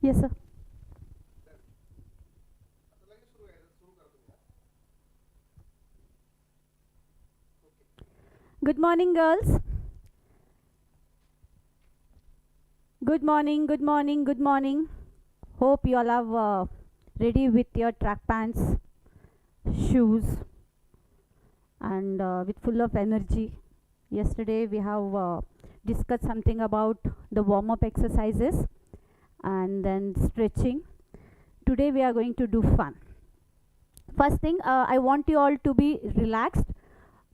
Yes, sir. Good morning, girls. Good morning, good morning, good morning. Hope you all are ready with your track pants, shoes, and with full of energy. Yesterday we have discussed something about the warm-up exercises and then stretching. Today we are going to do fun. First thing, I want you all to be relaxed.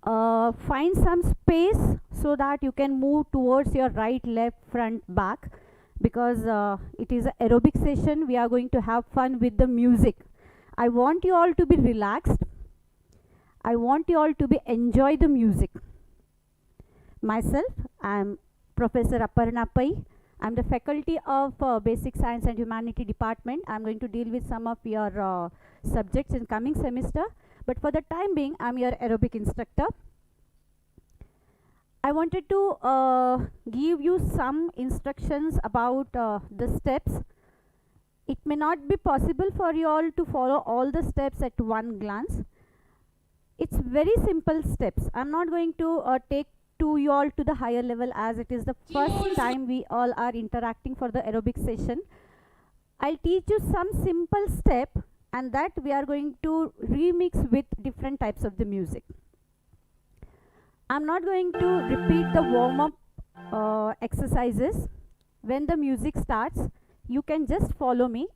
Find some space so that you can move towards your right, left, front, back, because it is an aerobic session. We are going to have fun with the music. I want you all to be relaxed. I want you all to be enjoy the music. Myself, I am Professor Aparna Pai. I am the faculty of Basic Science and Humanity Department. I am going to deal with some of your subjects in coming semester. But for the time being, I am your aerobic instructor. I wanted to give you some instructions about the steps. It may not be possible for you all to follow all the steps at one glance. It's very simple steps. I'm not going to take to you all to the higher level, as it is the first time we all are interacting for the aerobic session. I'll teach you some simple step, and that we are going to remix with different types of the music. I'm not going to repeat the warm-up exercises. When the music starts, you can just follow me.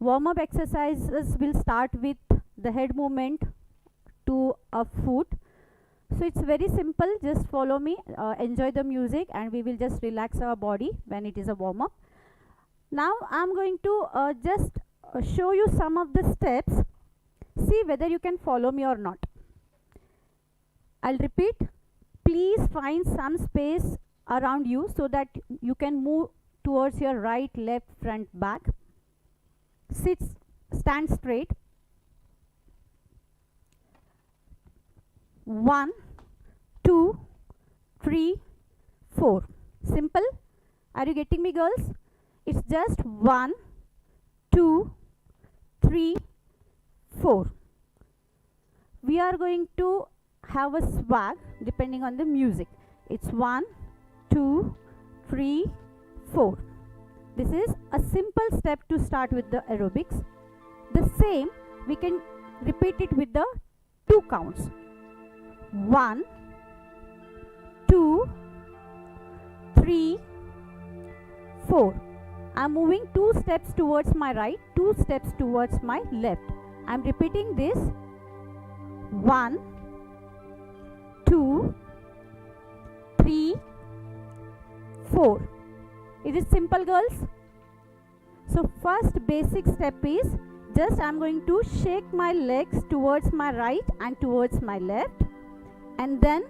Warm-up exercises will start with the head movement to a foot. So it's very simple. Just follow me, enjoy the music, and we will just relax our body when it is a warm-up. Now I'm going to just show you some of the steps. See whether you can follow me or not. I'll repeat. Please find some space around you so that you can move towards your right, left, front, back. Stand straight. 1, 2, 3, 4. Simple. Are you getting me, girls? It's just 1, 2, 3, 4. We are going to have a swag depending on the music. It's 1, 2, 3, 4. This is a simple step to start with the aerobics. The same we can repeat it with the 2 counts. 1, 2, 3, 4. I'm moving 2 steps towards my right, 2 steps towards my left. I'm repeating this. 1, 2, 3, 4. Is it simple, girls? So first basic step is just I'm going to shake my legs towards my right and towards my left, and then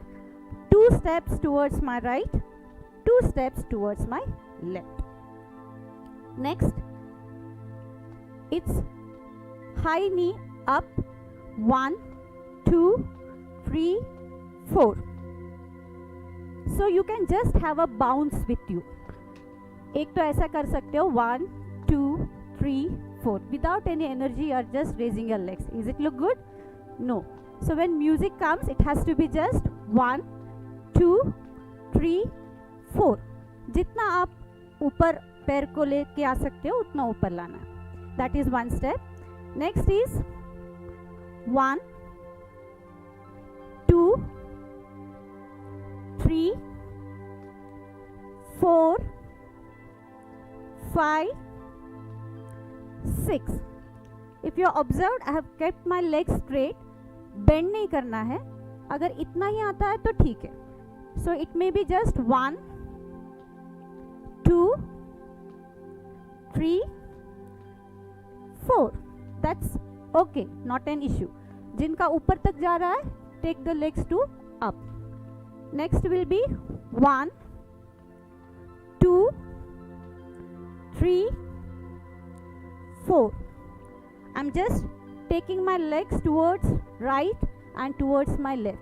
2 steps towards my right, 2 steps towards my left. Next, it's high knee up. 1, 2, 3, 4. So you can just have a bounce with you. एक तो ऐसा कर सकते हो 1, 2, 3, 4. Without any energy, you are just raising your legs. Is it look good? No. So when music comes, it has to be just 1, 2, 3, 4. जितना आप ऊपर पैर को लेके आ सकते हो उतना ऊपर लाना है. That is one step. Next is 1, 2, 3, 4, 5, 6. If you observed, I have kept my legs straight. Bend नहीं करना है. अगर इतना ही आता है तो ठीक है. So it may be just 1, 2, 3, 4. That's okay, not an issue. जिनका ऊपर तक जा रहा है, take the legs to up. Next will be 1, 2, 3, 4. I'm just taking my legs towards right and towards my left.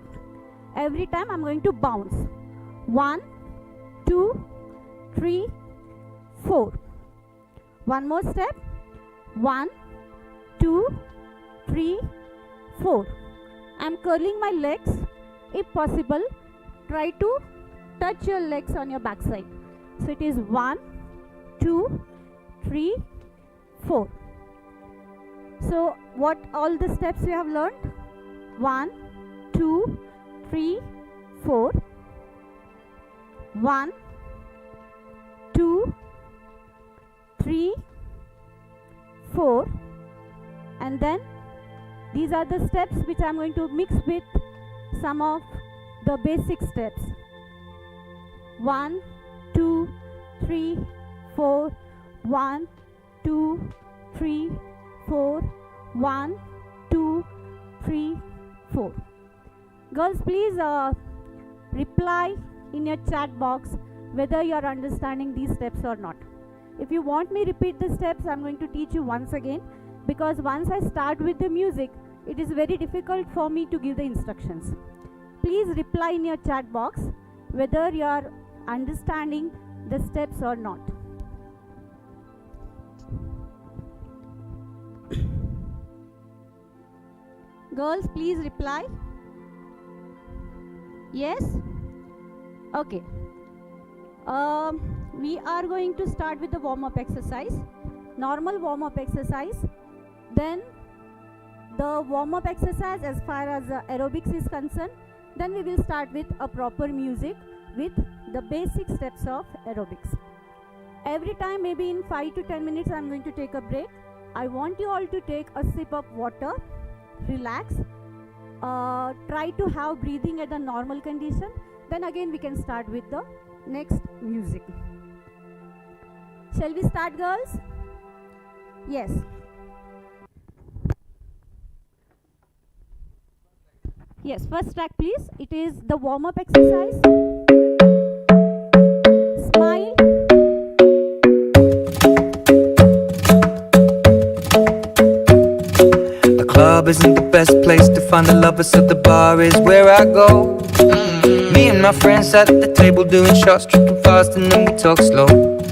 Every time I'm going to bounce. 1, 2, 3, 4. One more step. 1, 2, 3, 4. I'm curling my legs. If possible, try to touch your legs on your backside. So it is 1, 2, 3, 4. So what all the steps you have learned? 1, 2, 3, 4. 1, 2, 3, 4. And then these are the steps which I am going to mix with some of the basic steps. 1, 2, 3, 4. 1, 2, 3, 4. 1, 2, 3, 4. Girls, please reply in your chat box whether you are understanding these steps or not. If you want me repeat the steps, I am going to teach you once again, because once I start with the music, it is very difficult for me to give the instructions. Please reply in your chat box whether you are understanding the steps or not. Girls, please reply. Yes? Okay. We are going to start with the warm-up exercise. Normal warm-up exercise. Then the warm-up exercise as far as aerobics is concerned. Then we will start with a proper music with the basic steps of aerobics. Every time, maybe in 5 to 10 minutes, I am going to take a break. I want you all to take a sip of water, relax, try to have breathing at the normal condition. Then again we can start with the next music. Shall we start, girls? Yes. Yes, first track please. It is the warm-up exercise. Smile. The club isn't the best place to find the lovers, so the bar is where I go. Me and my friends sat at the table doing shots, tripping fast, and then we talk slow.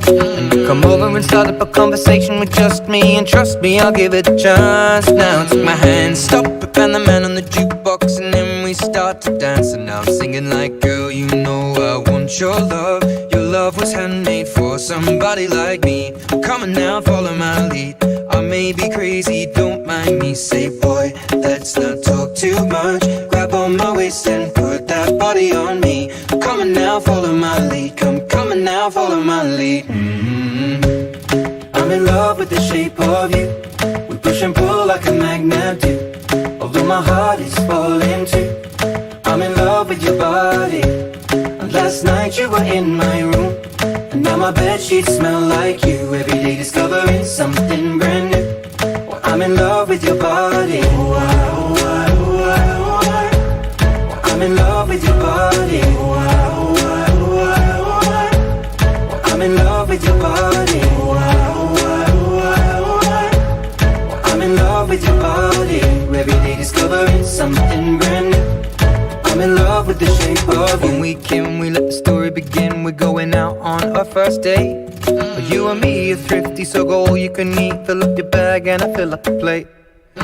And you come over and start up a conversation with just me, and trust me, I'll give it a chance. Now take my hand, stop it, and the man on the jukebox, and then we start to dance. And now I'm singing like, girl, you know I want your love. Your love was handmade for somebody like me. Come on now, follow my lead. I may be crazy, don't mind me. Say, boy, let's not talk too much. Grab on my waist and put that body on me. Come on now, follow my lead. Come on now, follow my lead. I'm in love with the shape of you. We push and pull like a magnet do. Although my heart is falling too. I'm in love with your body. And last night you were in my room, and now my bedsheets smell like you. Every day discovering something brand new. Well, I'm in love with your body. I'm in love with your body. I'm in love with your body. I'm in love with your body. Every day discovering something brand new. I'm in love with the shape of you. When we came, we let the story begin. We're going out on our first date. You and me are thrifty, so go all you can eat. Fill up your bag and I fill up the plate.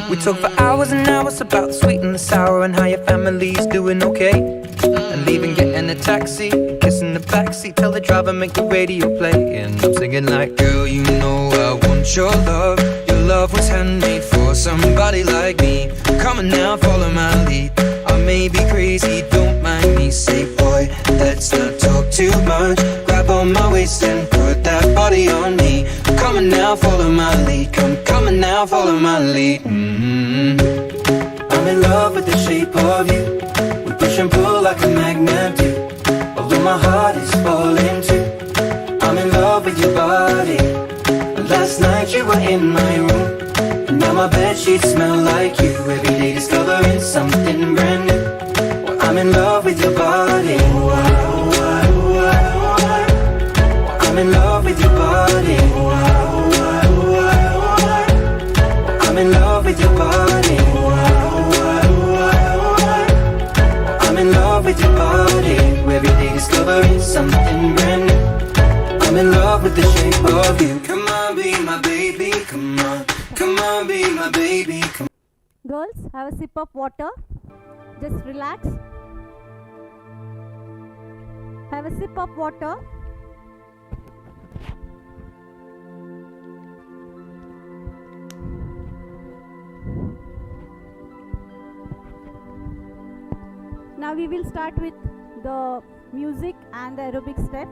We talk for hours and hours about the sweet and the sour, and how your family's doing okay. And leaving, getting a taxi, kissing the backseat, tell the driver make the radio play. And I'm singing like, girl, you know I want your love. Your love was handmade for somebody like me. Come on now, follow my lead. I may be crazy, don't mind me. Say, boy, let's not talk too much. Grab on my waist and put that body on me. Come on now, follow my lead. Come on now, follow my lead. I'm in love with the shape of you. We push and pull like a magnet do. Although my heart is falling too. I'm in love with your body. Last night you were in my room, and now my bedsheets smell like you. Every day discovering something brand new. Well, I'm in love with your body. I'm in love with your body. I'm in love with your body. I'm in love with your body. Every day discovering something brand new. I'm in love with the shape of you. Come on, be my baby. my baby. Come Girls, have a sip of water. Just relax. Have a sip of water. Now we will start with the music and the aerobic step.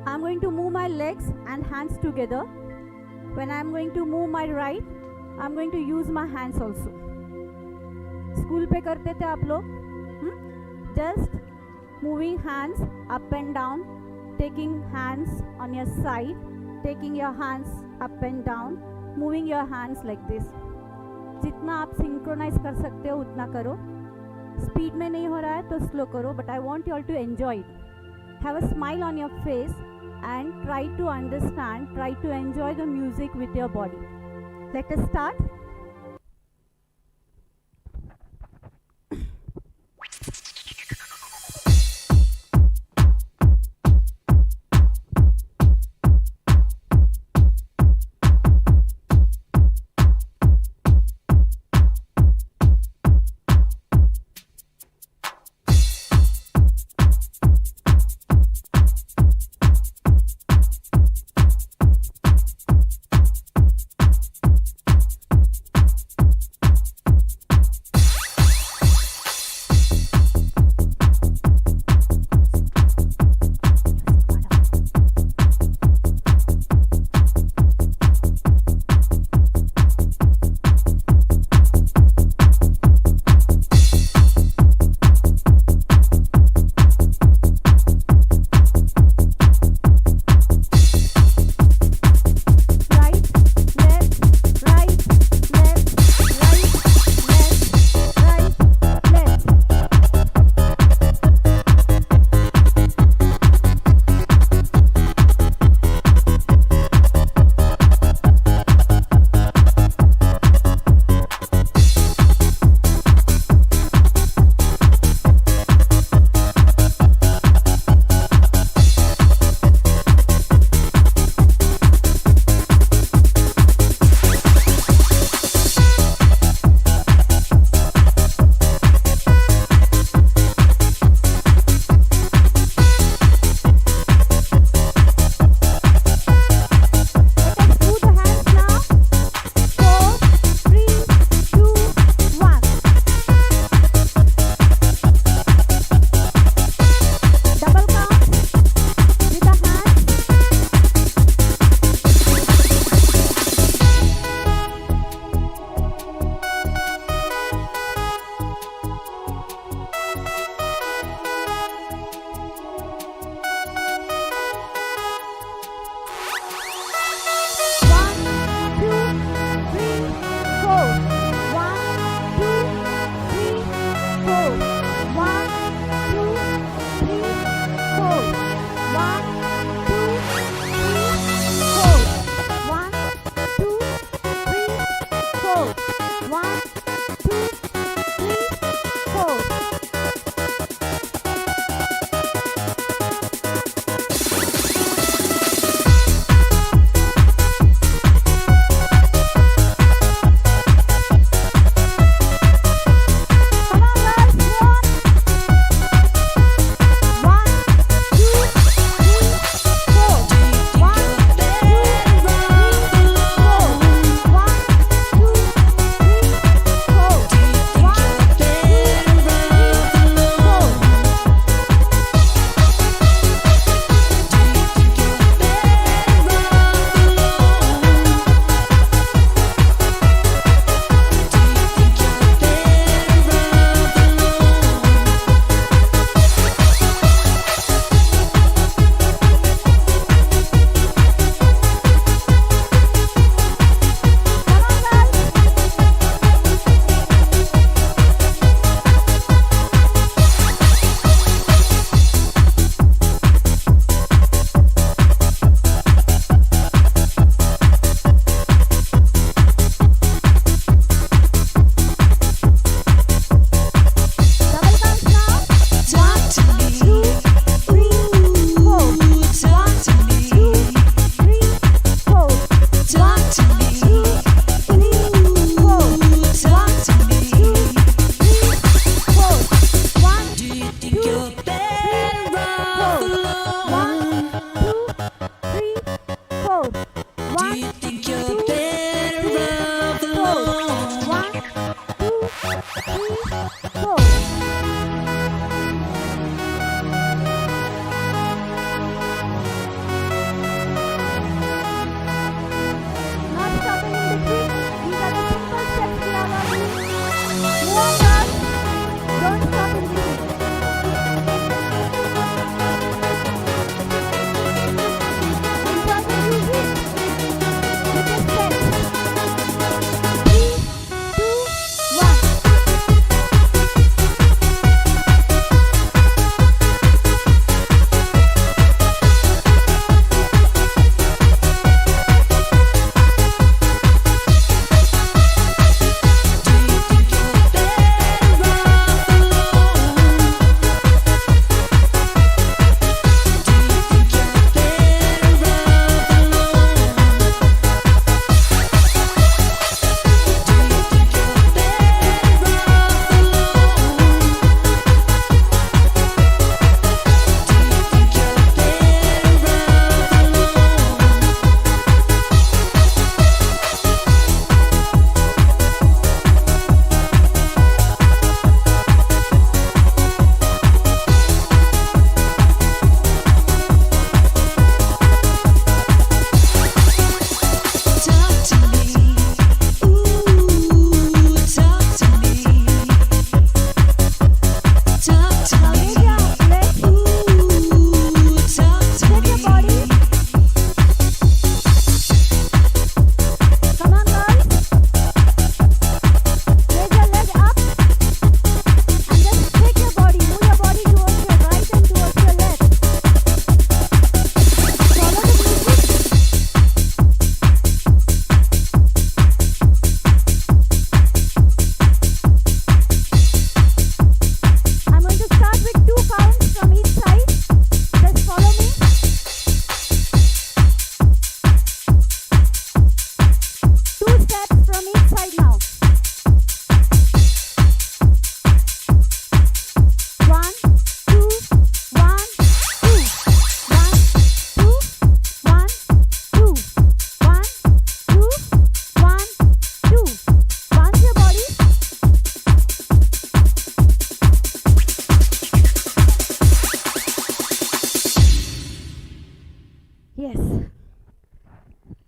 I am going to move my legs and hands together. When I am going to move my right, I am going to use my hands also. School पे करते थे आप लोग? Just moving hands up and down, taking hands on your side, taking your hands up and down, moving your hands like this. जितना आप synchronize कर सकते हो उतना करो. स्पीड में नहीं हो रहा है तो स्लो करो, but I want you all to enjoy it. Have a smile on your face and try to understand, try to enjoy the music with your body. Let us start.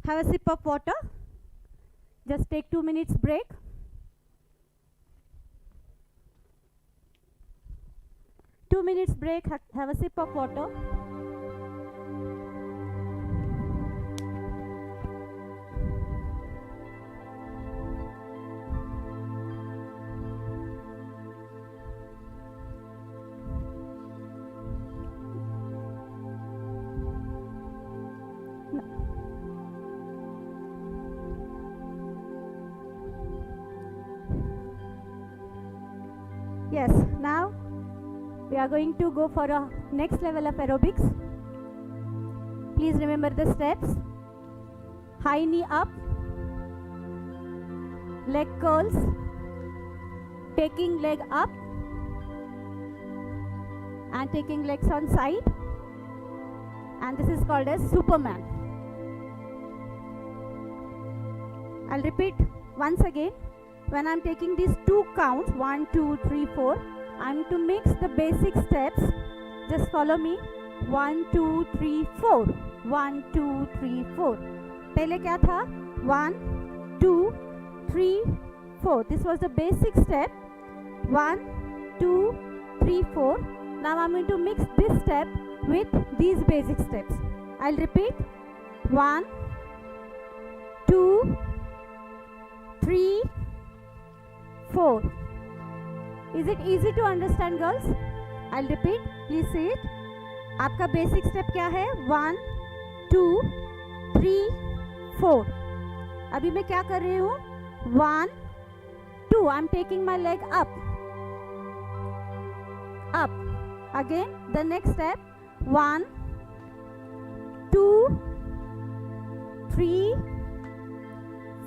Have a sip of water. Just take 2 minutes break. 2 minutes break, have a sip of water. Yes, now we are going to go for a next level of aerobics. Please remember the steps. High knee up, leg curls, taking leg up and taking legs on side, and this is called as Superman. I'll repeat once again. When I'm taking these 2 counts, 1, 2, 3, 4, I'm to mix the basic steps. Just follow me. 1, 2, 3, 4. 1, 2, 3, 4. पहले क्या था? 1, 2, 3, 4. This was the basic step. 1, 2, 3, 4. Now I'm going to mix this step with these basic steps. I'll repeat. 1, 2, 3, 4. Is it easy to understand, girls? I'll repeat. Please see it. आपका basic step क्या है? 1, 2, 3, 4. अभी मैं क्या कर रही हूँ? 1, 2. I'm taking my leg up. Up. Again, the next step. 1, 2, 3,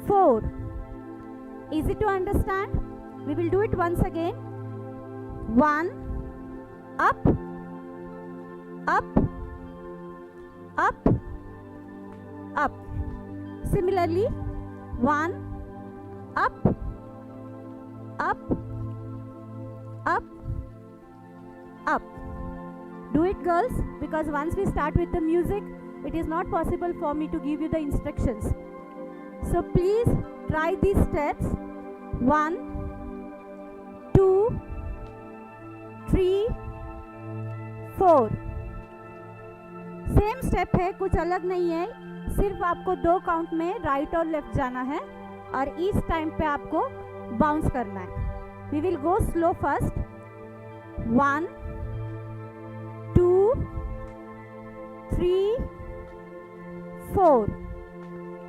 4. Easy to understand? We will do it once again. 1, up, up, up, up. Similarly, 1, up, up, up, up. Do it, girls, because once we start with the music, it is not possible for me to give you the instructions. So please try these steps. 1, 2, 3, 4. Same step है, कुछ अलग नहीं है. सिर्फ आपको 2 count में right और left जाना है और इस टाइम पे आपको बाउंस करना है. We will go slow first. 1, 2, 3, 4.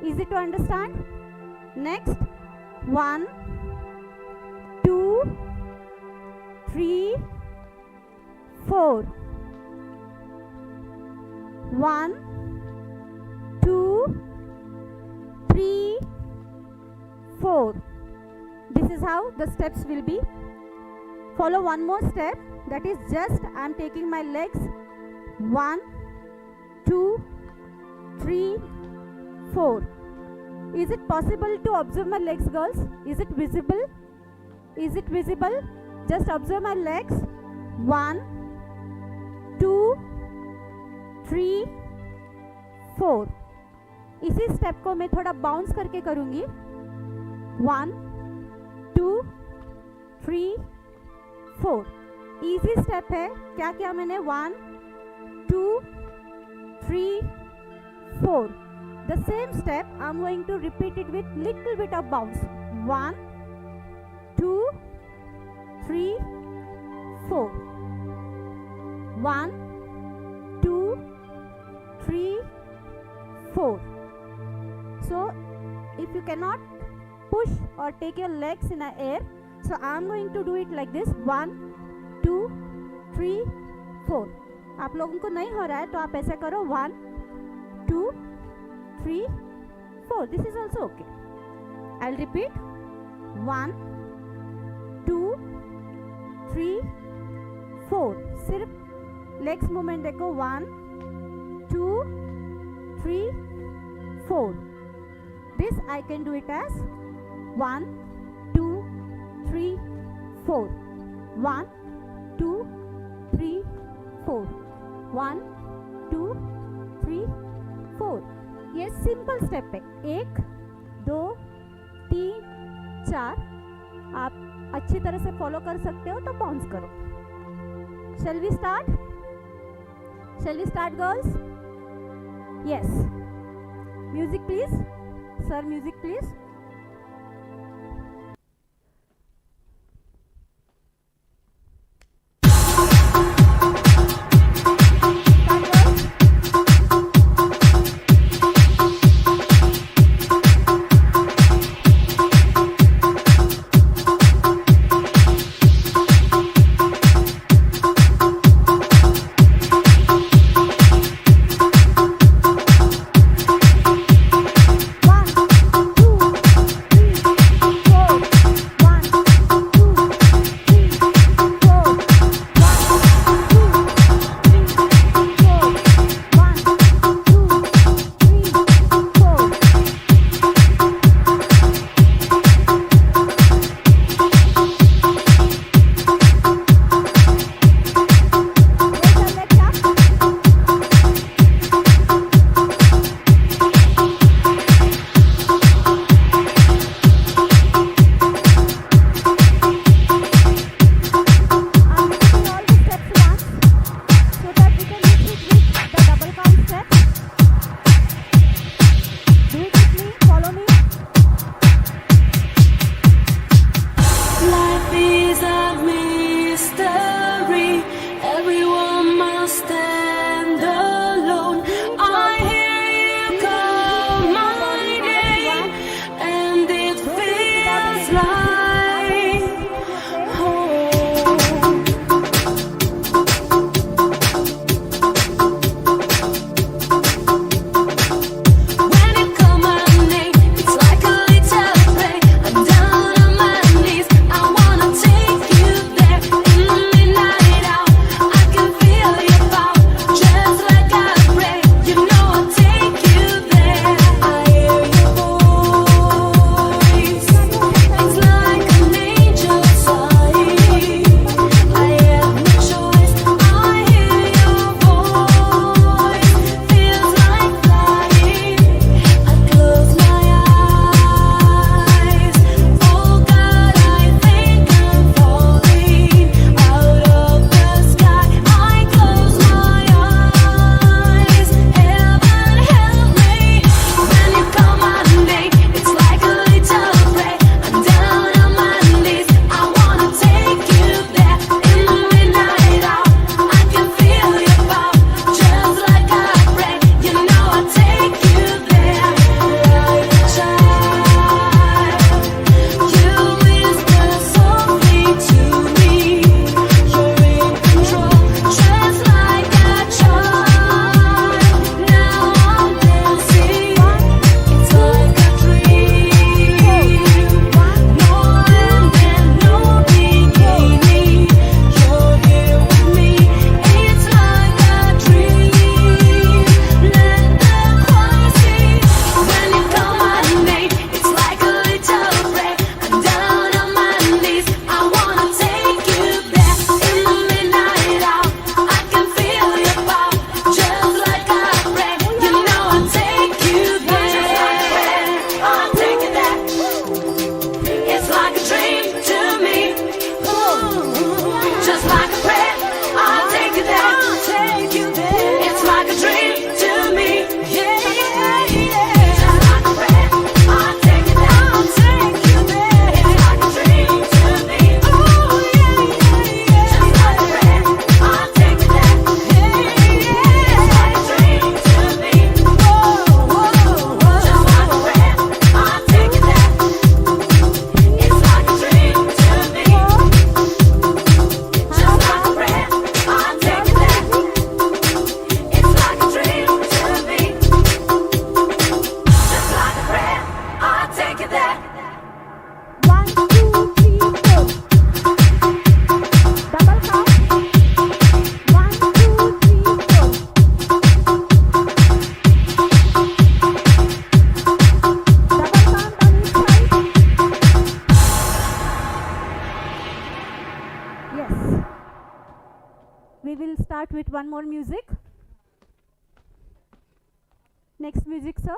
Easy to understand? Next. 1, 2, 3, 4. 1, 2, 3, 4. This is how the steps will be. Follow one more step, that is just I am taking my legs. 1, 2, 3, 4. Is it possible to observe my legs, girls? Is it visible? Is it visible? Just observe my legs. 1, 2, 3, 4. इसी step को मैं थोड़ा bounce करके करूँगी. 1, 2, 3, 4. Easy step है. क्या किया मैंने? 1, 2, 3, 4. The same step I'm going to repeat it with little bit of bounce. 1, 2, 3, 4. 1, 2, 3, 4. So if you cannot push or take your legs in the air, so I'm going to do it like this. 1, 2, 3, 4. आप लोगों को नहीं हो रहा है तो आप ऐसा करो. 1, 2, 3, 4. This is also okay. I'll repeat. 1, 2, 3, 4. सिर्फ legs movement देखो. 1, 2, 3, 4. This I can do it as 1, 2, 3, 4. 1, 2, 3, 4. 1, 2, 3, 4. ये सिंपल स्टेप है. 1 2 3 4. आप अच्छी तरह से फॉलो कर सकते हो तो बाउंस करो. Shall we start? Shall we start, girls? Yes. Music please. Sir, music please. We will start with one more music. Next music, sir.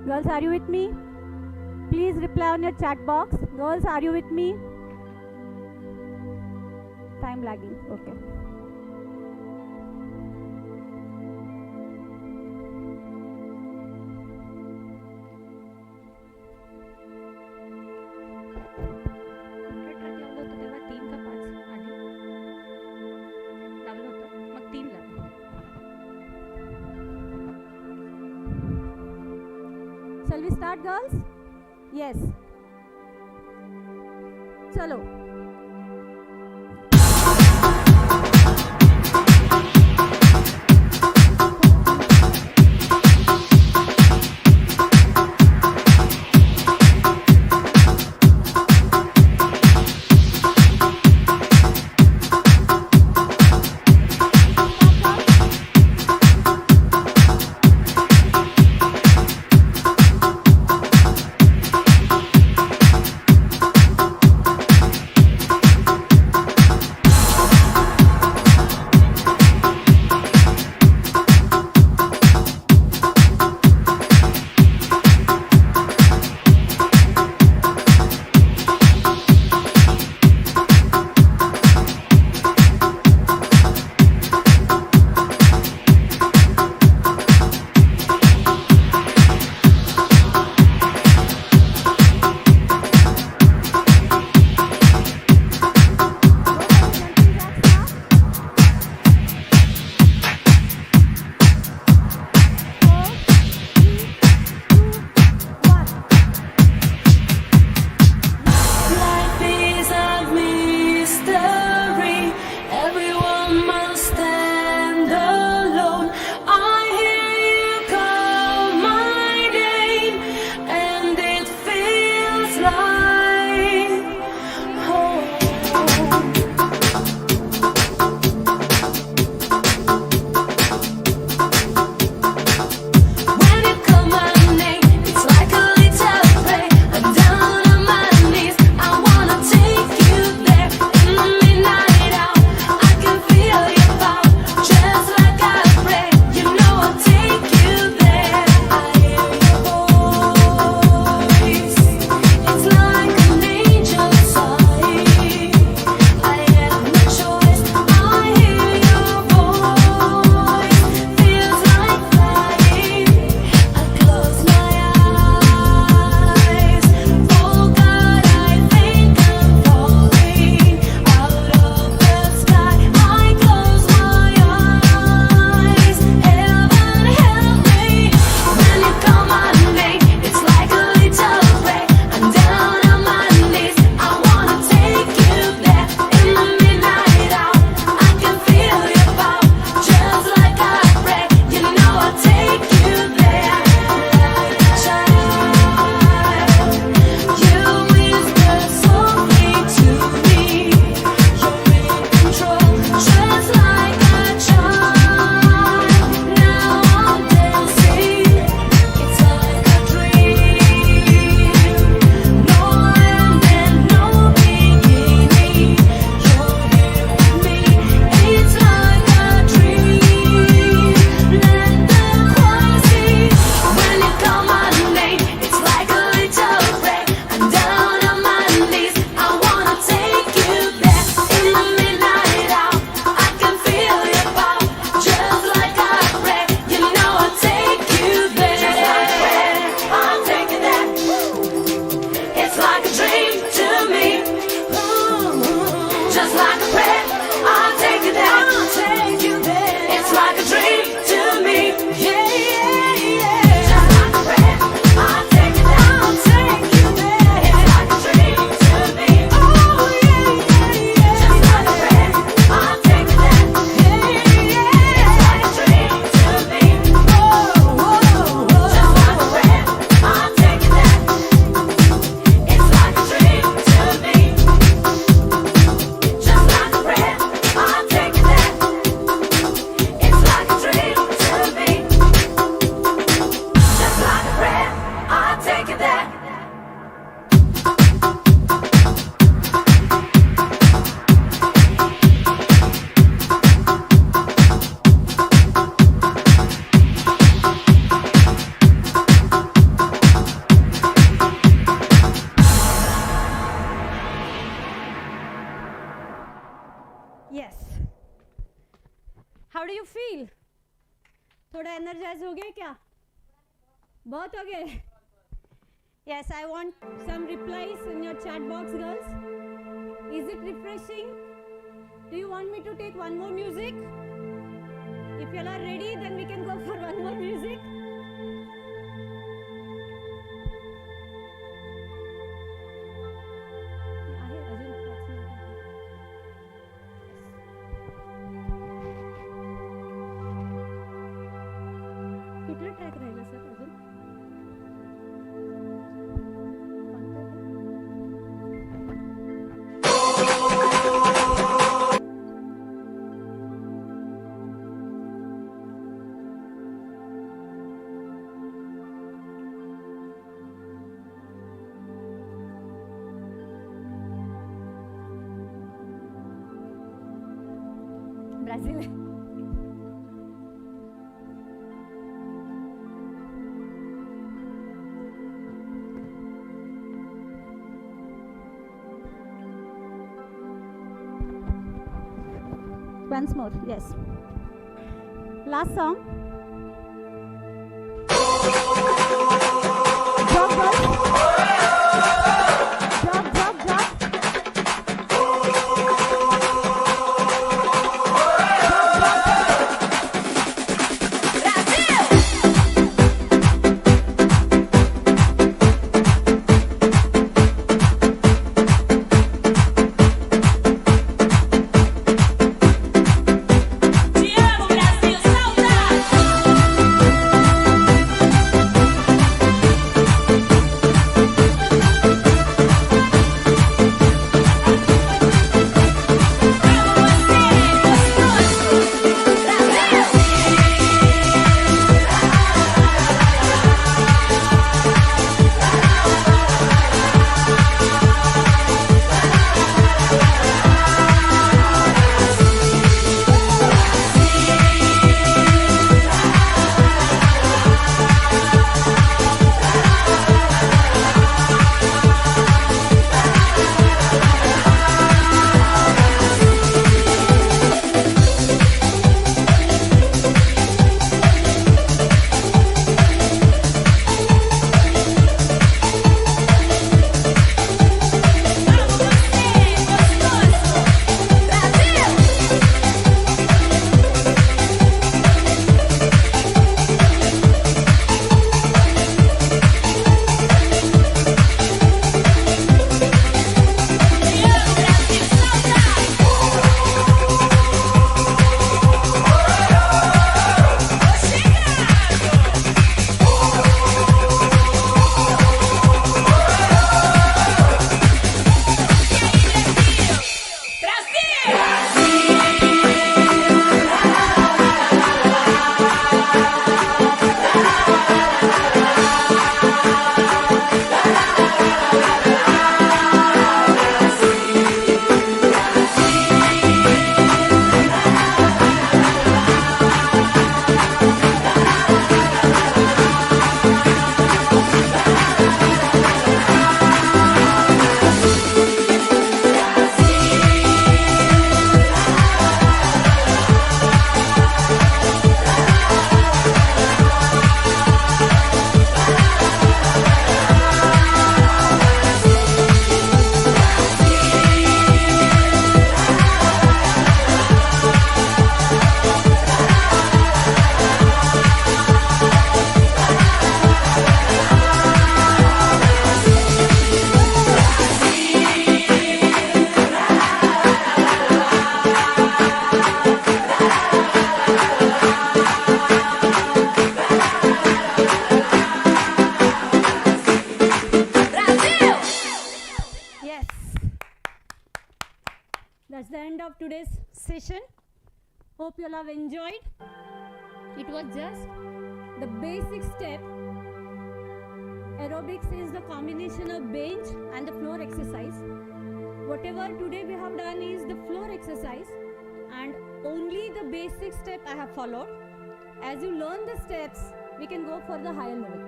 Girls, are you with me? Please reply on your chat box. Girls, are you with me? Time lagging. Okay. Shall we start, girls? Yes. Chalo. Feel? थोड़ा energise हो गए क्या? बहुत हो गए? Yes, I want some replies in your chat box, girls. Is it refreshing? Do you want me to take one more music? If you all are ready, then we can go for one more music. आहे अजून 5 मिनिटं. कुठला track राहिला sir अजून? Brazil. Once more, yes. Last song. Drop, girls. Drop, drop, drop. That's the end of today's session. Hope you all have enjoyed. It was just the basic step. Aerobics is the combination of bench and the floor exercise. Whatever today we have done is the floor exercise, and only the basic step I have followed. As you learn the steps, we can go for the higher level.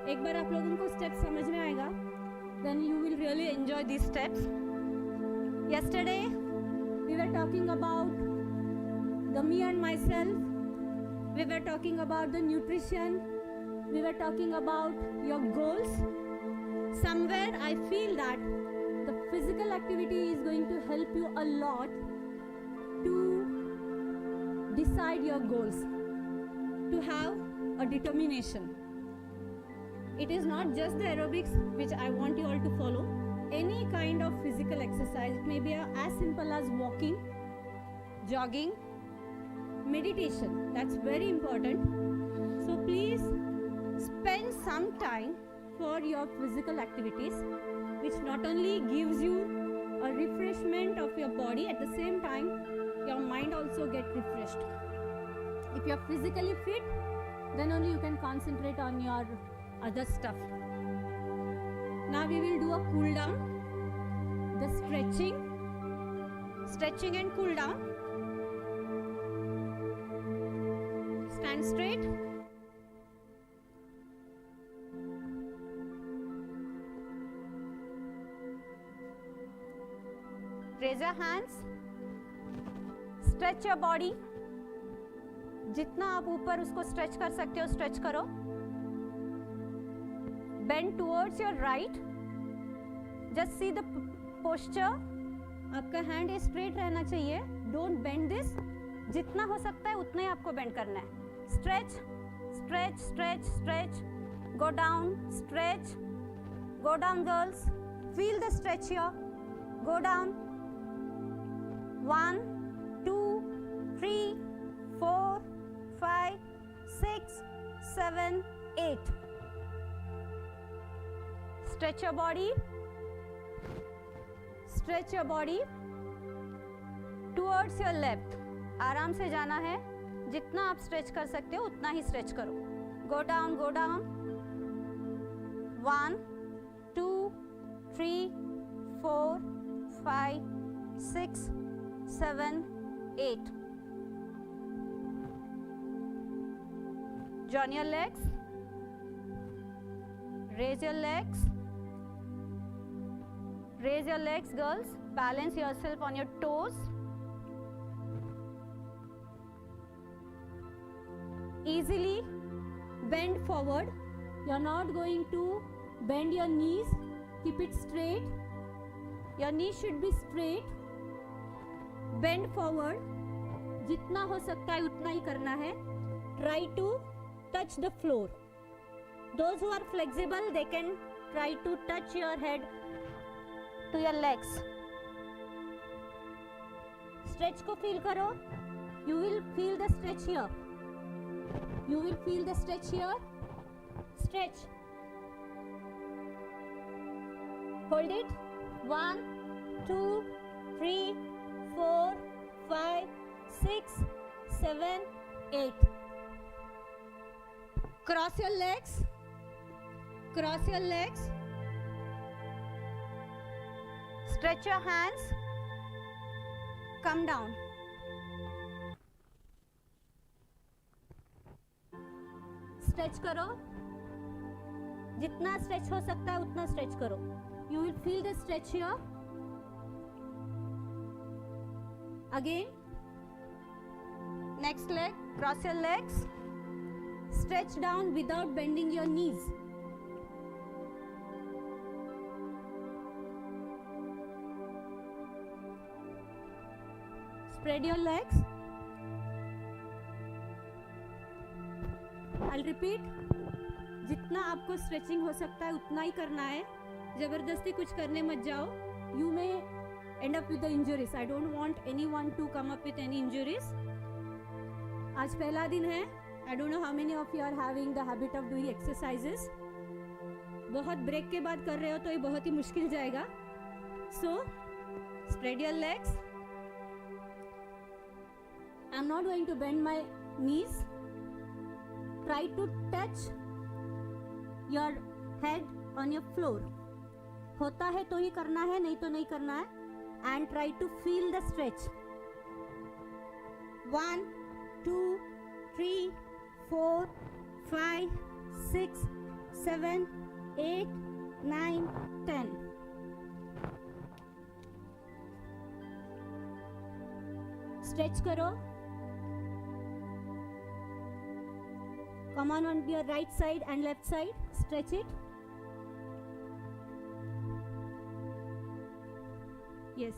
एक बार आप लोगों को steps समझ में आएगा, then you will really enjoy these steps. Yesterday, we were talking about the me and myself, we were talking about the nutrition, we were talking about your goals. Somewhere I feel that the physical activity is going to help you a lot to decide your goals, to have a determination. It is not just the aerobics which I want you all to follow. Any kind of physical exercise, it may be as simple as walking, jogging, meditation. That's very important. So please spend some time for your physical activities, which not only gives you a refreshment of your body, at the same time your mind also gets refreshed. If you're physically fit, then only you can concentrate on your other stuff. Now we will do a cool down, the stretching and cool down. Stand straight. Raise your hands. Stretch your body. जितना आप ऊपर उसको stretch कर सकते हो stretch करो. Bend towards your right. Just see the posture. आपका hand straight रहना चाहिए. Don't bend this. जितना हो सकता है उतना ही आपको बेंड करना है. Stretch, stretch, stretch, stretch. Go down, stretch. Go down, girls. Feel the stretch here. Go down. 1, 2, 3, 4, 5, 6, 7, 8. Stretch your body. Stretch your body towards your left. आराम से जाना है. जितना आप स्ट्रेच कर सकते हो उतना ही स्ट्रेच करो. Go down, go down. 1, 2, 3, 4, 5, 6, 7, 8. Join your legs. Raise your legs. Raise your legs, girls. Balance yourself on your toes. Easily bend forward. You're not going to bend your knees. Keep it straight. Your knees should be straight. Bend forward. जितना हो सकता है उतना ही करना है. Try to touch the floor. Those who are flexible, they can try to touch your head to your legs. Stretch को feel करो. You will feel the stretch here. You will feel the stretch here. Stretch. Hold it. 1, 2, 3, 4, 5, 6, 7, 8. Cross your legs. Cross your legs. Stretch your hands. Come down. Stretch करो. जितना stretch हो सकता है उतना stretch करो. You will feel the stretch here. Again. Next leg. Cross your legs. Stretch down without bending your knees. Spread your legs. I'll repeat. जितना आपको stretching हो सकता है उतना ही करना है. जबरदस्ती कुछ करने मत जाओ. You may end up with the injuries. I don't want anyone to come up with any injuries. आज पहला दिन है. I don't know how many of you are having the habit of doing exercises. बहुत break के बाद कर रहे हो तो ये बहुत ही मुश्किल जाएगा. So, spread your legs. I'm not going to bend my knees. Try to touch your head on your floor. होता है तो ही करना है, नहीं तो नहीं करना है. And try to feel the stretch. 1, 2, 3, 4, 5, 6, 7, 8, 9, 10. Stretch करो. Come on your right side and left side. Stretch it. Yes.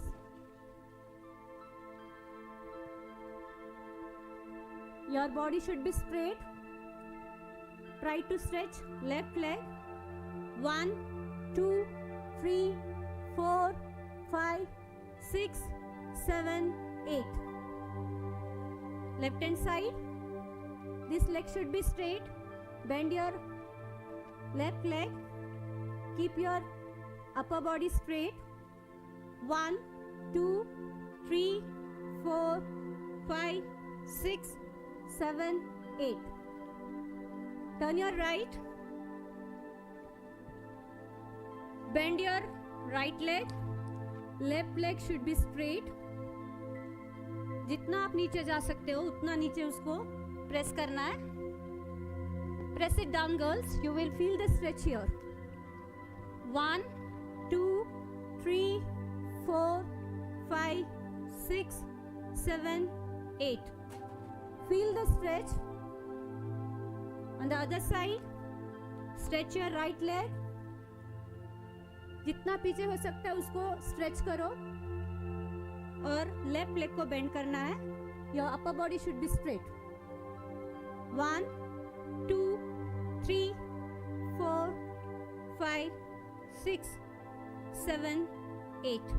Your body should be straight. Try to stretch left leg. 1, 2, 3, 4, 5, 6, 7, 8. Left hand side. This leg should be straight. Bend your left leg. Keep your upper body straight. 1, 2, 3, 4, 5, 6, 7, 8. Turn your right. Bend your right leg. Left leg should be straight. जितना आप नीचे जा सकते हो उतना नीचे उसको press करना है. Press it down, girls. You will feel the stretch here. 1, 2, 3, 4, 5, 6, 7, 8. Feel the stretch. On the other side, stretch your right leg. जितना पीछे हो सकता है उसको स्ट्रेच करो और लेफ्ट लेग को बेंड करना है. Your upper body should be straight. 1, 2, 3, 4, 5, 6, 7, 8.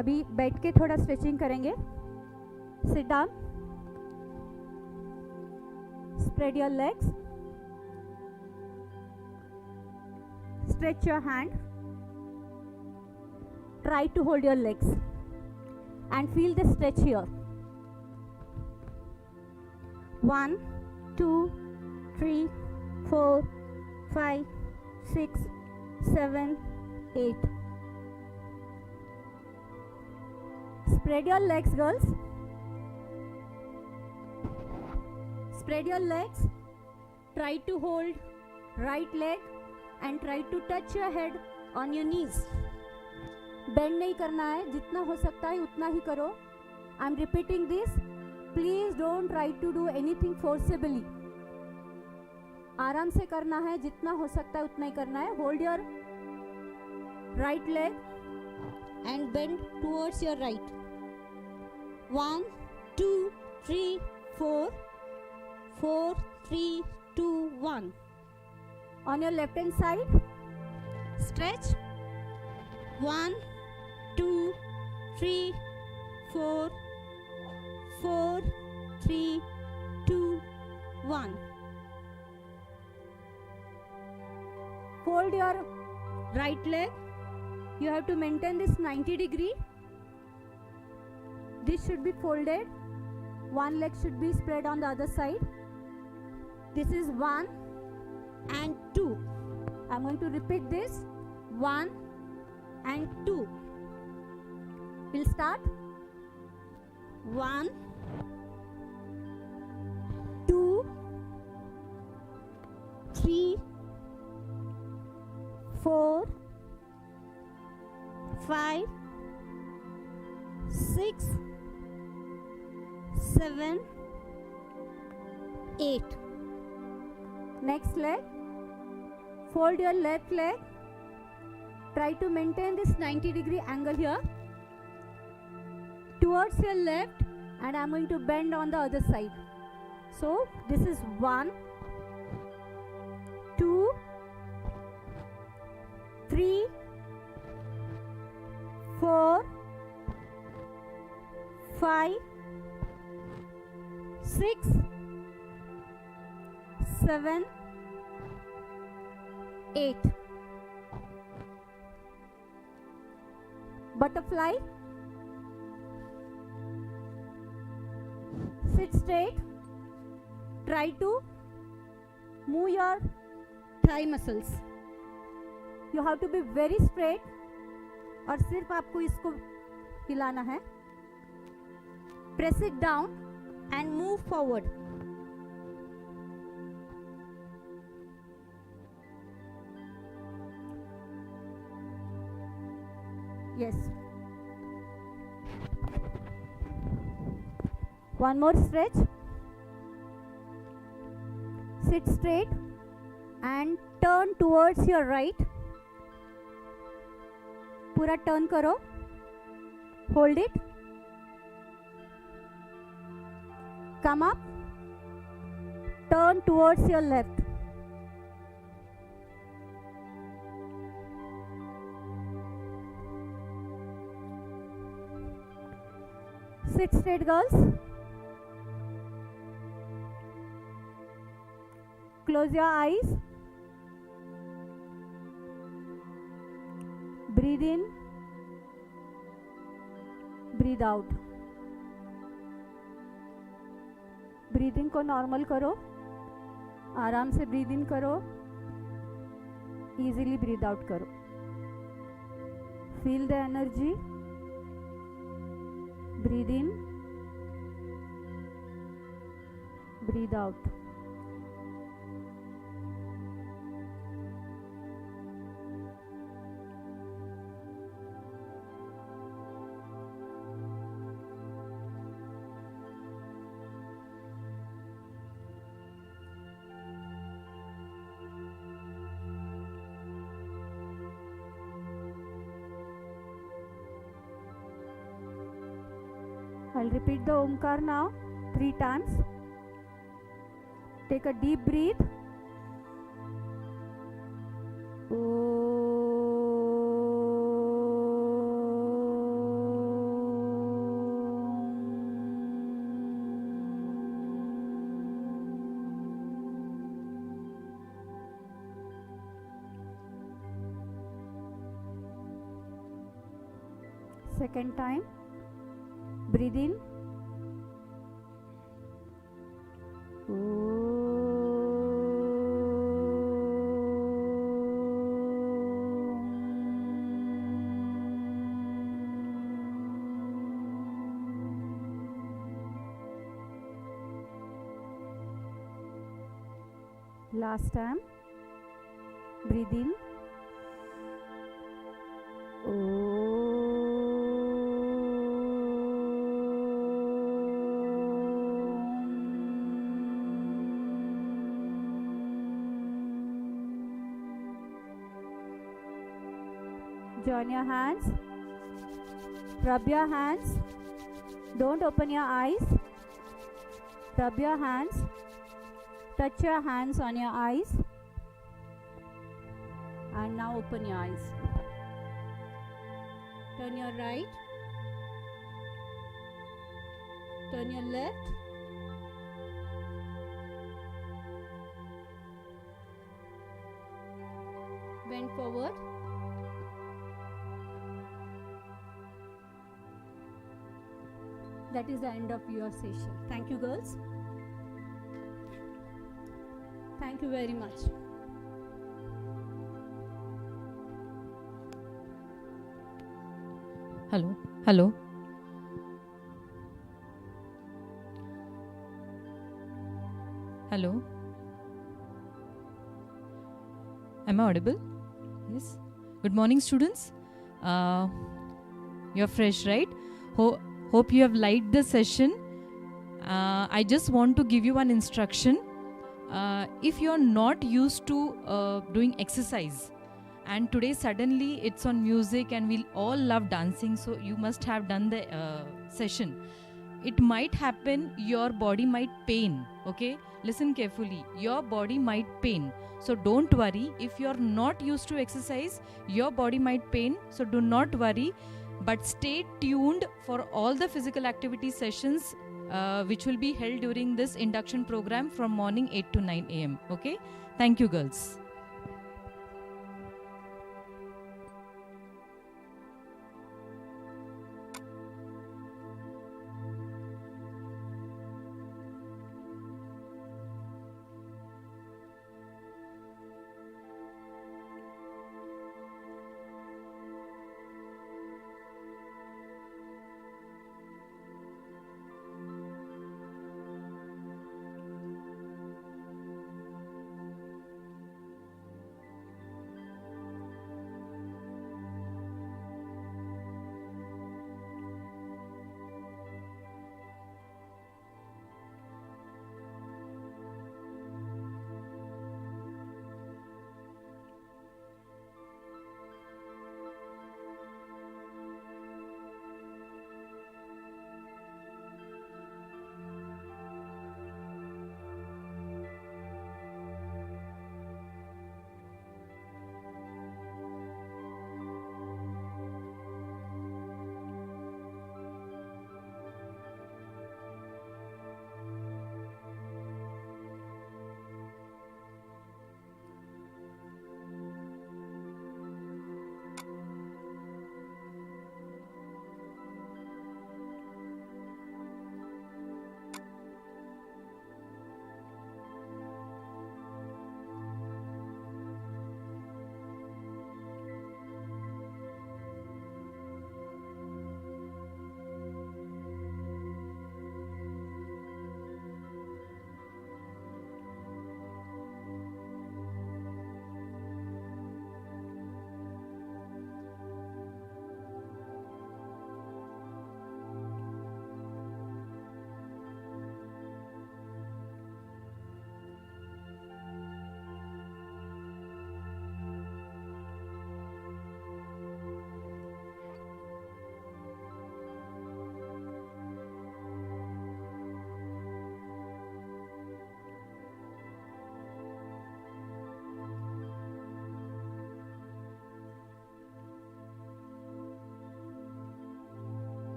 अभी बैठ के थोड़ा स्ट्रेचिंग करेंगे. Sit down. Spread your legs. Stretch your hand. Try to hold your legs and feel the stretch here. 1, 2, 3, 4, 5, 6, 7, 8. Spread your legs, girls. Spread your legs. Try to hold right leg and try to touch your head on your knees. Bend नहीं करना है. जितना हो सकता है उतना ही करो. I'm repeating this. Please don't try to do anything forcibly. आराम से करना है. जितना हो सकता है उतना ही करना है. Hold your right leg and bend towards your right. 1, 2, 3, 4, 3, 2, 1. On your left hand side, stretch. 1, 2, 3, 4, 3, 2, 1. Fold your right leg. You have to maintain this 90 degree. This should be folded. One leg should be spread on the other side. This is 1 and 2. I'm going to repeat this. 1 and 2. We'll start. 1, 2, 3, 4, 5, 6, 7, 8. Next leg. Fold your left leg. Try to maintain this 90 degree angle here towards your left, and I'm going to bend on the other side. So this is 1, 2, 3, 4, 5, 6, 7, 8. Butterfly. Sit straight. Try to move your thigh muscles. You have to be very straight. और सिर्फ आपको इसको हिलाना है. Press it down and move forward. Yes. One more stretch. Sit straight and turn towards your right. पूरा turn करो. Hold it. Come up. Turn towards your left. Sit straight, girls. Close your eyes. Breathe in. Breathe out. Breathing को normal करो. आराम से breathe in करो. Easily breathe out करो. Feel the energy. Breathe in. Breathe out. I'll repeat the Omkar now 3 times. Take a deep breath. Second time. Breathe in. Last time. Breathe in. Join your hands. Rub your hands. Don't open your eyes. Rub your hands. Touch your hands on your eyes. And now open your eyes. Turn your right. Turn your left. Bend forward. That is the end of your session. Thank you, girls. Thank you very much. Hello. Hello. Hello. Am I audible? Yes. Good morning, students. You're fresh, right? Hope you have liked the session. I just want to give you one instruction. If you're not used to doing exercise, and today suddenly it's on music and we all love dancing, so you must have done the session. It might happen your body might pain. Okay, listen carefully. Your body might pain, so don't worry. If you're not used to exercise, your body might pain, so do not worry, but stay tuned for all the physical activity sessions which will be held during this induction program from morning 8 to 9 a.m. Okay, thank you, girls.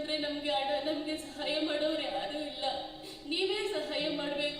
ಬಂದರೆ ನಮಗೆ ಸಹಾಯ ಮಾಡೋರು ಯಾರೂ ಇಲ್ಲ, ನೀವೇ ಸಹಾಯ ಮಾಡಬೇಕು.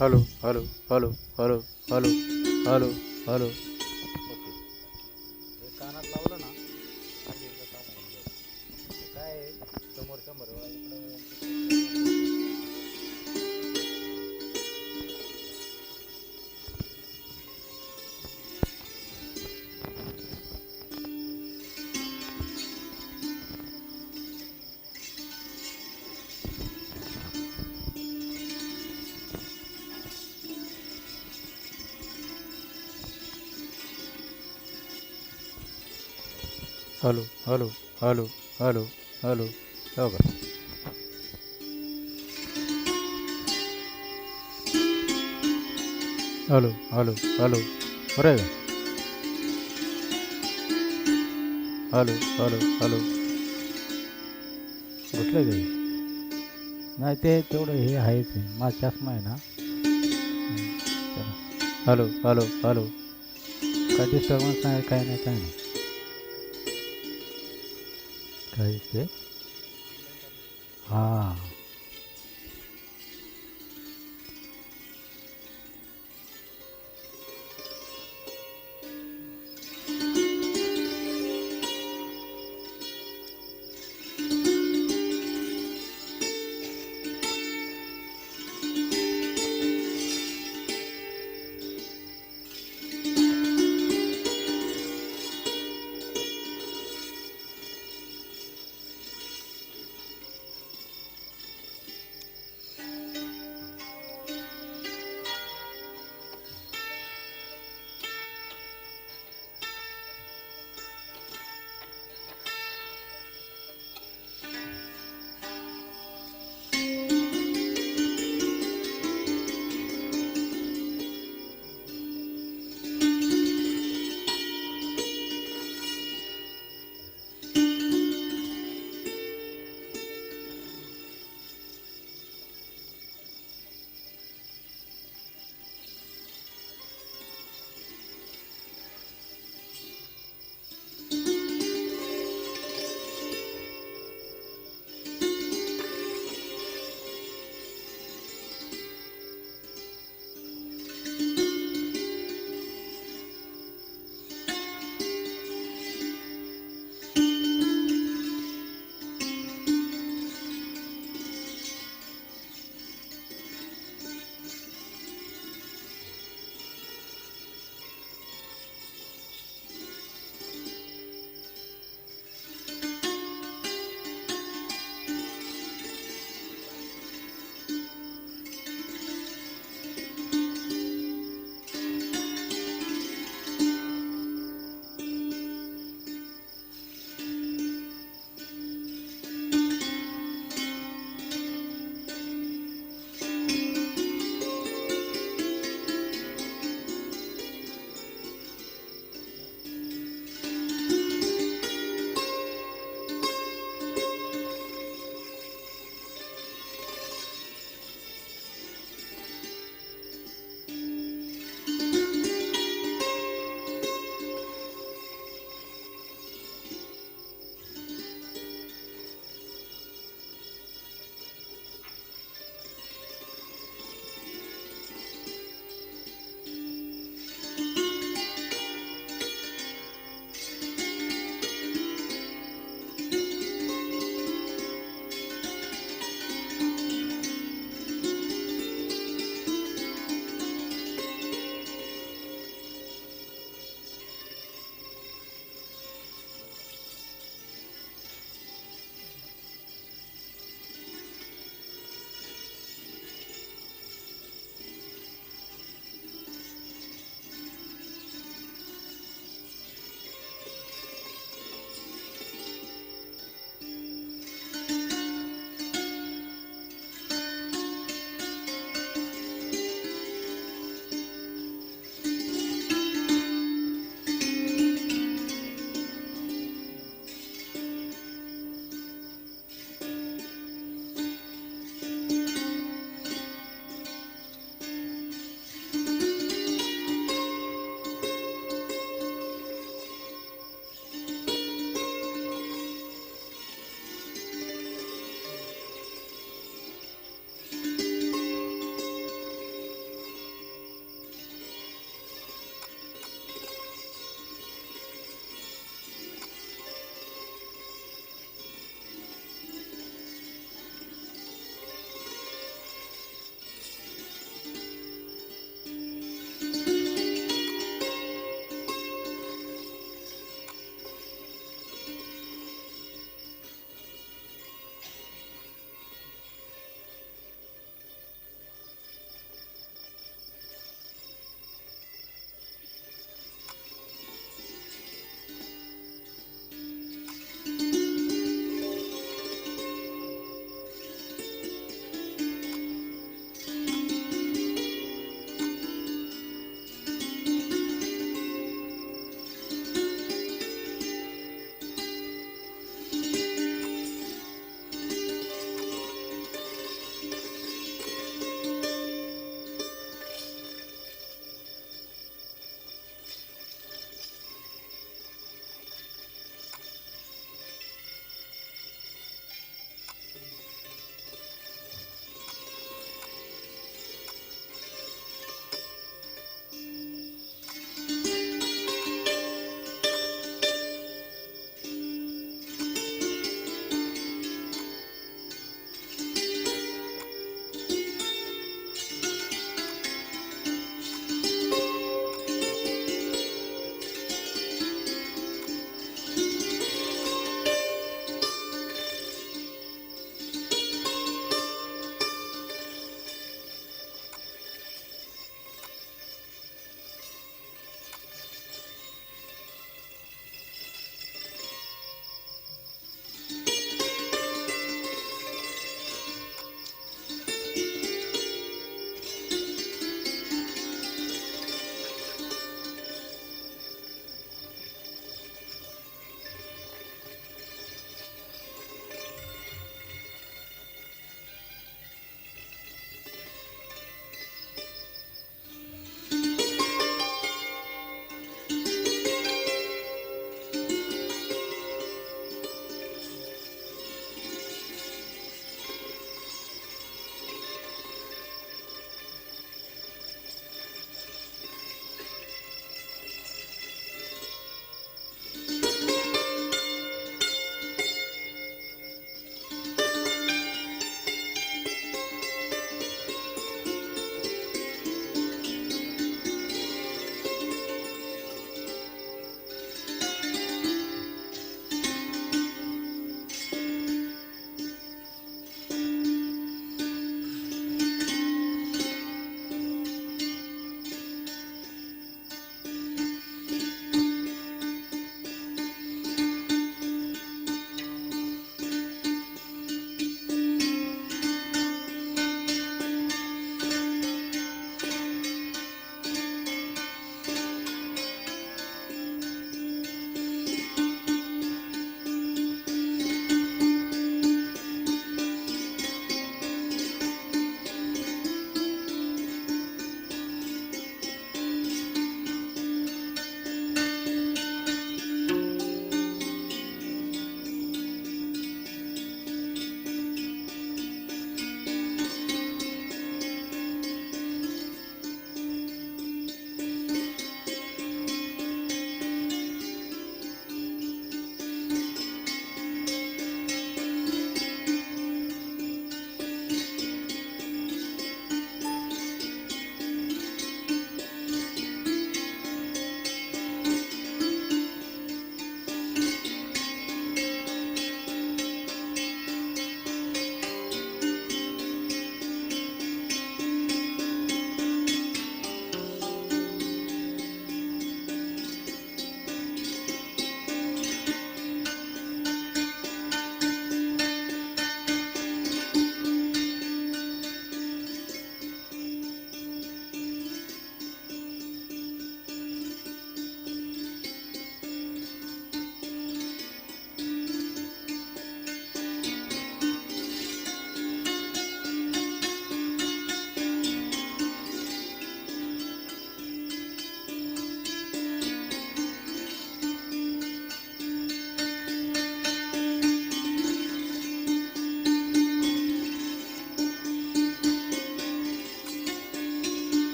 Hello hello hello hello hello hello hello. Okay, हे कानात लावलं ना की एकदा काम होऊन जाईल. हे काय आहे, समोर 100 वेळा hello hello hello hello hello. हो का? Hello hello hello. बरं आहे का? Hello hello hello. घुसलं का? नाही ते तेवढं हे आहेच आहे, माझा चष्मा आहे ना. चला. Hello hello hello. काय डिस्टर्बन्स नाही, काय नाही, काय नाही. काय ते? हां.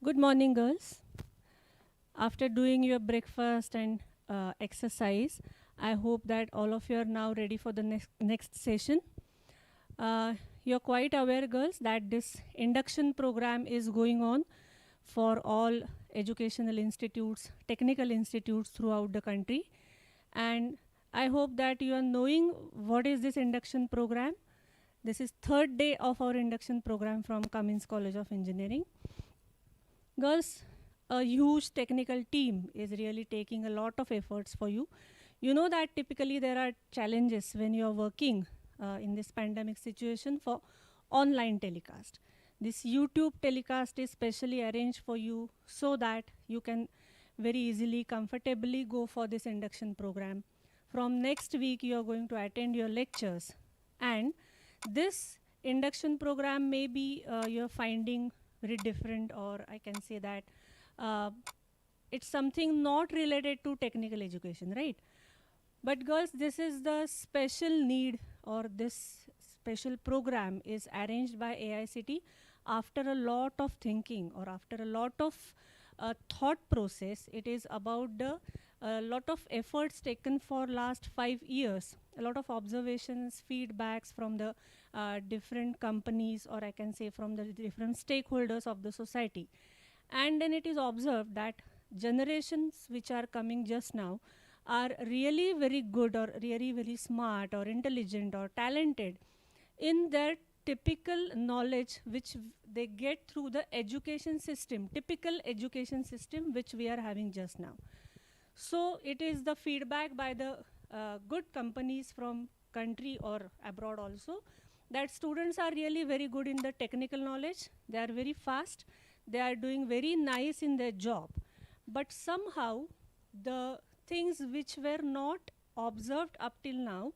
Good morning, girls. After doing your breakfast and exercise, I hope that all of you are now ready for the next session. You're quite aware, girls, that this induction program is going on for all educational institutes, technical institutes throughout the country. And I hope that you are knowing what is this induction program. This is third day of our induction program from Cummins College of Engineering. Girls, a huge technical team is really taking a lot of efforts for you. You know that typically there are challenges when you are working in this pandemic situation for online telecast. This YouTube telecast is specially arranged for you so that you can very easily, comfortably go for this induction program. From next week, you are going to attend your lectures. And this induction program may be you're finding very different, or I can say that it's something not related to technical education, right? But girls, this is the special need, or this special program is arranged by AICT after a lot of thinking, or after a lot of thought process. It is about the lot of efforts taken for last 5 years, a lot of observations, feedbacks from the different companies, or I can say from the different stakeholders of the society. And then it is observed that generations which are coming just now are really very good, or really very smart, or intelligent, or talented in their typical knowledge which they get through the education system, typical education system which we are having just now. So it is the feedback by the good companies from country or abroad also, that students are really very good in the technical knowledge, they are very fast, they are doing very nice in their job. But somehow the things which were not observed up till now,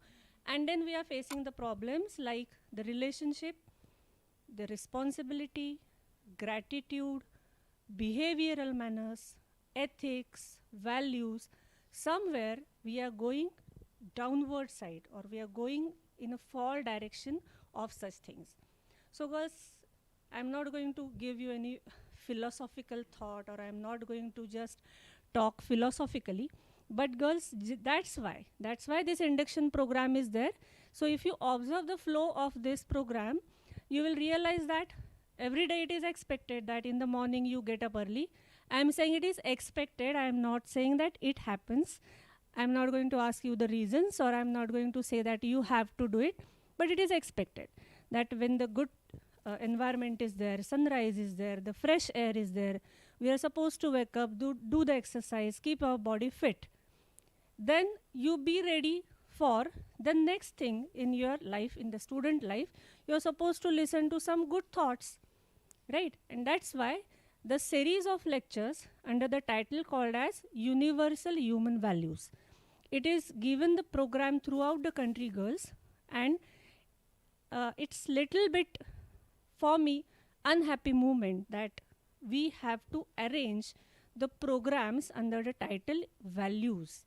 and then we are facing the problems like the relationship, the responsibility, gratitude, behavioral manners, ethics, values. Somewhere we are going downward side, or we are going in a fall direction of such things. So girls, I'm not going to give you any philosophical thought, or I'm not going to just talk philosophically. But girls, that's why this induction program is there. So if you observe the flow of this program, you will realize that every day it is expected that in the morning you get up early. I am saying it is expected, I am not saying that it happens. I am not going to ask you the reasons, or I am not going to say that you have to do it, but it is expected that when the good environment is there, sunrise is there, the fresh air is there, we are supposed to wake up, do the exercise, keep our body fit. Then you be ready for the next thing in your life, in the student life. You're supposed to listen to some good thoughts, right? And that's why the series of lectures under the title called as Universal Human Values. It is given the program throughout the country, girls, and it's little bit for me unhappy moment that we have to arrange the programs under the title values.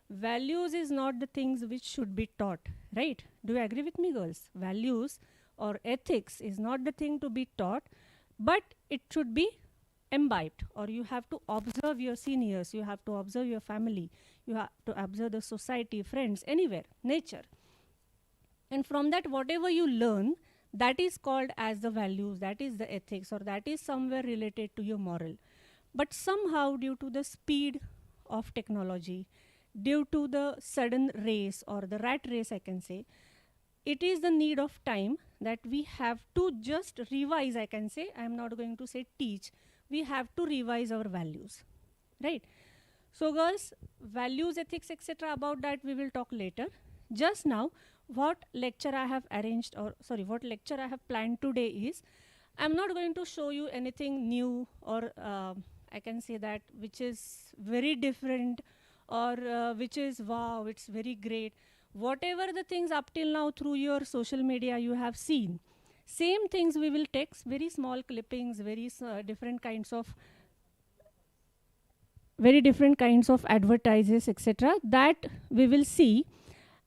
Values is not the things which should be taught, right? Do you agree with me, girls? Values or ethics is not the thing to be taught, but it should be imbibed, or you have to observe your seniors, you have to observe your family, you have to observe the society, friends, anywhere, nature. And from that, whatever you learn, that is called as the values, that is the ethics, or that is somewhere related to your moral. But somehow, due to the speed of technology, due to the sudden race, or the rat race, I can say, it is the need of time that we have to just revise, I can say, I am not going to say teach, we have to revise our values, right? So girls, values, ethics, etc., about that we will talk later. Just now, what lecture I have arranged, or sorry, what lecture I have planned today is, I'm not going to show you anything new, or I can say that which is very different, or which is wow, it's very great. Whatever the things up till now through your social media you have seen, same things we will take, very small clippings, very different kinds of advertises, etc., that we will see.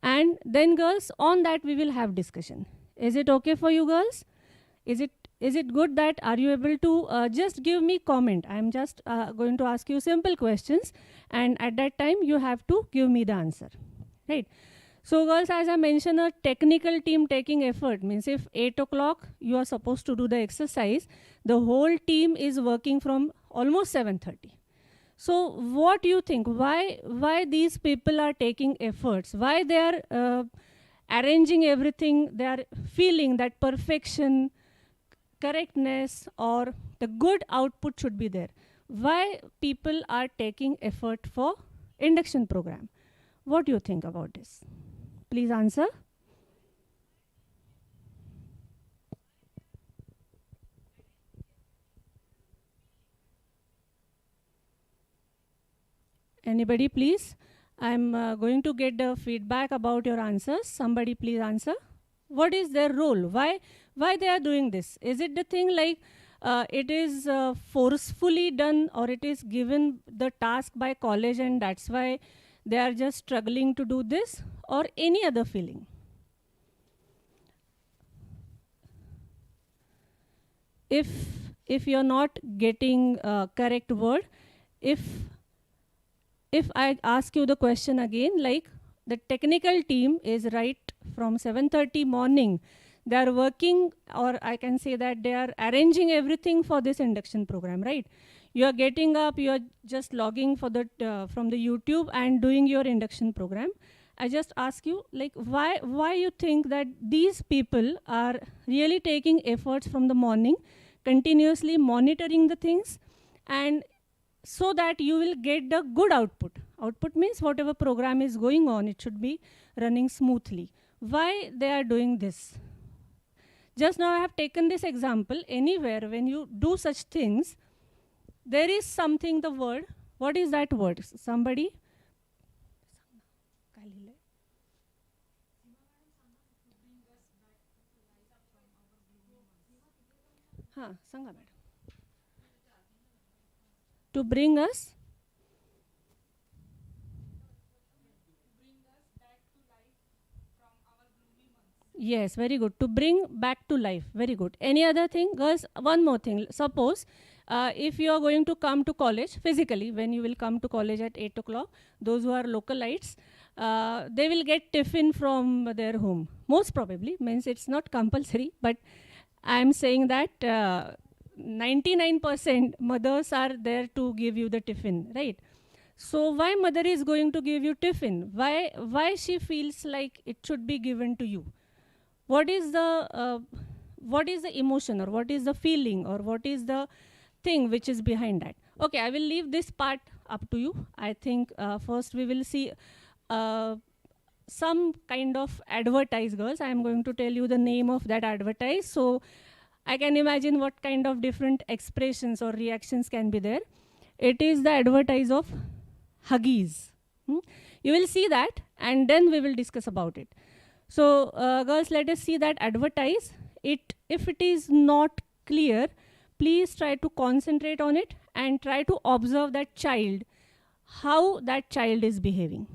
And then girls, on that we will have discussion. Is it okay for you girls? Is is it good that are you able to just give me comment? I'm just going to ask you simple questions, and at that time you have to give me the answer, right? So girls, as I mentioned, a technical team taking effort means if 8 o'clock you are supposed to do the exercise, the whole team is working from almost 7:30. So what do you think? Why these people are taking efforts? Why they are arranging everything? They are feeling that perfection, correctness, or the good output should be there. Why people are taking effort for induction program? What do you think about this? Please answer. Anybody, please? I'm going to get the feedback about your answers. Somebody, please answer. What is their role? Why they are doing this? Is it the thing like it is forcefully done, or it is given the task by college and that's why they are just struggling to do this, or any other feeling? If you're not getting correct word, if I ask you the question again, like the technical team is right from 7:30 morning, they are working, or I can say that they are arranging everything for this induction program, right? You are getting up, you are just logging for the from the YouTube and doing your induction program. I just ask you, like, why you think that these people are really taking efforts from the morning, continuously monitoring the things, and so that you will get the good output. Output means whatever program is going on, it should be running smoothly. Why they are doing this? Just now I have taken this example. Anywhere when you do such things, there is something, the word. What is that word? Somebody? Sanga madam. To bring us? Yes, very good. To bring back to life. Very good. Any other thing? Girls, one more thing. Suppose if you are going to come to college physically, when you will come to college at 8 o'clock, those who are localites, they will get tiffin from their home. Most probably, means it's not compulsory, but I'm saying that 99% mothers are there to give you the tiffin, right? So why mother is going to give you tiffin? Why she feels like it should be given to you? What is the emotion, or what is the feeling, or what is the thing which is behind that? Okay, I will leave this part up to you. I think first we will see some kind of advertise, girls. I am going to tell you the name of that advertise, so I can imagine what kind of different expressions or reactions can be there. It is the advertise of Huggies. You will see that, and then we will discuss about it. So girls, let us see that advertise. If it is not clear, please try to concentrate on it and try to observe that child, how that child is behaving.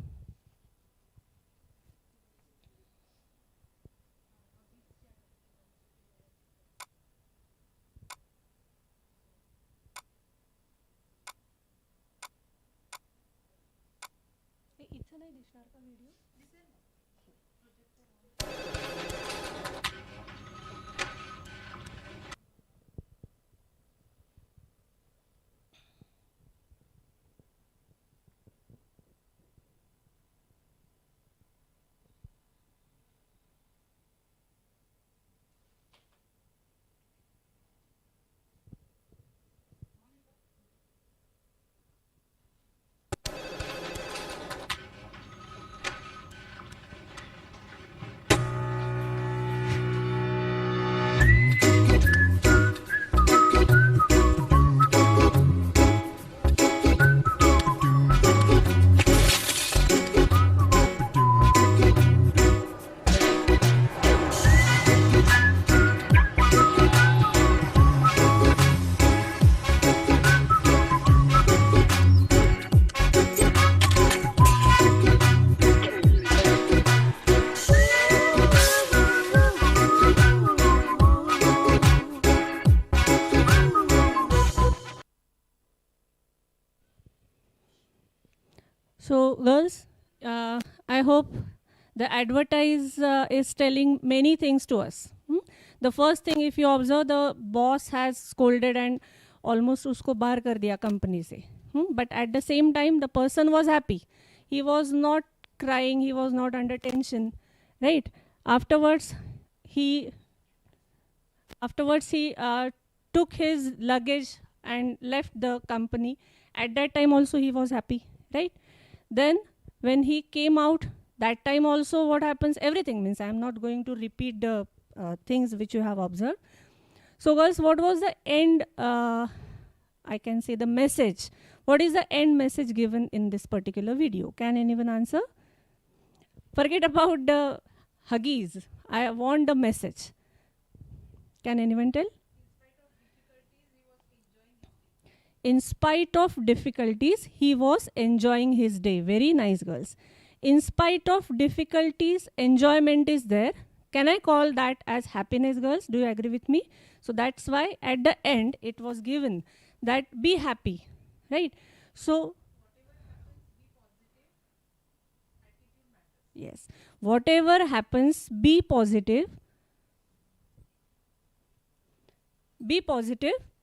So girls, I hope the advertise is telling many things to us. The first thing, if you observe, the boss has scolded and almost usko bahar kar diya company se. But at the same time, the person was happy. He was not crying. He was not under tension, right? Afterwards, he took his luggage and left the company. At that time also he was happy, right? Then when he came out, that time also what happens, everything means, I am not going to repeat the things which you have observed. So girls, what was the end, I can say the message. What is the end message given in this particular video? Can anyone answer? Forget about the Huggies. I want the message. Can anyone tell? In spite of difficulties, he was enjoying his day. Very nice, girls. In spite of difficulties, enjoyment is there. Can I call that as happiness, girls? Do you agree with me? So that's why at the end it was given that be happy, right? So yes, whatever happens, be positive,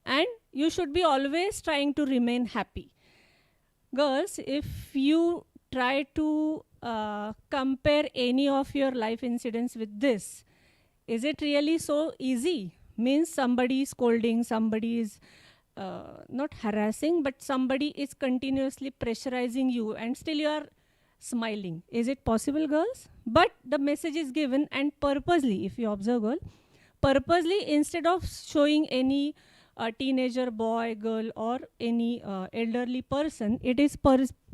and you should be always trying to remain happy. Girls, if you try to compare any of your life incidents with this, is it really so easy? Means somebody is scolding, somebody is not harassing, but somebody is continuously pressurizing you and still you are smiling. Is it possible, girls? But the message is given, and purposely, if you observe, girl, purposely, instead of showing any teenager, boy, girl, or any elderly person, it is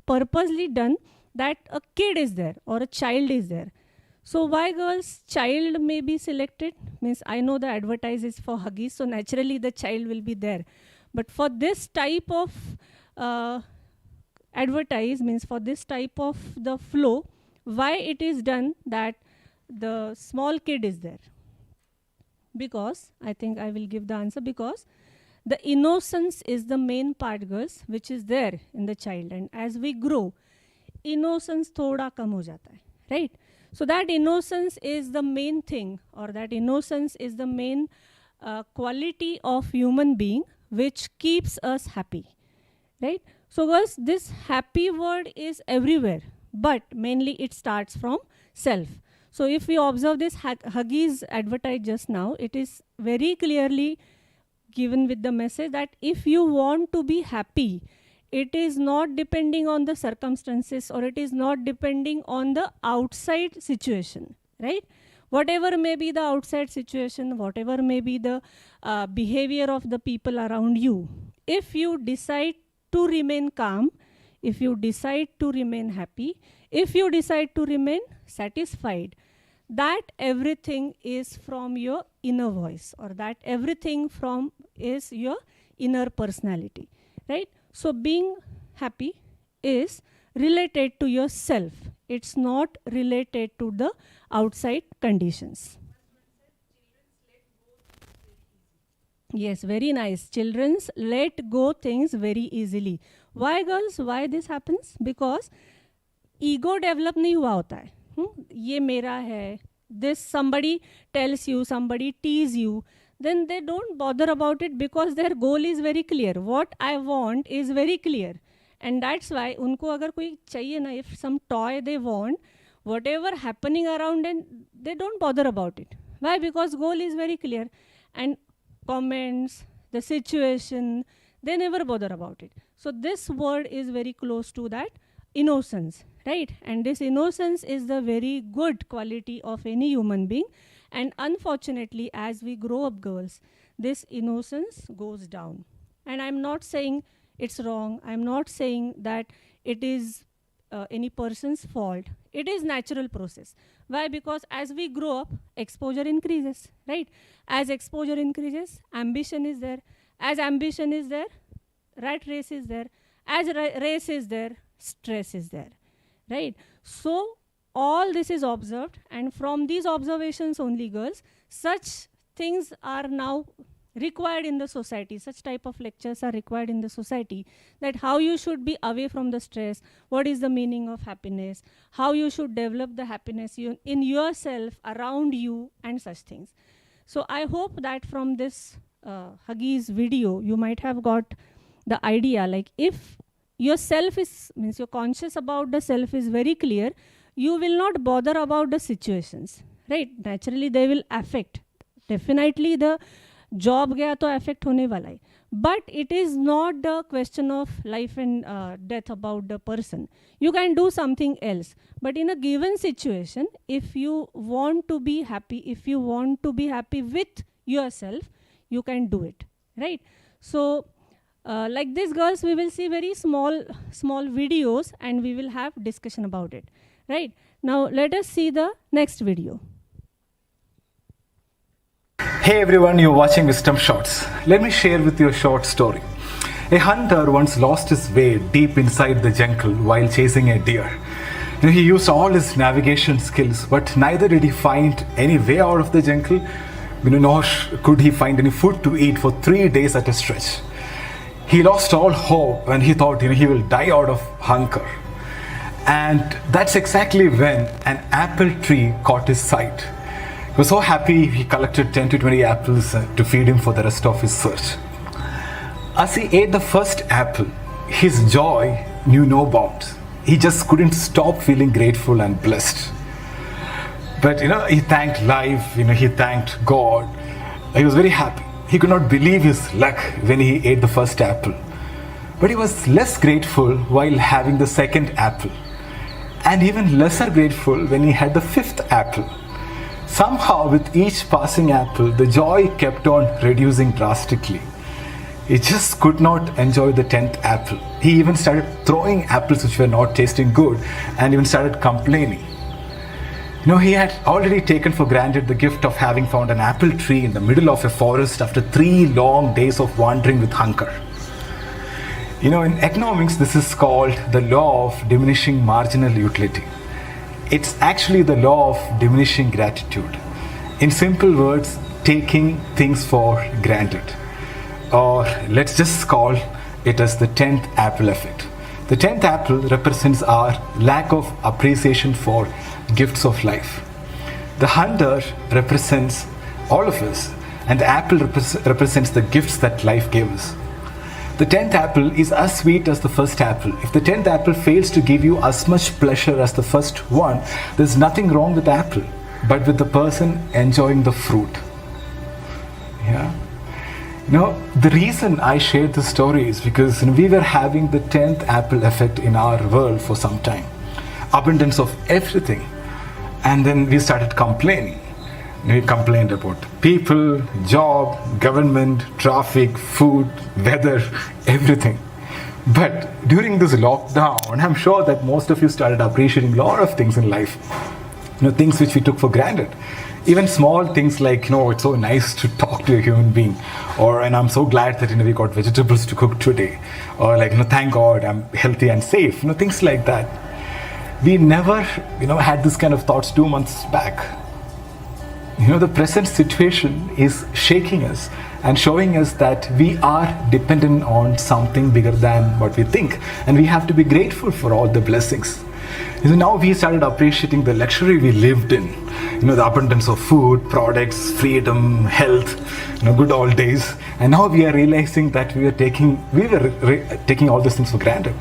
purposely done that a kid is there or a child is there. So why, girls, child may be selected? Means I know the advertise is for Huggies, so naturally the child will be there. But for this type of advertise, means for this type of the flow, why it is done that the small kid is there? Because, I think I will give the answer, because the innocence is the main part, girls, which is there in the child. And as we grow, innocence thoda kam ho jata hai, right? So that innocence is the main thing, or that innocence is the main quality of human being which keeps us happy, right? So girls, this happy word is everywhere, but mainly it starts from self. So if we observe this Huggies advertise just now, it is very clearly given with the message that if you want to be happy, it is not depending on the circumstances, or it is not depending on the outside situation, right? Whatever may be the outside situation, whatever may be the behavior of the people around you, if you decide to remain calm, if you decide to remain happy, if you decide to remain satisfied, that everything is from your inner voice, or that everything from is your inner personality, right? So being happy is related to yourself. It's not related to the outside conditions. Yes, very nice. Children's let go things very easily. Why, girls? Why this happens? Because ego develop नहीं हुआ होता है. ये मेरा है. This somebody tells you, somebody tease you, then they don't bother about it because their goal is very clear. What I want is very clear. And that's why उनको अगर कोई चाहिए ना, if some toy they want, whatever happening around, and they don't bother about it. Why? Because goal is very clear. And comments, the situation, they never bother about it. So this word is very close to that innocence, right? And this innocence is the very good quality of any human being. And unfortunately, as we grow up, girls, this innocence goes down. And I'm not saying it's wrong. I'm not saying that it is any person's fault. It is natural process. Why? Because as we grow up, exposure increases, right? As exposure increases, ambition is there. As ambition is there, rat race is there. As race is there, stress is there, right? So all this is observed, and from these observations only, girls, such things are now required in the society. Such type of lectures are required in the society, that how you should be away from the stress, what is the meaning of happiness, how you should develop the happiness in yourself, around you, and such things. So I hope that from this Huggies video, you might have got the idea, like if your self is, means you're conscious about the self is very clear, you will not bother about the situations, right? Naturally, they will affect. Definitely the job gaya to affect hone wala hai. But it is not the question of life and death about the person. You can do something else. But in a given situation, if you want to be happy, if you want to be happy with yourself, you can do it, right? So like this, girls, we will see very small videos and we will have discussion about it, right? Now let us see the next video. Hey everyone, you're watching Wisdom Shots. Let me share with you a short story. A hunter once lost his way deep inside the jungle while chasing a deer. He used all his navigation skills, but neither did he find any way out of the jungle, nor could he find any food to eat for 3 days at a stretch. He lost all hope and he thought he will die out of hunger. And that's exactly when an apple tree caught his sight. He was so happy, he collected 10 to 20 apples to feed him for the rest of his search. As he ate the first apple, his joy knew no bounds. He just couldn't stop feeling grateful and blessed. But he thanked life, he thanked God. He was very happy. He could not believe his luck when he ate the first apple. But he was less grateful while having the second apple. And even lesser grateful when he had the fifth apple. Somehow, with each passing apple, the joy kept on reducing drastically. He just could not enjoy the 10th apple. He even started throwing apples which were not tasting good and even started complaining. He had already taken for granted the gift of having found an apple tree in the middle of a forest after 3 long days of wandering with hunger. In economics, this is called the law of diminishing marginal utility. It's actually the law of diminishing gratitude. In simple words, taking things for granted. Or let's just call it as the 10th apple effect. The 10th apple represents our lack of appreciation for gifts of life. The hunter represents all of us, and the apple represents the gifts that life gave us. The 10th apple is as sweet as the first apple. If the 10th apple fails to give you as much pleasure as the first one, there's nothing wrong with the apple, but with the person enjoying the fruit. Yeah. The reason I shared this story is because we were having the 10th apple effect in our world for some time. Abundance of everything. And then we started complaining. We complained about people, job, government, traffic, food, weather, everything. But during this lockdown, I'm sure that most of you started appreciating a lot of things in life. Things which we took for granted. Even small things like, it's so nice to talk to a human being. And I'm so glad that, we got vegetables to cook today. Or thank God I'm healthy and safe. Things like that. We never, had this kind of thoughts 2 months back. The present situation is shaking us and showing us that we are dependent on something bigger than what we think. And we have to be grateful for all the blessings. Now we started appreciating the luxury we lived in. The abundance of food, products, freedom, health, good old days. And now we are realizing that we were taking all these things for granted.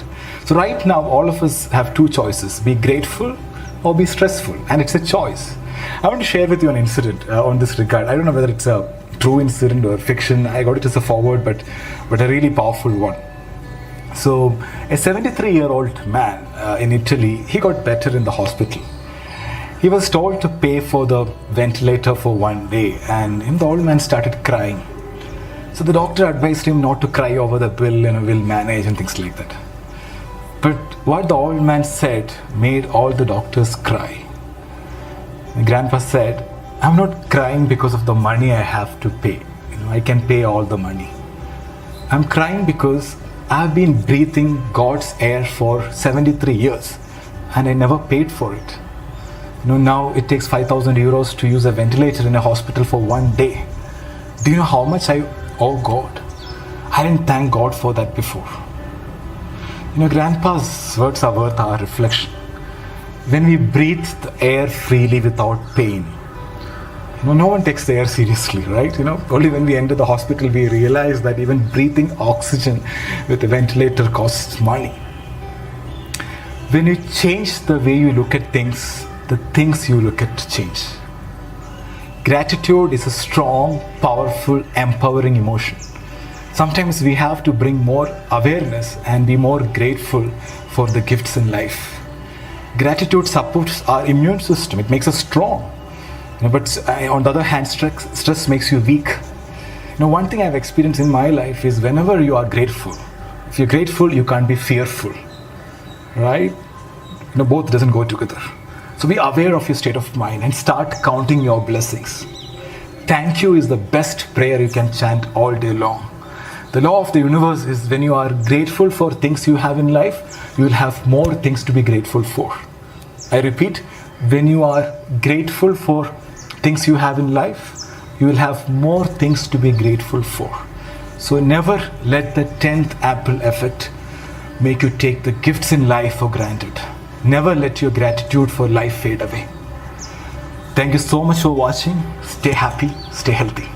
So right now, all of us have 2 choices: be grateful or be stressful. And it's a choice. I want to share with you an incident on this regard. I don't know whether it's a true incident or fiction. I got it as a forward, but a really powerful one. So a 73-year-old man in Italy, he got better in the hospital. He was told to pay for the ventilator for 1 day, and the old man started crying. So the doctor advised him not to cry over the bill, we'll manage and things like that. But what the old man said made all the doctors cry. Grandpa said, I'm not crying because of the money I have to pay. I can pay all the money. I'm crying because I've been breathing God's air for 73 years and I never paid for it. Now it takes 5,000 euros to use a ventilator in a hospital for 1 day. Do you know how much I Oh God, I didn't thank God for that before. Grandpa's words are worth our reflection. When we breathe the air freely without pain, no one takes the air seriously, right? Only when we enter the hospital we realize that even breathing oxygen with a ventilator costs money. When you change the way you look at things, the things you look at change. Gratitude is a strong, powerful, empowering emotion. Sometimes we have to bring more awareness and be more grateful for the gifts in life. Gratitude supports our immune system. It makes us strong. But on the other hand, stress makes you weak. One thing I've experienced in my life is whenever you are grateful, if you're grateful, you can't be fearful, right? Both doesn't go together. So be aware of your state of mind and start counting your blessings. Thank you is the best prayer you can chant all day long. The law of the universe is when you are grateful for things you have in life, you will have more things to be grateful for. I repeat, when you are grateful for things you have in life, you will have more things to be grateful for. So never let the 10th apple effect make you take the gifts in life for granted. Never let your gratitude for life fade away. Thank you so much for watching. Stay happy, stay healthy.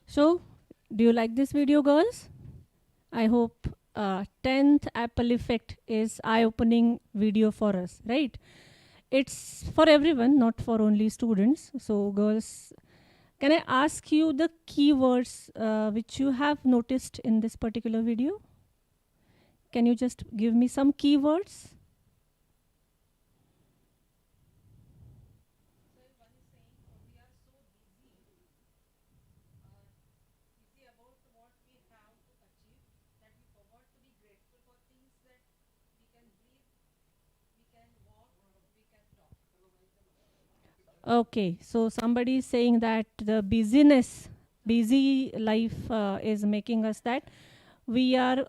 So, do you like this video, girls? I hope 10th Apple effect is eye-opening video for us, right? It's for everyone, not for only students. So, girls, can I ask you the keywords which you have noticed in this particular video? Can you just give me some keywords? Okay, so somebody is saying that the busy life is making us that we are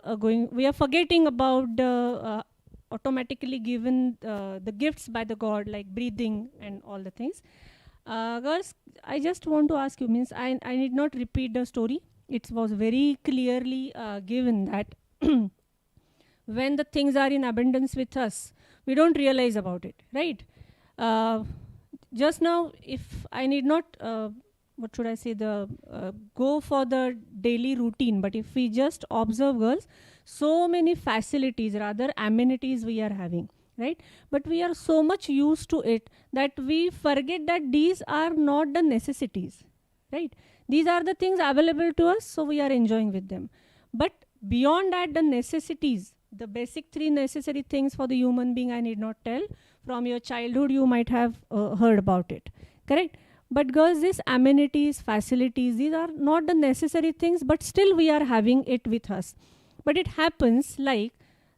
forgetting about the automatically given the gifts by the God, like breathing and all the things. Girls, I just want to ask you, means I need not repeat the story. It was very clearly given that when the things are in abundance with us, we don't realize about it, right? Just now, if I need not, what should I say, go for the daily routine, but if we just observe, girls, so many facilities, rather amenities we are having, right? But we are so much used to it that we forget that these are not the necessities, right? These are the things available to us, so we are enjoying with them. But beyond that, the necessities, the basic 3 necessary things for the human being, I need not tell. From your childhood, you might have heard about it, correct? But girls, these amenities, facilities, these are not the necessary things, but still we are having it with us. But it happens like,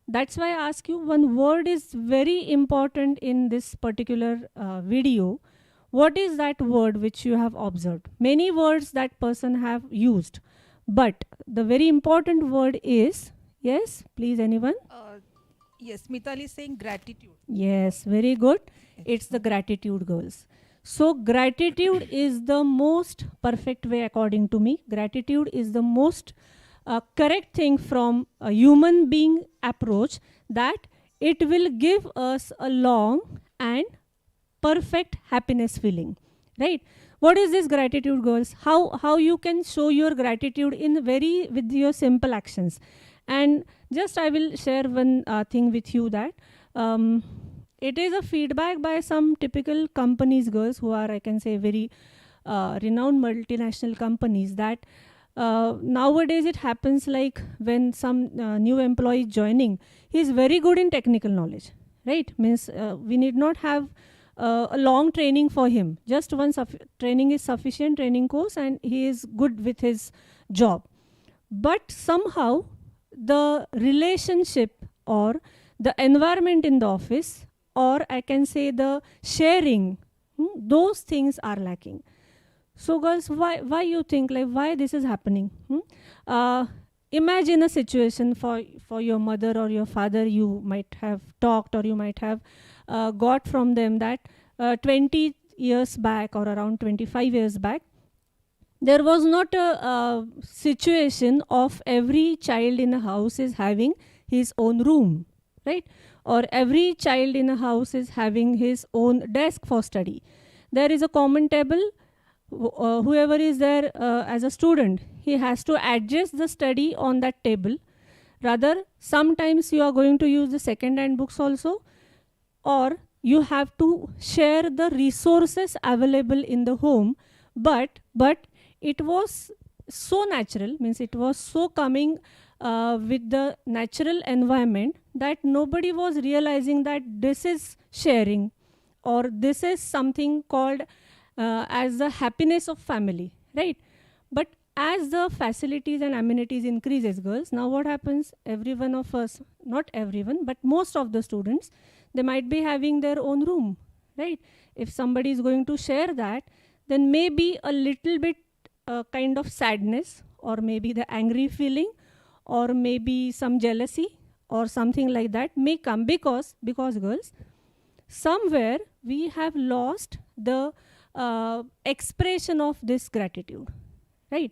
that's why I ask you, one word is very important in this particular video. What is that word which you have observed? Many words that person have used, but the very important word is, yes, please, anyone? Yes, Mitali is saying gratitude. Yes, very good. It's the gratitude, girls. So gratitude is the most perfect way, according to me. Gratitude is the most correct thing from a human being approach, that it will give us a long and perfect happiness feeling, right? What is this gratitude, girls? How you can show your gratitude in with your simple actions. And just I will share one thing with you, that it is a feedback by some typical companies, girls, who are, I can say, very renowned multinational companies, that nowadays it happens like when some new employee is joining, he is very good in technical knowledge, right? Means we need not have a long training for him. Just one training is sufficient, training course, and he is good with his job. But somehow the relationship or the environment in the office, or I can say the sharing, those things are lacking. So girls, why you think, like, why this is happening? Imagine a situation for your mother or your father, you might have talked, or you might have got from them that 20 years back or around 25 years back, there was not a situation of every child in a house is having his own room, right? Or every child in a house is having his own desk for study. There is a common table. Whoever is there as a student, he has to adjust the study on that table. Rather, sometimes you are going to use the second-hand books also, or you have to share the resources available in the home. But it was so natural, means it was so coming with the natural environment that nobody was realizing that this is sharing, or this is something called as the happiness of family, right? But as the facilities and amenities increases, girls, now what happens? Every one of us, not everyone, but most of the students, they might be having their own room, right? If somebody is going to share that, then maybe a little bit kind of sadness, or maybe the angry feeling, or maybe some jealousy or something like that may come, because girls, somewhere we have lost the expression of this gratitude, right?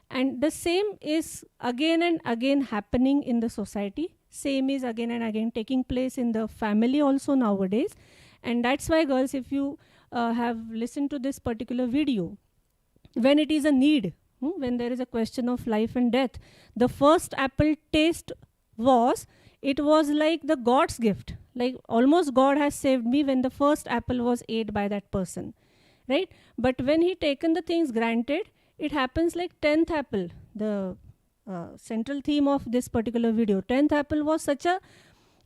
And the same is again and again happening in the society. Same is again and again taking place in the family also nowadays. And that's why, girls, if you have listened to this particular video, when it is a need, when there is a question of life and death, the first apple taste it was like the God's gift. Like almost God has saved me when the first apple was ate by that person, right? But when he taken the things granted, it happens like 10th apple. The central theme of this particular video, 10th apple was such a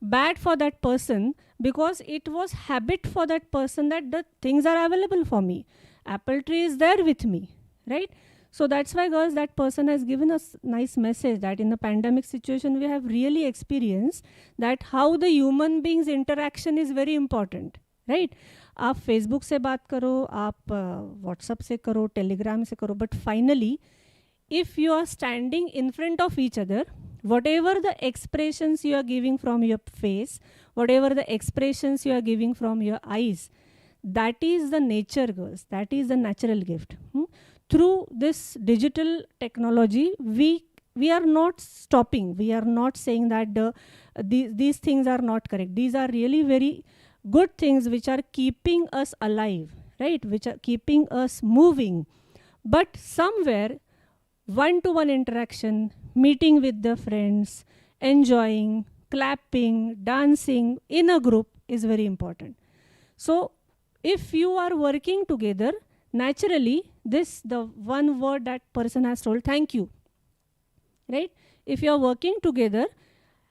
bad for that person, because it was habit for that person that the things are available for me. Apple tree is there with me, right? So that's why, girls, that person has given us nice message that in the pandemic situation, we have really experienced that how the human beings interaction is very important, right? आप Facebook से बात करो, आप WhatsApp से करो, Telegram से करो, but finally, if you are standing in front of each other, whatever the expressions you are giving from your face, whatever the expressions you are giving from your eyes, that is the nature, girls. That is the natural gift. Through this digital technology, we are not stopping. We are not saying that these things are not correct. These are really very good things which are keeping us alive, right? Which are keeping us moving. But somewhere, one-to-one interaction, meeting with the friends, enjoying, clapping, dancing in a group is very important. So if you are working together, naturally, the one word that person has told, thank you, right? If you are working together,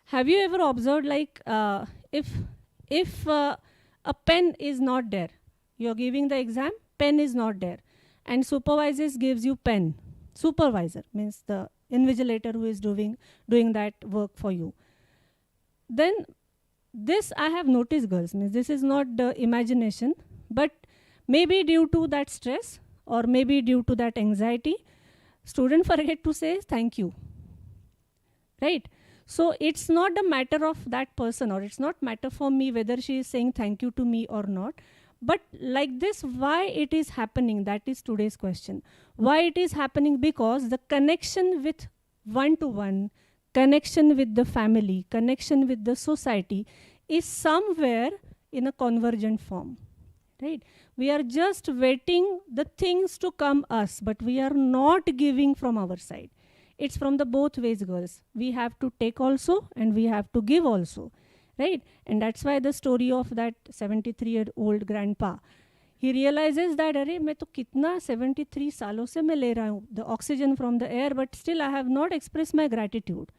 have you ever observed, like if a pen is not there, you're giving the exam, pen is not there, and supervisor gives you pen. Supervisor means the invigilator who is doing that work for you. Then this I have noticed, girls, means this is not the imagination, but maybe due to that stress, or maybe due to that anxiety, student forget to say thank you, right? So it's not a matter of that person, or it's not matter for me whether she is saying thank you to me or not. But like this, why it is happening? That is today's question. Why it is happening? Because the connection with one-to-one, connection with the family, connection with the society is somewhere in a convergent form, right? We are just waiting the things to come us, but we are not giving from our side. It's from the both ways, girls. We have to take also, and we have to give also, right? And that's why the story of that 73-year-old grandpa, he realizes that, अरे मैं तो कितना 73 सालों से मैं ले रहा हूँ the oxygen from the air, but still I have not expressed my gratitude,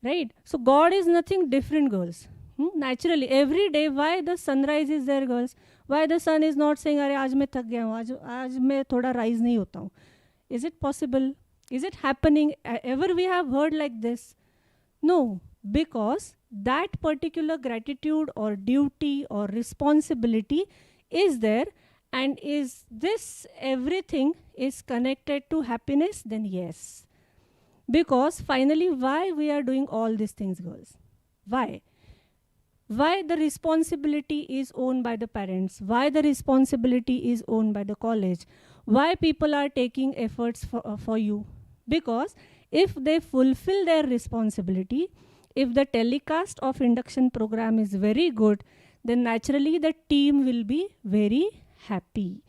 right? So God is nothing different, girls. Naturally, every day, why the sunrise is there, girls? Why the sun is not saying, अरे आज मैं थक गया हूँ, आज मैं थोड़ा rise नहीं होता हूँ? Is it possible? Is it happening? Ever we have heard like this? No, because that particular gratitude or duty or responsibility is there, and is this everything is connected to happiness? Then yes. Because finally, why we are doing all these things, girls? Why? Why the responsibility is owned by the parents? Why the responsibility is owned by the college? Why people are taking efforts for you? Because if they fulfill their responsibility, if the telecast of induction program is very good, then naturally the team will be very happy.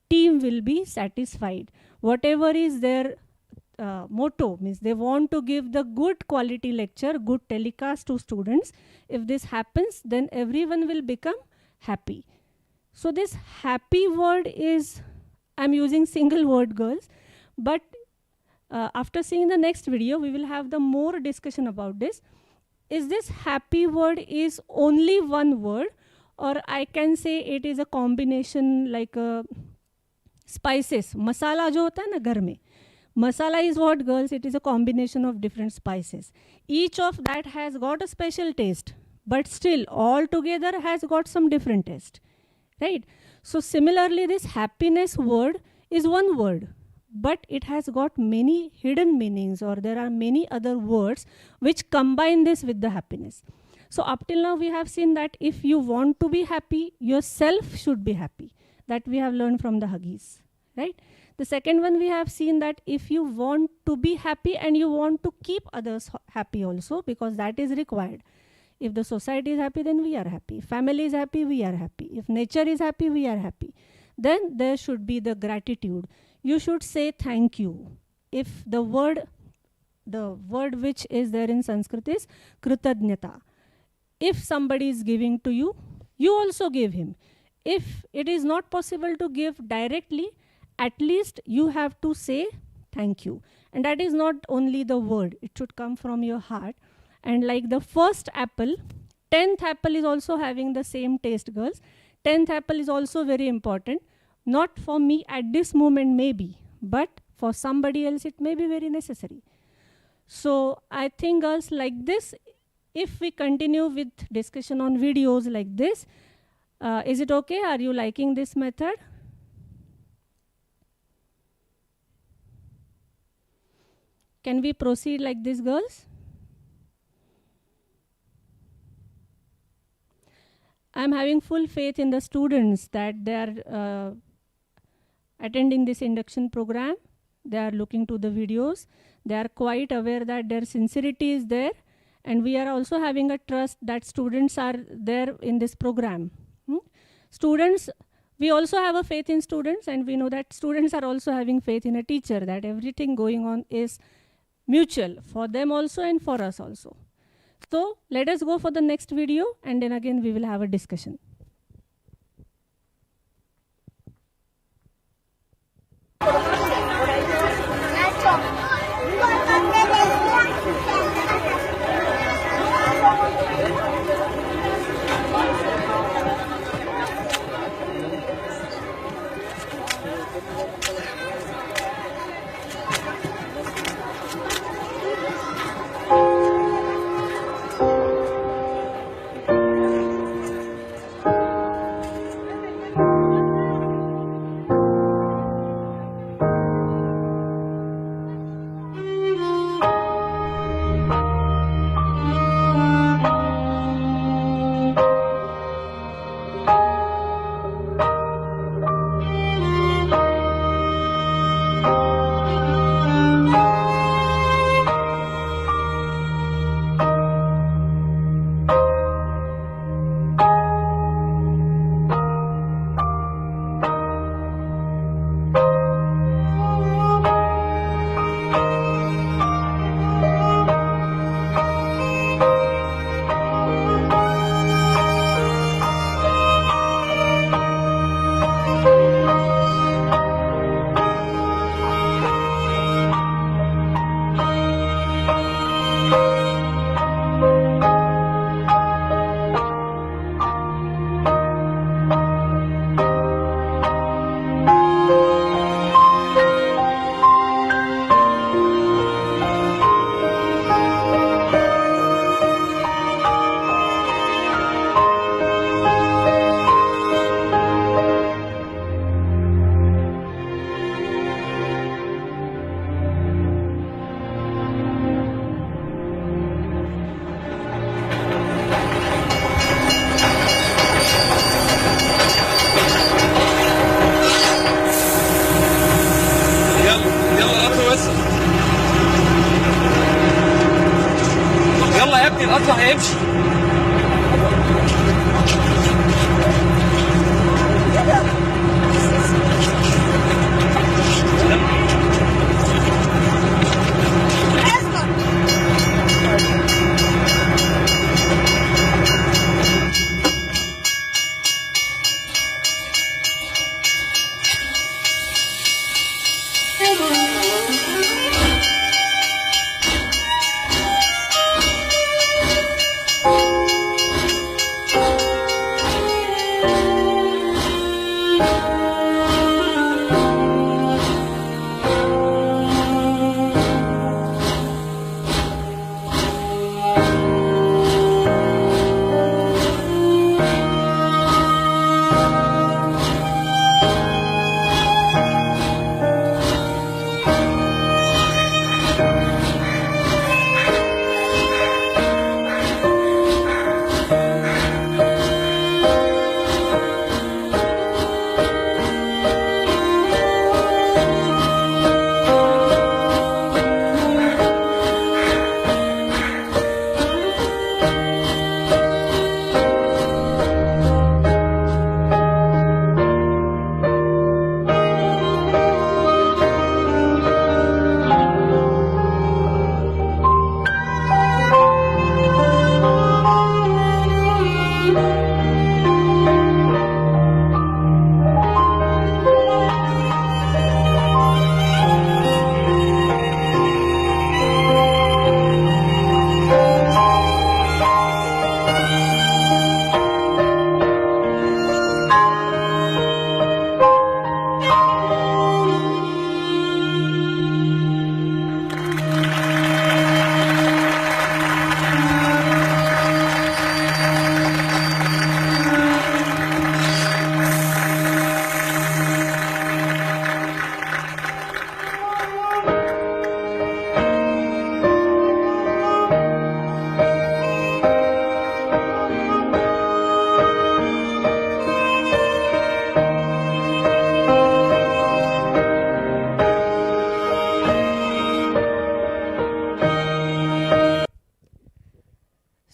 Team will be satisfied. Whatever is their motto, means they want to give the good quality lecture, good telecast to students. If this happens, then everyone will become happy. So this happy word is, I'm using single word, girls, but after seeing the next video, we will have the more discussion about this. Is this happy word is only one word, or I can say it is a combination like spices. Masala jo hota hai na ghar mein. Masala is what, girls? It is a combination of different spices. Each of that has got a special taste, but still all together has got some different taste, right? So similarly, this happiness word is one word, but it has got many hidden meanings, or there are many other words which combine this with the happiness. So up till now we have seen that if you want to be happy, yourself should be happy. That we have learned from the Huggies, right? The second one, we have seen that if you want to be happy and you want to keep others happy also, because that is required. If the society is happy, then we are happy. If family is happy, we are happy. If nature is happy, we are happy. Then there should be the gratitude. You should say thank you. If the word which is there in Sanskrit is kritadnyata. If somebody is giving to you, you also give him. If it is not possible to give directly, at least you have to say thank you. And that is not only the word, it should come from your heart. And like the first apple, 10th apple is also having the same taste, girls. 10th apple is also very important. Not for me at this moment maybe, but for somebody else it may be very necessary. So I think, girls, like this, if we continue with discussion on videos like this, is it okay? Are you liking this method? Can we proceed like this, girls? I'm having full faith in the students that they are attending this induction program. They are looking to the videos. They are quite aware that their sincerity is there. And we are also having a trust that students are there in this program. Students, we also have a faith in students, and we know that students are also having faith in a teacher, that everything going on is mutual for them also and for us also. So let us go for the next video, and then again we will have a discussion.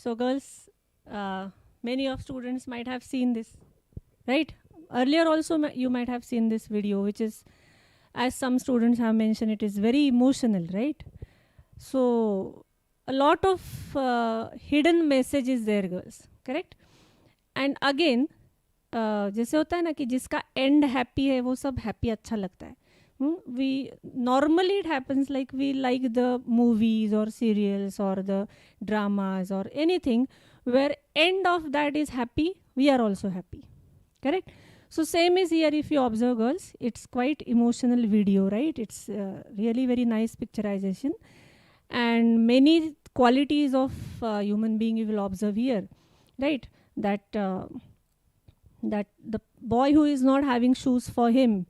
So girls, many of students might have seen this, right? Earlier also you might have seen this video, which is, as some students have mentioned, it is very emotional, right? So a lot of hidden message is there, girls, correct? And again, जैसे होता है ना कि जिसका end happy है वो सब happy अच्छा लगता है. We normally it happens like we like the movies or serials or the dramas or anything where end of that is happy, we are also happy, correct? So same is here. If you observe, girls, it's quite emotional video, right? It's really very nice picturization and many qualities of human being you will observe here, right? That that the boy who is not having shoes for him,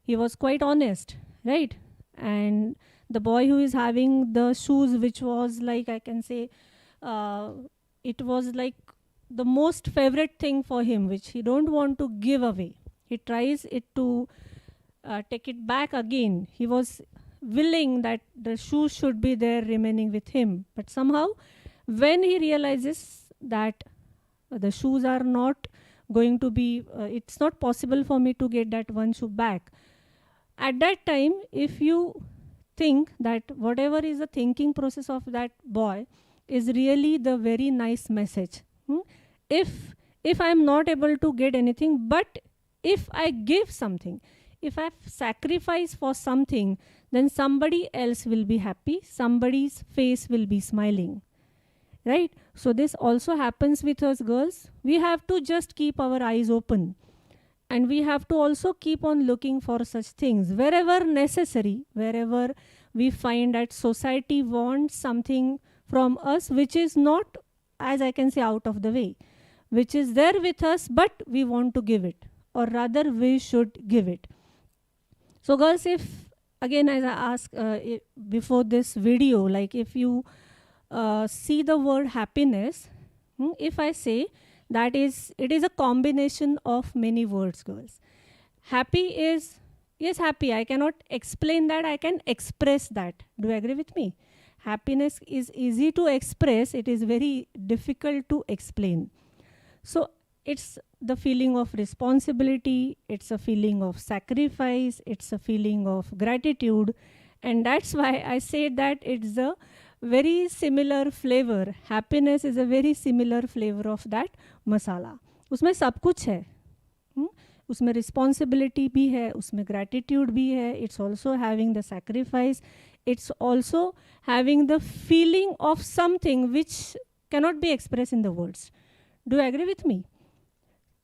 he was quite honest, right? And the boy who is having the shoes, which was like, I can say, it was like the most favorite thing for him, which he don't want to give away. He tries it to take it back again. He was willing that the shoes should be there remaining with him. But somehow, when he realizes that the shoes are not going to be, it's not possible for me to get that one shoe back. At that time, if you think that whatever is the thinking process of that boy is really the very nice message. If I'm not able to get anything, but if I give something, if I sacrifice for something, then somebody else will be happy, somebody's face will be smiling, right? So this also happens with us girls. We have to just keep our eyes open. And we have to also keep on looking for such things wherever necessary, wherever we find that society wants something from us which is not, as I can say, out of the way, which is there with us, but we want to give it, or rather we should give it. So girls, if again, as I asked before this video, like if you see the word happiness, if I say, that is, it is a combination of many words, girls. Happy is, yes, happy. I cannot explain that. I can express that. Do you agree with me? happiness is easy to express, it is very difficult to explain. So it's the feeling of responsibility, it's a feeling of sacrifice, it's a feeling of gratitude, and that's why I said that it's a very similar flavor. Happiness is a very similar flavor of that masala. उसमें सब कुछ है, उसमें responsibility भी है, उसमें gratitude भी है, it's also having the sacrifice, it's also having the feeling of something which cannot be expressed in the words. Do you agree with me?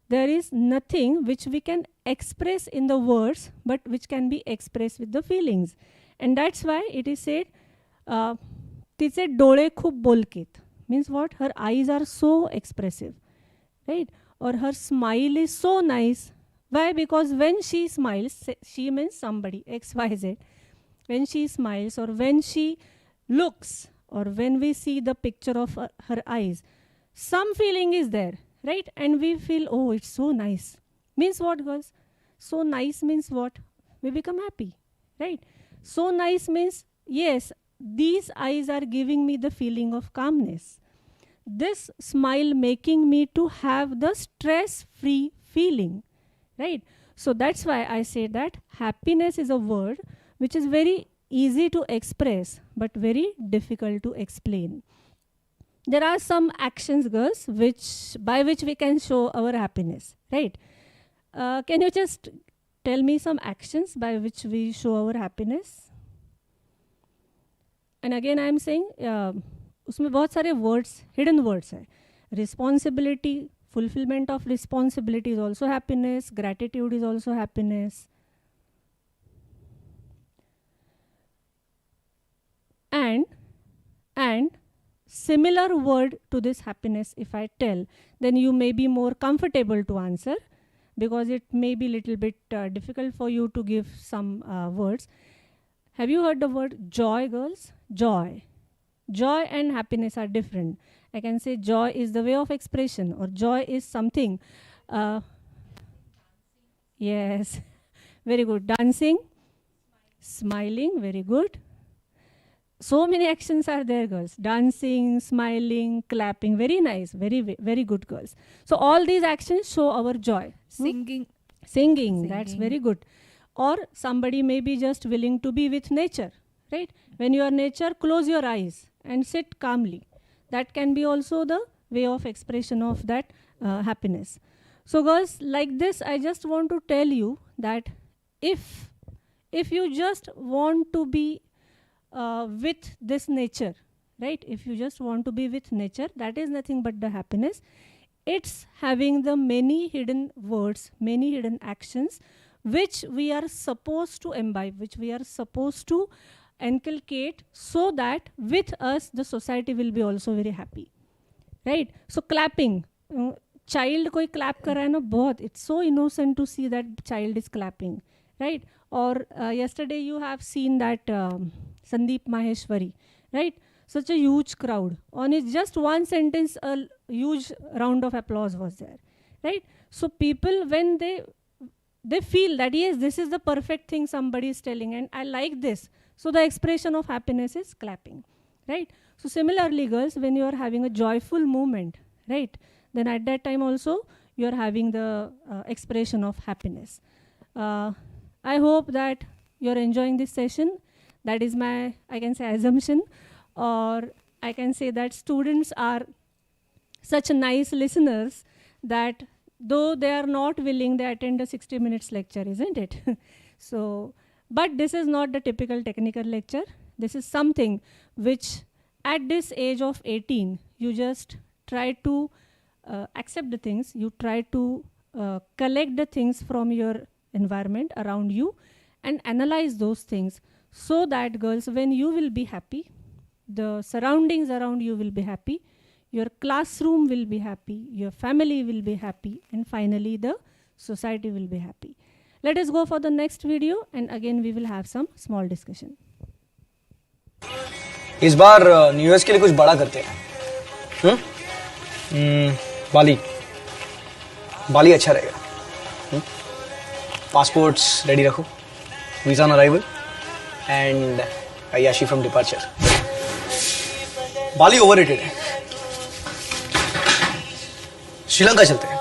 There is nothing which we can express in the words, but which can be expressed with the feelings. And that's why it is said, तिचे डोळे खूप बोलकेत. Means what? Her eyes are so expressive, right? Or her smile is so nice. Why? Because when she smiles, she means somebody, X, Y, Z. When she smiles or when she looks or when we see the picture of her eyes, some feeling is there, right? And we feel, oh, it's so nice. Means what, girls? So nice means what? We become happy, right? So nice means, yes, these eyes are giving me the feeling of calmness. This smile making me to have the stress-free feeling, right? So that's why I say that happiness is a word which is very easy to express but very difficult to explain. There are some actions, girls, by which we can show our happiness, right? Can you just tell me some actions by which we show our happiness? And again I am saying, उसमें बहुत सारे words, hidden words है. Responsibility, fulfillment of responsibility is also happiness. Gratitude is also happiness. And similar word to this happiness, if I tell, then you may be more comfortable to answer, because it may be little bit difficult for you to give some words. Have you heard the word joy, girls? Joy. Joy and happiness are different. I can say joy is the way of expression, or joy is something. Yes, very good. Dancing, smiling, very good. So many actions are there, girls. Dancing, smiling, clapping, very nice, very good, girls. So all these actions show our joy. Singing, that's very good. Or somebody may be just willing to be with nature, right? When you are nature, close your eyes and sit calmly. That can be also the way of expression of that happiness. So girls, like this, I just want to tell you that if you just want to be with this nature, right? If you just want to be with nature, that is nothing but the happiness. It's having the many hidden words, many hidden actions, which we are supposed to imbibe, which we are supposed to inculcate, so that with us the society will be also very happy, right? So clapping, child koi clap kar raha hai na, bahut, it's so innocent to see that child is clapping, right? Or yesterday you have seen that Sandeep Maheshwari, right? Such a huge crowd. On his just one sentence, a huge round of applause was there, right? So people, when they feel that, yes, this is the perfect thing somebody is telling and I like this. So the expression of happiness is clapping, right? So similarly, girls, when you are having a joyful moment, right, then at that time also you are having the expression of happiness. I hope that you are enjoying this session. That is my, I can say, assumption, or I can say that students are such nice listeners that though they are not willing, they attend a 60 minutes lecture, isn't it? So, but this is not the typical technical lecture. This is something which at this age of 18, you just try to accept the things, you try to collect the things from your environment around you and analyze those things, so that, girls, when you will be happy, the surroundings around you will be happy, your classroom will be happy, your family will be happy, and finally the society will be happy. Let us go for the next video, and again we will have some small discussion. इस बार new year के लिए कुछ बड़ा करते हैं. Bali अच्छा रहेगा. Passports ready रखो, वीजा ऑन अराइवल एंड अय्याशी फ्रॉम डिपार्चर. बाली ओवररेटेड है, श्रीलंका चलते हैं,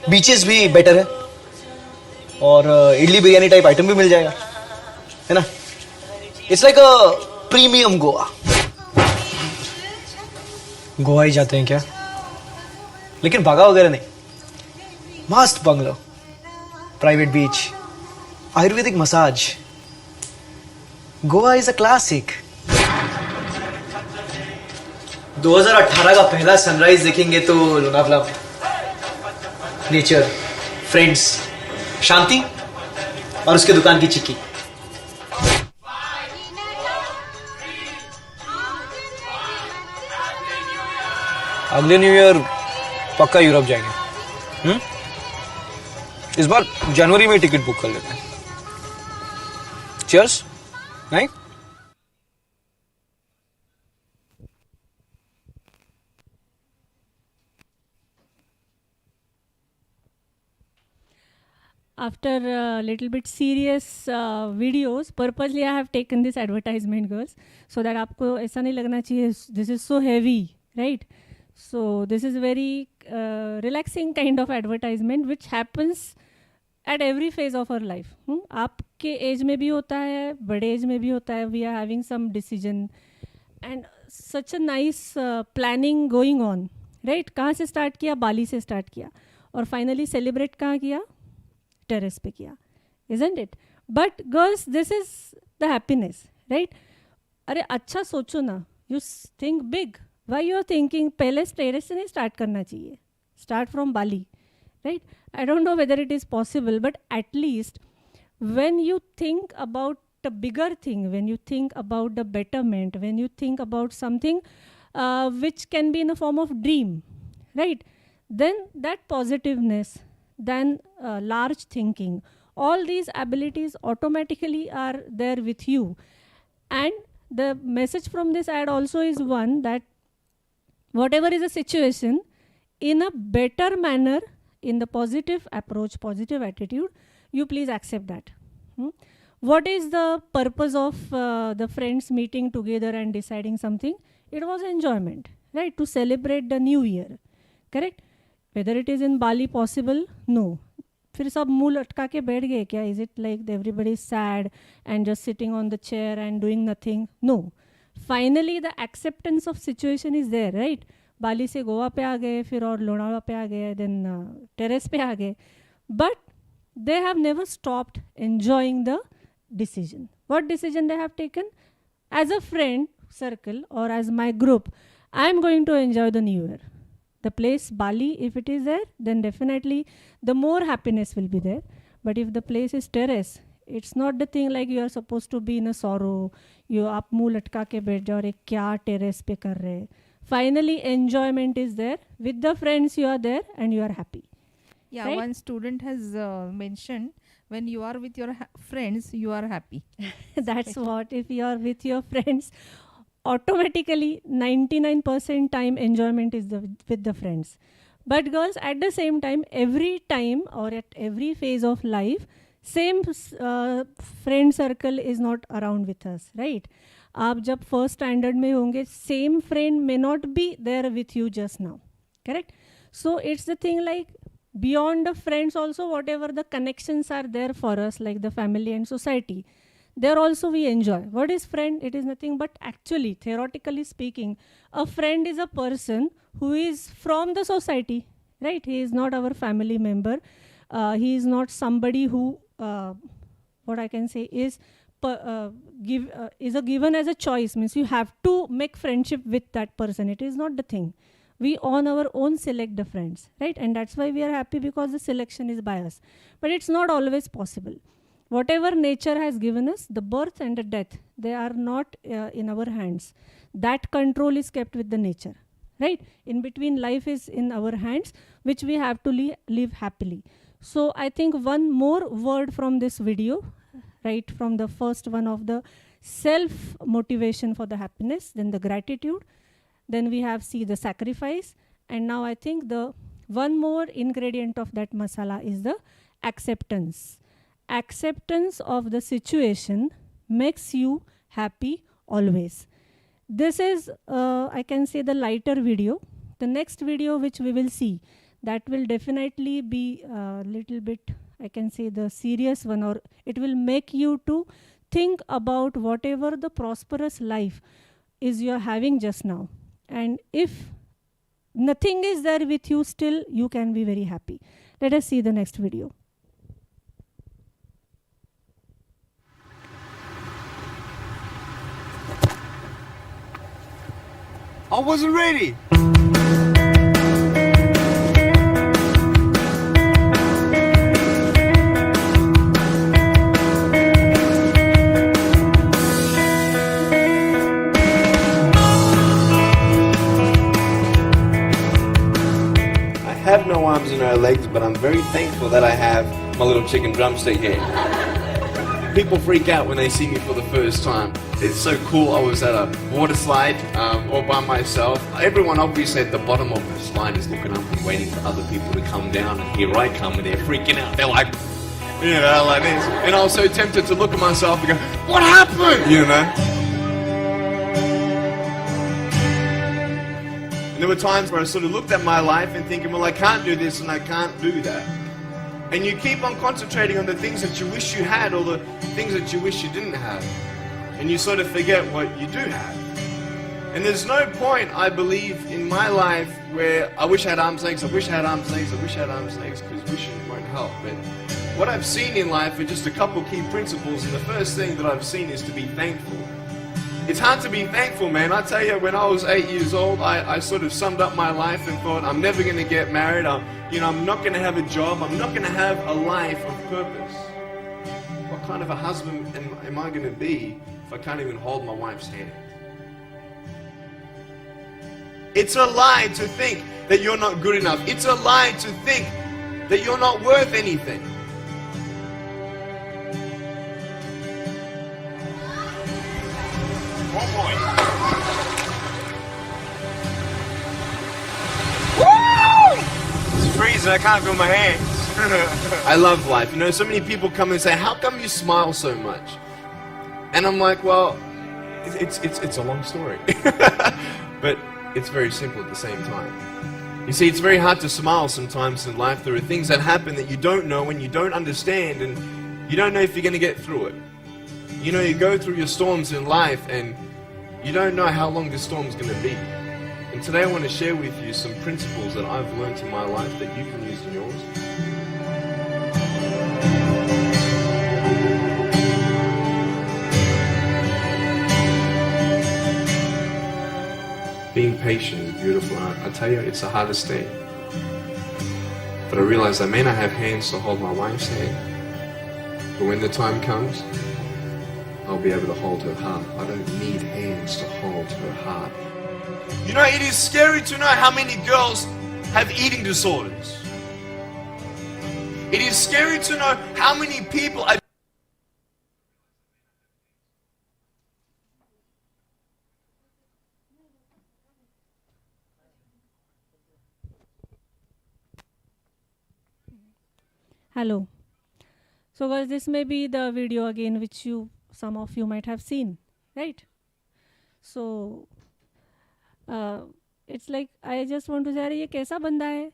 बीचेस भी बेटर है और इडली बिरयानी टाइप आइटम भी मिल जाएगा, है ना? It's like a premium Goa. Goa ही जाते हैं क्या? लेकिन भागा वगैरह नहीं, मस्त bungalow, private beach, ayurvedic massage. Goa is a classic. 2018 का पहला सनराइज देखेंगे तो लोनावला में। नेचर, फ्रेंड्स, शांति और उसके दुकान की चिक्की। अगले न्यू ईयर पक्का यूरोप जाएंगे। इस बार जनवरी में टिकट बुक कर लेते हैं। चीयर्स। नहीं? After a little bit serious videos, purposely I have taken this advertisement, girls, so that आपको ऐसा नहीं लगना चाहिए this is so heavy, right? So this is very relaxing kind of advertisement which happens at every phase of our life. आपके as में भी होता है, बड़े एज में भी होता है. We are having some decision and such a nice planning going on, right? कहाँ से start किया? बाली से start किया और finally celebrate कहाँ किया? टेरेस पे किया, isn't it? But girls, this is the happiness, right? अरे अच्छा सोचो ना, you think big. Why you are thinking पहले टेरेस से नहीं start करना चाहिए? Start from Bali, right? I don't know whether it is possible, but at least when you think about the bigger thing, when you think about the betterment, when you think about something which can be in a form of dream, right? Then that positiveness, then large thinking, all these abilities automatically are there with you. And the message from this ad also is one that whatever is the situation, in a better manner, in the positive approach, positive attitude, you please accept that. What is the purpose of the friends meeting together and deciding something? It was enjoyment, right? To celebrate the new year, correct? Whether it is in Bali possible? No. फिर सब मुंह लटका के बैठ गए क्या? Is it like everybody is sad and just sitting on the chair and doing nothing? No. Finally, the acceptance of situation is there, right? बाली से गोवा पे आ गए, फिर और लोनावला पे आ गए, then टेरेस पे आ गए. But they have never stopped enjoying the decision. What decision they have taken? As a friend circle or as my group, I am going to enjoy the new year. The place Bali, if it is there, then definitely the more happiness will be there. But if the place is terrace, it's not the thing like you are supposed to be in a sorrow. You आप मुंह लटका के बैठ जाओ और क्या terrace पे कर रहे. Finally, enjoyment is there. With the friends you are there and you are happy. Yeah, right? One student has mentioned when you are with your friends, you are happy. That's what. If you are with your friends, automatically 99% time enjoyment is with the friends. But girls, at the same time, every time or at every phase of life, same friend circle is not around with us, right? आप जब first standard में होंगे, same friend may not be there with you just now, correct? So it's the thing like beyond the friends also, whatever the connections are there for us, like the family and society, there also we enjoy. What is friend? It is nothing but actually, theoretically speaking, a friend is a person who is from the society, right? He is not our family member. He is not somebody who, what I can say is, is a given as a choice. Means you have to make friendship with that person. It is not the thing. We on our own select the friends, right? And that's why we are happy, because the selection is by us. But it's not always possible. Whatever nature has given us, the birth and the death, they are not in our hands. That control is kept with the nature, right? In between, life is in our hands, which we have to live happily. So I think one more word from this video, right? From the first one of the self-motivation for the happiness, then the gratitude, then we have the sacrifice, and now I think the one more ingredient of that masala is the acceptance. Acceptance of the situation makes you happy always. this is, I can say, the lighter video. The next video which we will see, that will definitely be a little bit, I can say, the serious one, or it will make you to think about whatever the prosperous life is you're having just now. And if nothing is there with you, still you can be very happy. Let us see the next video. I wasn't ready. I have no arms and no legs, but I'm very thankful that I have my little chicken drumstick here. People freak out when they see me for the first time. It's so cool. I was at a water slide all by myself. Everyone obviously at the bottom of the slide is looking up and waiting for other people to come down, and here I come and they're freaking out. They're like, you know, like this. And I was so tempted to look at myself and go, what happened? You know? And there were times where I sort of looked at my life and thinking, well, I can't do this and I can't do that. And you keep on concentrating on the things that you wish you had, or the things that you wish you didn't have. And you sort of forget what you do have. And there's no point, I believe, in my life where I wish I had arms, legs, I wish I had arms, legs, I wish I had arms, legs, because wishing won't help. But what I've seen in life are just a couple key principles, and the first thing that I've seen is to be thankful. It's hard to be thankful, man. I tell you, when I was 8 years old, I sort of summed up my life and thought, I'm never going to get married. I'm not going to have a job. I'm not going to have a life of purpose. What kind of a husband am I going to be if I can't even hold my wife's hand? It's a lie to think that you're not good enough. It's a lie to think that you're not worth anything. One more. Woo! It's freezing, I can't feel my hands. I love life. You know, so many people come and say, how come you smile so much? And I'm like, well, it's a long story. But it's very simple at the same time. You see, it's very hard to smile sometimes in life. There are things that happen that you don't know and you don't understand, and you don't know if you're going to get through it. You know, you go through your storms in life and you don't know how long this storm's going to be. And today I want to share with you some principles that I've learned in my life that you can use in yours. Being patient is beautiful. I tell you, it's the hardest thing. But I realize I may not have hands to hold my wife's hand, but when the time comes, I'll be able to hold her heart. I don't need hands to hold her heart. You know, it is scary to know how many girls have eating disorders. It is scary to know how many people are Hello. So guys, this may be the video again which some of you might have seen, right? So it's like, I just want to say, "Arey, ye kaisa banda hai?"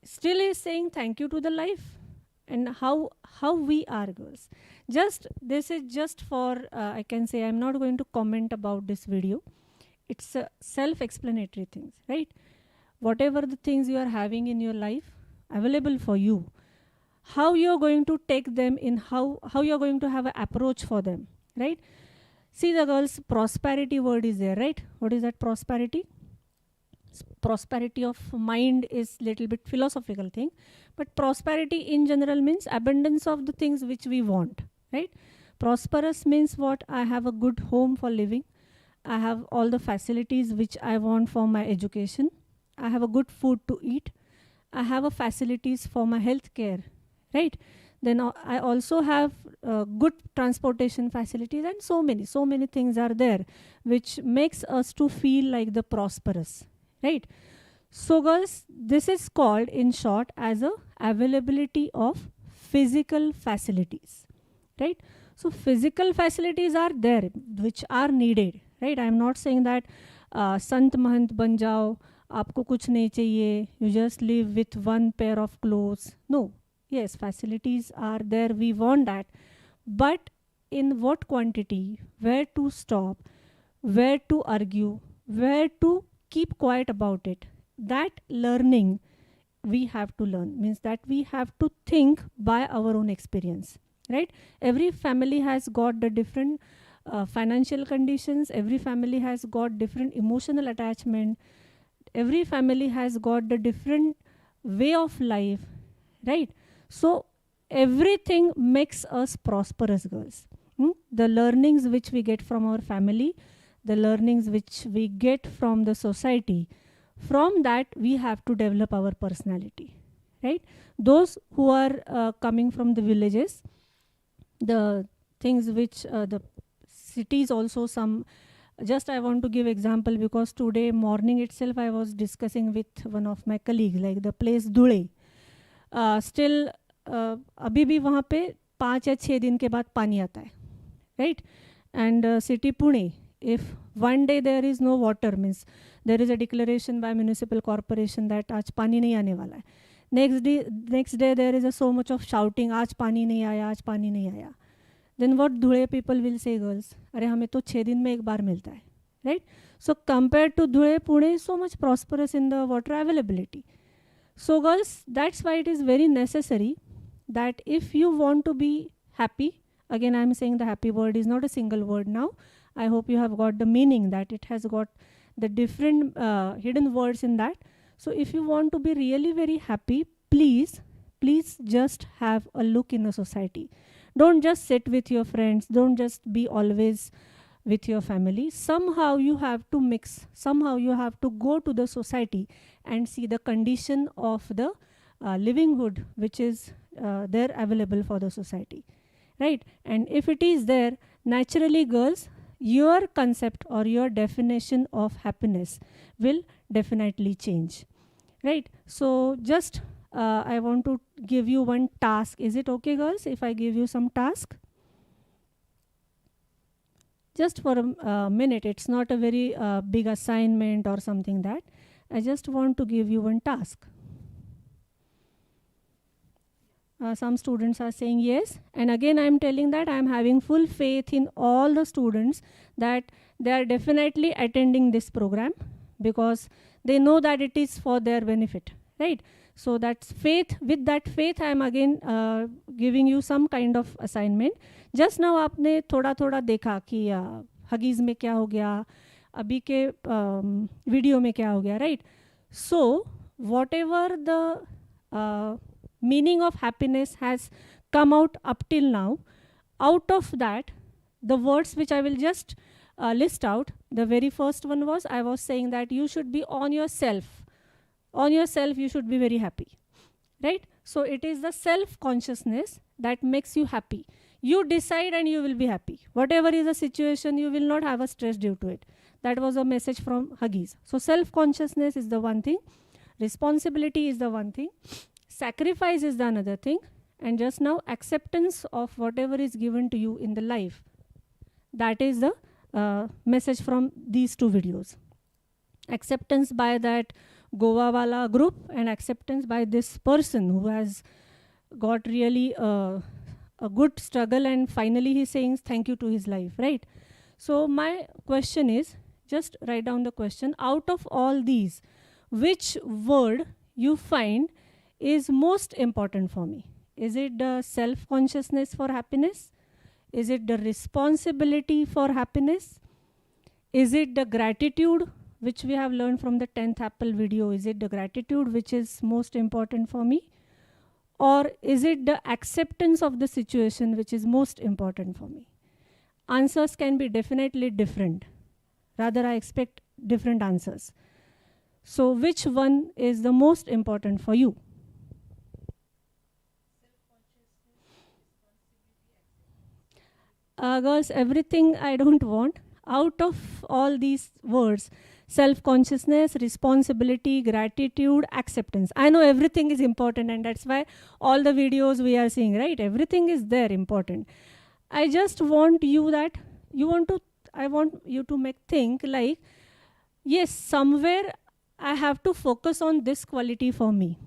Still is saying thank you to the life. And how we are, girls. This is just for, I can say, I'm not going to comment about this video. It's self-explanatory things, right? Whatever the things you are having in your life available for you, how you're going to take them in, how you're going to have an approach for them, right? See, the girls, prosperity word is there, right? What is that prosperity? Prosperity of mind is little bit philosophical thing, but prosperity in general means abundance of the things which we want, right? Prosperous means what? I have a good home for living. I have all the facilities which I want for my education. I have a good food to eat. I have a facilities for my health care, right? Then I also have good transportation facilities, and so many things are there which makes us to feel like the prosperous, right? So girls, this is called in short as a availability of physical facilities, right? So physical facilities are there which are needed, right? I am not saying that Sant Mahant ban jao, aapko kuch nahi chahiye, you just live with one pair of clothes. No, yes, facilities are there, we want that, but in what quantity, where to stop, where to argue, where to keep quiet about it. That learning we have to learn, means that we have to think by our own experience, right? Every family has got the different financial conditions, every family has got different emotional attachment, every family has got the different way of life, right? So everything makes us prosperous girls. The learnings which we get from our family, the learnings which we get from the society, from that we have to develop our personality, right? Those who are coming from the villages, the things which the cities also, some, just I want to give example because today morning itself I was discussing with one of my colleagues, like the place Dhule, still अभी भी वहाँ पे 5 या 6 दिन के बाद पानी आता है, right? And city Pune, if one day there is no water, means there is a declaration by municipal corporation that आज पानी नहीं आने वाला है, next day there is a so much of shouting, आज पानी नहीं आया, आज पानी नहीं आया. Then what Dhule people will say, girls, अरे हमें तो 6 दिन में एक बार मिलता है, right? So compared to Dhule, Pune is so much prosperous in the water availability. So girls, that's why it is very necessary that if you want to be happy, again I am saying the happy word is not a single word now, I hope you have got the meaning that it has got the different hidden words in that. So if you want to be really very happy, please just have a look in the society. Don't just sit with your friends, don't just be always with your family. Somehow you have to mix, somehow you have to go to the society and see the condition of the livelihood which is there available for the society, right? And if it is there, naturally girls, your concept or your definition of happiness will definitely change, right? So just I want to give you one task. Is it okay girls if I give you some task? Just for a minute, it's not a very big assignment or something that. I just want to give you one task. Some students are saying yes. And again, I'm telling that I'm having full faith in all the students that they are definitely attending this program because they know that it is for their benefit, right? So that's faith. With that faith, I'm again giving you some kind of assignment. Just now आपने थोड़ा थोड़ा देखा कि Huggies में क्या हो गया, अभी के वीडियो में क्या हो गया, right? So whatever the meaning of happiness has come out up till now, out of that, the words which I will just list out, the very first one was, I was saying that you should be on yourself. On yourself, you should be very happy, right? So it is the self-consciousness that makes you happy. You decide and you will be happy. Whatever is the situation, you will not have a stress due to it. That was a message from Huggies. So self-consciousness is the one thing. Responsibility is the one thing. Sacrifice is the another thing. And just now, acceptance of whatever is given to you in the life. That is the message from these two videos. Acceptance by that Goa wala group and acceptance by this person who has got really a good struggle and finally he's saying thank you to his life, right? So my question is, just write down the question. Out of all these, which word you find is most important for me? Is it the self-consciousness for happiness? Is it the responsibility for happiness? Is it the gratitude, which we have learned from the 10th Apple video? Is it the gratitude which is most important for me? Or is it the acceptance of the situation which is most important for me? Answers can be definitely different. Rather, I expect different answers. So which one is the most important for you? Girls, everything I don't want. Out of all these words, self-consciousness, responsibility, gratitude, acceptance. I know everything is important and that's why all the videos we are seeing, right? Everything is there important. I just want you that you want to I want you to think like, yes, somewhere I have to focus on this quality for me,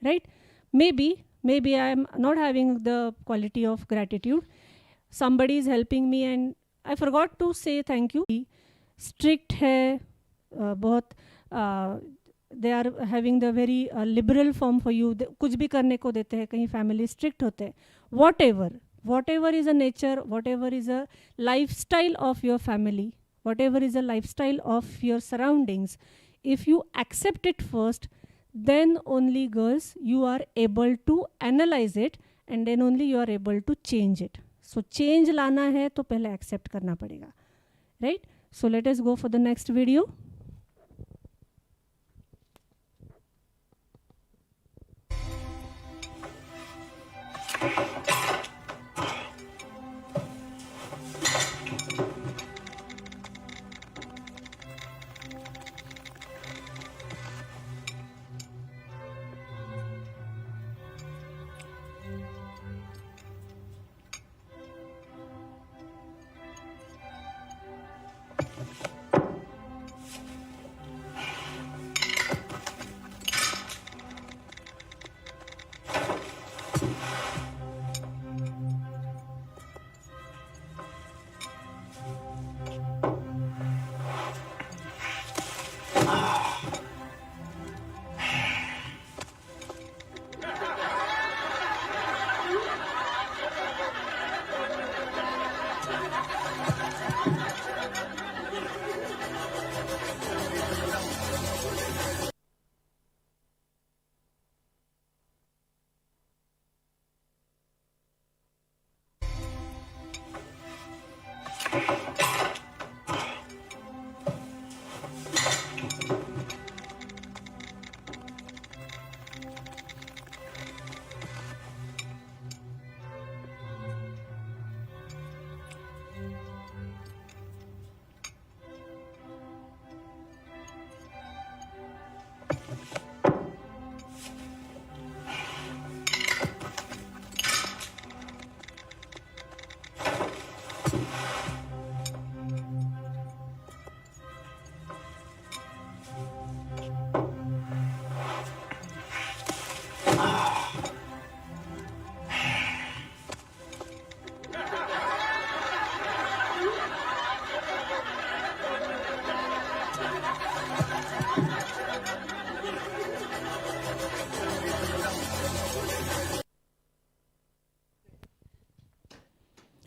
right? Maybe I am not having the quality of gratitude. Somebody is helping me and I forgot to say thank you. Strict hai, bahut, they are having the very liberal form for you. कुछ भी करने को देते हैं, कहीं family strict होते हैं. Whatever is a nature, whatever is a lifestyle of your family, whatever is a lifestyle of your surroundings, if you accept it first, then only girls you are able to analyze it and then only you are able to change it. So change लाना है तो पहले accept करना पड़ेगा, right? So let us go for the next video.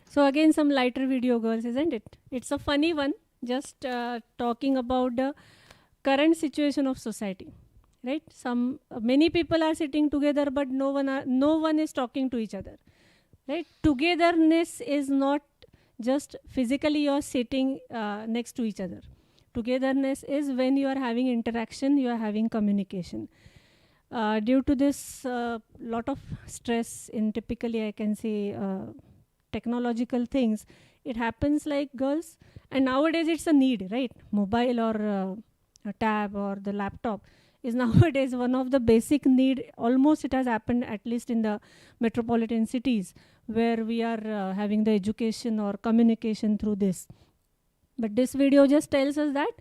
So again, some lighter video, girls, isn't it? It's a funny one, just talking about the current situation of society, right? Many people are sitting together, but no one is talking to each other, right? Togetherness is not just physically you're sitting next to each other. Togetherness is when you are having interaction, you are having communication. Due to this lot of stress in typically, I can say, technological things, it happens like, girls, and nowadays it's a need, right? Mobile or a tab or the laptop is nowadays one of the basic need. Almost it has happened, at least in the metropolitan cities, where we are having the education or communication through this. But this video just tells us that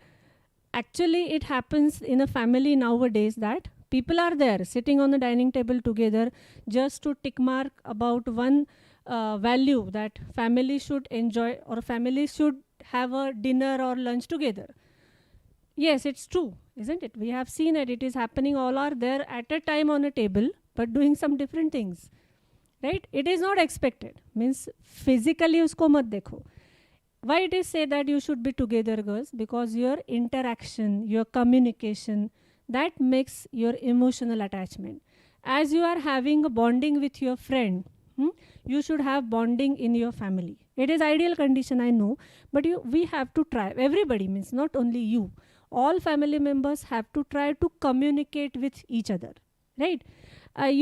actually it happens in a family nowadays, that people are there sitting on the dining table together just to tick mark about one value, that family should enjoy or family should have a dinner or lunch together. Yes, it's true, isn't it? We have seen it. It is happening. All are there at a time on a table, but doing some different things, right? It is not expected. Means physically usko mat dekho. Why it is said that you should be together, girls? Because your interaction, your communication, that makes your emotional attachment. As you are having a bonding with your friend, you should have bonding in your family. It is ideal condition, I know, but we have to try. Everybody, means not only you. All family members have to try to communicate with each other, right? I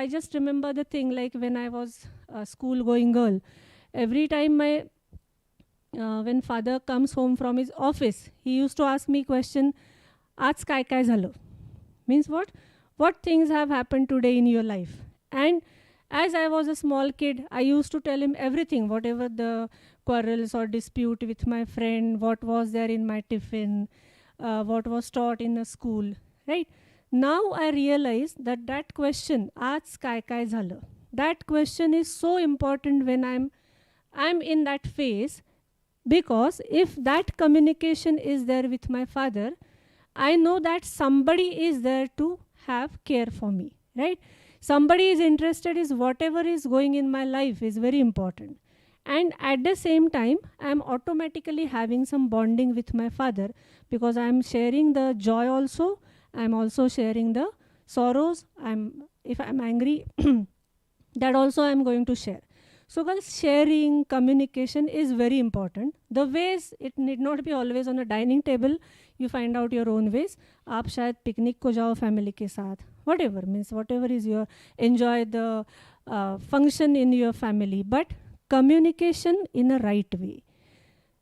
just remember the thing, like when I was a school going girl, every time when father comes home from his office, he used to ask me question, "Aaj kai kai zalo?" Means what things have happened today in your life? And As I was a small kid, I used to tell him everything, whatever the quarrels or dispute with my friend, what was there in my tiffin, what was taught in a school, right? Now I realize that that question, आज काय काय झालं, that question is so important when I'm in that phase, because if that communication is there with my father, I know that somebody is there to have care for me, right? Somebody is interested is whatever is going in my life is very important. And at the same time, I'm automatically having some bonding with my father, because I'm sharing the joy also, I'm also sharing the sorrows. If I'm angry, that also I'm going to share. So guys, sharing, communication is very important. The ways, it need not be always on a dining table. You find out your own ways. आप शायद picnic को जाओ family के साथ, whatever means whatever is your, enjoy the function in your family, but communication in a right way,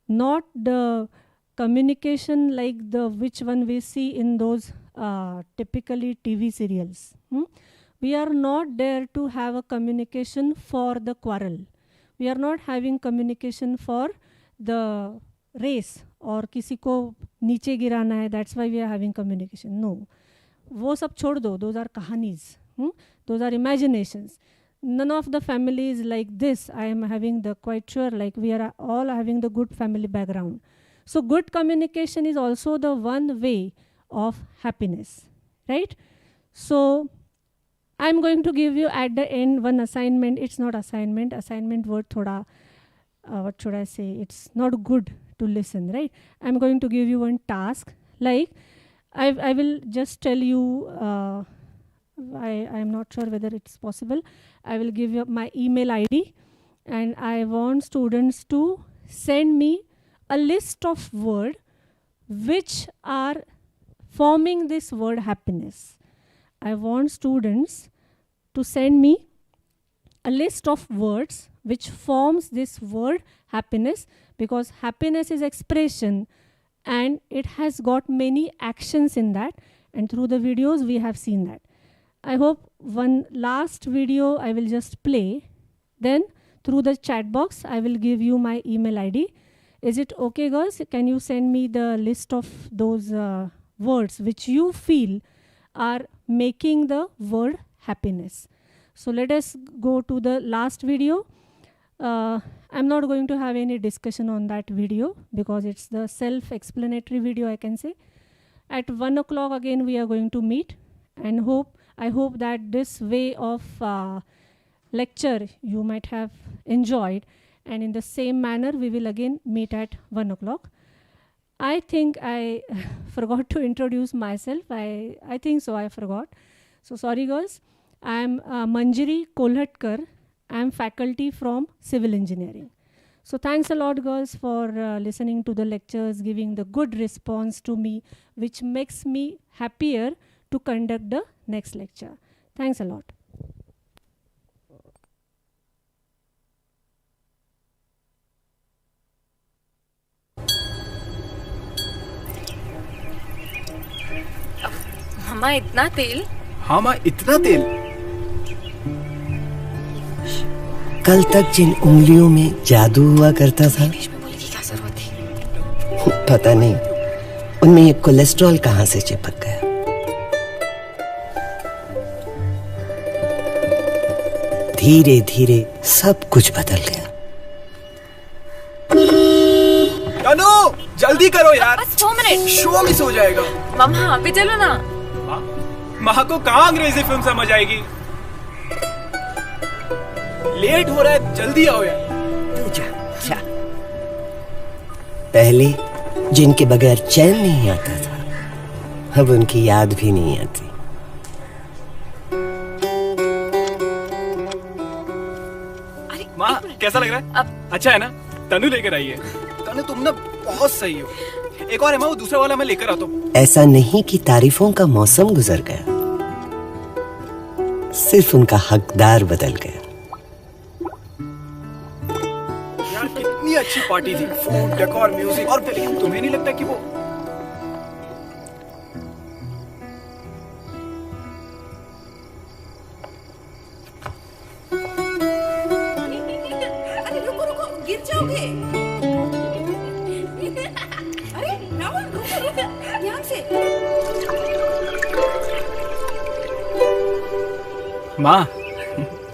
not the communication like the which one we see in those typically TV serials. We are not there to have a communication for the quarrel. We are not having communication for the race or किसी को नीचे गिराना है, that's why we are having communication. No, वो सब छोड़ दो, those are कहानीज, those are imaginations. None of the family is like this. I am having the quite sure, like we are all having the good family background. So good communication is also the one way of happiness, right? So I'm going to give you at the end one assignment. It's not assignment. Assignment word thoda, what should I say? It's not good to listen, right? I'm going to give you one task. Like I will just tell you, I'm not sure whether it's possible. I will give you my email ID, and I want students to send me a list of words which are forming this word happiness. I want students to send me a list of words which forms this word happiness, because happiness is expression and it has got many actions in that, and through the videos we have seen that. I hope one last video I will just play, then through the chat box I will give you my email ID. Is it okay, girls? Can you send me the list of those words which you feel are making the word happiness? So let us go to the last video. I'm not going to have any discussion on that video because it's the self-explanatory video, I can say. At 1 o'clock again we are going to meet, and I hope that this way of lecture you might have enjoyed, and in the same manner we will again meet at 1 o'clock. I think I forgot to introduce myself. I think so, I forgot. So sorry girls. I am Manjari Kolhatkar. I am faculty from Civil Engineering. So thanks a lot girls for listening to the lectures, giving the good response to me, which makes me happier to conduct the next lecture. Thanks a lot. मामा इतना तेल? हाँ माँ, इतना तेल? कल तक जिन उंगलियों में जादू हुआ करता था, पता नहीं उनमें ये कोलेस्ट्रॉल कहाँ से चिपक गया। धीरे धीरे सब कुछ बदल गया। तनु, जल्दी करो यार, बस 2 मिनट, शो मिस हो जाएगा। मामा अभी चलो ना। माँ को कहाँ अंग्रेजी फिल्म समझ आएगी? लेट हो रहा है, जल्दी आओ यार। तू जा। पहले जिनके बगैर चैन नहीं आता था, अब उनकी याद भी नहीं आती। माँ कैसा लग रहा है? अच्छा है ना? तनु लेकर आई है। तनु तुम ना बहुत सही हो। एक और है माँ, वो दूसरा वाला मैं लेकर आता हूँ। ऐसा नहीं कि तारीफों का मौसम गुजर गया, सिर्फ उनका हकदार बदल गया। यार कितनी अच्छी पार्टी थी, फूड, डेकोर, म्यूजिक, और लेकिन तुम्हें नहीं लगता कि वो गिर जाओगे। अरे राहुल रुको, ध्यान से। माँ,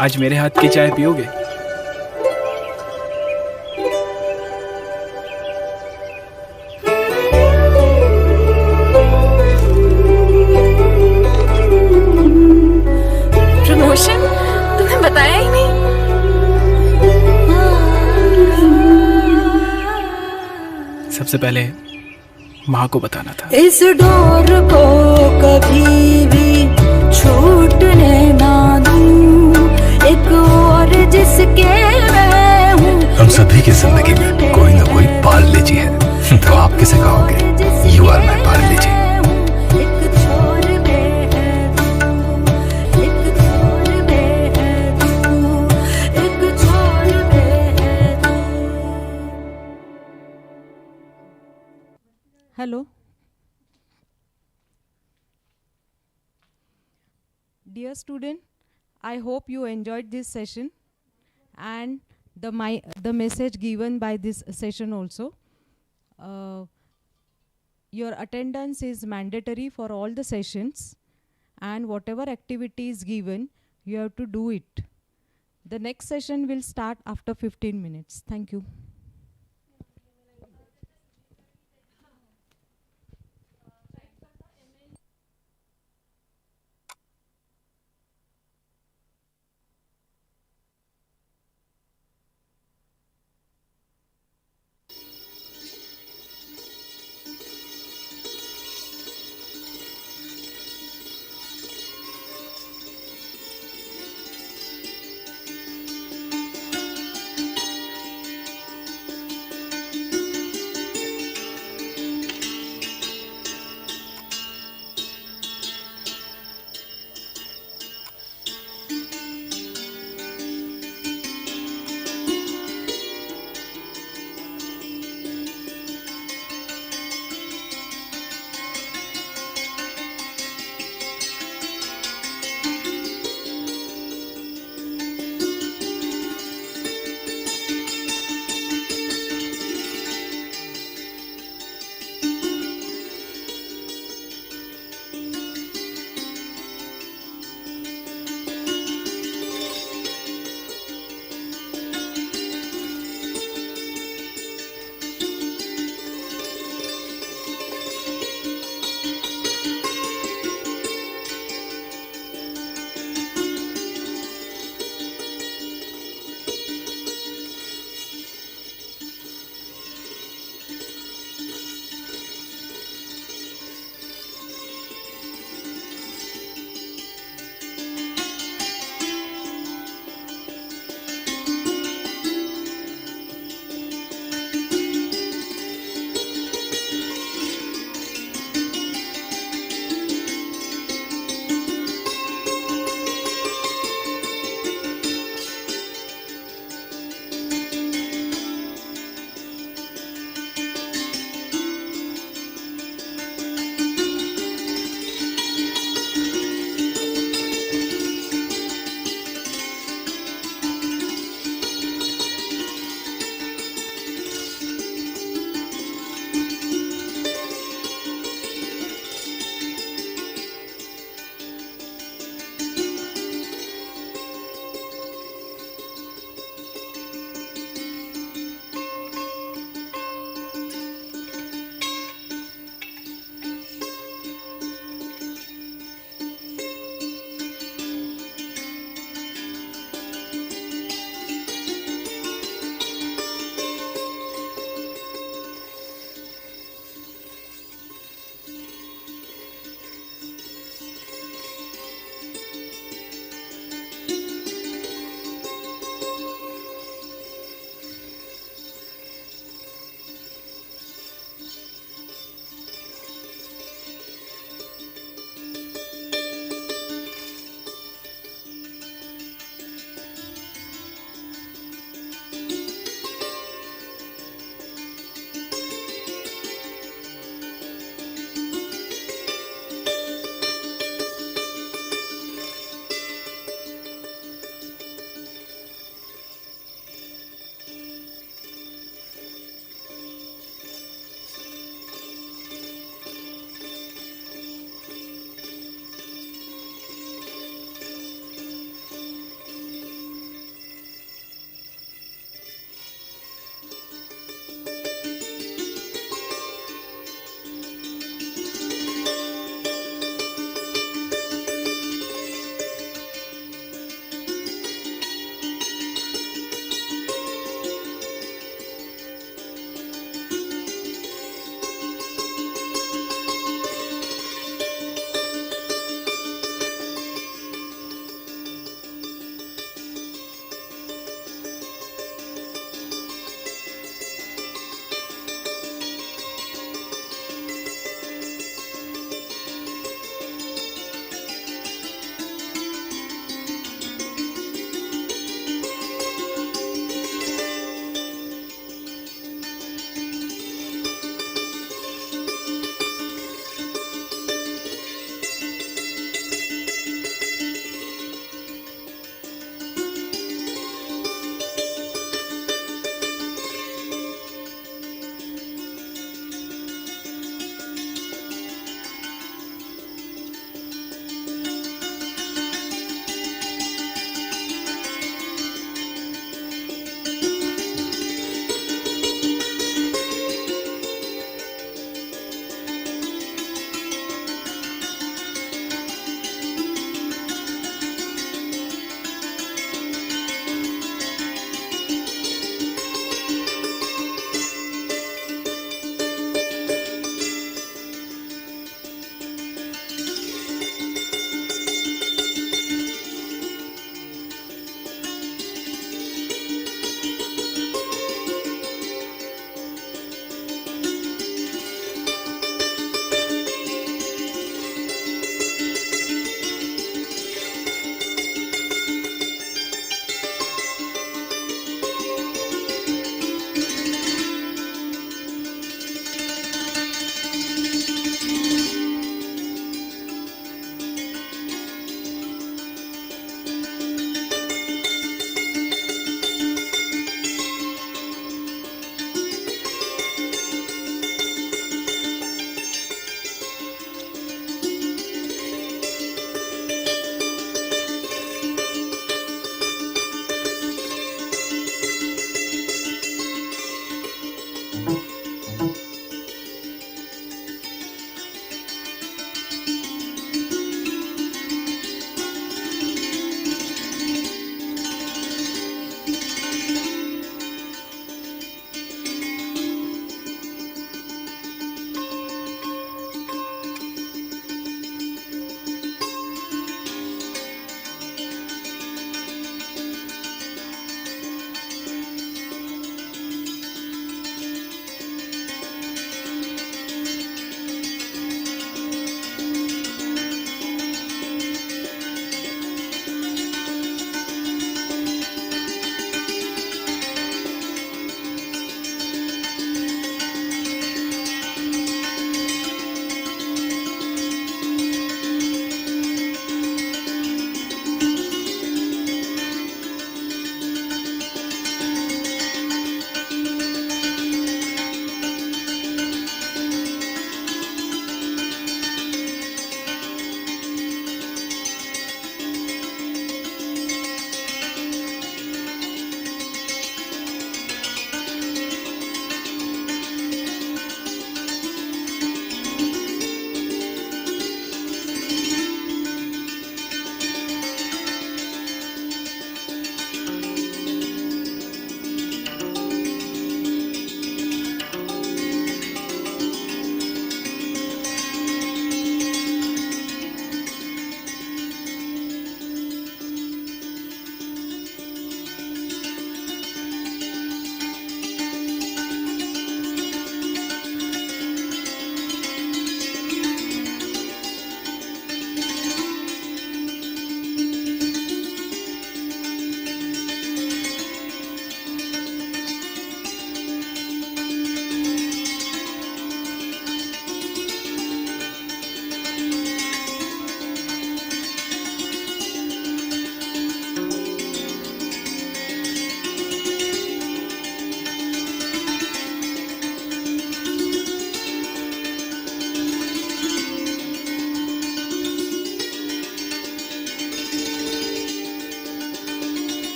आज मेरे हाथ की चाय पियोगे? प्रमोशन तुम्हें बताया ही नहीं। सबसे पहले माँ को बताना था। इस डोर को कभी भी छूटने ना दूं, एक और जिसके मैं हूँ। हम सभी की जिंदगी में कोई ना कोई पार्ले जी है, तो आप किसे कहोगे? यू आर माई पार्ले जी। एक छोर पे है तू, एक छोर पे है तू, एक छोर पे है तू। Hello. Dear student, I hope you enjoyed this session and the message given by this session also. Your attendance is mandatory for all the sessions, and whatever activity is given, you have to do it. The next session will start after 15 minutes. Thank you.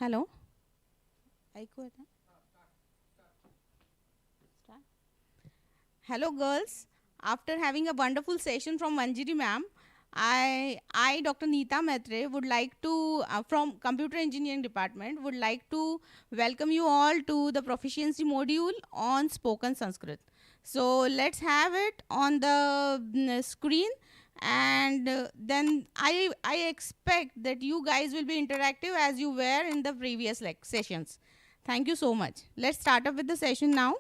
Hello, ऐकू येतं? Hello girls, after having a wonderful session from Manjiri ma'am, I Dr. Neeta Maitre would like to, from Computer Engineering Department, would like to welcome you all to the proficiency module on spoken Sanskrit. So let's have it on the screen, and then I expect that you guys will be interactive as you were in the previous sessions. Thank you so much. Let's start up with the session now.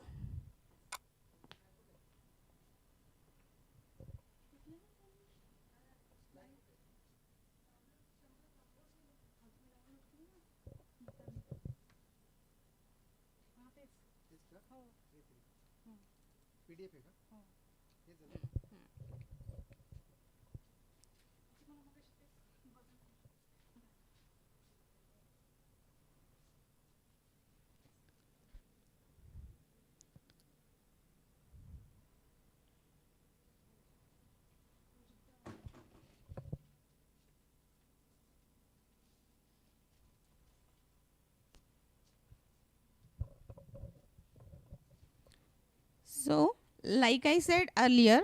So, like I said earlier,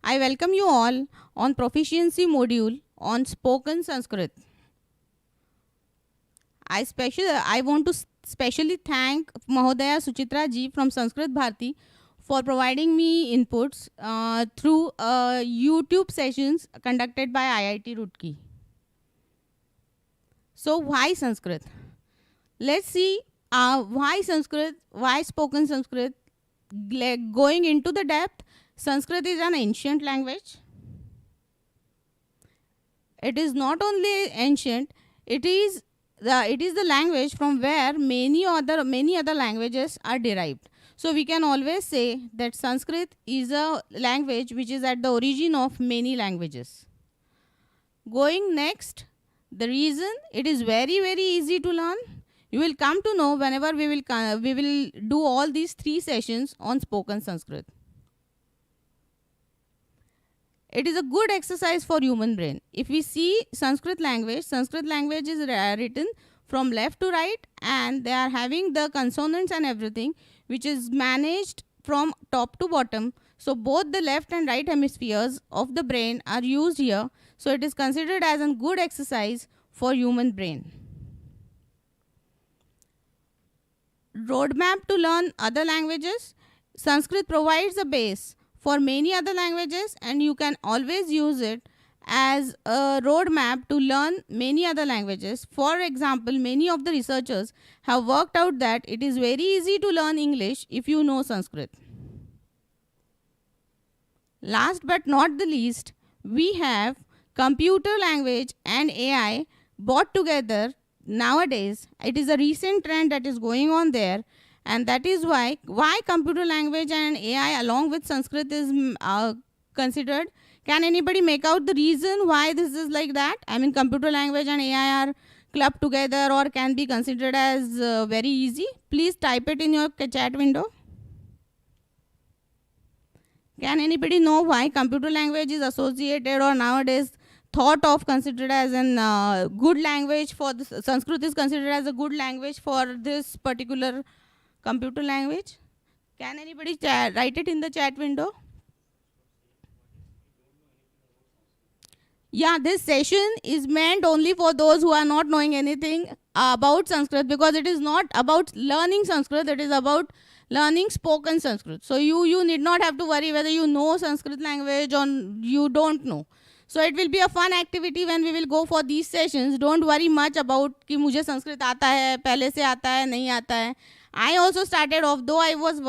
I welcome you all on proficiency module on spoken Sanskrit. I want to specially thank Mahodaya Suchitra ji from Sanskrit Bharati for providing me inputs through YouTube sessions conducted by IIT Roorkee. So why Sanskrit? Let's see why Sanskrit, why spoken Sanskrit. Going into the depth, Sanskrit is an ancient language. It is not only ancient, it is the language from where many other languages are derived. So we can always say that Sanskrit is a language which is at the origin of many languages. Going next, the reason it is very easy to learn. You will come to know whenever we will do all these 3 sessions on spoken Sanskrit. It is a good exercise for human brain. If we see Sanskrit language is written from left to right, and they are having the consonants and everything which is managed from top to bottom. So both the left and right hemispheres of the brain are used here. So it is considered as a good exercise for human brain. Roadmap to learn other languages. Sanskrit provides a base for many other languages, and you can always use it as a roadmap to learn many other languages. For example, many of the researchers have worked out that it is very easy to learn English if you know Sanskrit. Last but not the least, we have computer language and AI brought together nowadays. It is a recent trend that is going on there, and that is why computer language and AI along with Sanskrit is considered. Can anybody make out the reason why this is like that? I mean, computer language and AI are clubbed together or can be considered as very easy. Please type it in your chat window. Can anybody know why computer language is associated or nowadays thought of considered as a good language for this? Sanskrit is considered as a good language for this particular computer language. Can anybody write it in the chat window? Yeah, this session is meant only for those who are not knowing anything about Sanskrit, because it is not about learning Sanskrit, it is about learning spoken Sanskrit. So you need not have to worry whether you know Sanskrit language or you don't know. So it will be a fun activity when we will go for these sessions. Don't worry much about कि मुझे संस्कृत आता है, पहले से आता है, नहीं आता है. I also started off, though I was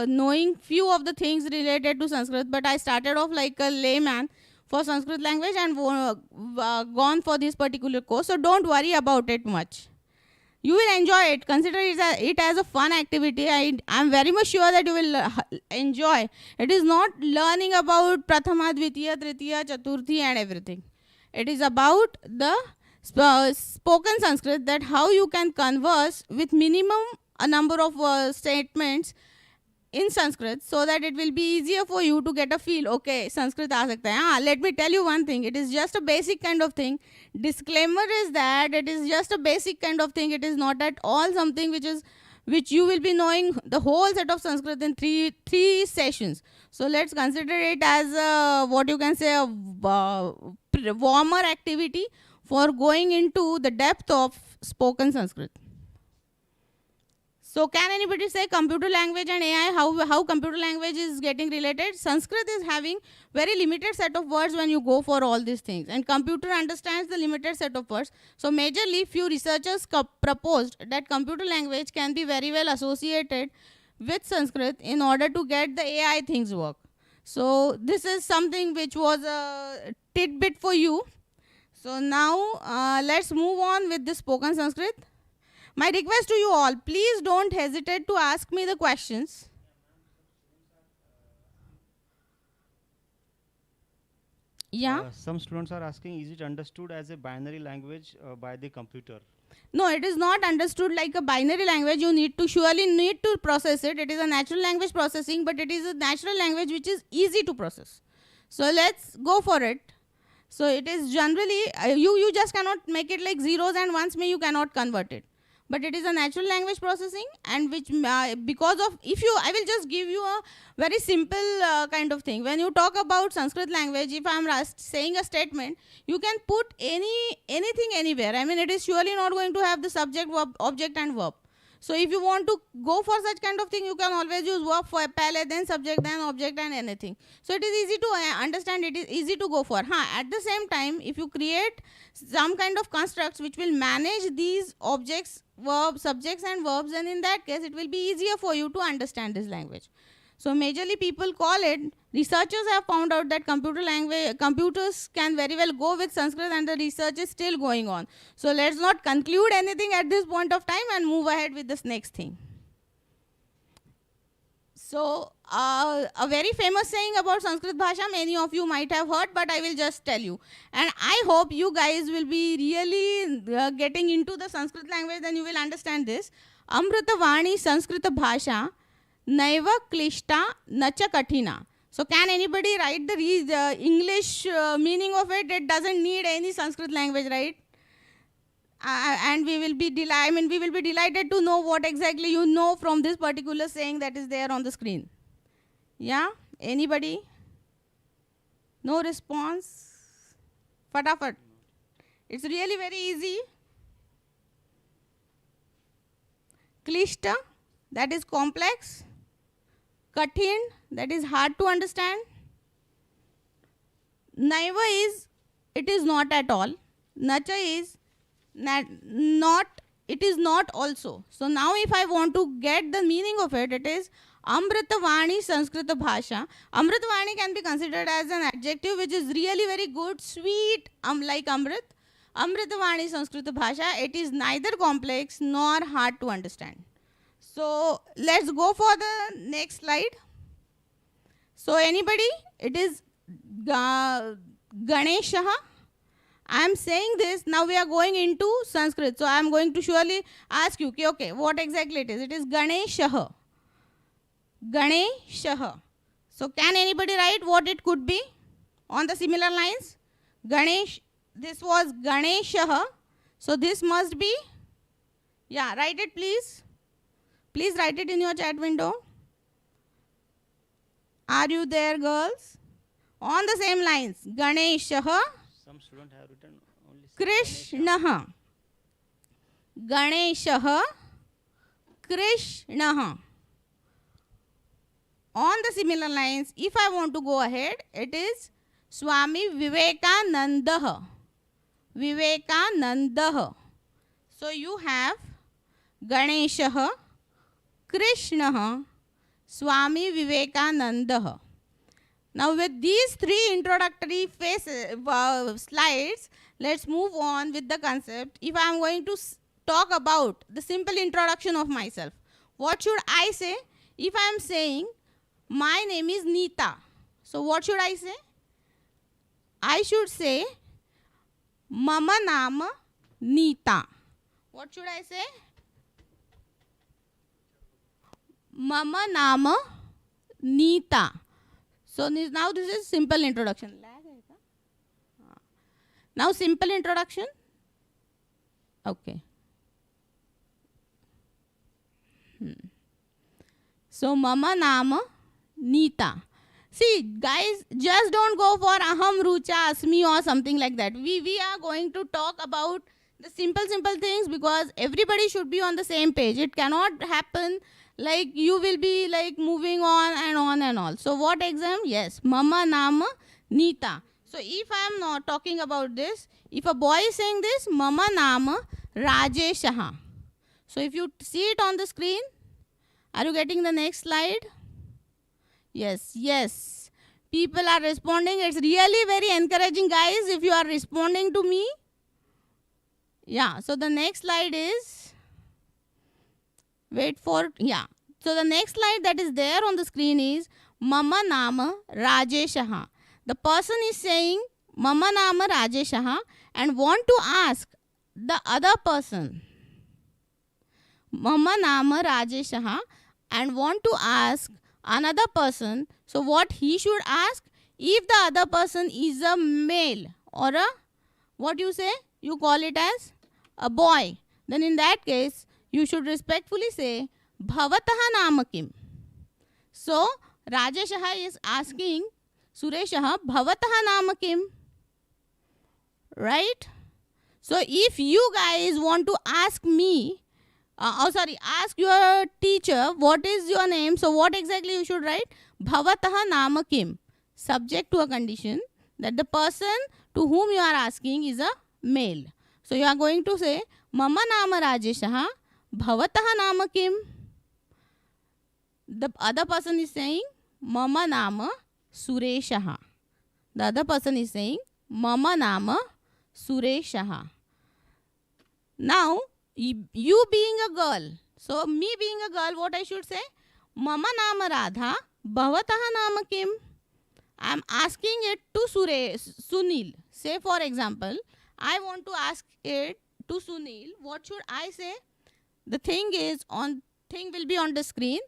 knowing few of the things related to Sanskrit, but I started off like a layman for Sanskrit language and gone for this particular course. So don't worry about it much. You will enjoy it. Consider it as a fun activity. I am very much sure that you will enjoy. It is not learning about Prathama, Dvitiya, Tritiya, Chaturthi and everything. It is about the spoken Sanskrit, that how you can converse with minimum a number of statements in Sanskrit, so that it will be easier for you to get a feel. Okay, Sanskrit aa sakta hai. Let me tell you one thing. It is just a basic kind of thing. Disclaimer is that it is just a basic kind of thing. It is not at all something which you will be knowing the whole set of Sanskrit in three sessions. So let's consider it as what you can say a warmer activity for going into the depth of spoken Sanskrit. So can anybody say computer language and AI, how computer language is getting related? Sanskrit is having very limited set of words when you go for all these things, and computer understands the limited set of words. So majorly few researchers proposed that computer language can be very well associated with Sanskrit in order to get the AI things work. So this is something which was a tidbit for you. So now let's move on with the spoken Sanskrit. My request to you all, please don't hesitate to ask me the questions. Yeah. Some students are asking, is it understood as a binary language by the computer? No, it is not understood like a binary language. You surely need to process it. It is a natural language processing, but it is a natural language which is easy to process. So let's go for it. So it is generally, you just cannot make it like zeros and ones, you cannot convert it. But it is a natural language processing, and which because of, I will just give you a very simple kind of thing. When you talk about Sanskrit language, if I am saying a statement, you can put anything anywhere. I mean, it is surely not going to have the subject, verb, object and verb. So if you want to go for such kind of thing, you can always use verb for pale, then subject, then object and anything. So it is easy to understand, it is easy to go for. At the same time, if you create some kind of constructs which will manage these objects, verbs, subjects and verbs, then in that case, it will be easier for you to understand this language. So majorly people call it, researchers have found out that computers can very well go with Sanskrit, and the research is still going on. So let's not conclude anything at this point of time and move ahead with this next thing. So a very famous saying about Sanskrit Bhasha, many of you might have heard, but I will just tell you. And I hope you guys will be really getting into the Sanskrit language, then you will understand this. Amrita Vani Sanskrita Bhasha Naiva Klishta Nacha Kathina. So can anybody write the English meaning of it? It doesn't need any Sanskrit language, right? And we will be delighted to know what exactly you know from this particular saying that is there on the screen. Yeah? Anybody? No response? Fatafat. It's really very easy. Klishta, that is complex. Kathin, that is hard to understand. Naiva is, it is not at all. Nacha is not, it is not also. So now if I want to get the meaning of it, it is Amrita Vani Sanskrita Bhasha. Amrita Vani can be considered as an adjective which is really very good, sweet, like Amrit. Amrita Vani Sanskrita Bhasha, it is neither complex nor hard to understand. So let's go for the next slide. So anybody? It is Ganeshaha. I am saying this, now we are going into Sanskrit. So I am going to surely ask you, okay, what exactly it is? It is Ganeshaha. Ganeshaha. So can anybody write what it could be on the similar lines? Ganesh, this was Ganeshaha. So this must be, yeah, write it please. Please write it in your chat window. Are you there, girls? On the same lines, Ganeshaha. Some students have written only Krishnaha. Ganeshaha. Krishnaha. On the similar lines, if I want to go ahead, it is Swami Vivekanandaha. Vivekanandaha. So you have Ganeshaha, Krishnaha, Swami Vivekanandaha. Now with these three introductory slides, let's move on with the concept. If I am going to talk about the simple introduction of myself, what should I say? If I am saying, my name is Neeta. So what should I say? I should say, Mama Nama Neeta. What should I say? Mama Nama Neeta. So now this is simple introduction. Now simple introduction. Okay. So Mama Nama Neeta. See guys, just don't go for Aham Rucha Asmi or something like that. We are going to talk about the simple things because everybody should be on the same page. It cannot happen like you will be like moving on and all. So what exam? Yes, Mama Nama Neeta. So if I am not talking about this, if a boy is saying this, Mama Nama Rajeshaha. So if you see it on the screen, are you getting the next slide? Yes, yes. People are responding. It's really very encouraging, guys, if you are responding to me. Yeah, so the next slide is Wait for, yeah. So the next slide that is there on the screen is Mama Nama Rajeshaha. The person is saying Mama Nama Rajeshaha and want to ask the other person Mama Nama Rajeshaha and want to ask another person. So what he should ask, if the other person is a male or a, what you say, you call it as a boy, then in that case you should respectfully say Bhavataha Nama Kim. So Rajeshaha is asking Sureshaha Bhavataha Nama Kim. Right? So if you guys want to ask me, ask your teacher what is your name, so what exactly you should write? Bhavataha Nama Kim. Subject to a condition that the person to whom you are asking is a male. So you are going to say Mama Nama Rajeshaha Bhavataha Nama Kim. The other person is saying Mama Nama Sureshaha. The other person is saying Mama Nama Sureshaha. Now, you being a girl, so me being a girl, what I should say? Mama Nama Radha Bhavataha Nama Kim. I am asking it to Sunil. Say for example, I want to ask it to Sunil. What should I say? The thing will be on the screen.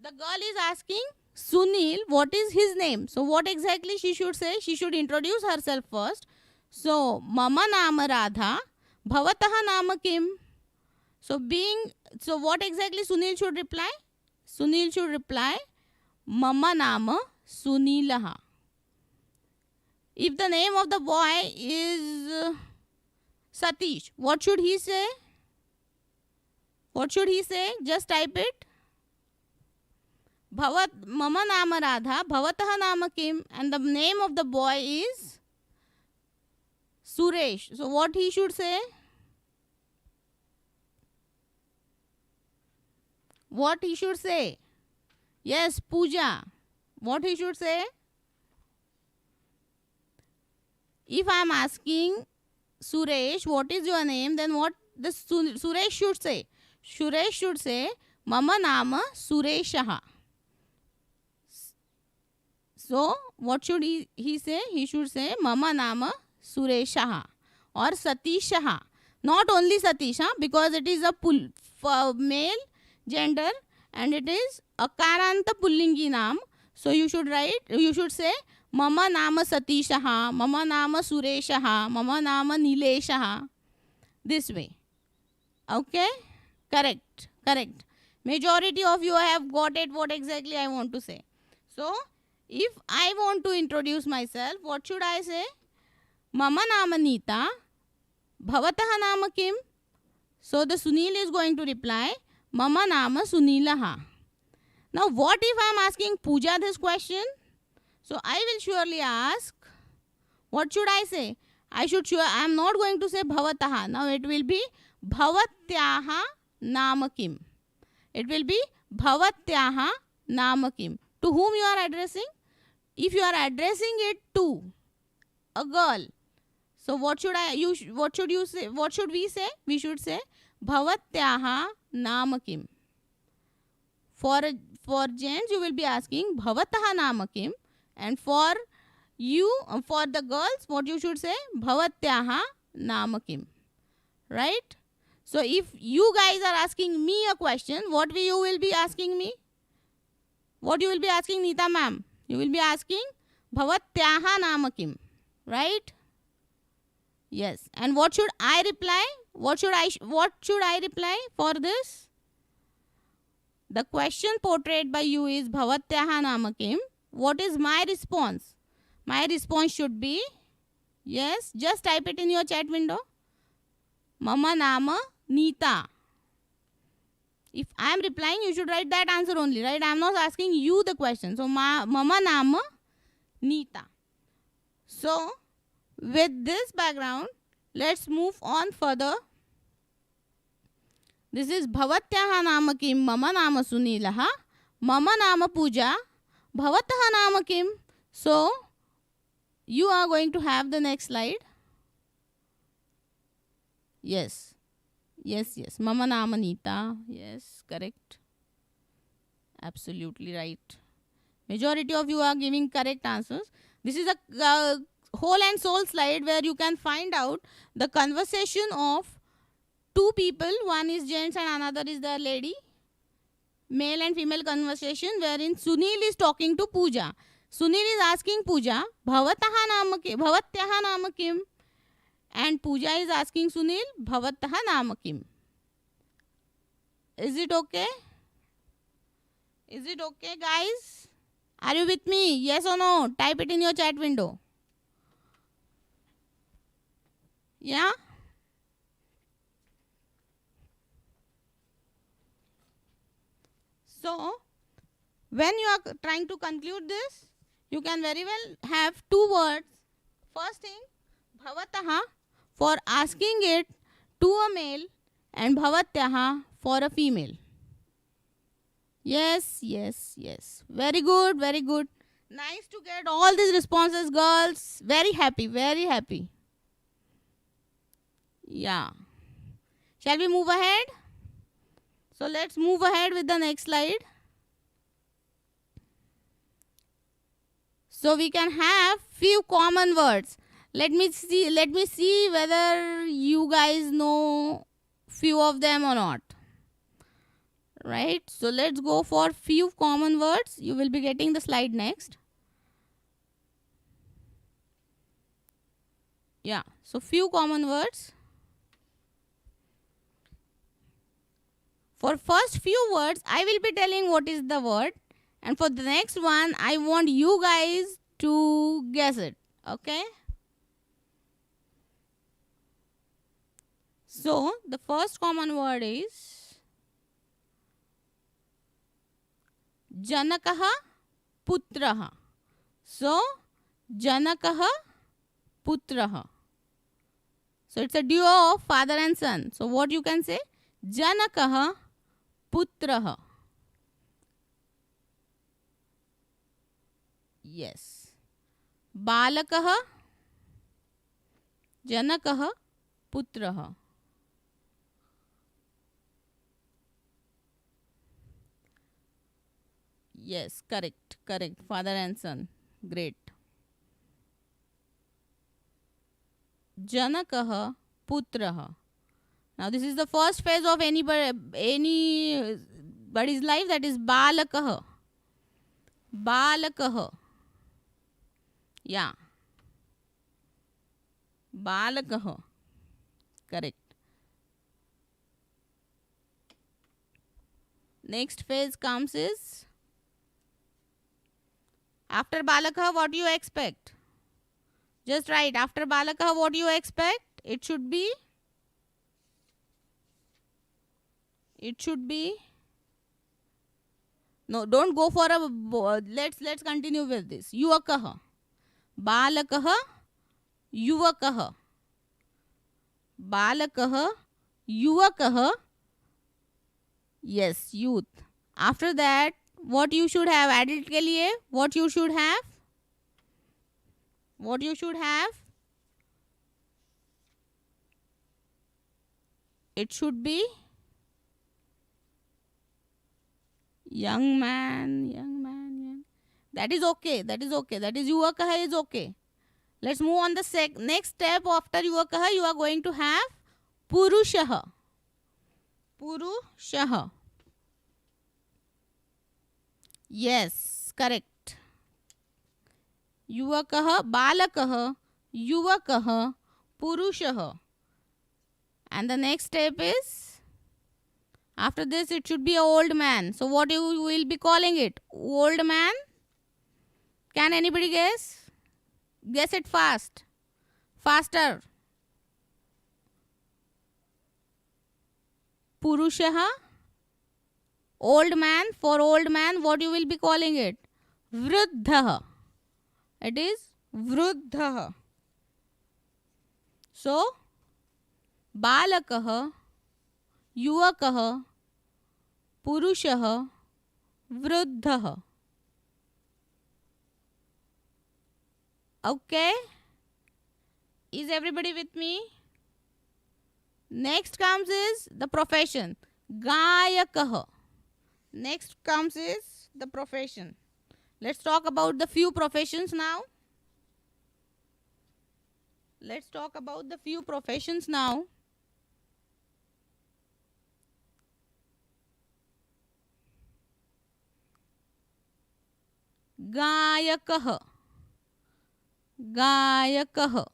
The girl is asking Sunil what is his name. So what exactly she should say? She should introduce herself first. So Mama Nama Radha Bhavataha Nama Kim. So what exactly Sunil should reply? Sunil should reply Mama Nama Sunilaha. If the name of the boy is Satish, what should he say? What should he say? Just type it. Mama Nama Radha Bhavataha Nama Kim, and the name of the boy is Suresh. So what he should say? What he should say? Yes, Pooja. What he should say? If I am asking Suresh, what is your name? Then what the Suresh should say? Suresh should say Mama Nama Sureshaha. So what should he say? He should say Mama Nama Sureshaha or Satishaha. Not only Satisha, because it is a male gender and it is Akaranta Pullingi Naam. So you should say Mama Nama Satishaha, Mama Nama Sureshaha, Mama Nama Nileshaha. This way. Okay? Correct. Majority of you have got it what exactly I want to say. So if I want to introduce myself, what should I say? Mama Nama Nita Bhavataha Nama Kim. So the Sunil is going to reply Mama Nama Sunilaha. Now what if I am asking Pooja this question? So I will surely ask, what should I say? I am not going to say Bhavataha. Now it will be Bhavatyaha Nama Kim. It will be Bhavatyaha Nama Kim. To whom you are addressing? If you are addressing it to a girl, so what should you say? What should we say? We should say Bhavatyaha Nama Kim. For gents, you will be asking Bhavataha Nama Kim, and for the girls, what you should say? Bhavatyaha Nama Kim. Right? So if you guys are asking me a question, what you will be asking me? What you will be asking Neeta ma'am? You will be asking Bhavatyaha Nama Kim. Right? Yes. And what should I reply? What should I reply for this? The question portrayed by you is Bhavatyaha Nama Kim. What is my response? My response should be, yes, just type it in your chat window. Mama Nama Neeta. If I am replying, you should write that answer only, right? I am not asking you the question. So, Mama Nama Neeta. So, with this background, let's move on further. This is Bhavatyaha Nama Kim, Mama Nama Sunilaha, Mama Nama Pooja, Bhavataha Nama Kim. So, you are going to have the next slide. Yes. Yes, yes. Mama Nama Nita. Yes, correct. Absolutely right. Majority of you are giving correct answers. This is a whole and soul slide where you can find out the conversation of two people. One is gents and another is the lady. Male and female conversation wherein Sunil is talking to Pooja. Sunil is asking Pooja, Bhavataha nama kim? And Pooja is asking Sunil, Bhavataha nama kim? Is it okay? Is it okay, guys? Are you with me? Yes or no? Type it in your chat window. Yeah? So, when you are trying to conclude this, you can very well have two words. First thing, bhavataha for asking it to a male and bhavatyaha for a female. Yes, yes, yes. Very good, very good. Nice to get all these responses, girls. Very happy, very happy. Yeah. Shall we move ahead? So let's move ahead with the next slide. So we can have few common words. Let me see whether you guys know few of them or not. Right? So let's go for few common words. You will be getting the slide next. Yeah. So few common words. For first few words, I will be telling what is the word. And for the next one, I want you guys to guess it. Okay? So, the first common word is Janakaha Putraha. So, Janakaha Putraha. So, it's a duo of father and son. So, what you can say? Janakaha Putraha. Yes. Balakaha Janakaha Putraha. Yes, correct, correct. Father and son. Great. Janakaha Putraha. Now this is the first phase of anybody's life, that is Balakaha. Balakaha. Yeah. Balakaha. Correct. Next phase comes is, after Balakaha, what do you expect? Just write, after Balakaha, what do you expect? It should be no, don't go for a let's continue with this. Yuvakaha. Balakaha Yuvakaha. Balakaha Yuvakaha. Yes, youth. After that, what you should have? Adult ke liye what you should have? What you should have? It should be young man. That is okay. That is Yuvakaha is okay. Let's move on the next step. After Yuvakaha, you are going to have Purushaha. Purushaha. Yes, correct. Yuvakaha, Balakaha, Yuvakaha, Purushaha. And the next step is, after this it should be an old man. So what you will be calling it? Old man? Can anybody guess? Guess it fast. Faster. Purushaha. Old man. For old man, what you will be calling it? Vruddhaha. It is Vruddhaha. So, Balakaha, Yuvakaha, Purushaha, Vruddhaha. Okay? Is everybody with me? Next comes is the profession. Gayakah. Next comes is the profession. Let's talk about the few professions now. Let's talk about the few professions now. Gayakah. Gayakah.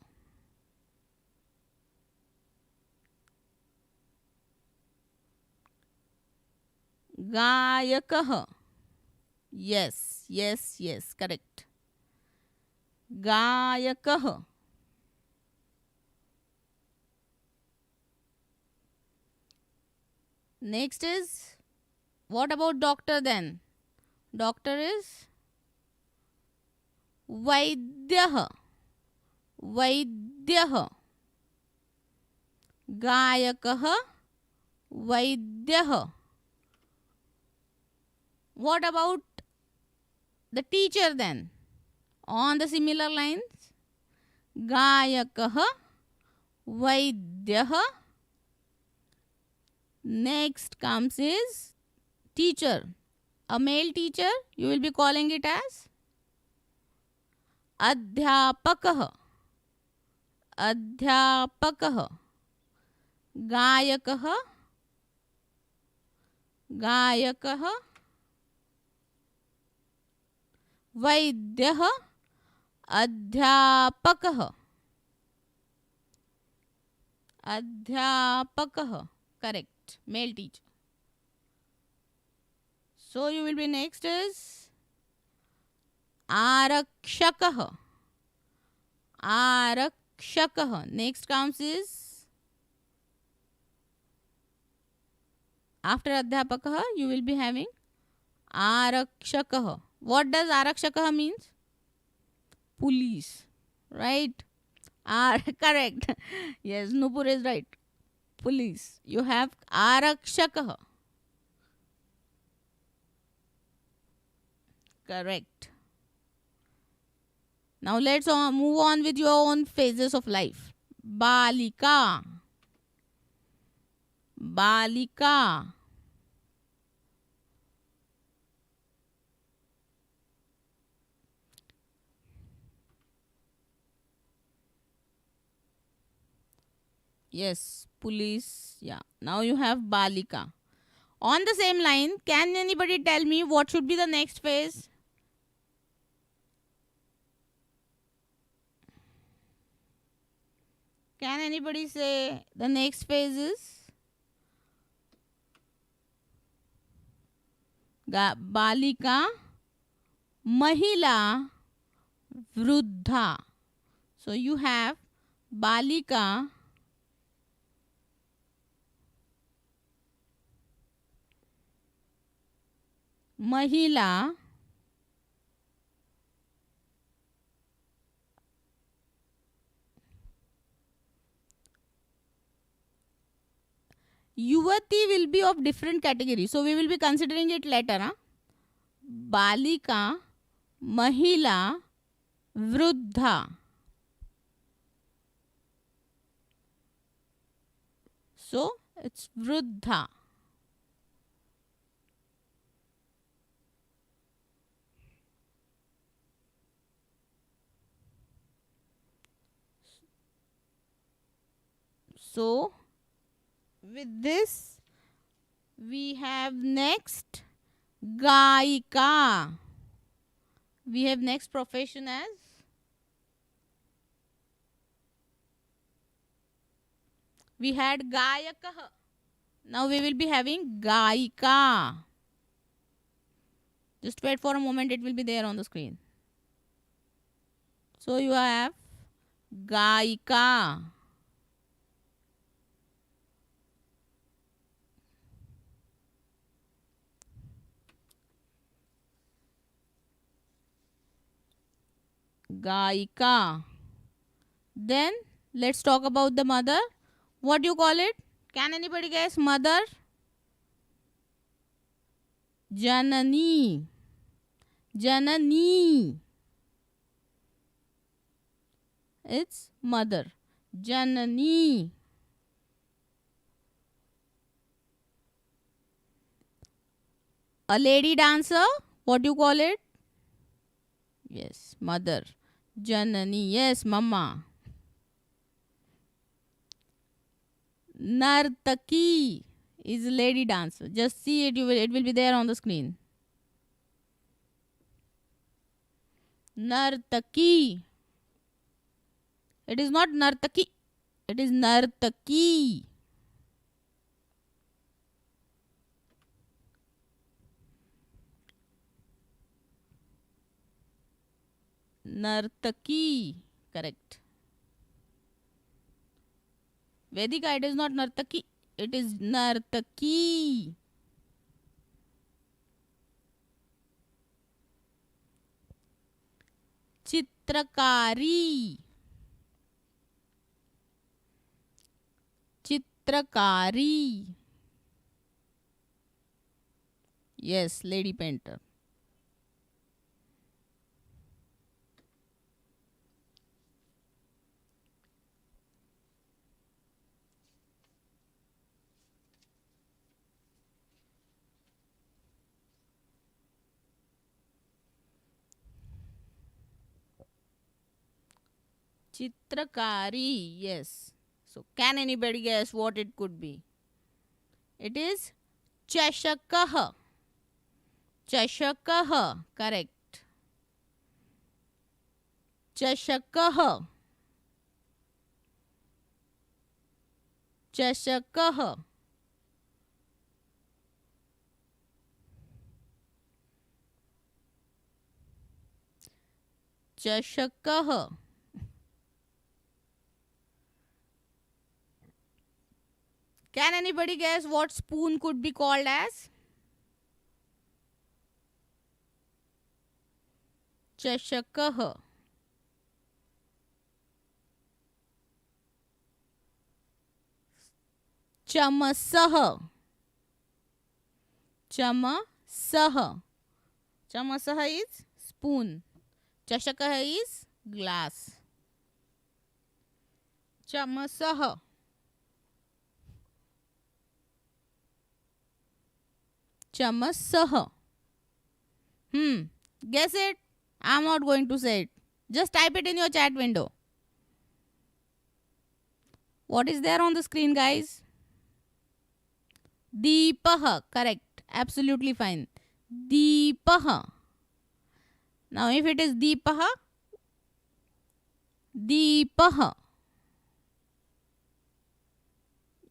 Gayakah. Yes, yes, yes, correct. Gayakah. Next is, what about doctor then? Doctor is Vaidyah. Vaidyah. Gayakah. Vaidyah. What about the teacher then? On the similar lines. Gayakah. Vaidyah. Next comes is teacher. A male teacher, you will be calling it as Adhyapakah. Adhyapakah. Gayakah. Gayakah. Vaidyah. Adhyapakah. Adhyapakah. Correct. Male teacher. So you will be next is Arakshakah. Arakshakah. Next comes is, after Adhyapakah, you will be having Arakshakah. What does Arakshakah means? Police. Right? Correct. Yes, Nupur is right. Police. You have Arakshakah. Correct. Now let's move on with your own phases of life. Balika. Balika. Yes, police. Yeah. Now you have Balika. On the same line, can anybody tell me what should be the next phase? Can anybody say the next phase is? Balika, Mahila, Vruddha. So you have Balika, Mahila, Yuvati will be of different category. So we will be considering it later. Huh? Balika, Mahila, Vruddha. So it's Vruddha. So with this, we have next Gaika. We have next profession as we had Gayakah. Now we will be having Gaika. Just wait for a moment, it will be there on the screen. So you have Gaika. Gaika. Then let's talk about the mother. What do you call it? Can anybody guess? Mother? Janani. Janani. It's mother. Janani. A lady dancer, what do you call it? Yes, mother. Janani, yes, mama. Nartaki is a lady dancer. Just see it, it will be there on the screen. Nartaki. It is not Nartaki. It is Nartaki. Nartaki. Correct. Vedika, it is not Nartaki. It is Nartaki. Chitrakari. Chitrakari. Yes, lady painter. Chitrakari, yes. So, can anybody guess what it could be? It is Chashakah. Chashakah, correct. Chashakah. Chashakah. Chashakah. Can anybody guess what spoon could be called as? Chashakah. Chamasah. Chamasah. Chamasah is spoon. Chashakah is glass. Chamasah. Chamasah. Guess it? I'm not going to say it. Just type it in your chat window. What is there on the screen, guys? Deepah. Correct. Absolutely fine. Deepah. Now, if it is Deepah, Deepah.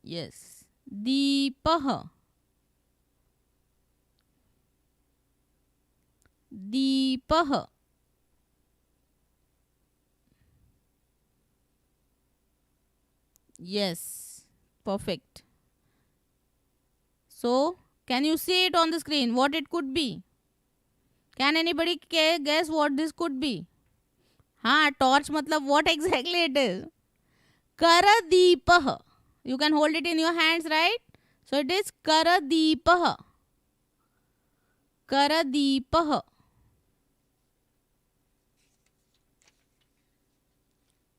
Yes. Deepah. Deepah. Yes. Perfect. So, can you see it on the screen? What it could be? Can anybody guess what this could be? Torch matlab what exactly it is? Karadeepah. You can hold it in your hands, right? So it is Karadeepah. Karadeepah.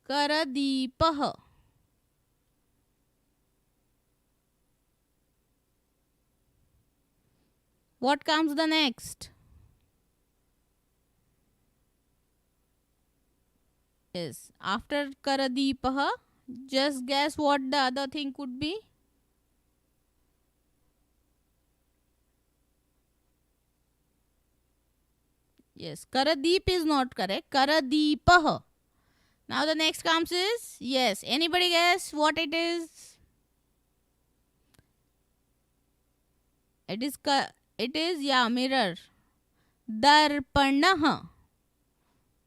Karadeepah. What comes the next? Yes, after Karadeepah, just guess what the other thing could be. Yes, Karadeep is not correct. Karadeepah. Now the next comes is, yes, anybody guess what it is? It is, yeah, mirror. Darpanah.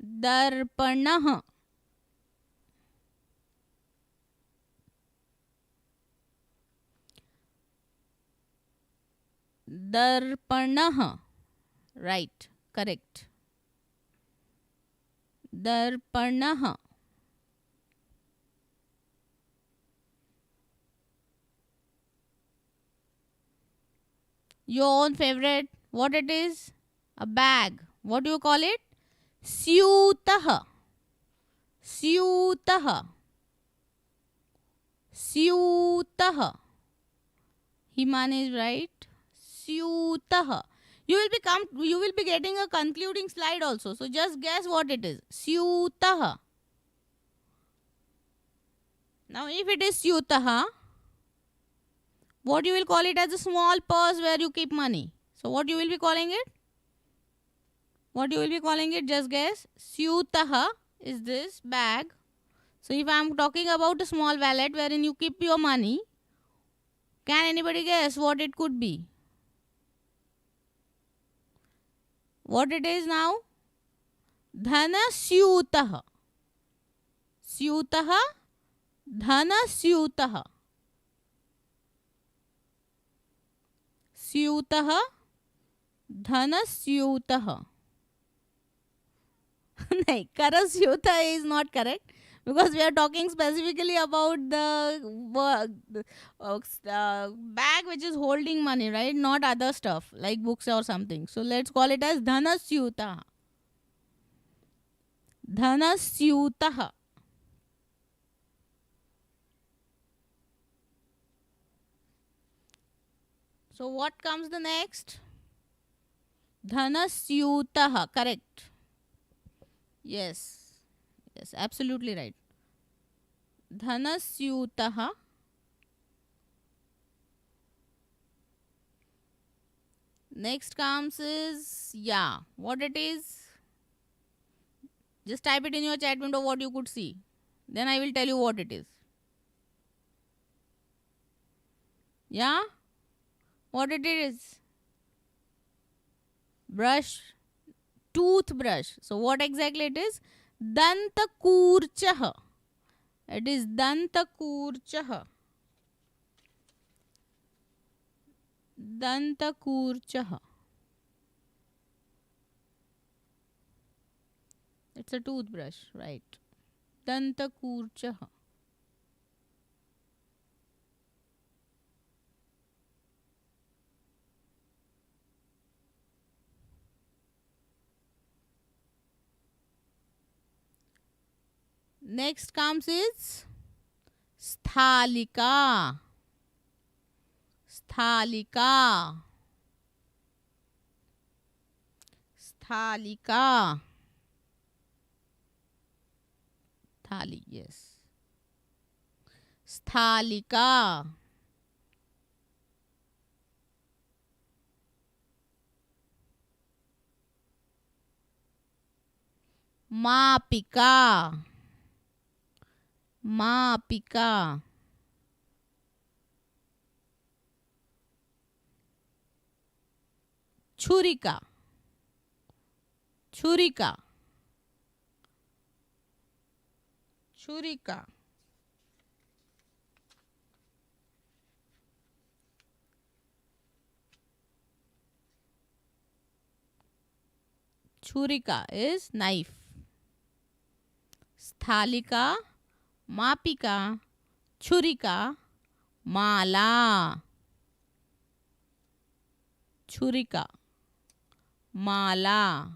Darpanah. Darpanah. Right, correct. Darpanah. Your own favorite, what it is? A bag. What do you call it? Syutah. Syutah. Syutah. Himan is right. Syutah. You will be getting a concluding slide also. So just guess what it is. Syutah. Now if it is syutah, what you will call it as a small purse where you keep money. So what you will be calling it? What you will be calling it? Just guess. Syutah is this bag. So if I am talking about a small wallet wherein you keep your money, can anybody guess what it could be? What it is now? Dhana syutah. Syutah. Dhana syutah. Syutah. Dhana syutah. No, Karasyuta is not correct because we are talking specifically about the bag which is holding money, right? Not other stuff like books or something. So let's call it as Dhanasyuta. Dhanasyuta. So what comes the next? Dhanasyuta. Correct. Yes. Yes, absolutely right. Dhanasyutah. Next comes is, yeah, what it is. Just type it in your chat window what you could see. Then I will tell you what it is. Yeah? What it is? Brush. Toothbrush. So what exactly it is? Dantakurchah. It is Dantakurchah. Dantakurchah. It's a toothbrush, right? Dantakurchah. Next comes is Sthalika. Sthalika. Sthalika. Thali, yes. Sthalika. Mapika. Mapika. Churika. Churika. Churika. Churika is knife. Sthalika, Mapika, Churika, Mala. Churika, Mala.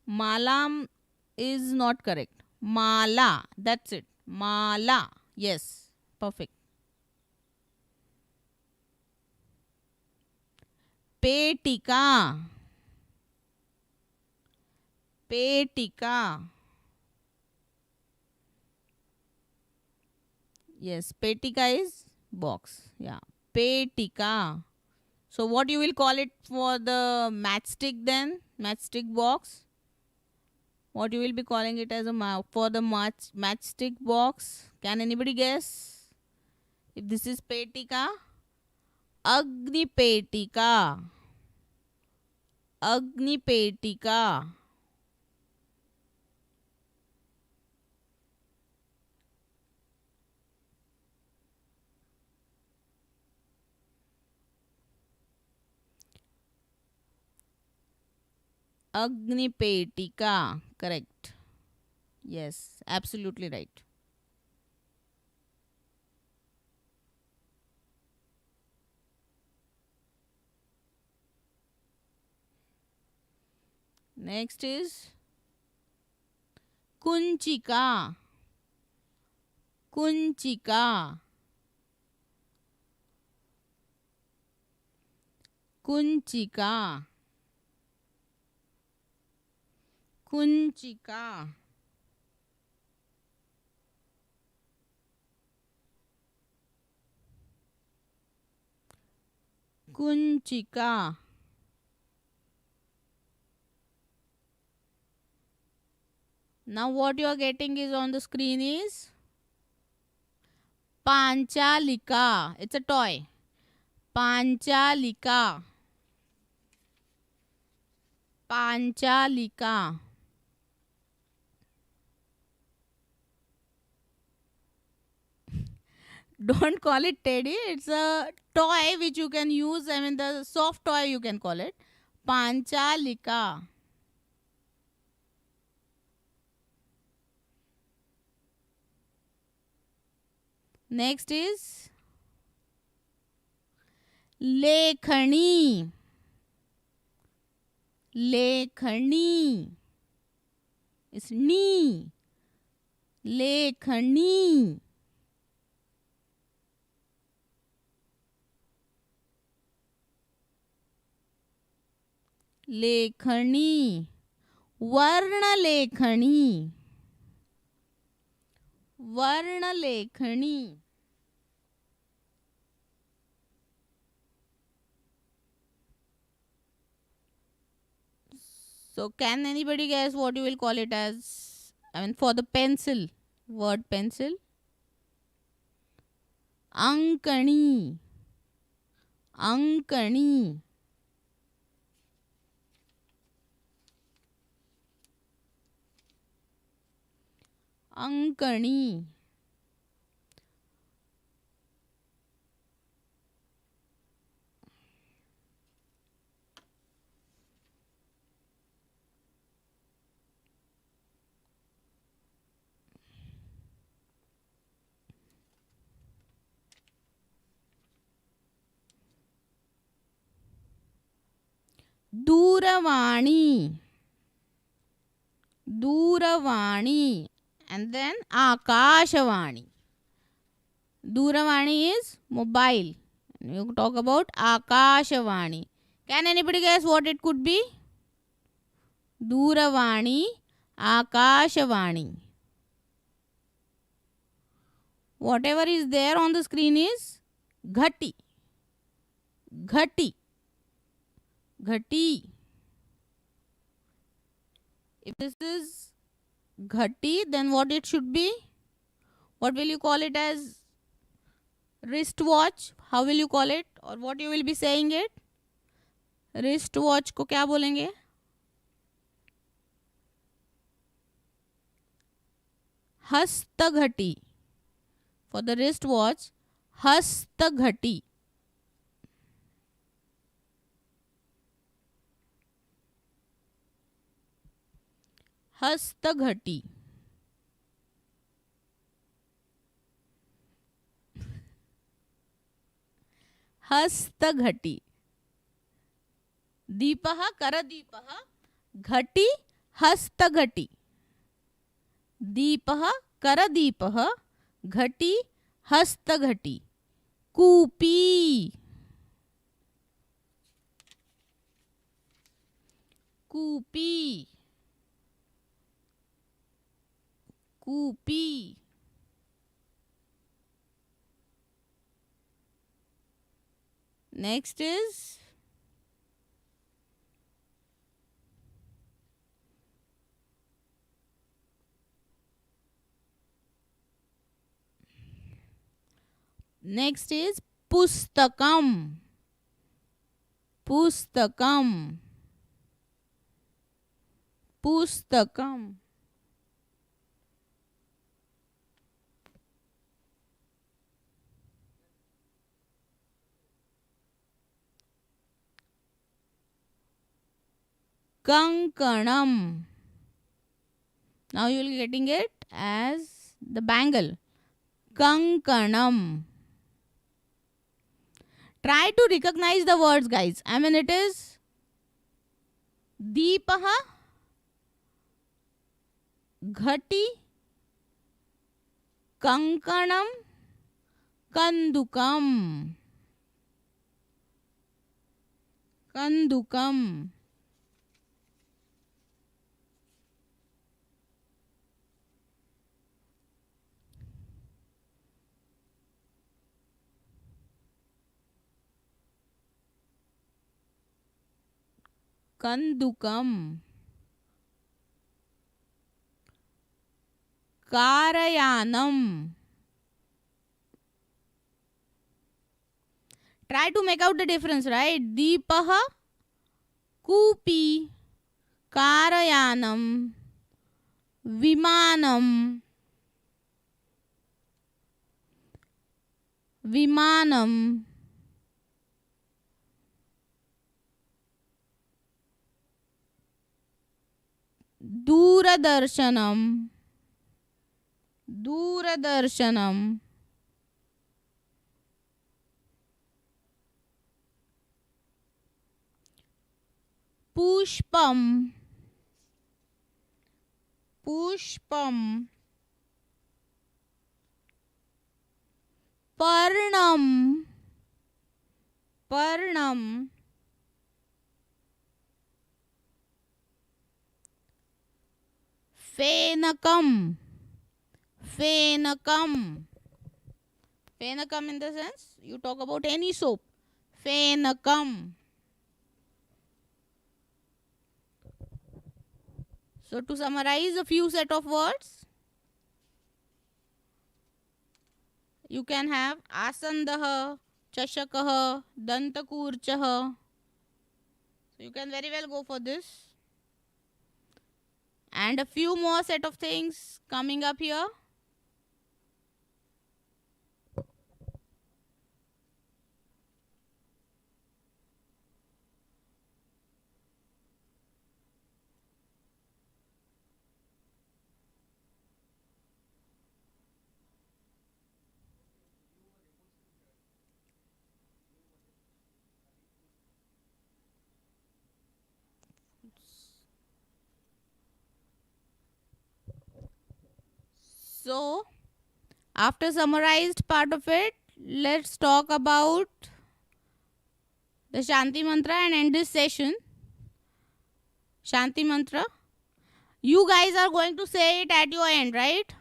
Malam is not correct. Mala. That's it. Mala. Yes. Perfect. Petika. Petika. Yes. Petika is box. Yeah. Petika. So what you will call it for the matchstick then? Matchstick box? What you will be calling it as a for the matchstick box? Can anybody guess? If this is petika, Agni petika. Agni petika. Agni petika. Correct. Yes, absolutely right. Next is kunchika. Kunchika. Kunchika. Kunchika. Kunchika. Now what you are getting is on the screen is Panchalika. It's a toy. Panchalika. Panchalika. Don't call it teddy. It's a toy which you can use. I mean, the soft toy you can call it. Panchalika. Next is Lekhani. Lekhani. It's knee. Lekhani. Lekhani. Varna lekhani. Varna lekhani. So can anybody guess what you will call it as? I mean, for the pencil. Word pencil. Ankani. Ankani. Ankani. Duravani. Duravani. And then Akashavani. Duravani is mobile. You talk about Akashavani. Can anybody guess what it could be? Duravani, Akashavani. Whatever is there on the screen is Ghati. Ghati. Ghati. If this is Ghati, then what it should be? What will you call it as? Wristwatch. How will you call it? Or what you will be saying it? Wristwatch को क्या बोलेंगे? Hastaghati. For the wristwatch, Hastaghati. Hastaghati. Hastaghati. Deepah Karadipah Ghati Hastaghati. Deepah Karadipah Ghati Hastaghati. Kupi. Kupi. Kupi. Next is Pustakam. Pustakam. Pustakam. Kankanam. Now you will be getting it as the bangle. Kankanam. Try to recognize the words, guys. I mean, it is Deepaha घटी कंकणम कंदुकम कंदुकम कंदुकम कारयानम. Try to make out the difference, right? Deepah कूपी कारयानम विमानम विमानम दूरदर्शनम दूरदर्शनम पुष्पम पुष्पम पर्णम पर्णम फेनकम फेनकम फेनकम in the sense you talk about any soap. फेनकम. So to summarize a few set of words, you can have asandah, chashakah, dantakurchah. So you can very well go for this. And a few more set of things coming up here. So, after summarized part of it, let's talk about the Shanti Mantra and end this session. Shanti Mantra. You guys are going to say it at your end, right?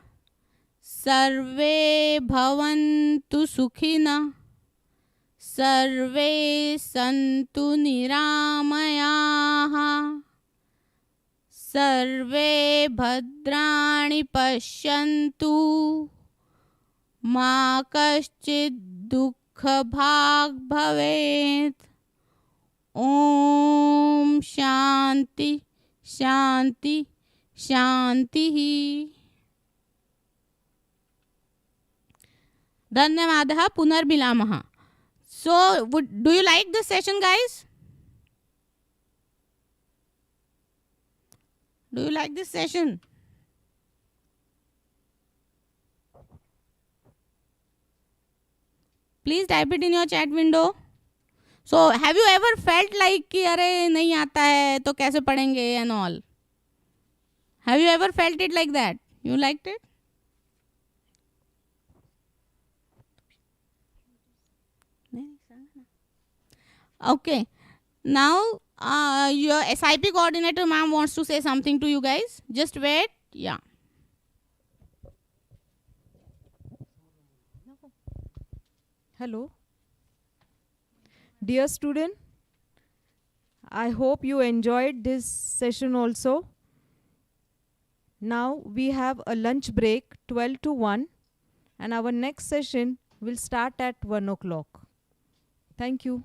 Sarve bhavantu sukhina. Sarve santu niramayaha. सर्वे भद्राणि पश्यन्तु मा कश्चित् दुःखभाग् भवेत्. ओम शांति शांति शांतिः. धन्यवादः. पुनर्मिलामः. So, do you like this session, guys? Do you like this session? Please type it in your chat window. So, have you ever felt like कि अरे नहीं आता है तो कैसे पढ़ेंगे and all? Have you ever felt it like that? You liked it? Okay. Now, your SIP coordinator ma'am wants to say something to you guys. Just wait. Yeah. Hello. Dear student, I hope you enjoyed this session also. Now we have a lunch break 12 to 1 and our next session will start at 1 o'clock. Thank you.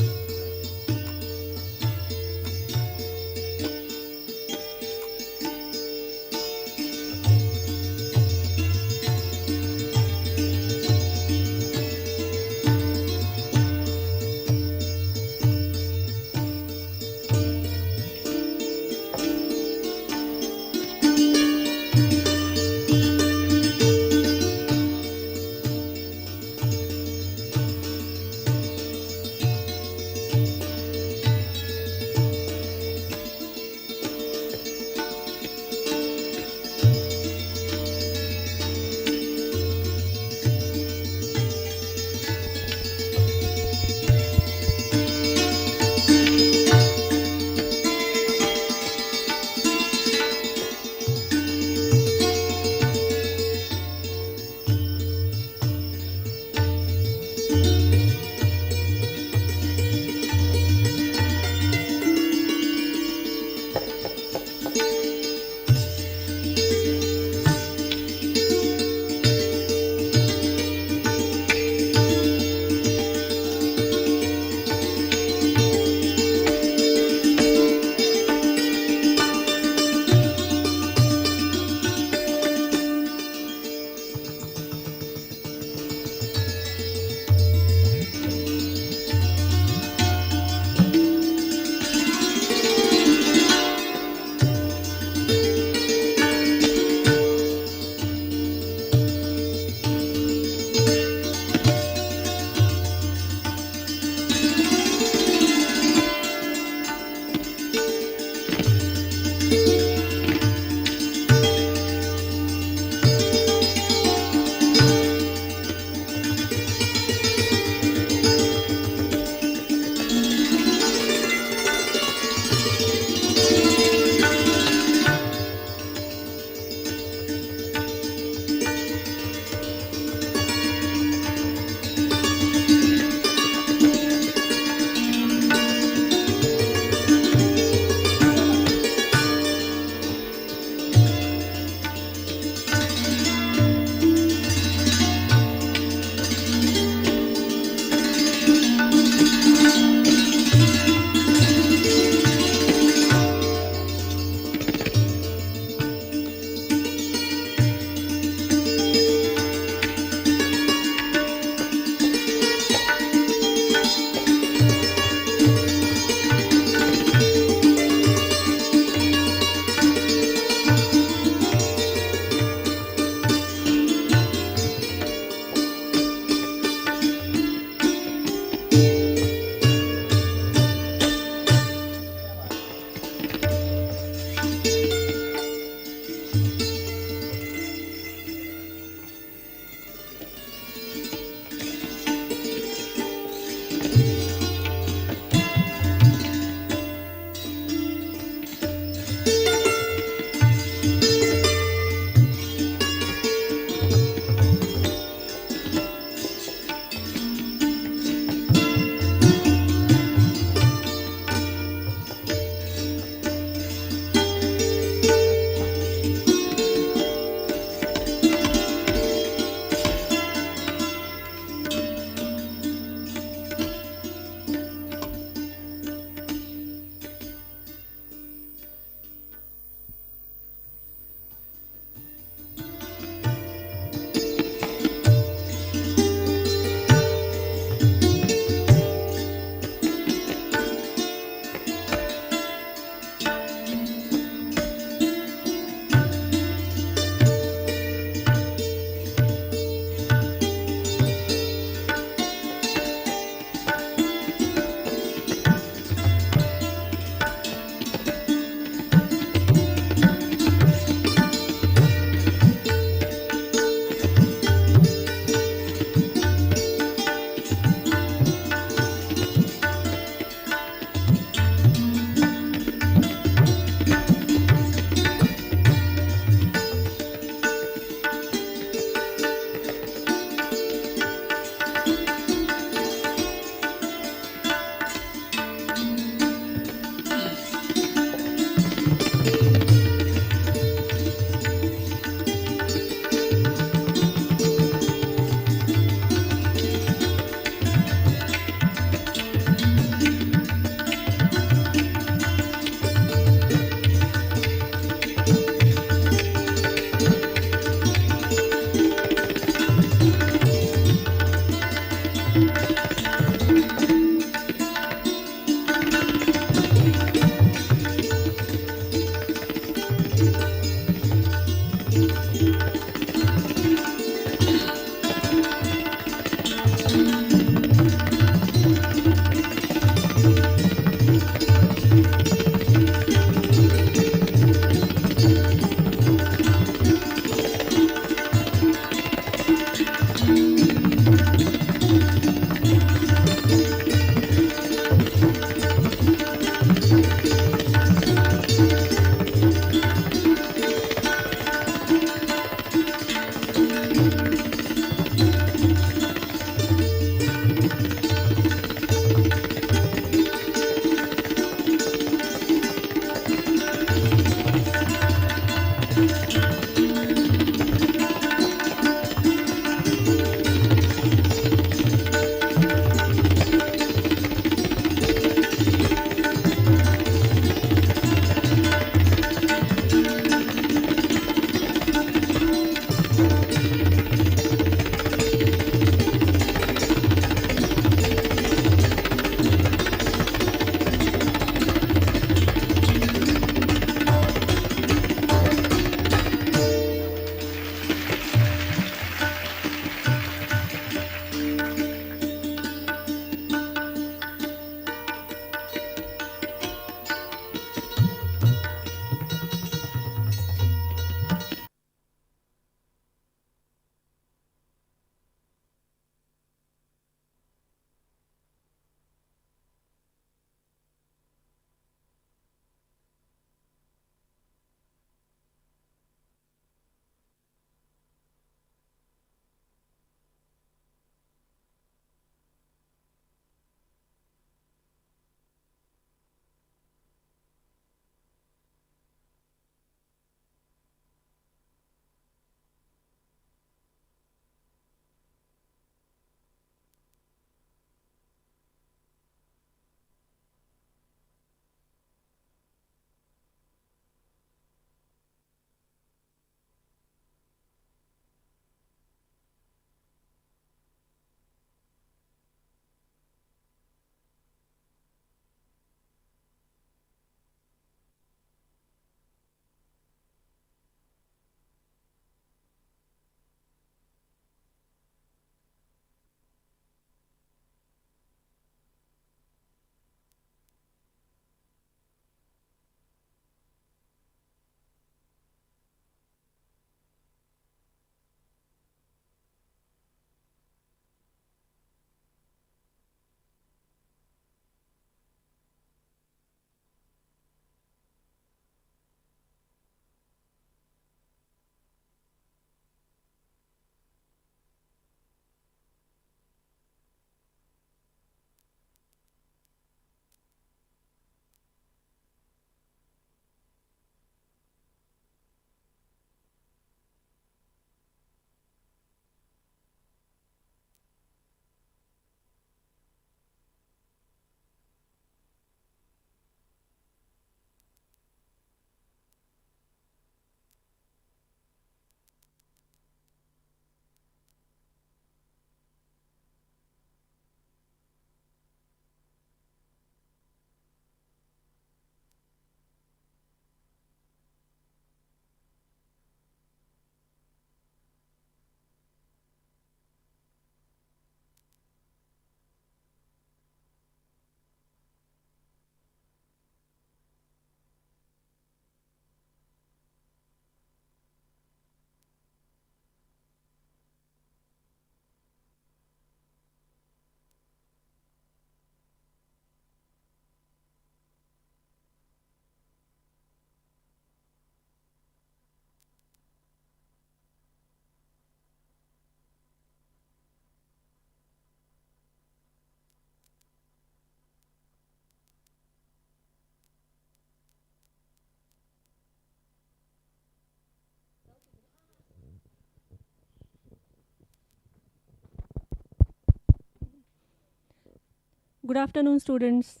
Good afternoon, students.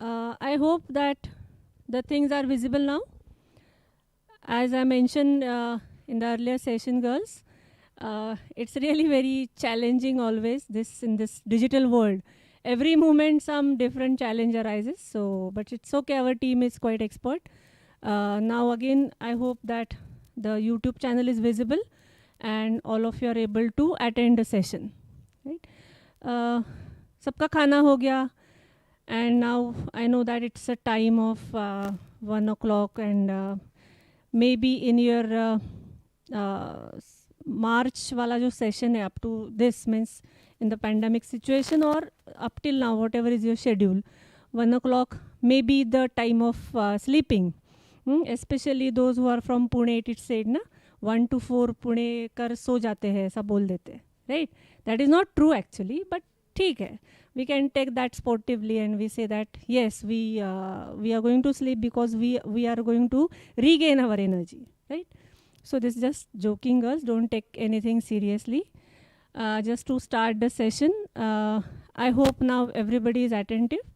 I hope that the things are visible now. As I mentioned in the earlier session, girls, it's really very challenging always in this digital world. Every moment some different challenge arises. So, but it's okay. Our team is quite expert. Now again, I hope that the YouTube channel is visible and all of you are able to attend the session. Right? Sabka khana ho gaya. And now I know that it's a time of 1 o'clock and maybe in your March wala jo session hai up to this means in the pandemic situation or up till now, whatever is your schedule, 1 o'clock may be the time of sleeping. Especially those who are from Pune, it said na 1 to 4 Pune kar so jate hai, aisa bol dete, right? That is not true actually, but theek hai. We can take that sportively and we say that yes, we are going to sleep because we are going to regain our energy, right? So this is just joking, girls. Don't take anything seriously. Just to start the session, I hope now everybody is attentive.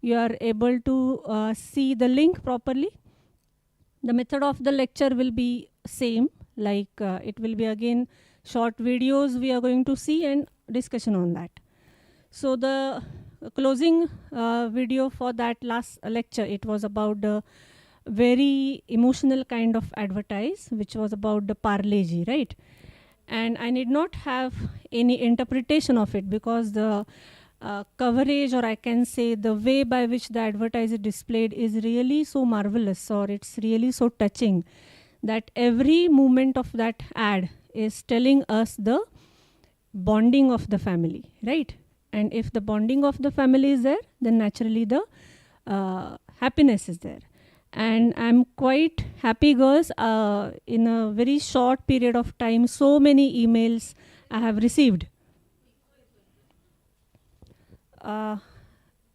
You are able to see the link properly. The method of the lecture will be same, like it will be again short videos we are going to see and discussion on that. So the closing video for that last lecture, it was about the very emotional kind of advertise, which was about the Parle-G, right? And I need not have any interpretation of it because the coverage, or I can say the way by which the advertise is displayed is really so marvelous, or it's really so touching that every movement of that ad is telling us the bonding of the family, right? And if the bonding of the family is there, then naturally the happiness is there. And I'm quite happy, girls, in a very short period of time, so many emails I have received.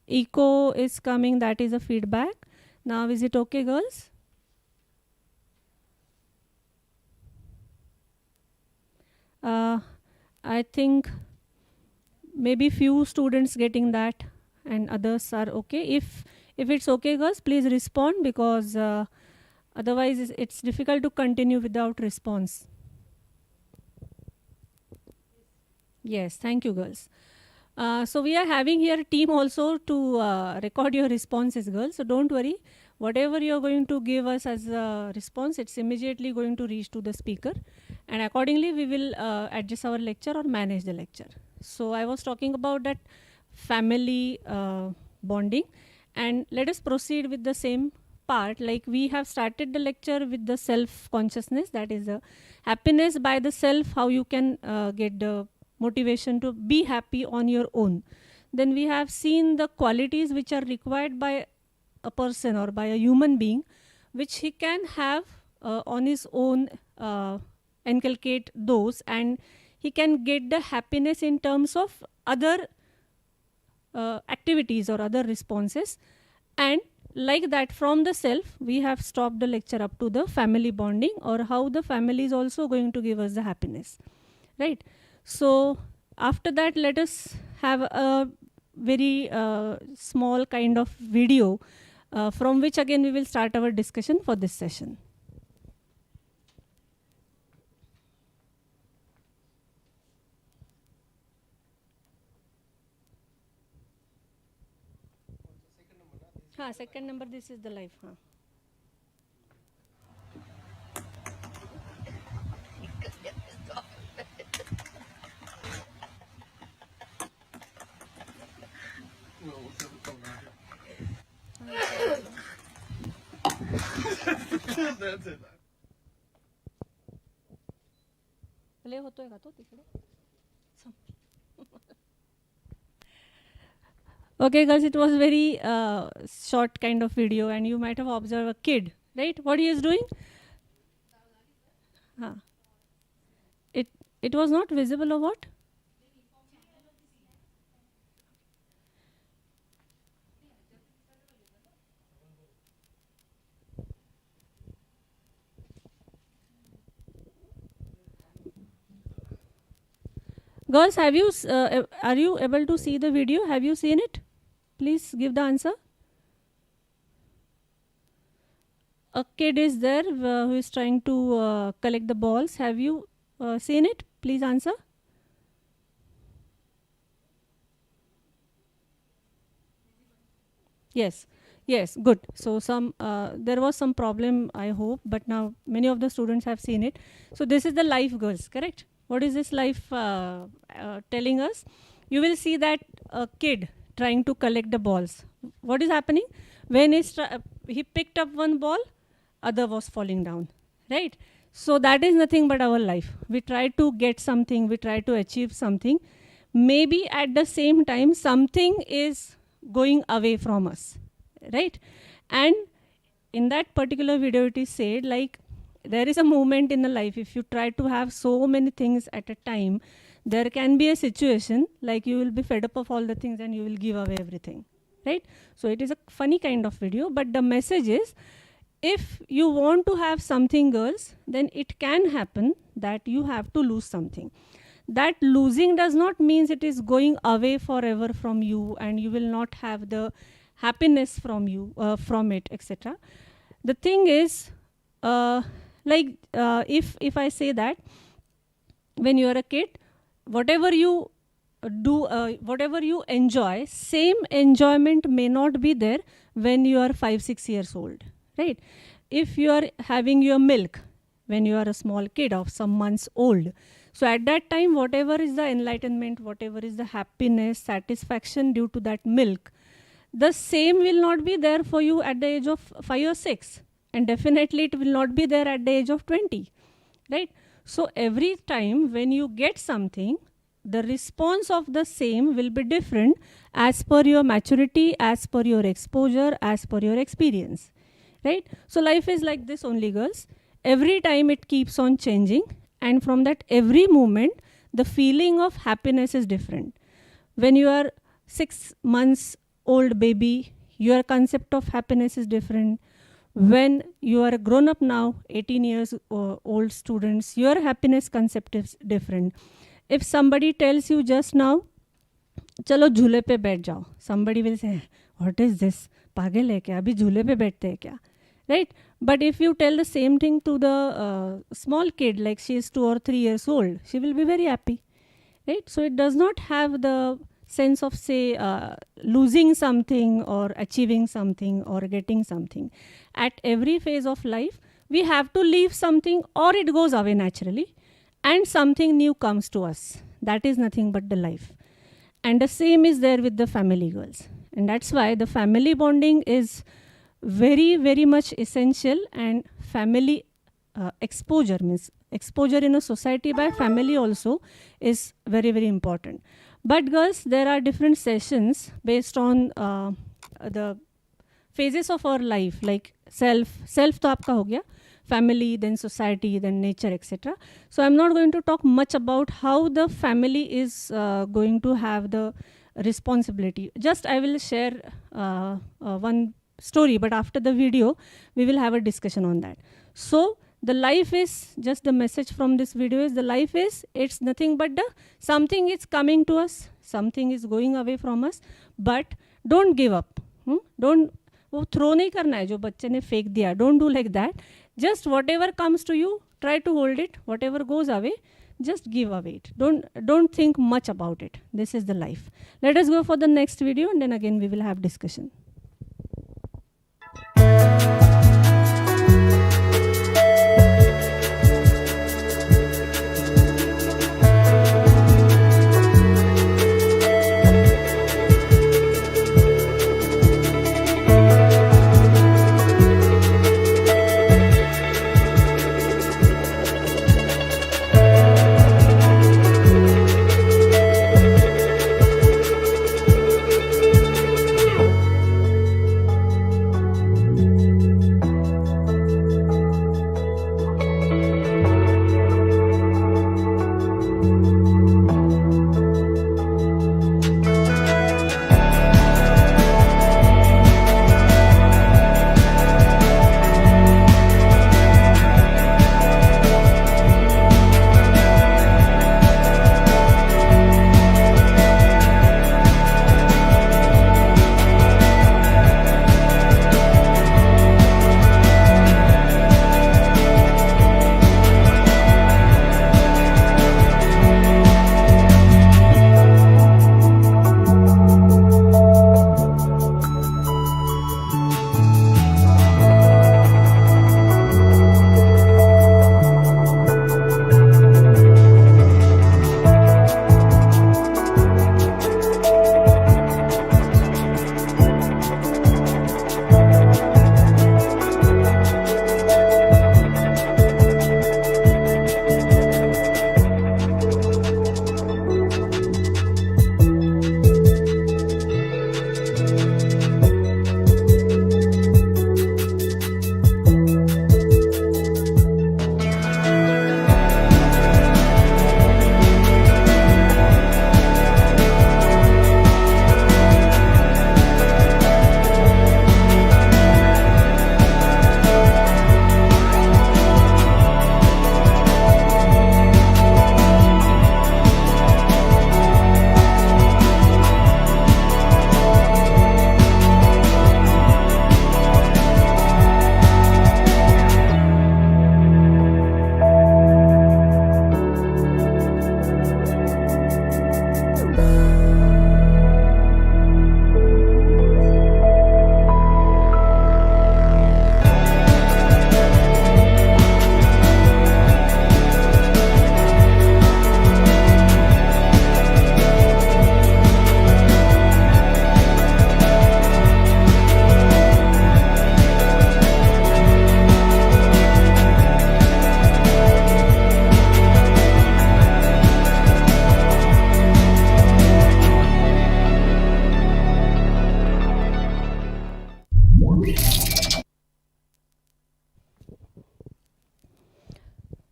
Echo is coming, that is a feedback. Now is it okay, girls? I think maybe few students getting that and others are okay. If it's okay, girls, please respond because otherwise it's difficult to continue without response. Yes, thank you, girls. So we are having here a team also to record your responses, girls. So don't worry. Whatever you're going to give us as a response, it's immediately going to reach to the speaker. And accordingly, we will adjust our lecture or manage the lecture. So I was talking about that family bonding. And let us proceed with the same part. Like we have started the lecture with the self-consciousness. That is the happiness by the self, how you can get the motivation to be happy on your own. Then we have seen the qualities which are required by a person or by a human being, which he can have on his own, inculcate those, and he can get the happiness in terms of other activities or other responses. And like that, from the self, we have stopped the lecture up to the family bonding, or how the family is also going to give us the happiness, right? So after that, let us have a very small kind of video from which again we will start our discussion for this session. Second number, this is the live. Play होतोय का तो तिकडे? Okay, guys, it was very short kind of video, and you might have observed a kid, right? What he is doing? It was not visible or what? Girls, are you able to see the video? Have you seen it? Please give the answer. A kid is there who is trying to collect the balls. Have you seen it? Please answer. Yes, yes, good. So there was some problem, I hope, but now many of the students have seen it. So this is the life, girls, correct? What is this life telling us? You will see that a kid trying to collect the balls. What is happening? When he picked up one ball, other was falling down, right? So that is nothing but our life. We try to get something, we try to achieve something. Maybe at the same time, something is going away from us, right? And in that particular video, it is said, like, there is a moment in the life, if you try to have so many things at a time, there can be a situation like you will be fed up of all the things and you will give away everything, right? So it is a funny kind of video, but the message is, if you want to have something, girls, then it can happen that you have to lose something. That losing does not mean it is going away forever from you and you will not have the happiness from it, etc. The thing is, if I say that when you are a kid, whatever you do, whatever you enjoy, same enjoyment may not be there when you are 5-6 years old, right? If you are having your milk when you are a small kid of some months old, so at that time, whatever is the enlightenment, whatever is the happiness, satisfaction due to that milk, the same will not be there for you at the age of 5 or 6. And definitely it will not be there at the age of 20, right? So every time when you get something, the response of the same will be different as per your maturity, as per your exposure, as per your experience, right? So life is like this only, girls. Every time it keeps on changing. And from that every moment, the feeling of happiness is different. When you are 6 months old baby, your concept of happiness is different. When you are a grown up now, 18 years old students, your happiness concept is different. If somebody tells you just now, chalo झूले पे बैठ जाओ, somebody will say, what is this? पागल है क्या? अभी झूले पे बैठते हैं क्या? Right? But if you tell the same thing to the small kid, like she is 2 or 3 years old, she will be very happy, right? So it does not have the sense of, say, losing something or achieving something or getting something. At every phase of life, we have to leave something or it goes away naturally and something new comes to us. That is nothing but the life. And the same is there with the family, girls. And that's why the family bonding is very, very much essential, and family exposure, means exposure in a society by family also, is very, very important. But girls, there are different sessions based on the phases of our life, like self to aapka ho gaya, family, then society, then nature, etc. So I'm not going to talk much about how the family is going to have the responsibility. Just I will share one story, but after the video we will have a discussion on that. So the life is, just the message from this video is, the life is, it's nothing but something is coming to us, something is going away from us, but don't give up. Don't वो throw नहीं करना है जो बच्चे ने फेंक दिया. Don't do like that. Just whatever comes to you, try to hold it. Whatever goes away, just give away it. Don't think much about it. This is the life. Let us go for the next video, and then again we will have discussion.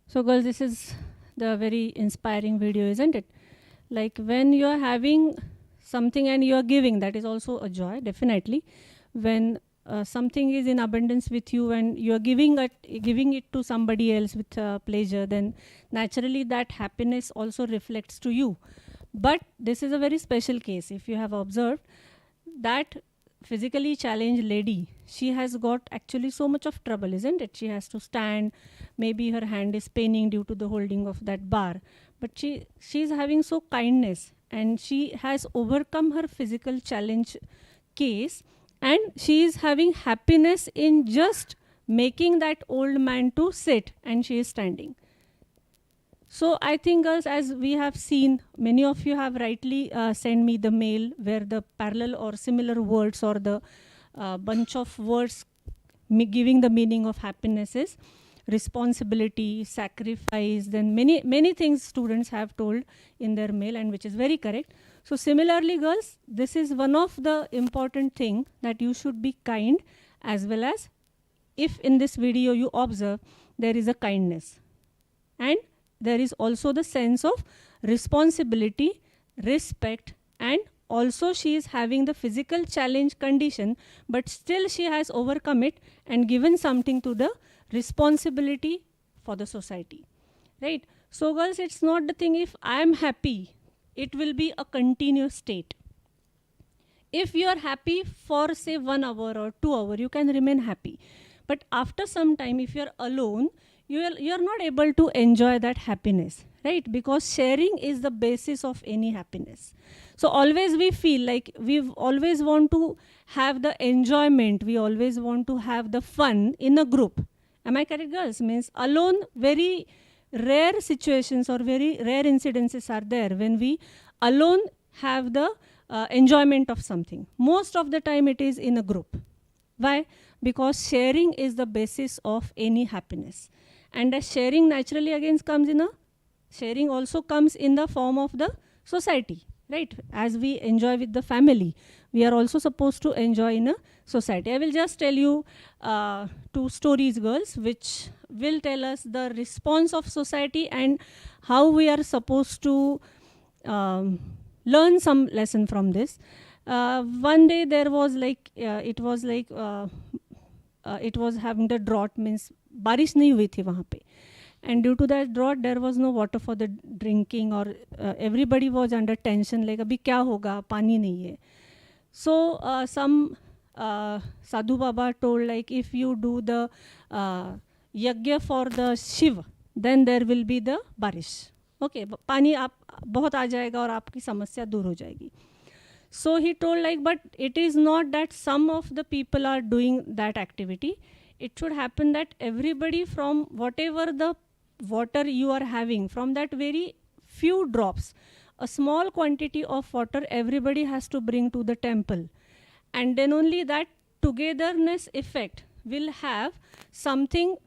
So girls, this is the very inspiring video, isn't it? Like when you are having something and you are giving, that is also a joy, definitely. When something is in abundance with you and you are giving it to somebody else with pleasure, then naturally that happiness also reflects to you. But this is a very special case. If you have observed, that physically challenged lady, she has got actually so much of trouble, isn't it? She has to stand, maybe her hand is paining due to the holding of that bar, but she's having so kindness, and she has overcome her physical challenge case, and she is having happiness in just making that old man to sit, and she is standing. So I think, girls, as we have seen, many of you have rightly sent me the mail where the parallel or similar words or the bunch of words giving the meaning of happiness is responsibility, sacrifice, then many things students have told in their mail, and which is very correct. So similarly, girls, this is one of the important thing, that you should be kind, as well as if in this video you observe, there is a kindness, and there is also the sense of responsibility, respect, and also she is having the physical challenge condition, but still she has overcome it and given something to the responsibility for the society, right? So girls, it's not the thing, if I am happy, it will be a continuous state. If you are happy for say 1 hour or 2 hours, you can remain happy. But after some time, if you are alone, you are not able to enjoy that happiness, right? Because sharing is the basis of any happiness. So always we feel like we always want to have the enjoyment, we always want to have the fun in a group. Am I correct, girls? Means alone, very rare situations or very rare incidences are there when we alone have the enjoyment of something. Most of the time it is in a group. Why? Because sharing is the basis of any happiness. And as sharing naturally again comes in a, sharing also comes in the form of the society, right? As we enjoy with the family, we are also supposed to enjoy in a society. I will just tell you 2 stories, girls, which will tell us the response of society and how we are supposed to learn some lesson from this. One day there was like, it was having the drought, means बारिश नहीं हुई थी वहाँ पे, and due to that drought there was no water for the drinking, or everybody was under tension, like अभी क्या होगा, पानी नहीं है. So some sadhu baba told, like, if you do the yagya for the Shiv, then there will be the barish. Okay, पानी आप बहुत आ जाएगा और आपकी समस्या दूर हो जाएगी. So he told, like, but it is not that some of the people are doing that activity. It should happen that everybody, from whatever the water you are having, from that very few drops, a small quantity of water everybody has to bring to the temple. And then only that togetherness effect will have something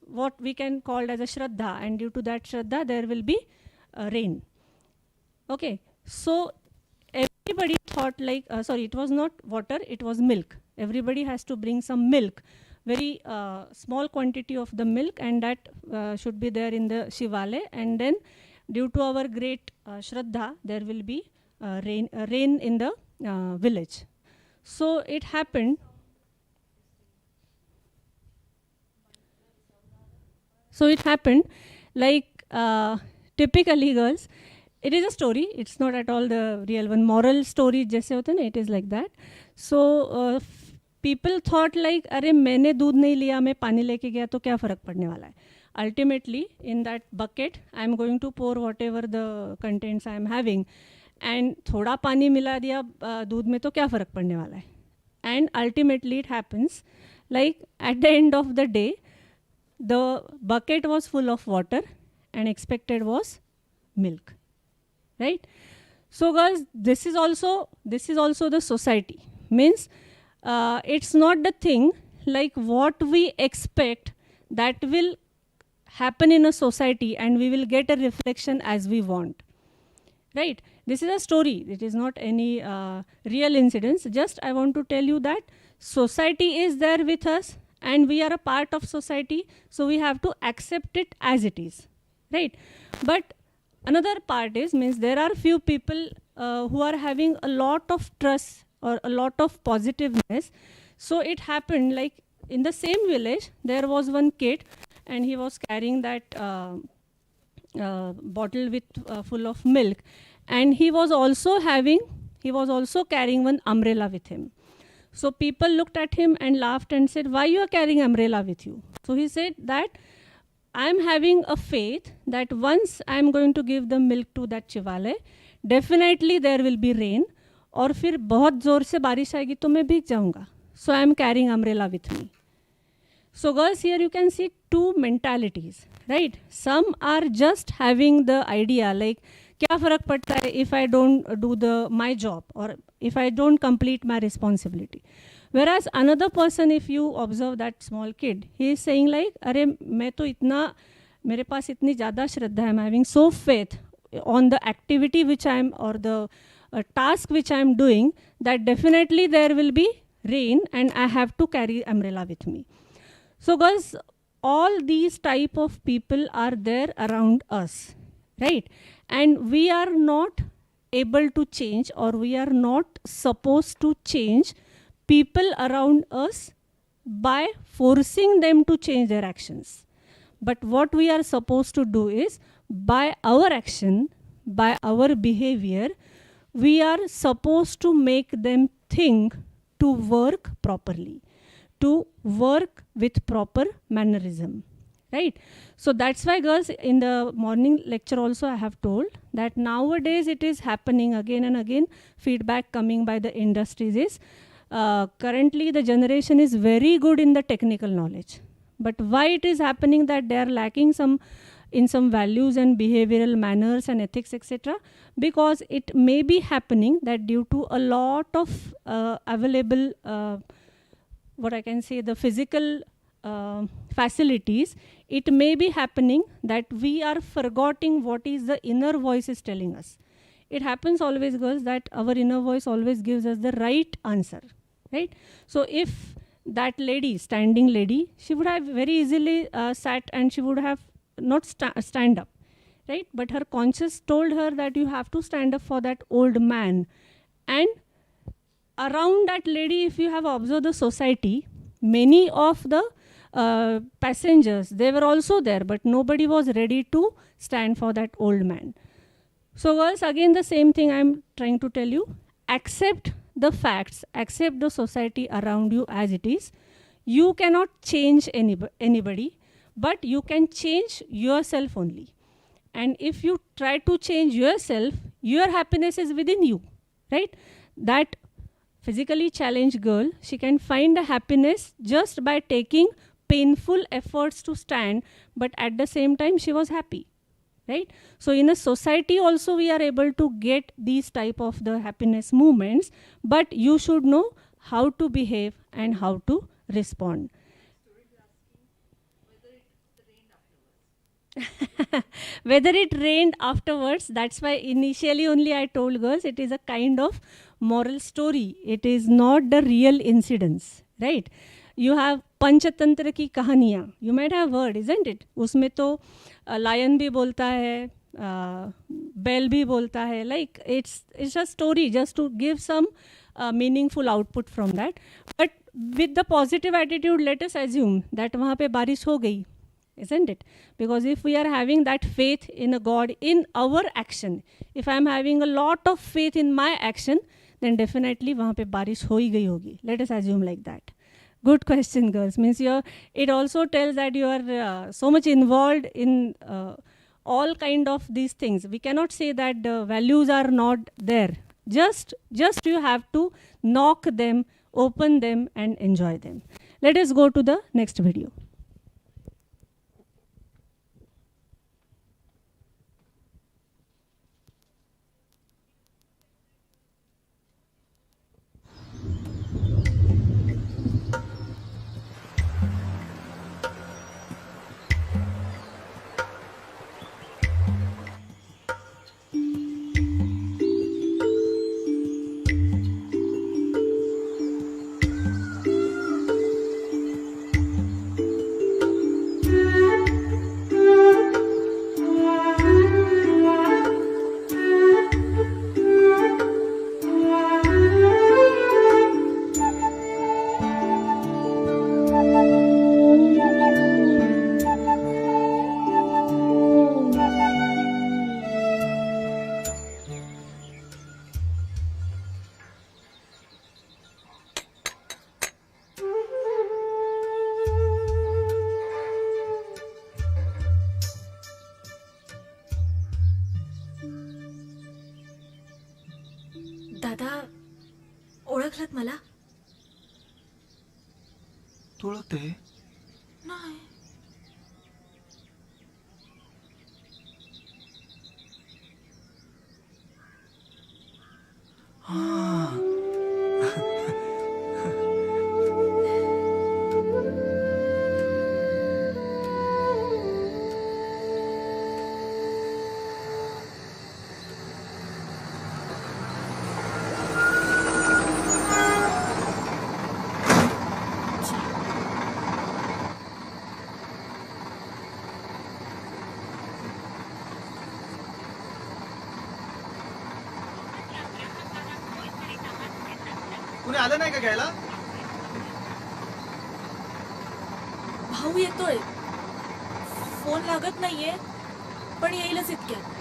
what we can call as a Shraddha, and due to that Shraddha there will be rain. Okay, so everybody thought like, sorry, it was not water, it was milk. Everybody has to bring some milk, very small quantity of the milk, and that should be there in the Shivalaya, and then due to our great Shraddha, there will be rain in the village. So it happened. So it happened, like typically, girls, it is a story, it's not at all the real one. Moral story जैसे होते हैं ना, it is like that. So people thought like, अरे मैंने दूध नहीं लिया, मैं पानी लेके गया तो क्या फ़र्क पड़ने वाला है. Ultimately, in that bucket, I am going to pour whatever the contents I am having, and थोड़ा पानी मिला दिया दूध में तो क्या फ़र्क पड़ने वाला है. And ultimately it happens, like at the end of the day, the bucket was full of water and expected was milk, right? So girls, this is also the society. Means it's not the thing like what we expect that will happen in a society, and we will get a reflection as we want, right? This is a story, it is not any real incidents. Just I want to tell you that society is there with us and we are a part of society, so we have to accept it as it is, right? But another part is, means there are few people who are having a lot of trust or a lot of positiveness. So it happened like in the same village, there was one kid and he was carrying that bottle with full of milk, and he was also carrying one umbrella with him. So people looked at him and laughed and said, why you are carrying umbrella with you? So he said that I am having a faith that once I am going to give the milk to that chiwale, definitely there will be rain, और फिर बहुत जोर से बारिश आएगी तो मैं भीग जाऊंगा. So I am carrying umbrella with me. So girls, here you can see two mentalities, right? Some are just having the idea like, क्या फर्क पड़ता है if I don't do my job or if I don't complete my responsibility. Whereas another person, if you observe that small kid, he is saying like, अरे मैं तो इतना, मेरे पास इतनी ज़्यादा श्रद्धा है, I'm having so faith on the activity which I am, or the task which I am doing, that definitely there will be rain and I have to carry umbrella with me. So girls, all these type of people are there around us, right? And we are not able to change, or we are not supposed to change people around us by forcing them to change their actions. But what we are supposed to do is, by our action, by our behavior, we are supposed to make them think to work properly, to work with proper mannerism, right? So that's why girls, in the morning lecture also I have told that nowadays it is happening again and again, feedback coming by the industries is, currently the generation is very good in the technical knowledge. But why it is happening that they are lacking in some values and behavioral manners and ethics, etc.? Because it may be happening that due to a lot of available, what I can say, the physical facilities, it may be happening that we are forgetting what is the inner voice is telling us. It happens always, girls, that our inner voice always gives us the right answer, right? So if that lady, standing lady, she would have very easily sat and she would have not stand up, right? But her conscience told her that you have to stand up for that old man. And around that lady, if you have observed the society, many of the passengers, they were also there, but nobody was ready to stand for that old man. So girls, again the same thing I'm trying to tell you, accept the facts, accept the society around you as it is. You cannot change anybody, but you can change yourself only. And if you try to change yourself, your happiness is within you, right? That physically challenged girl, she can find a happiness just by taking painful efforts to stand, but at the same time she was happy, right? So in a society also we are able to get these type of the happiness movements, but you should know how to behave and how to respond. Whether it rained afterwards, that's why initially only I told girls it is a kind of moral story. It is not the real incidents, right? You have Panchatantra की कहानियाँ, you might have heard, isn't it? उसमें तो lion भी बोलता है, bell भी बोलता है, like it's a story just to give some meaningful output from that. But with the positive attitude, let us assume that वहाँ पे बारिश हो गई, isn't it? Because if we are having that faith in a God in our action, if I am having a lot of faith in my action, then definitely वहाँ पे बारिश हो ही गई होगी. Let us assume like that. Good question, girls. Means it also tells that you are so much involved in all kind of these things. We cannot say that the values are not there. Just you have to knock them, open them and enjoy them. Let us go to the next video. दादा ओळखलत मला? तू ओळखते? नाही. कुणी आलं नाही का घ्यायला? भाऊ येतोय. फोन लागत नाहीये पण येईलच इतक्यात.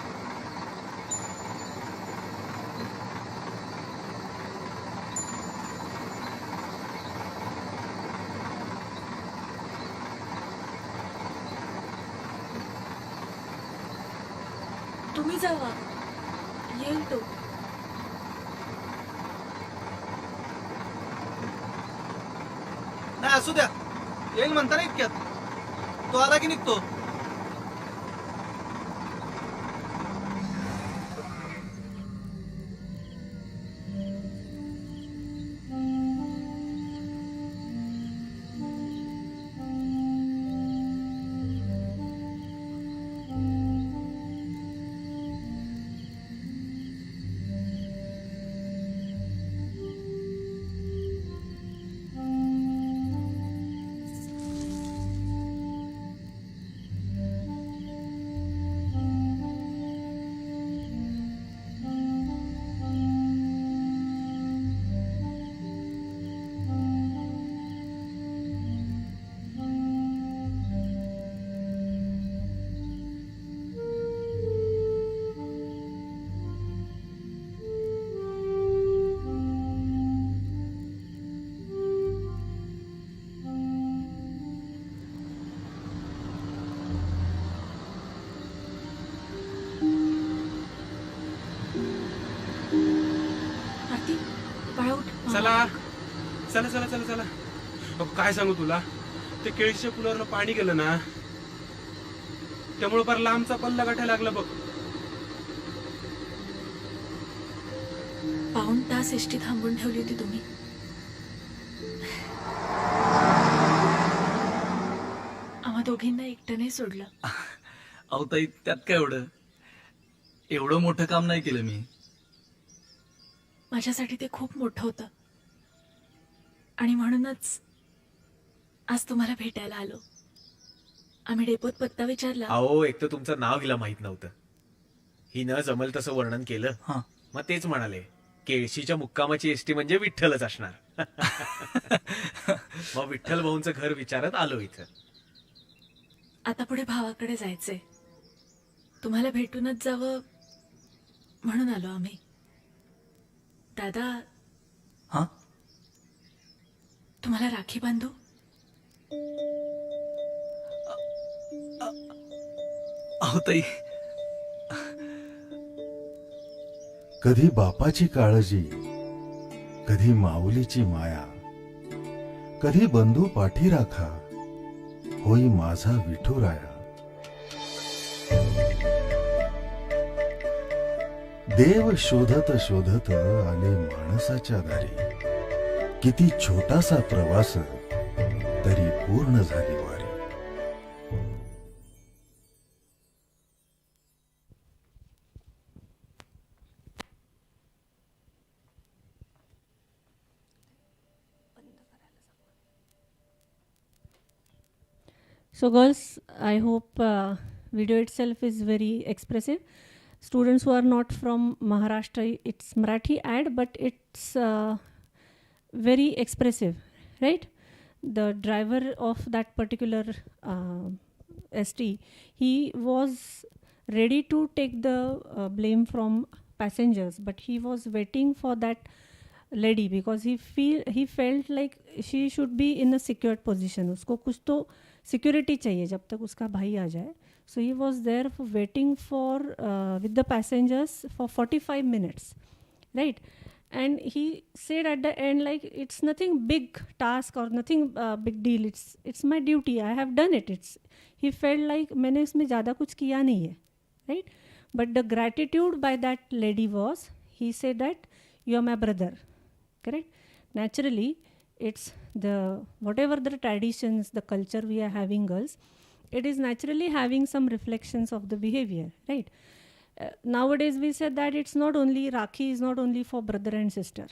तुम्ही जावा, येईल तो. नाही असू द्या, येईल म्हणता ना इतक्यात. तो आला की निघतो. चला चला चला चला चला. काय सांगू तुला, ते केळीच्या पुलावरनं पाणी गेलं ना, त्यामुळे फार लांबचा पल्ला गाठायला लागला बघ. पाऊण तास एसटी थांबून ठेवली होती तुम्ही. आम्हा दोघींना एकटं नाही सोडलं. अहो ताई, त्यात काय एवढं मोठं काम नाही केलं मी. माझ्यासाठी ते खूप मोठं होतं आणि म्हणूनच आज तुम्हाला भेटायला आलो. आम्ही डेपोत पत्ता विचारला. अहो, एक तर तुमचं नाव हिला माहित नव्हतं. ही न जमल तसं वर्णन केलं. मग तेच म्हणाले, केळशीच्या मुक्कामाची एसटी म्हणजे विठ्ठलच असणार. मग विठ्ठल भाऊंचं घर विचारत आलो इथं. आता पुढे भावाकडे जायचंय. तुम्हाला भेटूनच जावं म्हणून आलो आम्ही. दादा, हा, तुम्हाला राखी बांधू? अहो ताई, कधी बापाची काळजी, कधी माऊलीची माया, कधी बंधू पाठीराखा, होई माझा विठुराया. देव शोधत शोधत आले माणसाच्या दारी. किती छोटासा प्रवास तरी पूर्ण झाली वारी. So girls, I hope video itself is very expressive. Students who are not from Maharashtra, it's Marathi ad, but it's very expressive, right? The driver of that particular ST, he was ready to take the blame from passengers, but he was waiting for that lady because he felt like she should be in a secured position. उसको कुछ तो security चाहिए जब तक उसका भाई आ जाए. So he was there for waiting for with the passengers for 45 minutes, right? And he said at the end, like, it's nothing big task or nothing big deal. It's my duty. I have done it. He felt like मैंने इसमें ज़्यादा कुछ किया नहीं है, right? But the gratitude by that lady was, he said that you are my brother, correct? Naturally, it's the whatever the traditions, the culture we are having, girls, it is naturally having some reflections of the behavior, right? Nowadays we said that it's not only Rakhi is not only for brother and sister.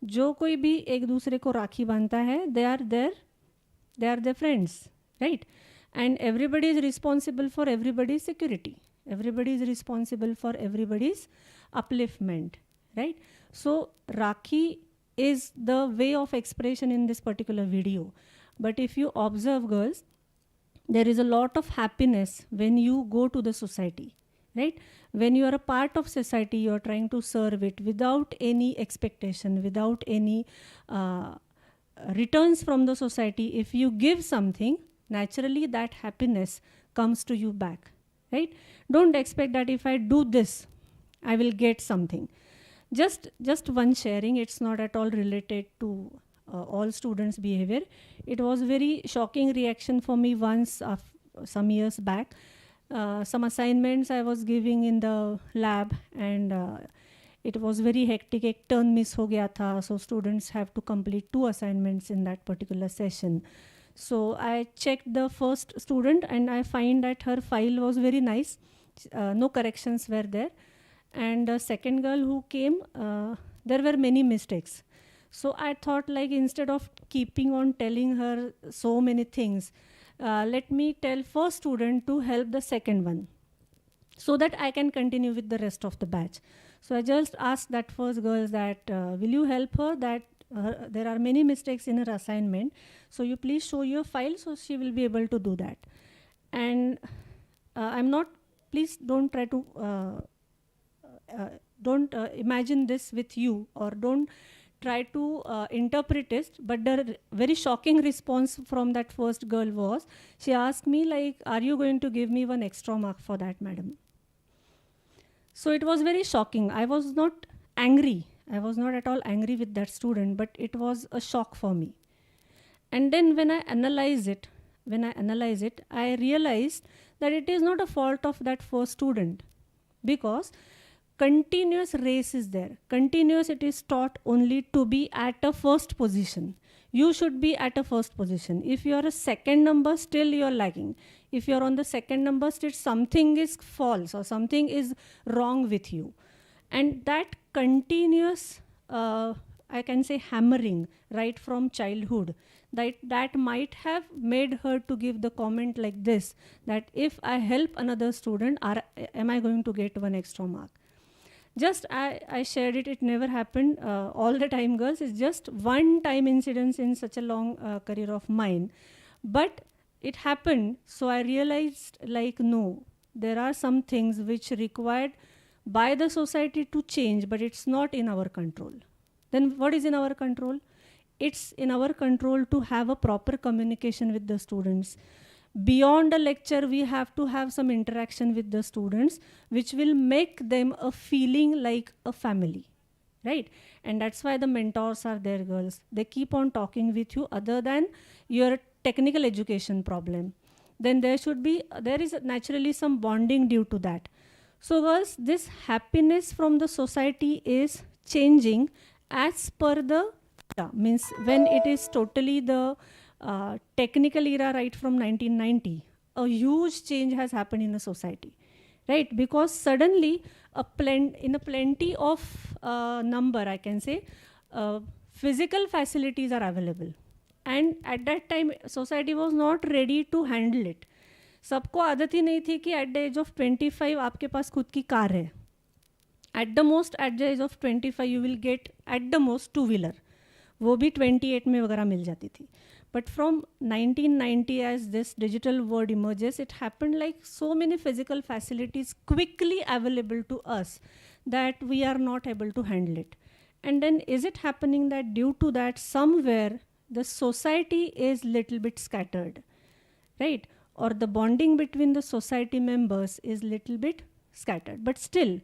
जो कोई भी एक दूसरे को राखी बांधता है, they are their friends, right? And everybody is responsible for everybody's security. Everybody is responsible for everybody's upliftment, right? So Rakhi is the way of expression in this particular video. But if you observe, girls, there is a lot of happiness when you go to the society, right? When you are a part of society, you are trying to serve it without any expectation, without any returns from the society. If you give something, naturally that happiness comes to you back, right? Don't expect that if I do this, I will get something. Just one sharing, it's not at all related to all students' behavior. It was very shocking reaction for me once some years back. Some assignments I was giving in the lab, and it was very hectic. Ek turn miss ho gaya tha, so students have to complete 2 assignments in that particular session. So I checked the first student and I find that her file was very nice. No corrections were there. And the second girl who came, there were many mistakes. So I thought, like, instead of keeping on telling her so many things, let me tell first student to help the second one so that I can continue with the rest of the batch. So I just asked that first girl that, will you help her, that there are many mistakes in her assignment. So you please show your file so she will be able to do that. And please don't try to, don't imagine this with you, or don't try to interpret it. But the very shocking response from that first girl was, she asked me, like, are you going to give me 1 extra mark for that, madam? So it was very shocking. I was not angry. I was not at all angry with that student, but it was a shock for me. And then when I analyze it, I realized that it is not a fault of that first student, because continuous race is there. Continuous, it is taught only to be at a first position. You should be at a first position. If you are a second number, still you are lagging. If you are on the second number, still something is false or something is wrong with you. And that continuous, I can say, hammering right from childhood, that might have made her to give the comment like this, that if I help another student, am I going to get 1 extra mark? Just I shared it, it never happened all the time, girls. It's just one time incidence in such a long career of mine. But it happened, so I realized, like, no, there are some things which required by the society to change, but it's not in our control. Then what is in our control? It's in our control to have a proper communication with the students. Beyond a lecture, we have to have some interaction with the students, which will make them a feeling like a family, right? And that's why the mentors are there, girls. They keep on talking with you other than your technical education problem. Then there is naturally some bonding due to that. So girls, this happiness from the society is changing as per the means when it is totally the technical era, right from 1990, a huge change has happened in the society, right? Because suddenly in a plenty of number, I can say, physical facilities are available. And at that time, society was not ready to handle it. सबको आदत ही नहीं थी कि at the age of 25 आपके पास खुद की car है. At the most, at the age of 25, you will get at the most 2-wheeler. वो भी 28 में वगैरह मिल जाती थी. But from 1990, as this digital world emerges, it happened like so many physical facilities quickly available to us that we are not able to handle it. And then is it happening that due to that somewhere the society is little bit scattered, right? Or the bonding between the society members is little bit scattered. But still,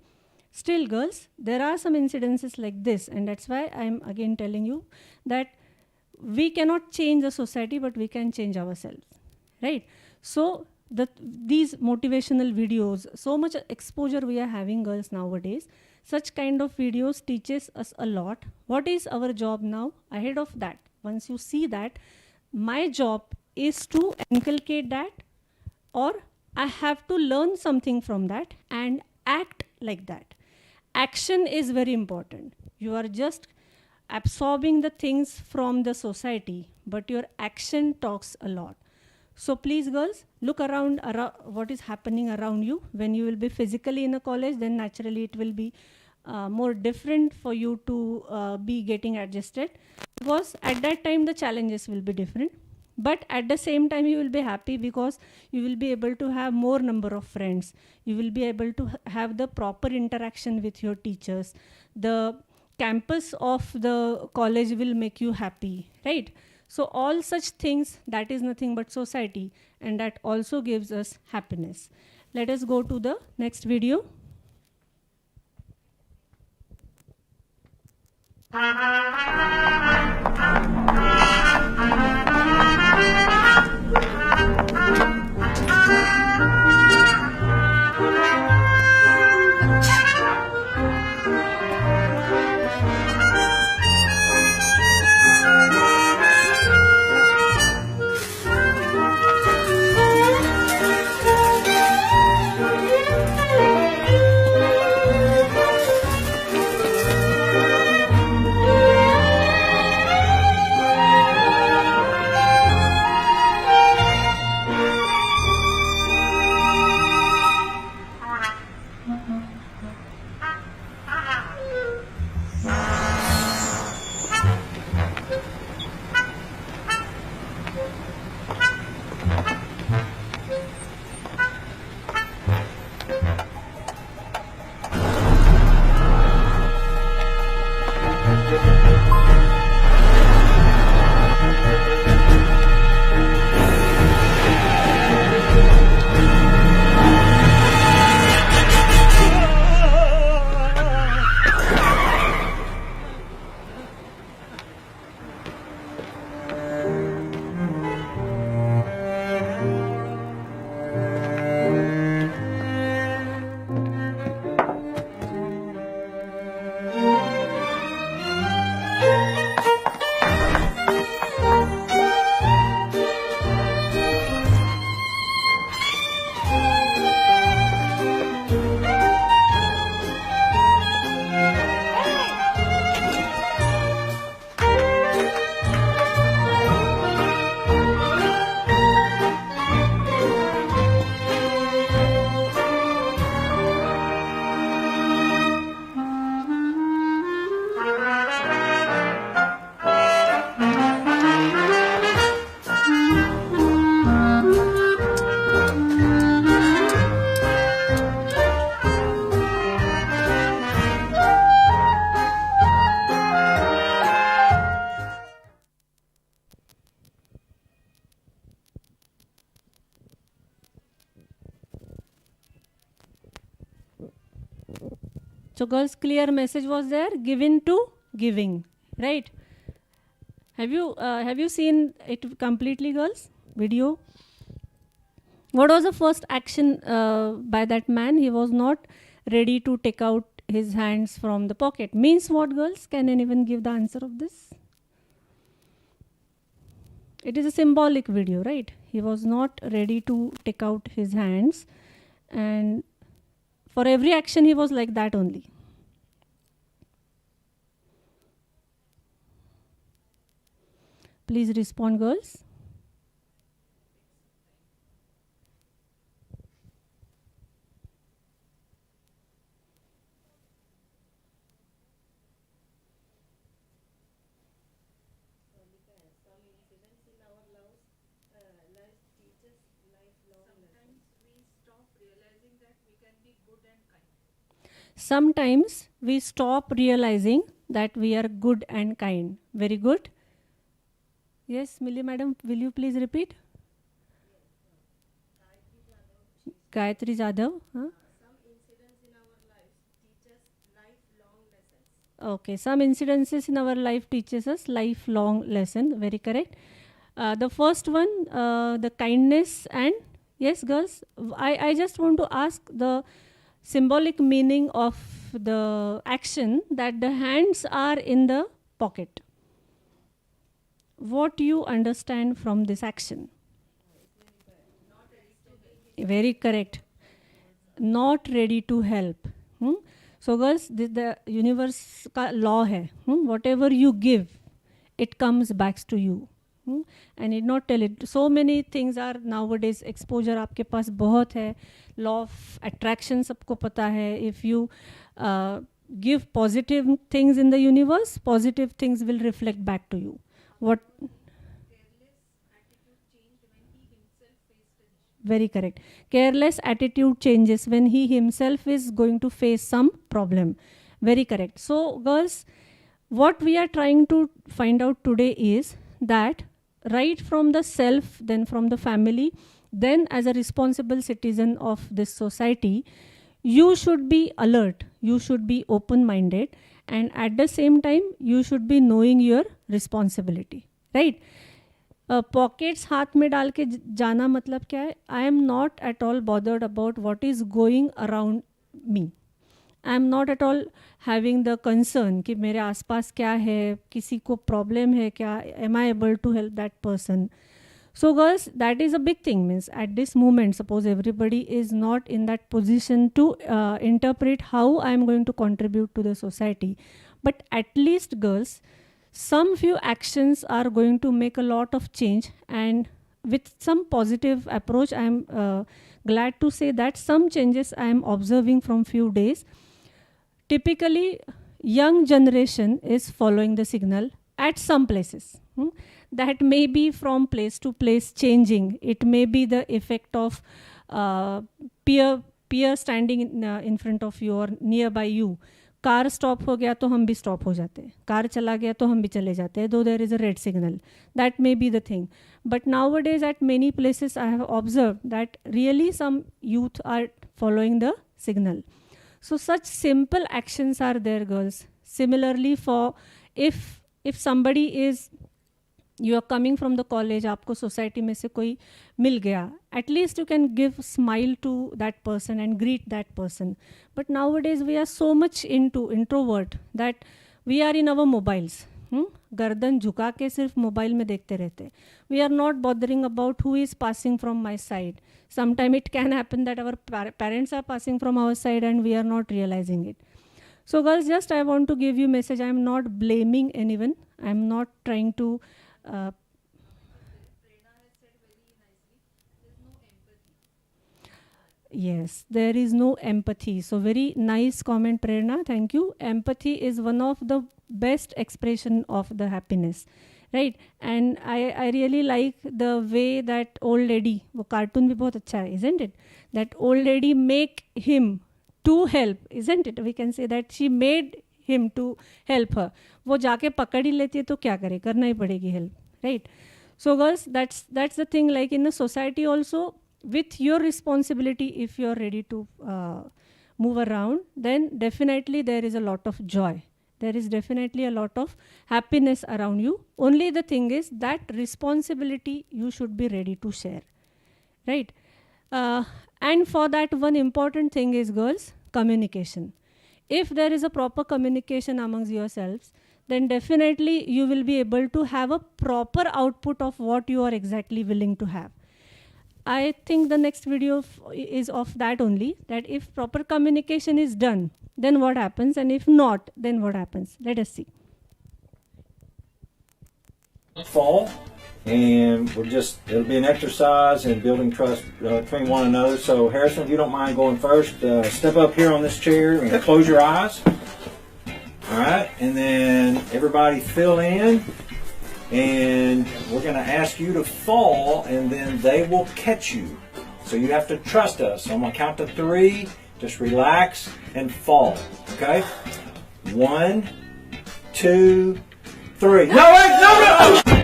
Still, girls, there are some incidences like this, and that's why I'm again telling you that we cannot change the society, but we can change ourselves, right? So these motivational videos, so much exposure we are having, girls, nowadays. Such kind of videos teaches us a lot. What is our job now? Ahead of that, once you see that, my job is to inculcate that, or I have to learn something from that and act like that. Action is very important. You are just absorbing the things from the society, but your action talks a lot. So please, girls, look around what is happening around you. When you will be physically in a college, then naturally it will be more different for you to be getting adjusted, because at that time the challenges will be different. But at the same time you will be happy because you will be able to have more number of friends. You will be able to have the proper interaction with your teachers. The campus of the college will make you happy, right? So all such things, that is nothing but society, and that also gives us happiness. Let us go to the next video. So girls, clear message was there, given to giving, right? Have you seen it completely, girls? Video. What was the first action by that man? He was not ready to take out his hands from the pocket. Means what, girls? Can anyone give the answer of this? It is a symbolic video, right? He was not ready to take out his hands, and for every action he was like that only. Please respond, girls. Sometimes we stop realizing that we are good and kind. Very good. Yes, Millie madam, will you please repeat? Gayatri Jadhav. Huh? Okay, some incidences in our life teaches us lifelong lesson. Very correct. The first one, the kindness and yes, girls. I just want to ask the symbolic meaning of the action that the hands are in the pocket. What you understand from this action? Very correct. Not ready to help. So girls, the universe का law है. Whatever you give, it comes back to you. And it not tell it. So many things are nowadays exposure आपके पास बहुत है. Law of attraction सबको पता है. If you give positive things in the universe, positive things will reflect back to you. What? Very correct. Careless attitude changes when he himself is going to face some problem. Very correct. So girls, what we are trying to find out today is that right from the self, then from the family, then as a responsible citizen of this society, you should be alert, you should be open-minded, and at the same time, you should be knowing your responsibility, right? Pockets हाथ में डाल के जाना मतलब क्या है? I am not at all bothered about what is going around me. I am not at all having the concern कि मेरे आसपास क्या है, किसी को प्रॉब्लम है क्या, am I able to help that person. So girls, that is a big thing. Means at this moment, suppose everybody is not in that position to interpret how I am going to contribute to the society. But at least girls, some few actions are going to make a lot of change, and with some positive approach, I am glad to say that some changes I am observing from few days. Typically, young generation is following the signal at some places. That may be from place to place changing. It may be the effect of peer standing in front of you or nearby you. Car stop हो गया तो हम भी stop हो जाते हैं, car चला गया तो हम भी चले जाते हैं, though there is a red signal. That may be the thing. But nowadays at many places I have observe that really some youth are following the signal. So such simple actions are there, girls. Similarly, for if somebody is, you are coming from the college, आपको society में से कोई मिल गया, at least you can give smile to that person and greet that person. But nowadays we are so much into introvert that we are in our mobiles. गर्दन झुका के सिर्फ mobile में देखते रहते. We are not bothering about who is passing from my side. Sometime it can happen that our parents are passing from our side and we are not realizing it. So girls, just I want to give you message. I am not blaming anyone. I am not trying to yes, there is no empathy. So very nice comment, Prerna. Thank you. Empathy is one of the best expression of the happiness, right? And I really like the way that old lady, वो cartoon भी बहुत अच्छा है, isn't it? That old lady make him to help, isn't it? We can say that she made him to help her. वो जाके पकड़ ही लेती है तो क्या करे, करना ही पड़ेगी help, right? So girls, that's the thing. Like in the society also, with your responsibility, if you are ready to move around, then definitely there is a lot of joy. There is definitely a lot of happiness around you. Only the thing is that responsibility you should be ready to share, right? And for that, one important thing is, girls, communication. If there is a proper communication amongst yourselves, then definitely you will be able to have a proper output of what you are exactly willing to have. I think the next video is of that only, that if proper communication is done, then what happens, and if not, then what happens. Let us see. Fall, and it'll be an exercise in building trust between one another. So Harrison, if you don't mind going first, step up here on this chair and close your eyes. All right, and then everybody fill in, and we're going to ask you to fall, and then they will catch you. So you have to trust us. So I'm going to count to 3. Just relax and fall. Okay? 1, 2, 3. No, wait, no!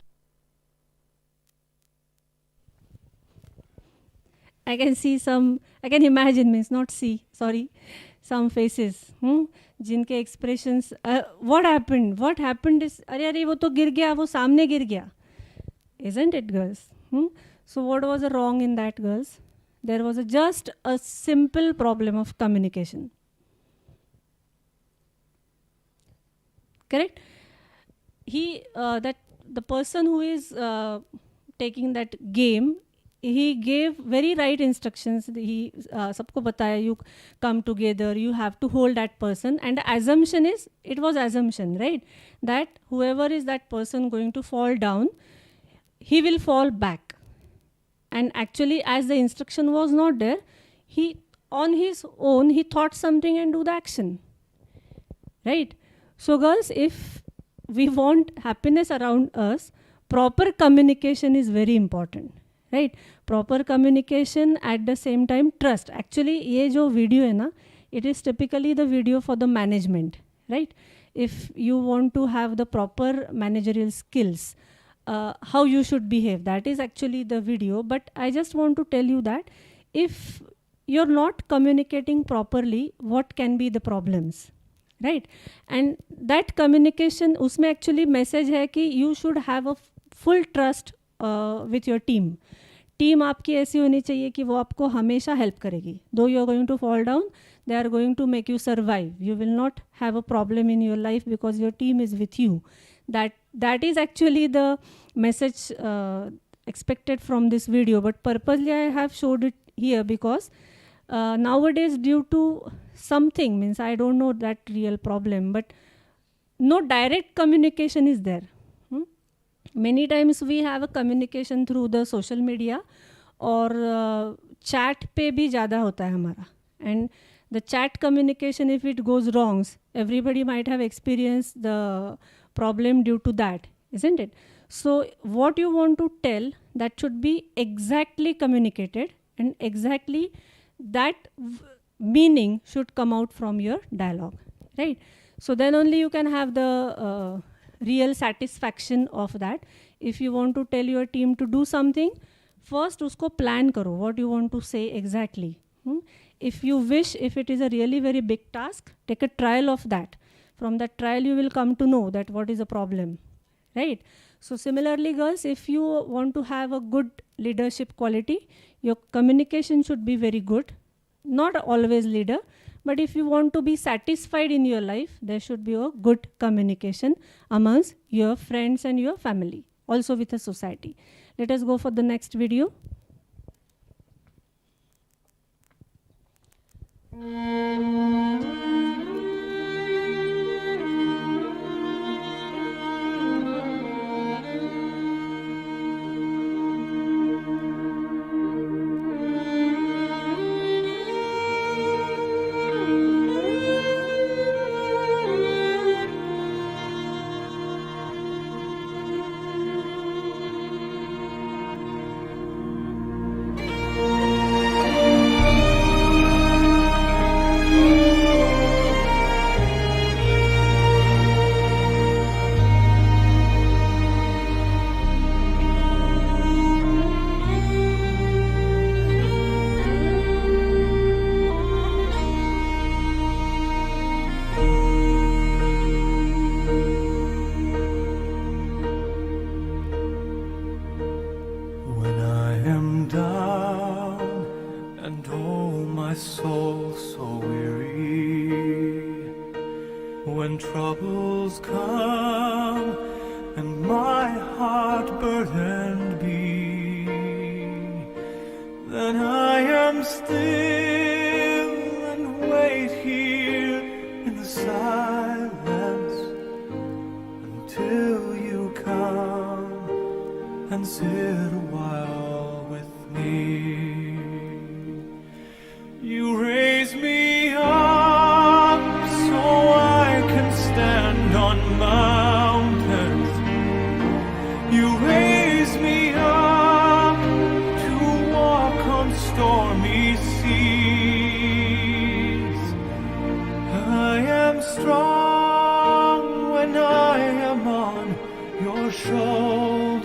I can see some, I can imagine, means not see, sorry. some faces, जिनके expressions, what happened is, अरे अरे वो तो गिर गया, वो सामने गिर गया, isn't it, girls? So what was wrong in that, girls? There was just a simple problem of communication. Correct? That the person who is taking that game, he gave very right instructions. He sabko bataya, you come together, you have to hold that person, and the assumption is, it was assumption, right, that whoever is that person going to fall down, he will fall back. And actually, as the instruction was not there, he on his own he thought something and do the action, right? So girls, if we want happiness around us, proper communication is very important, right? Proper communication, at the same time trust. Actually ye jo video hai na, it is typically the video for the management, right? If you want to have the proper managerial skills, how you should behave, that is actually the video. But I just want to tell you that if you're not communicating properly, what can be the problems, right? And that communication, usme actually message hai ki you should have a full trust with your team. Team आपकी ऐसी होनी चाहिए कि वो आपको हमेशा help करेगी. Though you are going to fall down, they are going to make you survive. You will not have a problem in your life because your team is with you. That is actually the message expected from this video. But purposely I have showed it here because nowadays, due to something, means I don't know that real problem, but no direct communication is there. Many times we have a communication through the social media, or chat पे भी ज़्यादा होता है हमारा. And the chat communication, if it goes wrong, everybody might have experienced the problem due to that, isn't it? So what you want to tell, that should be exactly communicated, and exactly that meaning should come out from your dialogue, right? So then only you can have the real satisfaction of that. If you want to tell your team to do something, first usko plan karo, what you want to say exactly. If you wish, if it is a really very big task, take a trial of that. From that trial you will come to know that what is the problem, right? So similarly, girls, if you want to have a good leadership quality, your communication should be very good. Not always leader, but if you want to be satisfied in your life, there should be a good communication amongst your friends and your family, also with the society. Let us go for the next video. When I am down and oh my soul so weary, when troubles come and my heart burdened be, then I am still and wait here in the silence until you come and sit a while with me. You raise me up so I can stand on mountains. You raise me up to walk on stormy seas. I am strong when I am on your shoulders.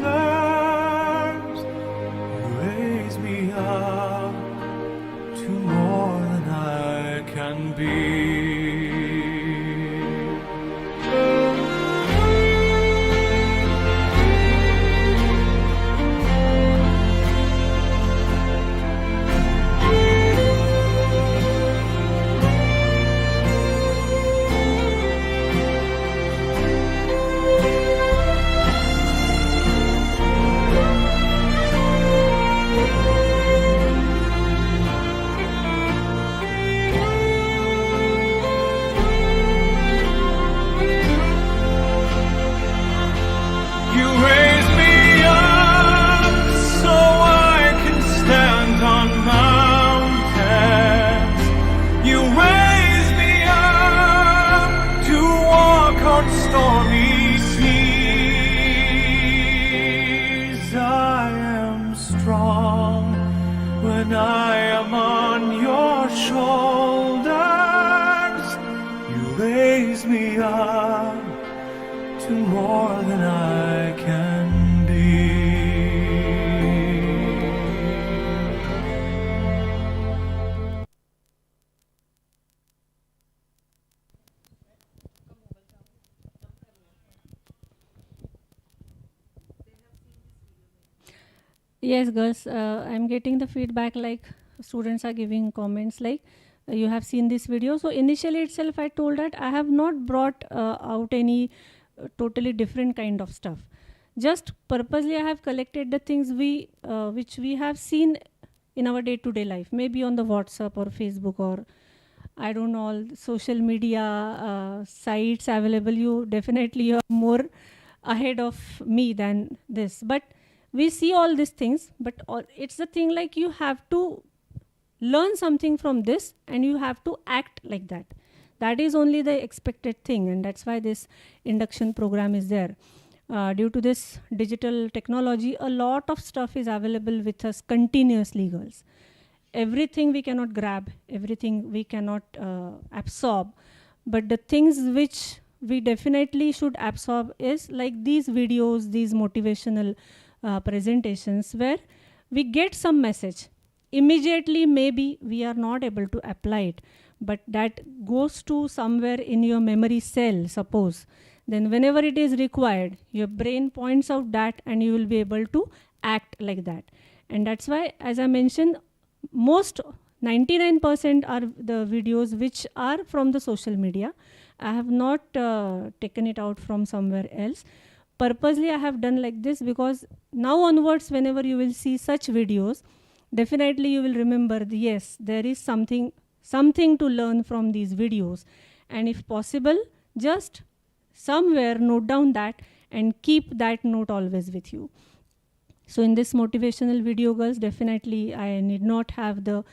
Raise me up to more than I can be. when I am on your shoulders. You raise me up to more than I can be. Yes, girls, I'm getting the feedback like students are giving comments like you have seen this video. So initially itself I told that I have not brought out any totally different kind of stuff. Just purposely I have collected the things which we have seen in our day-to-day life, maybe on the WhatsApp or Facebook or I don't know, all social media sites available. You definitely are more ahead of me than this. But we see all these things, but it's the thing like you have to learn something from this and you have to act like that. That is only the expected thing, and that's why this induction program is there. Due to this digital technology, a lot of stuff is available with us continuously, girls. Everything we cannot grab, everything we cannot absorb, but the things which we definitely should absorb is like these videos, these motivational presentations where we get some message. Immediately maybe we are not able to apply it, but that goes to somewhere in your memory cell, suppose. Then whenever it is required, your brain points out that and you will be able to act like that. And that's why, as I mentioned, most 99% are the videos which are from the social media. I have not taken it out from somewhere else. Purposely I have done like this because now onwards whenever you will see such videos, definitely you will remember yes, there is something to learn from these videos, and if possible just somewhere note down that and keep that note always with you. So in this motivational video, girls, definitely I need not have the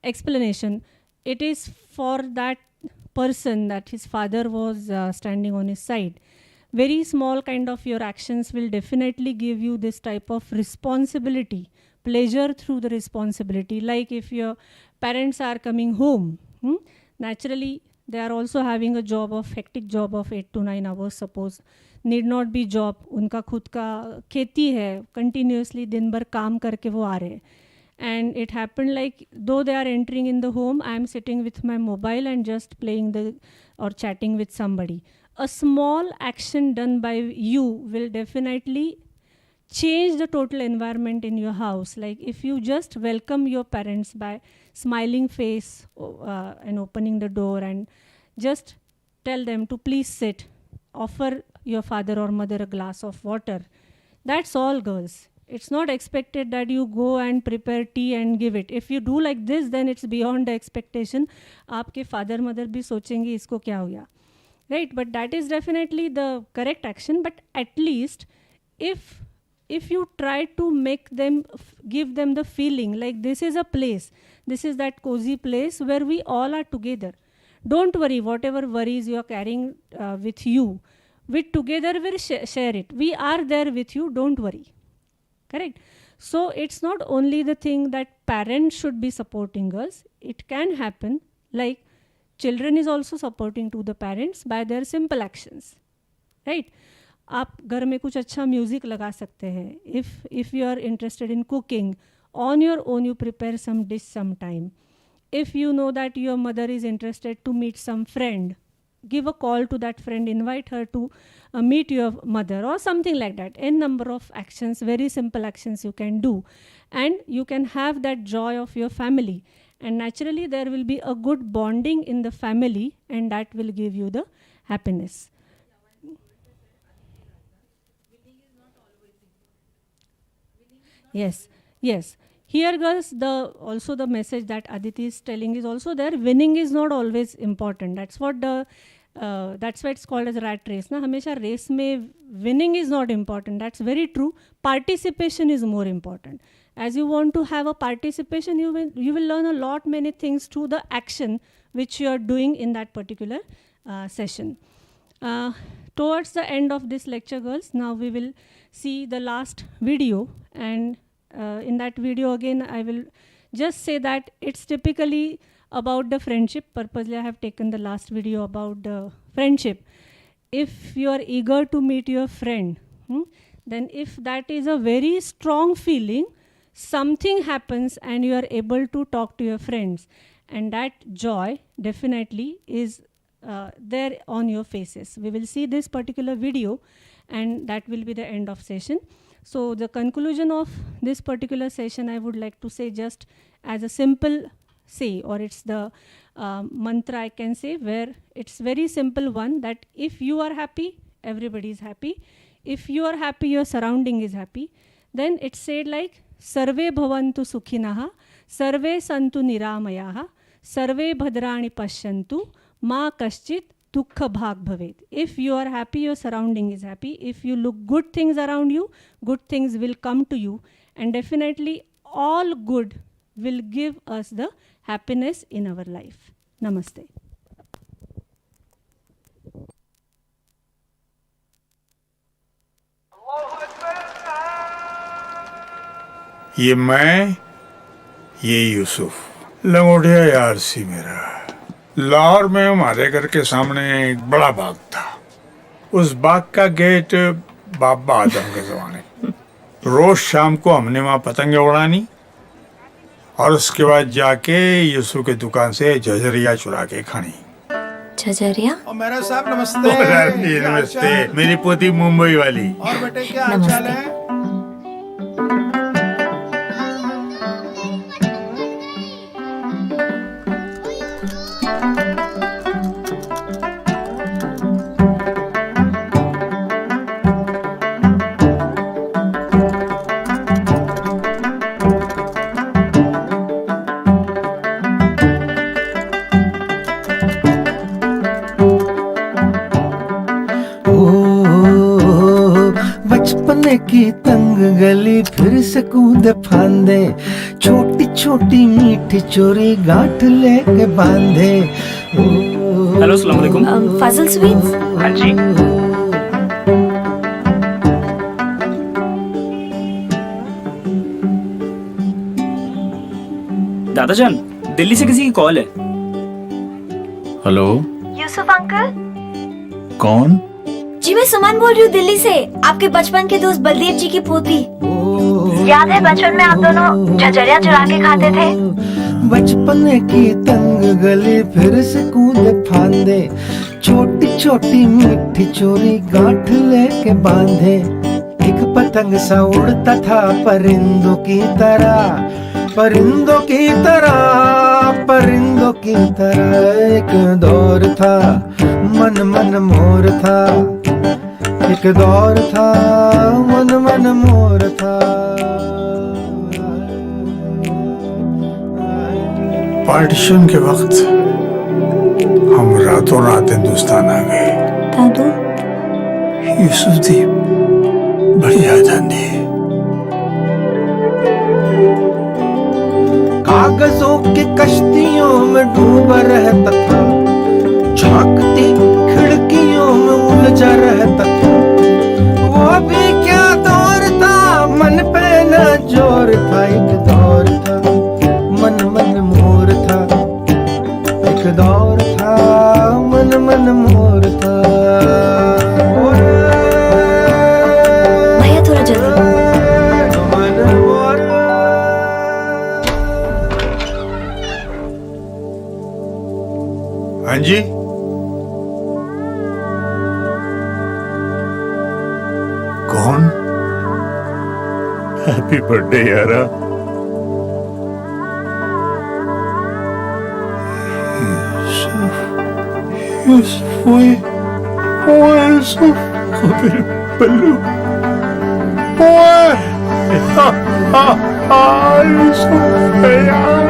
explanation. It is for that person that his father was standing on his side. Very small kind of your actions will definitely give you this type of responsibility, pleasure through the responsibility. Like if your parents are coming home, naturally they are also having a job of hectic job of 8 to 9 hours, suppose. Need not be job, उनका खुद का खेती है, continuously दिन भर काम करके वो आ रहे. And it happened like though they are entering in the home, I am sitting with my mobile and just playing or chatting with somebody. A small action done by you will definitely change the total environment in your house. Like if you just welcome your parents by smiling face and opening the door and just tell them to please sit, offer your father or mother a glass of water. That's all, girls. It's not expected that you go and prepare tea and give it. If you do like this, then it's beyond the expectation. आपके father mother भी सोचेंगे इसको क्या हो गया. Right, but that is definitely the correct action. But at least if you try to make them, give them the feeling like this is a place, this is that cozy place where we all are together. Don't worry, whatever worries you are carrying with you, with together we'll share it. We are there with you, don't worry. Correct? So it's not only the thing that parents should be supporting us, it can happen like children is also supporting to the parents by their simple actions. Right? आप घर में कुछ अच्छा music लगा सकते हैं. If you are interested in cooking, on your own you prepare some dish sometime. If you know that your mother is interested to meet some friend, give a call to that friend, invite her to meet your mother or something like that. N number of actions, very simple actions you can do, and you can have that joy of your family, and naturally there will be a good bonding in the family, and that will give you the happiness. Yes, yes. Here, girls, also the message that Aditi is telling is also there. Winning is not always important. That's what that's why it's called as rat race. Na hamesha race में winning is not important. That's very true. Participation is more important. As you want to have a participation, you will learn a lot many things through the action which you are doing in that particular session. Towards the end of this lecture, girls, now we will see the last video, and in that video again I will just say that it's typically about the friendship. Purposely I have taken the last video about the friendship. If you are eager to meet your friend, then if that is a very strong feeling, something happens and you are able to talk to your friends, and that joy definitely is there on your faces. We will see this particular video and that will be the end of session. So the conclusion of this particular session, I would like to say just as a simple say, or it's the mantra I can say, where it's very simple one, that if you are happy, everybody is happy. If you are happy, your surrounding is happy. Then it's said like, Sarve bhavantu sukhinaha, sarve santu niramayaha, sarve bhadrani pashyantu, ma kaschit dukha bhag bhavet. If you are happy, your surrounding is happy. If you look good things around you, good things will come to you. And definitely all good will give us the happiness in our life. Namaste. ये मैं, ये यूसुफ, लंगोटिया यार सी मेरा। लाहौर में हमारे घर के सामने एक बड़ा बाग था। उस बाग का गेट बाबा आदम के जमाने। रोज शाम को हमने वहाँ पतंगे उड़ानी और उसके बाद जाके यूसुफ की दुकान से झझरिया चुरा के खानी। झझरिया? और मेरा साहब नमस्ते। नमस्ते, मेरी पोती मुंबई वाली। और बेटे क्या हाल चाल है? की तंग गली फिर से कूदे फांदे, छोटी छोटी मीठी चोरी गांठ लेके बांधे। हेलो, अस्सलाम वालेकुम। फाजिल स्वीट्स? हाँ जी। दादाजान, दिल्ली से किसी की कॉल है। Hello, Yusuf uncle? कौन? जी मैं सुमन बोल रही हूँ दिल्ली से, आपके बचपन के दोस्त बलदेव जी की पोती। याद है बचपन में आप दोनों झझरिया चुरा के खाते थे? बचपन की तंग गली फिर से कूदे फांदे, छोटी छोटी मीठी चोरी गांठ लेके बांधे। एक पतंग सा उड़ता था परिंदों की तरह, परिंदों की तरह, परिंदों की तरह। एक दौर था मन मन मोर था, एक दौर था मन मन मोर था। पार्टीशन के वक्त हम रातों रात हिंदुस्तान आ गए। दादू? यूसुफ दी बड़ी याद आती है। कागजों की कश्तियों में डूबा रहता था, झांकती खिड़कियों में उलझा रहता था। वो भी क्या दौर था, मन पे न जोर था। एक दौर था मन मन मोर था, एक दौर था मन मन मोर था। भैया थोड़ा जल्दी। हाँ जी, कौन? हैप्पी बर्थडे यारा। यूसुफ ओए, यूसुफ, मेरे बल्लू ओए, यूसुफ यार।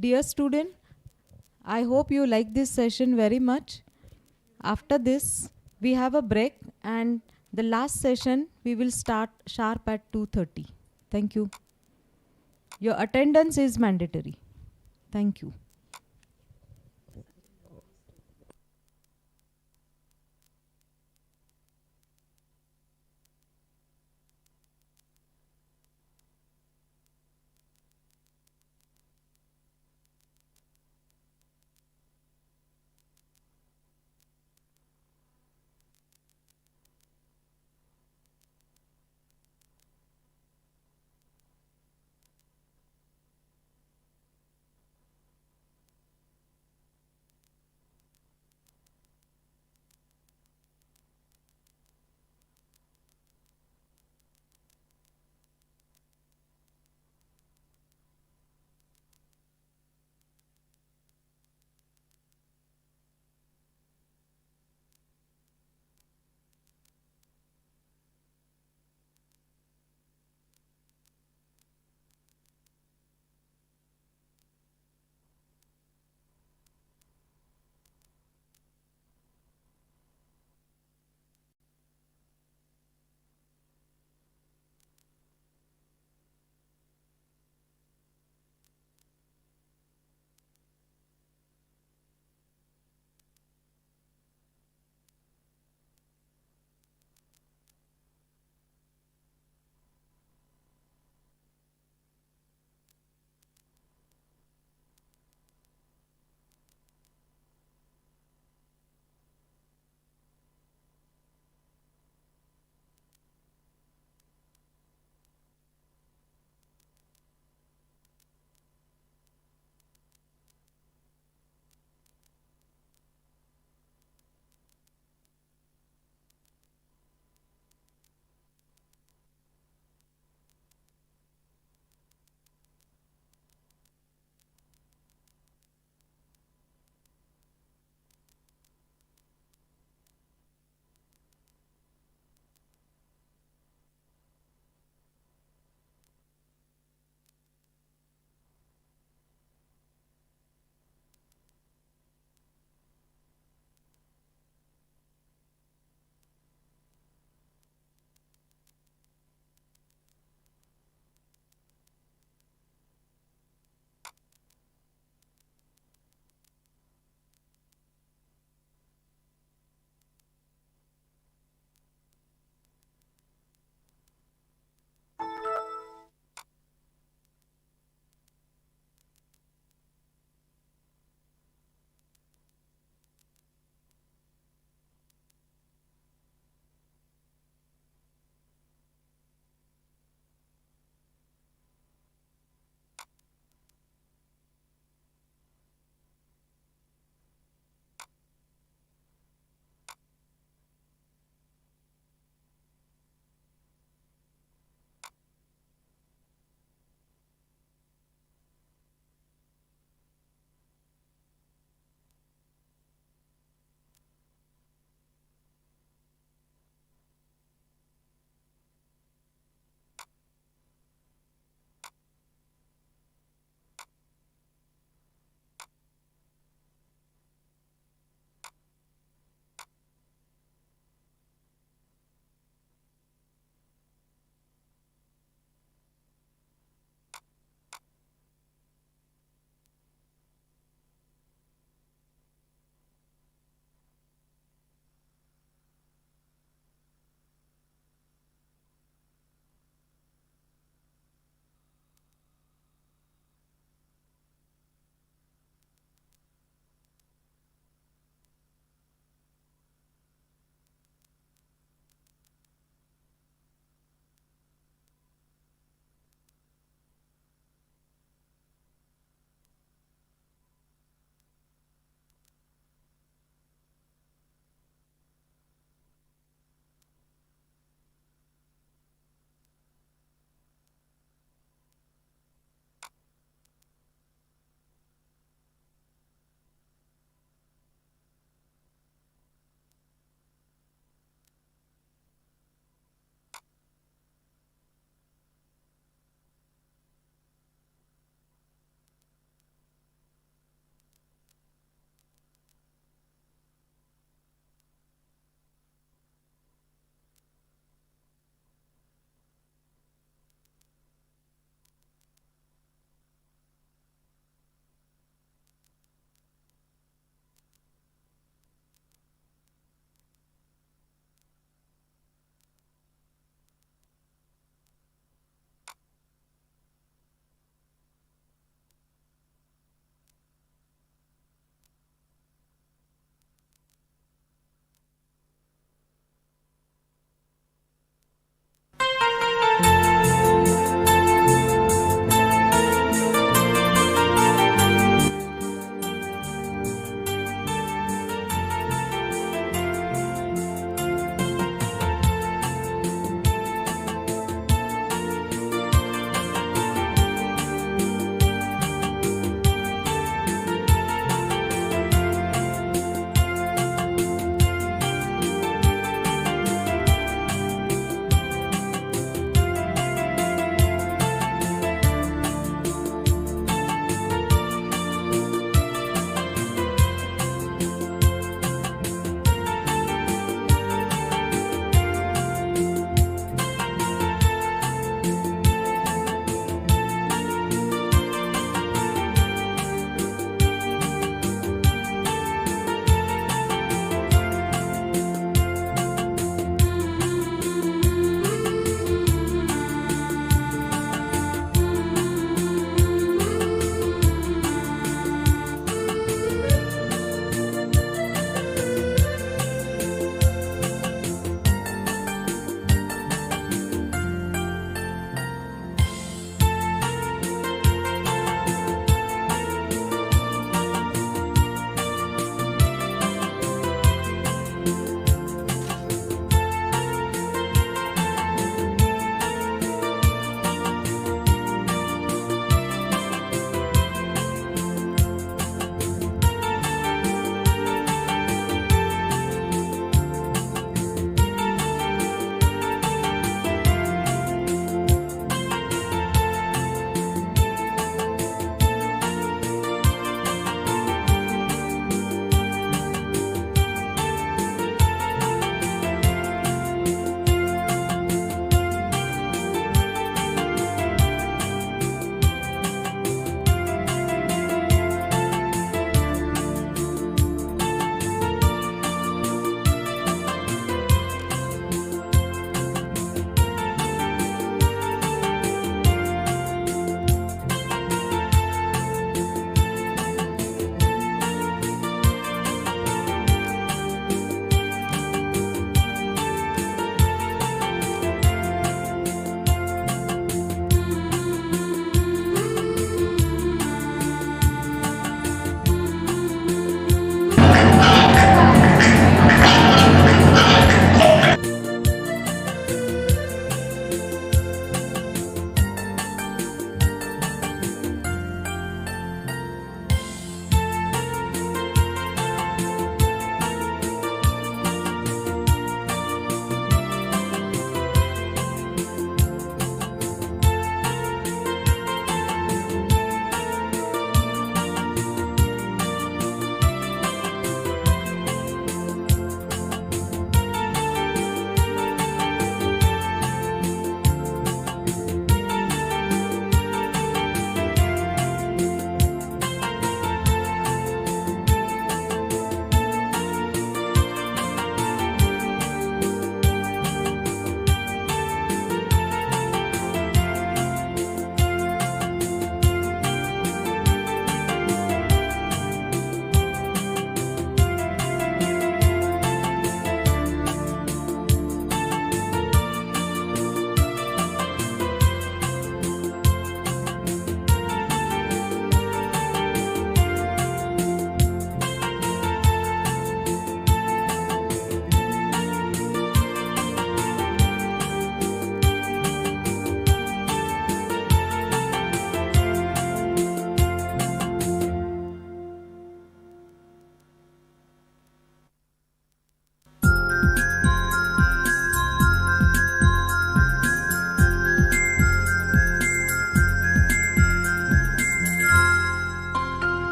Dear student, I hope you like this session very much. After this, we have a break, and the last session we will start sharp at 2:30. Thank you. Your attendance is mandatory. Thank you.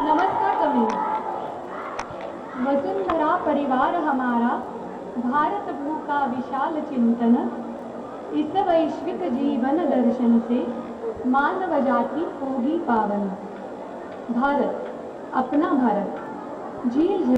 नमस्कार कवि। वसुंधरा परिवार हमारा, भारत भू का विशाल चिंतन, इस वैश्विक जीवन दर्शन से मानव जाति होगी पावन। भारत, अपना भारत, झील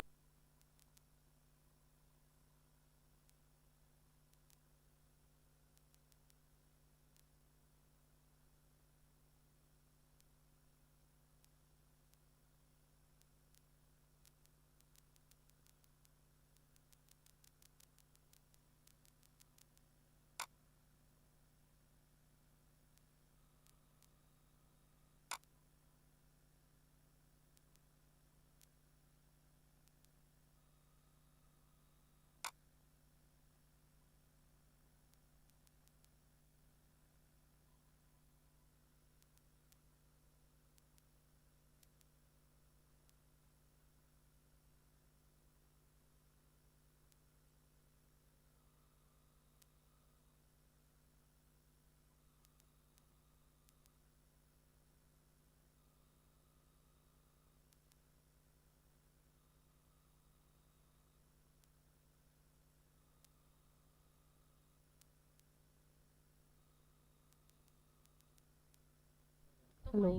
हेलो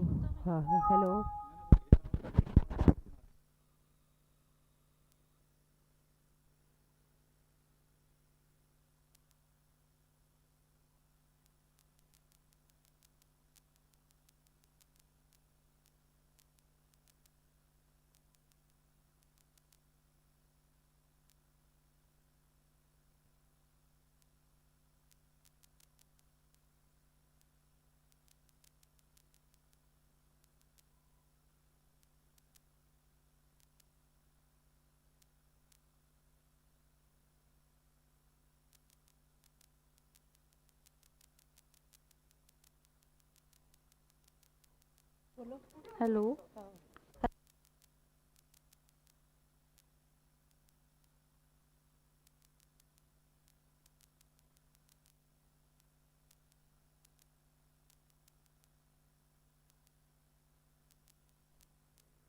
हाँ हेलो हेलो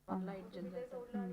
लाइट जल जाता है।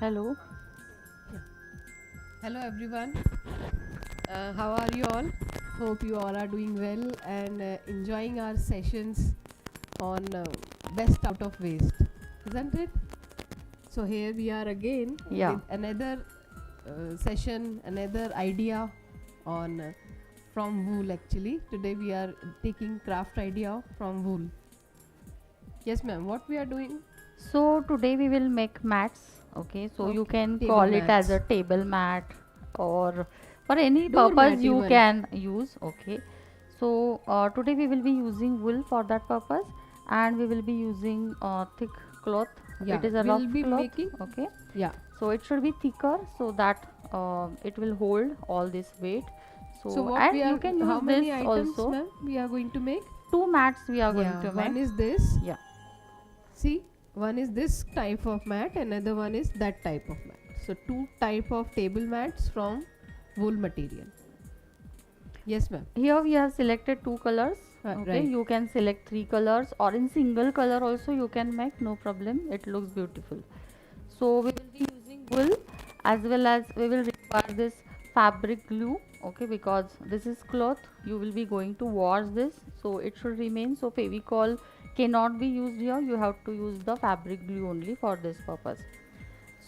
Hello. Hello everyone. How are you all? Hope you all are doing well and enjoying our sessions on best out of waste, isn't it? So here we are again Yeah. with another session, another idea on from wool. Actually, today we are taking craft idea from wool. Yes, ma'am. What we are doing? So today we will make mats. Okay, so you Okay, can table call it as mats. a table mat or for any Doormat purpose you even. can use. Okay, so today we will be using wool for that purpose, and we will be using thick cloth. Yeah, It is a rough we'll be cloth. making. Okay, Yeah. so it should be thicker so that it will hold all this weight. So So what and we are? you can How use many this items, also. ma'am? We are going to make. 2 mats we are going Yeah, to one make. is this. Yeah. See, one is this type of mat, another one is that type of mat. So 2 type of table mats from wool material. Yes, ma'am. Here we have selected 2 colors. Okay, right. you can select 3 colors or in single color also you can make, no problem. It looks beautiful. So we will be using wool as well as we will require this fabric glue. Okay, because this is cloth, you will be going to wash this, so it should remain. So Fevicol cannot be used here. You have to use the fabric glue only for this purpose.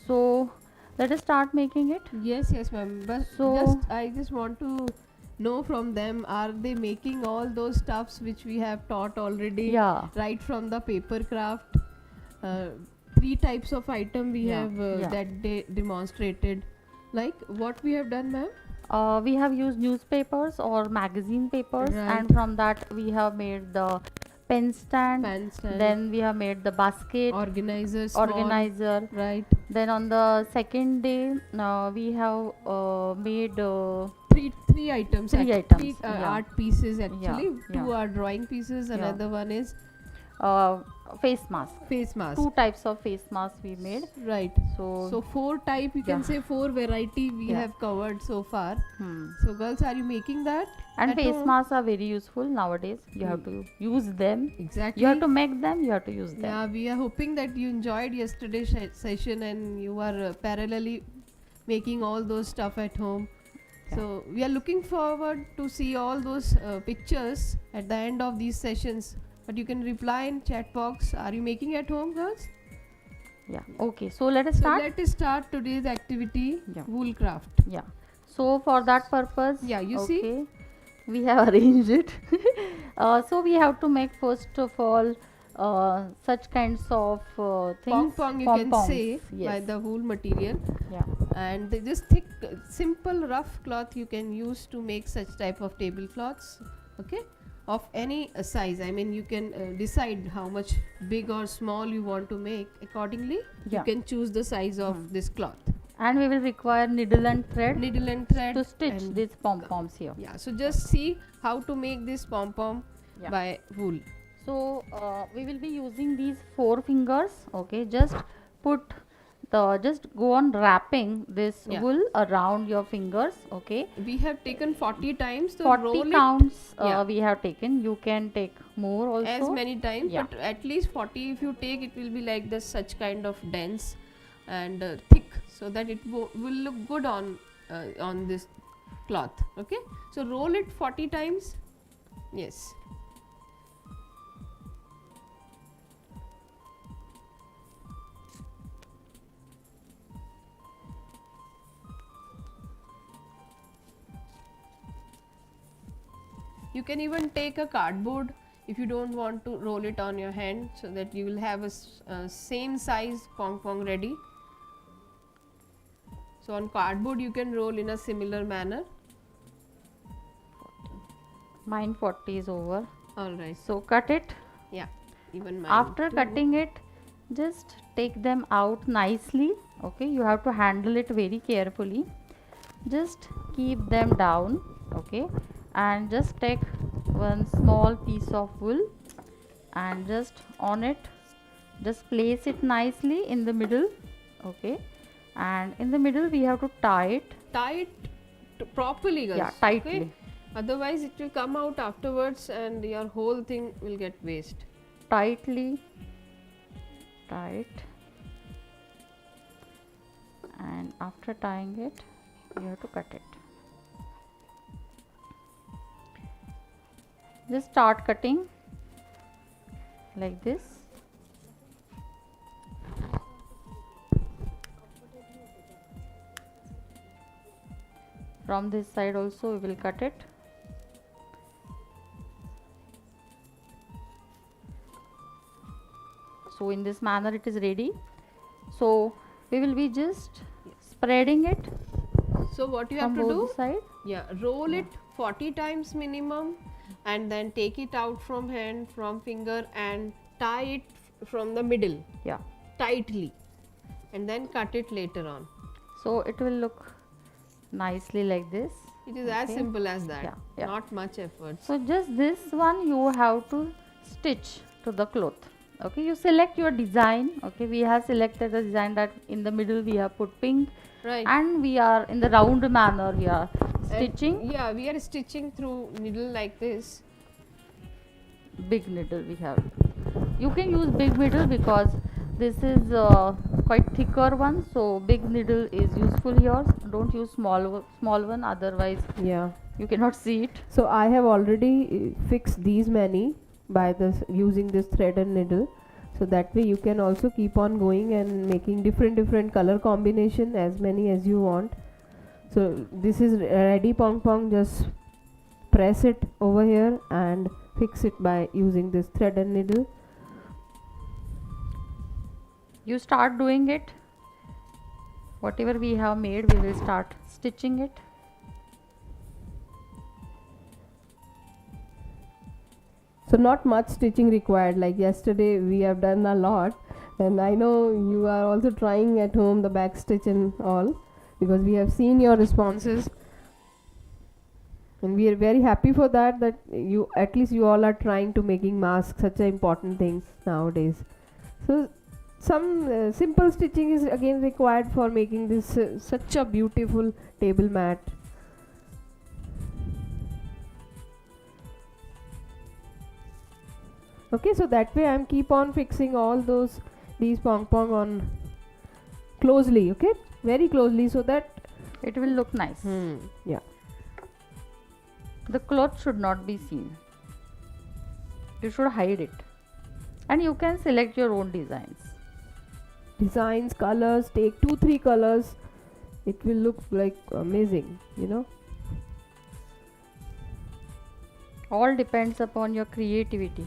So let us start making it. Yes, yes, ma'am. But So I just want to know from them, are they making all those stuffs which we have taught already? Yeah. Right from the paper craft. 3 types of item we Yeah, have yeah. that they demonstrated. Like what we have done, ma'am? We have used newspapers or magazine papers, Right. and from that we have made the pen stand. Pen stand. Then we have made the basket Organizer, small. organizer. Right. Then on the second day we have made Three items. Three Three items, yeah. art pieces actually. Yeah, 2 yeah. are drawing pieces. Yeah. Another one is face mask. face mask. 2 types of face masks we made. Right. So So 4 type, you can Yeah. say 4 variety we Yeah. have covered so far. Hmm. So girls, are you making that? And at face home? masks are very useful nowadays. You have to use them. Exactly. You have to make them. You have to use them. Yeah, we are hoping that you enjoyed yesterday's session and you are parallelly making all those stuff at home. So we are looking forward to see all those pictures at the end of these sessions. But you can reply in chat box. Are you making at home, girls? Yeah. Okay. So let us start. So let us start today's activity. Yeah. Wool craft. Yeah. So for that purpose, Yeah, you see? we have arranged it. So we have to make first of all such kinds of things. Pong you can pom-poms. say Yes. by the wool material. Yeah. And this thick, simple, rough cloth you can use to make such type of tablecloths. Okay, of any size. I mean, you can decide how much big or small you want to make. Accordingly, Yeah. you can choose the size of this cloth. And we will require needle and thread. Needle and thread to stitch and these pom poms here. Yeah. So just see how to make this pom pom Yeah. by wool. So we will be using these 4 fingers. Okay, just go on wrapping this Yeah. wool around your fingers. Okay, We have taken 40 times. So 40 roll counts Yeah. we have taken. You can take more also. as many times, Yeah. but at least 40 if you take, it will be like this, such kind of dense and thick, so that it will look good on this cloth. Okay, so roll it 40 times. Yes. You can even take a cardboard if you don't want to roll it on your hand, so that you will have a same size pong pong ready. So on cardboard you can roll in a similar manner. Mine 40 is over. Alright. So cut it. Yeah. Even mine. After too. cutting it, just take them out nicely. Okay, you have to handle it very carefully. Just keep them down. Okay, and just take one small piece of wool and just on it, just place it nicely in the middle. Okay, and in the middle we have to tie it. Tie it properly, guys. Yeah, tightly. Okay? Otherwise it will come out afterwards and your whole thing will get waste. Tightly tie it. and after tying it you have to cut it. Just start cutting like this. From this side also we will cut it. So in this manner it is ready. So we will be just spreading it. So what you from have to both do? the side. Yeah, roll it 40 times minimum, and then take it out from hand, from finger, and tie it from the middle. Yeah. Tightly, and then cut it later on. So it will look nicely like this. It is as simple as that. Yeah, yeah. Not much effort. So just this one you have to stitch to the cloth. Okay, you select your design. Okay, we have selected the design that in the middle we have put pink, Right. and we are in the round manner we are stitching. And yeah, we are stitching through needle like this. Big needle we have. You can use big needle because this is quite thicker one, so big needle is useful here. Don't use small one, otherwise Yeah. you cannot see it. So I have already fixed these many by this using this thread and needle. So that way you can also keep on going and making different color combination, as many as you want. So this is ready pong pong. Just press it over here and fix it by using this thread and needle. You start doing it. Whatever we have made, we will start stitching it. So not much stitching required. Like yesterday we have done a lot, and I know you are also trying at home the back stitch and all, because we have seen your responses, and we are very happy for that, that you at least you all are trying to making masks such an important thing nowadays. So some simple stitching is again required for making this such a beautiful table mat. Okay, so that way I'm keep on fixing all these pong pong on closely, okay, very closely, so that it will look nice. Yeah. The cloth should not be seen. You should hide it, and you can select your own Designs, colors, take 2-3 colors. It will look like amazing, you know. All depends upon your creativity.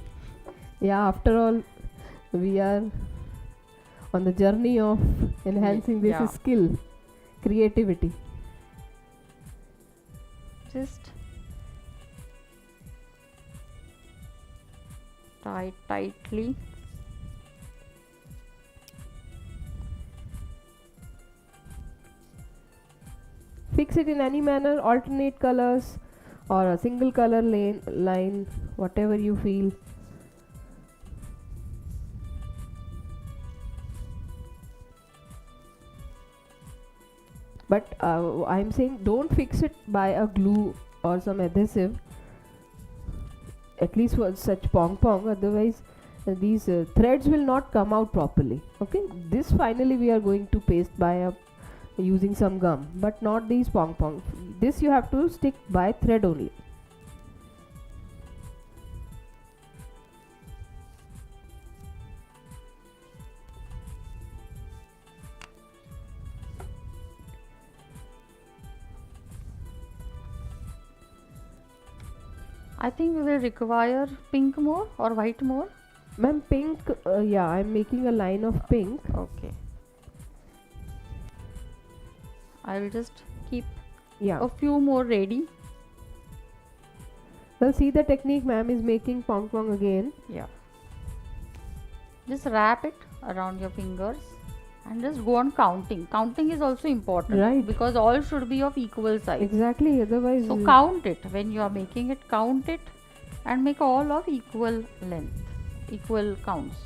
Yeah, after all, we are on the journey of enhancing this Yeah. skill, creativity. Just tie tightly. Fix it in any manner, alternate colors or a single color line, whatever you feel. But I'm saying don't fix it by a glue or some adhesive, at least for such pong pong, otherwise these threads will not come out properly. Okay, this finally we are going to paste by using some gum, but not these pong pong. This you have to stick by thread only. I think we will require pink more or white more. Ma'am, pink, yeah, I'm making a line of pink. Okay. I will just keep Yeah. a few more ready. Well, see the technique ma'am is making pong pong again. Yeah. Just wrap it around your fingers and just go on counting. Counting is also important, Right. because all should be of equal size. Exactly, otherwise. So count it when you are making it. Count it and make all of equal length, equal counts.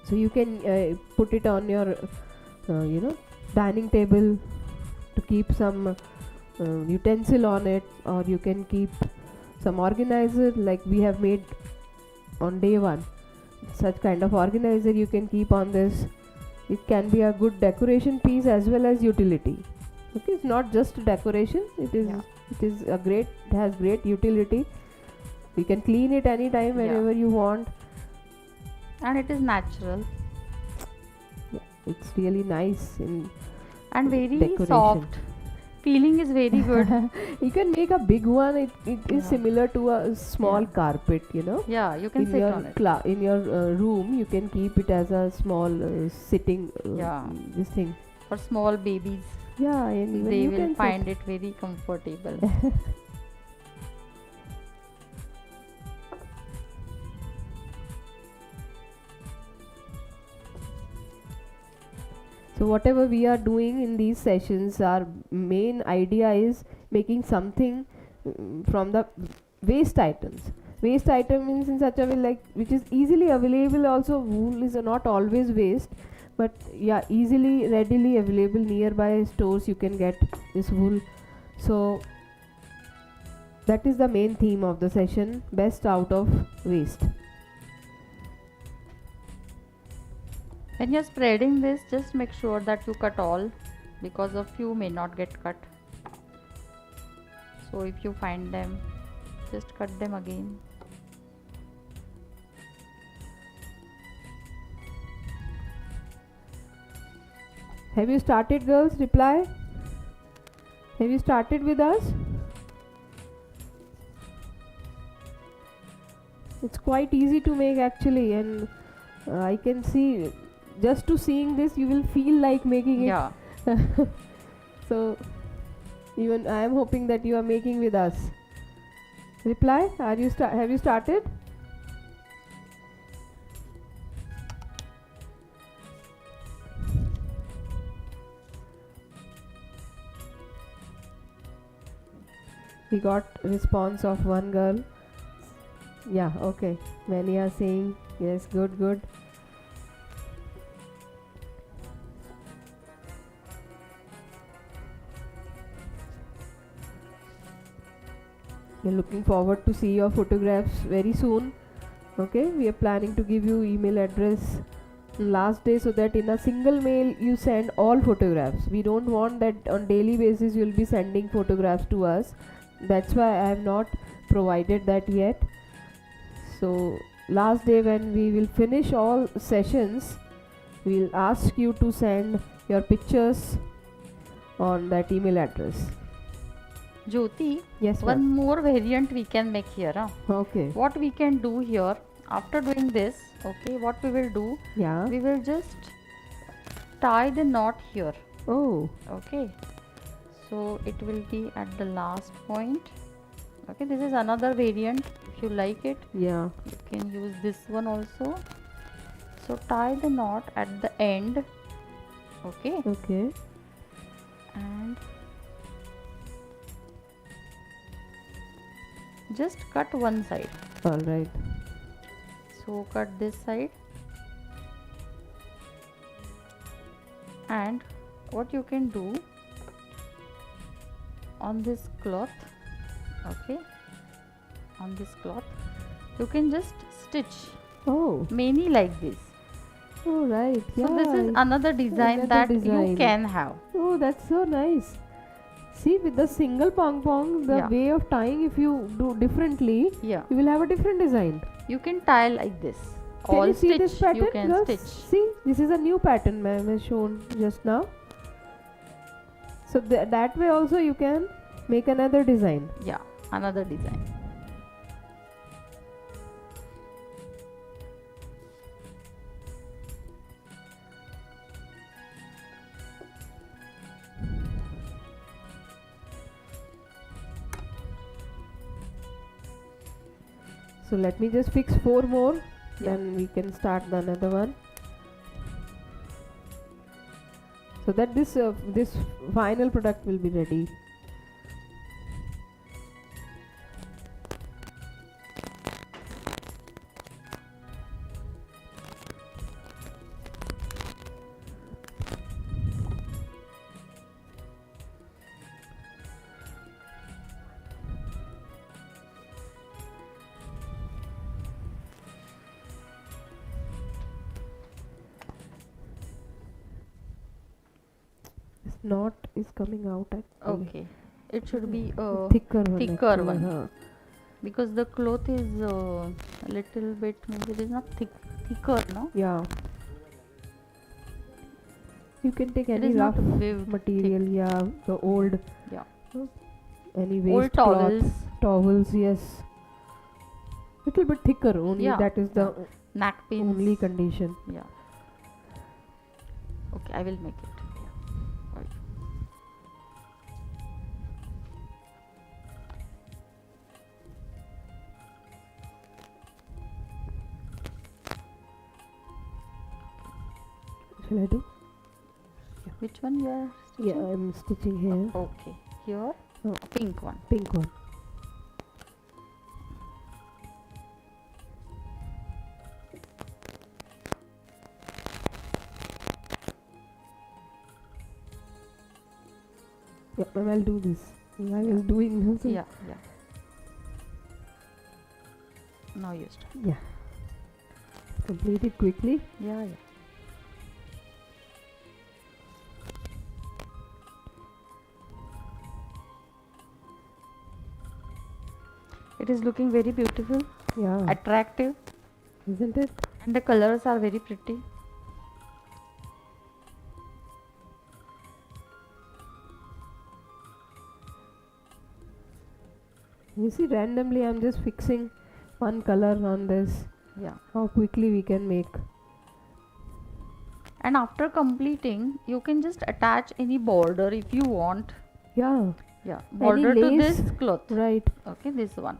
So you can put it on your, dining table to keep some utensil on it, or you can keep some organizer like we have made on day one. Such kind of organizer you can keep on this. It can be a good decoration piece as well as utility. Okay, it's not just decoration. It is a great. It has great utility. You can clean it anytime whenever you want. And it is natural. Yeah, it's really nice in and very decoration. soft. Feeling is very good. You can make a big one. It is similar to a small carpet, you know. Yeah, you can in sit your on it. in your room, you can keep it as a small sitting. This thing for small babies. Yeah, and even they you will can find sit. it very comfortable. So whatever we are doing in these sessions, our main idea is making something from the waste items. Waste item means in such a way like which is easily available. Also, wool is not always waste, but yeah, easily, readily available nearby stores. You can get this wool. So that is the main theme of the session: best out of waste. When you're spreading this, just make sure that you cut all, because a few may not get cut. So if you find them, just cut them again. Have you started, girls? Reply. Have you started with us? It's quite easy to make actually, and I can see just to seeing this you will feel like making it. So even I am hoping that you are making with us. Reply. Are you have you started? We got response of one girl. Yeah, okay. Many are saying yes, good. We're looking forward to see your photographs very soon. Okay, we are planning to give you email address last day so that in a single mail you send all photographs. We don't want that on daily basis you'll be sending photographs to us. That's why I have not provided that yet. So last day when we will finish all sessions, we'll ask you to send your pictures on that email address. Jyoti, yes, one more variant we can make here. Okay. What we can do here, after doing this, okay, what we will do, we will just tie the knot here. Oh. Okay. So it will be at the last point. Okay, this is another variant. If you like it, yeah, you can use this one also. So tie the knot at the end. Okay. Okay. And just cut one side. All right. So cut this side, and what you can do on this cloth, okay, on this cloth you can just stitch many like this. Oh, right. So this is another design that you can have. Oh, that's so nice. See, with the single pong, the way of tying, if you do differently, you will have a different design. You can tie like this. Can All you see stitch, this pattern? you can Girls? stitch. See, this is a new pattern ma'am has shown just now. So that way also you can make another design. Yeah, another design. So let me just fix 4 more, then we can start the another one. So that this final product will be ready. knot is coming out actually. Okay, it should be a thicker one. thicker actually, one. huh. Because the cloth is a little bit, maybe it is not thicker, no? Yeah. You can take It any is not rough waved material, yeah, the old, Yeah. any Old waste towels. cloth, towels, yes. Little bit thicker only, Yeah, that is the Neck pins. only condition. Yeah. Okay, I will make it. Yeah. Right. Shall I do? Which one you are stitching? Yeah, I'm stitching here. Okay, here, Oh. pink one. Pink one. Yeah, ma'am, I'll do this. I was doing this. Yeah, yeah. Now you start. Yeah. Complete it quickly. Yeah, yeah. It is looking very beautiful, Yeah. attractive, Isn't it? and the colors are very pretty. You see, randomly I'm just fixing one color on this. Yeah. How quickly we can make. And after completing, you can just attach any border if you want. Yeah. Yeah, Any border to lace, this cloth. Right. Okay, this one.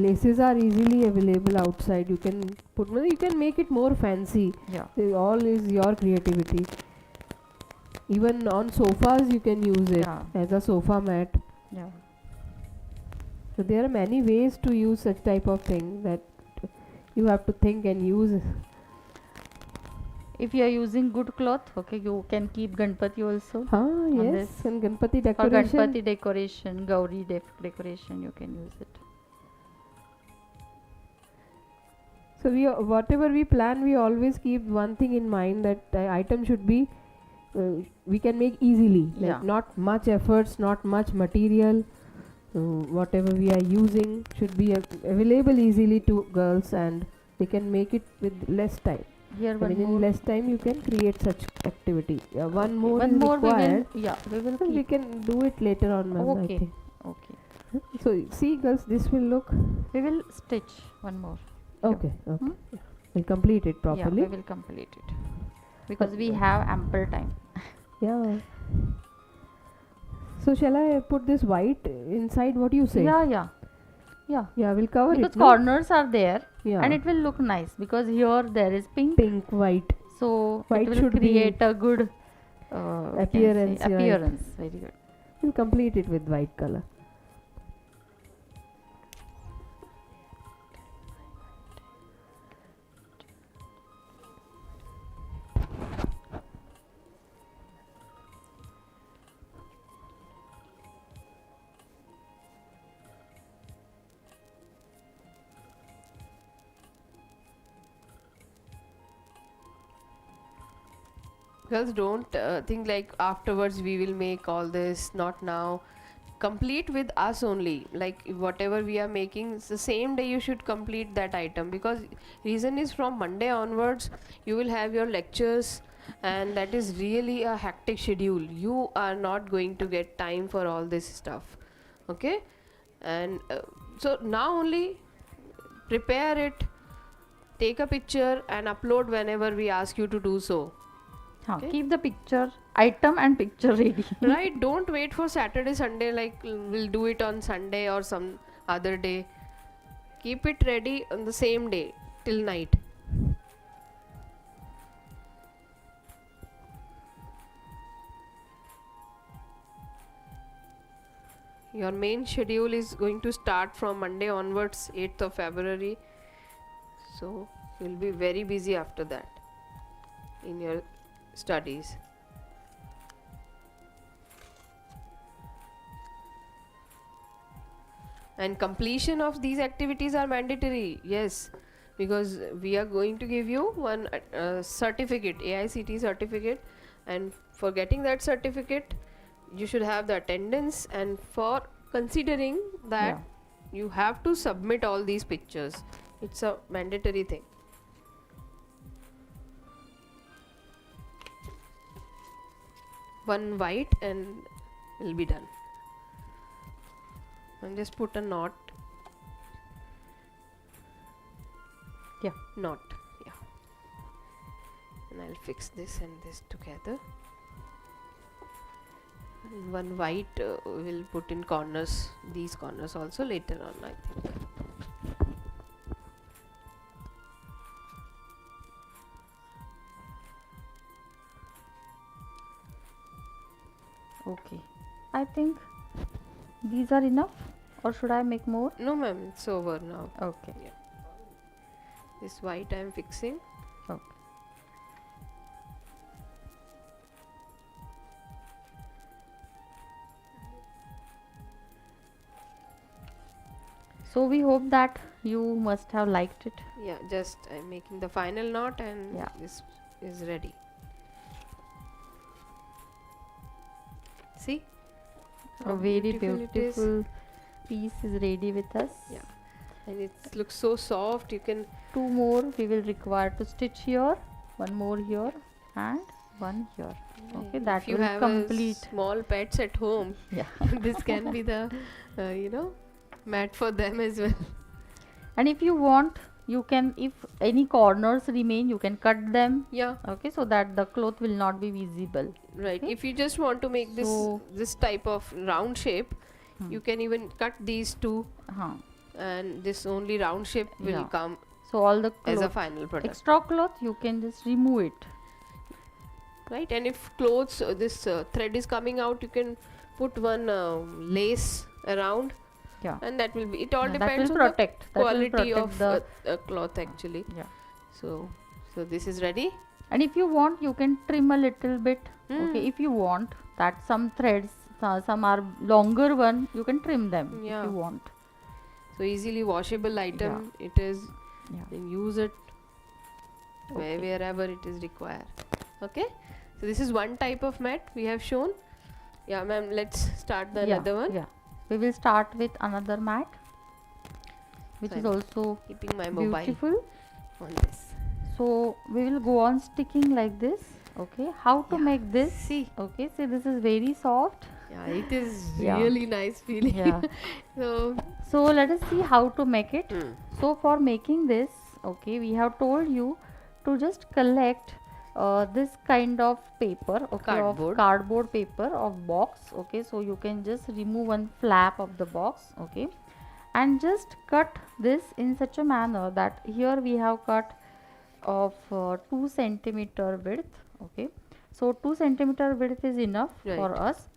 Laces are easily available outside. You can put, you can make it more fancy. Yeah. All is your creativity. Even on sofas you can use it as a sofa mat. Yeah. So there are many ways to use such type of thing that you have to think and use. If you are using good cloth, okay, you can keep Ganpati also. Ah, yes, this. and Ganpati For decoration. Ganpati decoration, Gauri decoration, you can use it. So whatever we plan, we always keep one thing in mind, that the item should be we can make easily. Like Yeah. not much efforts, not much material. Whatever we are using should be available easily to girls, and they can make it with less time. Here I one mean, in more. less time you can create such activity. One more One is more we will, required. we will We keep. can do it later on, ma'am. I Okay, think. okay. So see, girls, this will look. We will stitch one more. Okay, okay. We'll complete it properly. Yeah, we will complete it because we have ample time. Yeah. So shall I put this white inside? What do you say? Yeah, yeah, yeah. Yeah, we'll cover because it. No? corners are there, Yeah. and it will look nice because here there is pink. Pink, white. So White it will should be create a good we can appearance. say, right. appearance. Very good. We'll complete it with white color. Girls, don't think like afterwards we will make all this. Not now. Complete with us only. Like whatever we are making, it's the same day you should complete that item, because reason is from Monday onwards you will have your lectures, and that is really a hectic schedule. You are not going to get time for all this stuff. Okay, and so now only prepare it, take a picture and upload whenever we ask you to do so. Okay. Keep the picture item and picture ready. Right, don't wait for Saturday, Sunday, like we'll do it on Sunday or some other day. Keep it ready on the same day till night. Your main schedule is going to start from Monday onwards, 8th of February. So you'll be very busy after that in your studies. And completion of these activities are mandatory, yes, because we are going to give you one certificate, AICT certificate, and for getting that certificate you should have the attendance, and for considering that you have to submit all these pictures. It's a mandatory thing. One white and will be done. And just put a knot. Knot, and I'll fix this and this together. And one white will put in corners, these corners also later on, I think. Okay, I think these are enough, or should I make more? No ma'am, it's over now. Okay. Yeah. This white I am fixing. Okay. So we hope that you must have liked it. Yeah, just I'm making the final knot and this is ready. See? A very beautiful piece is ready with us. Yeah. And it looks so soft. You can. Two more we will require to stitch here, one more here and one here. Okay, that if you will have complete. Small pets at home, this can be the mat for them as well. And if you want, you can, if any corners remain, you can cut them. Yeah. Okay, so that the cloth will not be visible. Right. Okay? If you just want to make this type of round shape, you can even cut these two, and this only round shape will come. So all the as a final product. Extra cloth you can just remove it. Right, and if clothes this thread is coming out, you can put one lace around. Yeah. And that will be. It all depends on the quality of the cloth actually. Yeah. So this is ready. And if you want, you can trim a little bit. Okay, if you want that some threads, some are longer one, you can trim them if you want. So easily washable item it is. Then use it wherever it is required. Okay. So this is one type of mat we have shown. Yeah, ma'am. Let's start the another one. Yeah. We will start with another mat, which is also keeping my beautiful mobile on this. So we will go on sticking like this. Okay, how to make this? See. Okay, see, this is very soft. Yeah, it is really nice feeling. Yeah. So let us see how to make it. So for making this, okay, we have told you to just collect this kind of paper, okay, of cardboard paper of box. Okay, so you can just remove one flap of the box. Okay, and just cut this in such a manner that here we have cut of 2 centimeter width. Okay, so 2 centimeter width is enough for us,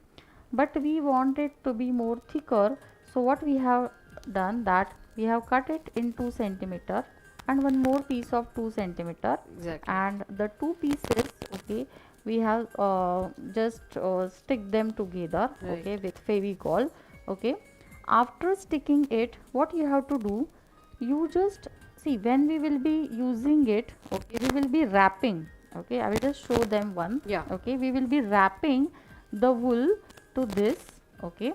but we want it to be more thicker. So what we have done, that we have cut it in 2 centimeter and one more piece of 2 centimeter. Exactly. And the two pieces, okay, we have just stick them together, okay, with Fevicol. Okay, after sticking it, what you have to do, you just see, when we will be using it, okay, we will be wrapping. Okay, I will just show them one. Okay, we will be wrapping the wool to this. Okay,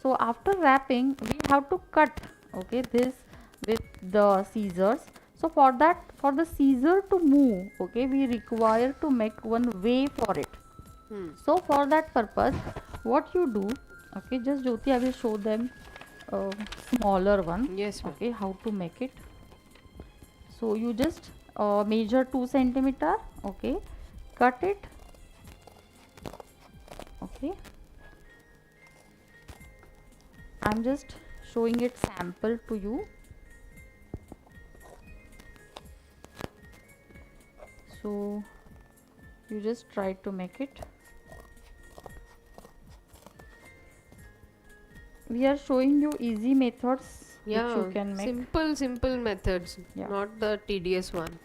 so after wrapping, we have to cut, okay, this with the scissors. So for that, for the scissor to move, okay, we require to make one way for it. So for that purpose, what you do, okay, just Jyoti, I will show them smaller one. Yes. Okay, how to make it. So you just measure 2 centimeter. Okay, cut it. Okay, I'm just showing it sample to you. So you just try to make it. We are showing you easy methods which you can make. Simple methods, not the tedious one.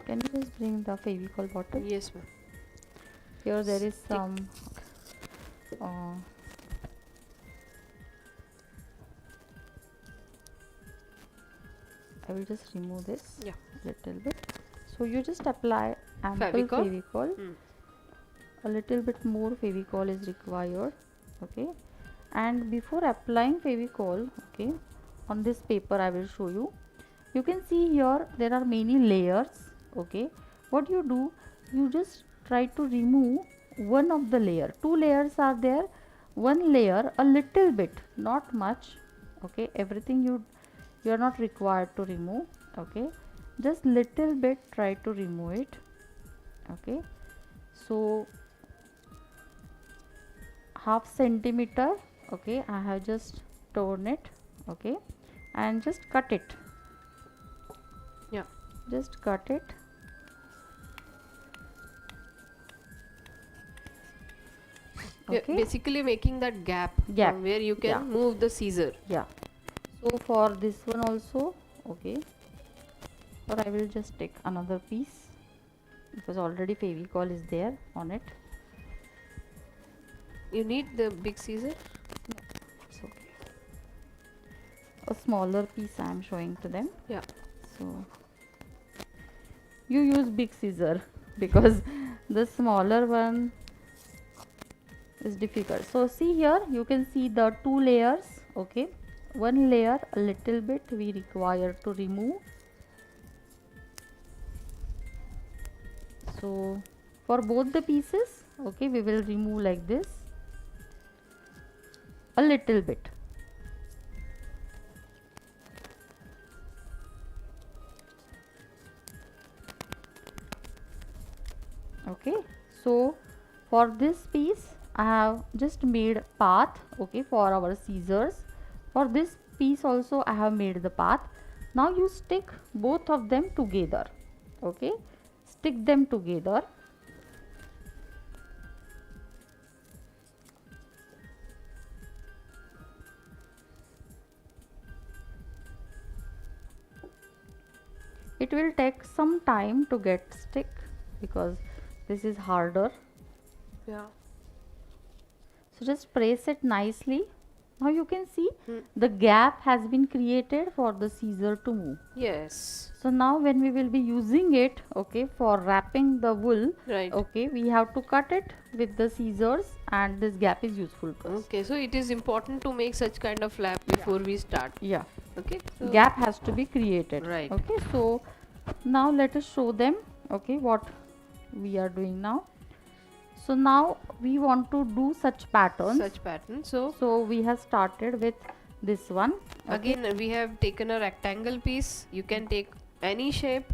Can you just bring the Fevicol bottle? Yes, ma'am. Here there is some I will just remove this little bit. So you just apply ample Fevicol a little bit more Fevicol is required. Okay, and before applying Fevicol, okay, on this paper I will show you. You can see here there are many layers. Okay, what you do, you just try to remove one of the layer. Two layers are there, one layer a little bit, not much. Okay, everything you are not required to remove. Okay, just little bit try to remove it. Okay, so half centimeter, okay, I have just torn it. Okay, and just cut it. Yeah, just cut it. You're Okay, basically making that gap from where you can move the scissor. Yeah, so for this one also, okay, or I will just take another piece because already Fevicol is there on it. You need the big scissor? No, it's okay. A smaller piece I am showing to them. Yeah. So you use big scissor because the smaller one is difficult. So see here, you can see the two layers. Okay, one layer a little bit we require to remove. So for both the pieces, okay, we will remove like this a little bit. Okay, so for this piece I have just made path, okay, for our scissors. For this piece also I have made the path. Now you stick both of them together. Okay, stick them together. It will take some time to get stick because this is harder. Yeah. So just press it nicely. Now you can see the gap has been created for the scissor to move. Yes. So now when we will be using it, okay, for wrapping the wool, right, okay, we have to cut it with the scissors and this gap is useful to us. Okay, so it is important to make such kind of flap before we start. Yeah. Okay. So Gap has to be created. Right. Okay, so now let us show them, okay, what we are doing now. So now we want to do such patterns. So we have started with this one. Okay. Again, we have taken a rectangle piece. You can take any shape,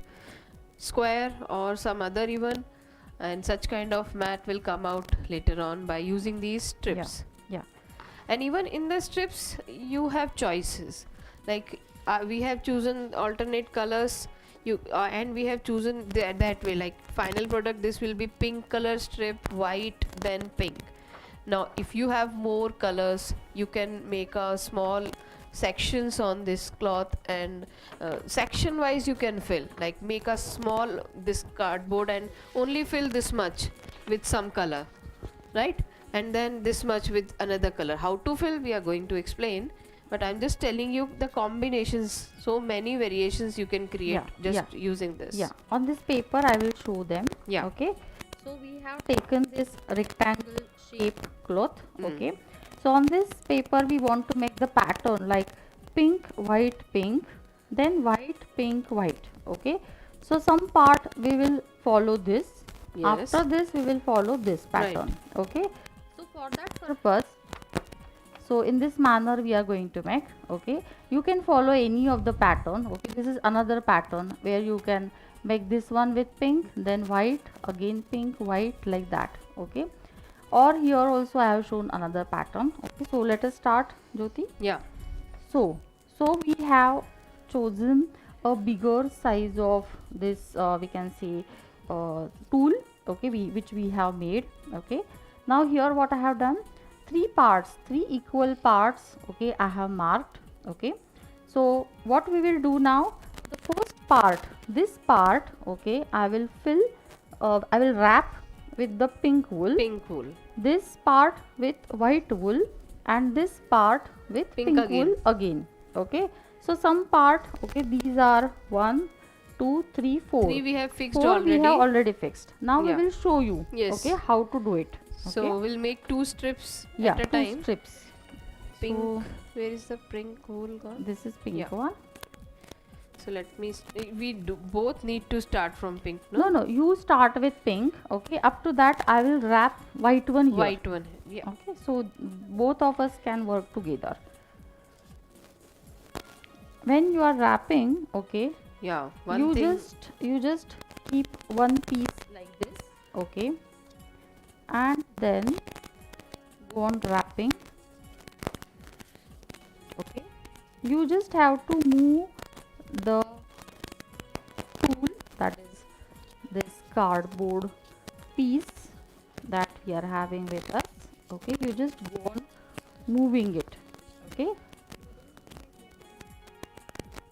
square or some other even, and such kind of mat will come out later on by using these strips. Yeah. And even in the strips, you have choices. Like we have chosen alternate colors. And we have chosen that way, like final product this will be pink color strip, white, then pink. Now if you have more colors, you can make a small sections on this cloth, and section wise you can fill, like make a small this cardboard and only fill this much with some color, right, and then this much with another color. How to fill we are going to explain, but I'm just telling you the combinations. So many variations you can create using this. Yeah, on this paper I will show them. Yeah. Okay, so we have taken this rectangle shaped cloth. Okay, so on this paper we want to make the pattern like pink, white, pink, then white, pink, white. Okay, so some part we will follow this. Yes. After this we will follow this pattern. Right. Okay, so for that purpose, so in this manner we are going to make. Okay, you can follow any of the pattern. Okay, this is another pattern where you can make this one with pink, then white, again pink, white, like that. Okay, or here also I have shown another pattern. Okay, so let us start, Jyoti. Yeah. So we have chosen a bigger size of this we can say tool, okay, which we have made. Okay, now here what I have done, three equal parts, okay, I have marked. Okay, so what we will do now, the first part, this part, okay, I will fill I will wrap with the pink wool, this part with white wool, and this part with pink wool again. Okay, so some part, okay, these are 1 2, 3, 4. 3 we have fixed 4 already. we have already fixed. Now Yeah. we will show you, Yes. okay, how to do it. So Okay? we'll make 2 strips Yeah, at a 2 time. strips. Pink. So Where is the pink hole gone? this is pink Yeah. one. So let me. We both need to start from pink. No, no, you start with pink. Okay, up to that I will wrap white one here. White one. Yeah. Okay, so both of us can work together. When you are wrapping, okay, Yeah. you just keep one piece like this, okay, and then go on wrapping. Okay, you just have to move the tool, that is this cardboard piece that we are having with us. Okay, you just go on moving it. Okay,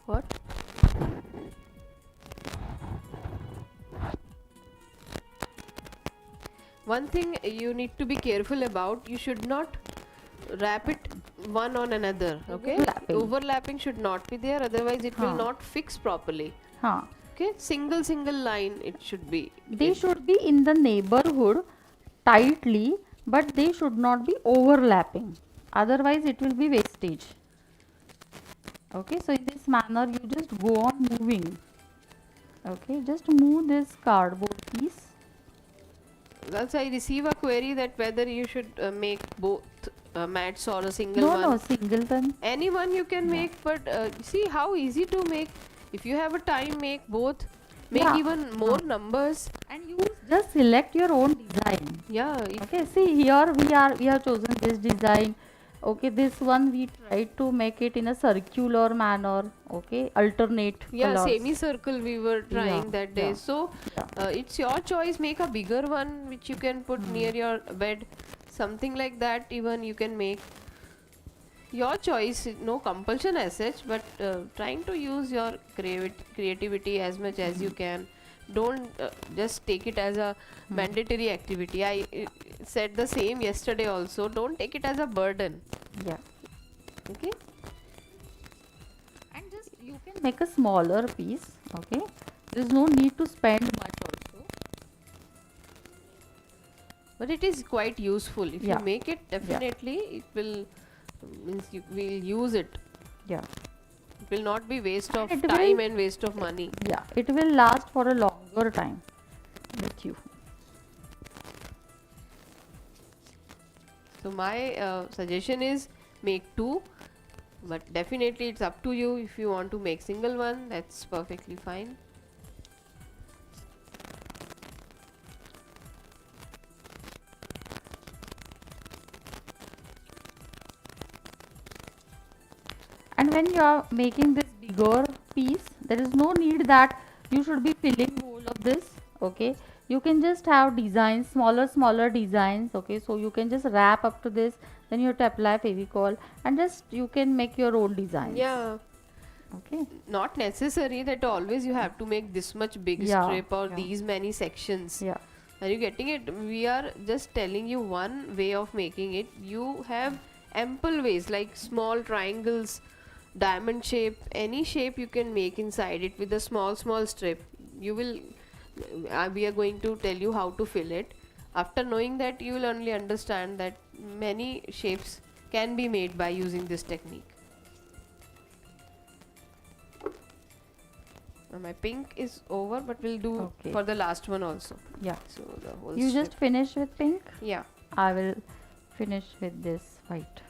what? One thing you need to be careful about, you should not wrap it one on another. Okay, overlapping should not be there, otherwise it will not fix properly. Okay, single line it should be. They should be in the neighborhood tightly, but they should not be overlapping, otherwise it will be wastage. Okay, so in this manner you just go on moving. Okay, just move this cardboard piece. Also, I receive a query that whether you should make both mats or a single one. No, singleton. Anyone you can make, but see how easy to make. If you have a time, make both. Make even more numbers. And you just select your own design. Yeah. Okay, see here we have chosen this design. Okay, this one we tried to make it in a circular manner. Okay, alternate colors. Semicircle we were trying that day. So it's your choice. Make a bigger one which you can put near your bed. Something like that even you can make. Your choice, no compulsion as such, but trying to use your creativity as much as you can. Don't just take it as a mandatory activity. I said the same yesterday also. Don't take it as a burden. Yeah. Okay. And just you can make a smaller piece. Okay. There is no need to spend much also. But it is quite useful. If you make it, definitely it will means you will use it. Yeah. It will not be waste of time and waste of money. Yeah, it will last for a longer time with you. So my suggestion is make 2, but definitely it's up to you. If you want to make single one, that's perfectly fine. And when you are making this bigger piece, there is no need that you should be filling whole of this. Okay, you can just have designs, smaller designs. Okay, so you can just wrap up to this, then you have to apply Fevicol, and just you can make your own designs. Yeah. Okay. Not necessary that always you have to make this much big strip or these many sections. Yeah. Are you getting it? We are just telling you one way of making it. You have ample ways like small triangles, diamond shape, any shape you can make inside it with a small strip. You will we are going to tell you how to fill it. After knowing that, you will only understand that many shapes can be made by using this technique. My pink is over, but we'll do for the last one also. Yeah. So the whole You strip. just finish with pink? Yeah. I will finish with this white.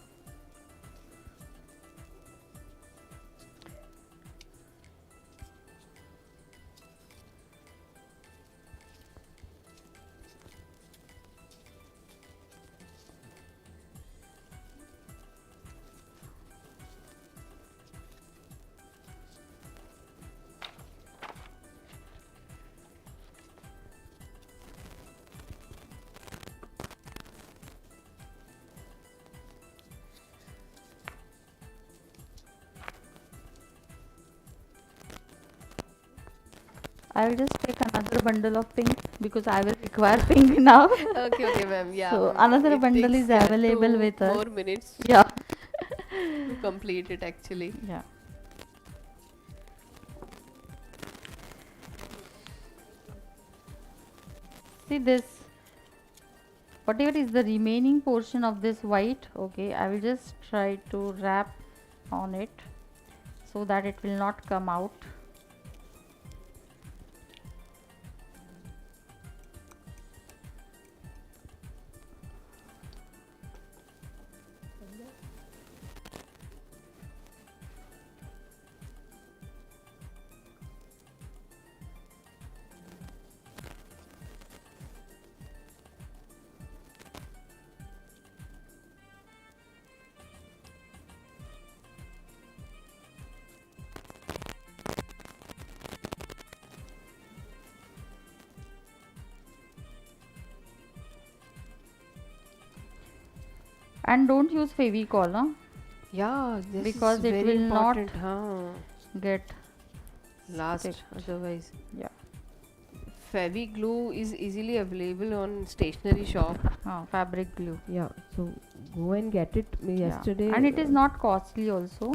I will just take another bundle of pink because I will require pink now. Okay, ma'am. Yeah. So another bundle is available with us. 4 minutes. Yeah. To complete it actually. Yeah. See this, whatever is the remaining portion of this white, okay, I will just try to wrap on it so that it will not come out. And don't use Fevicol, huh? Yeah, this because is it very will not important, get last stick. otherwise. Yeah. Fevi glue is easily available on stationery shop. Fabric glue. Yeah, so go and get it yesterday. And it is not costly also.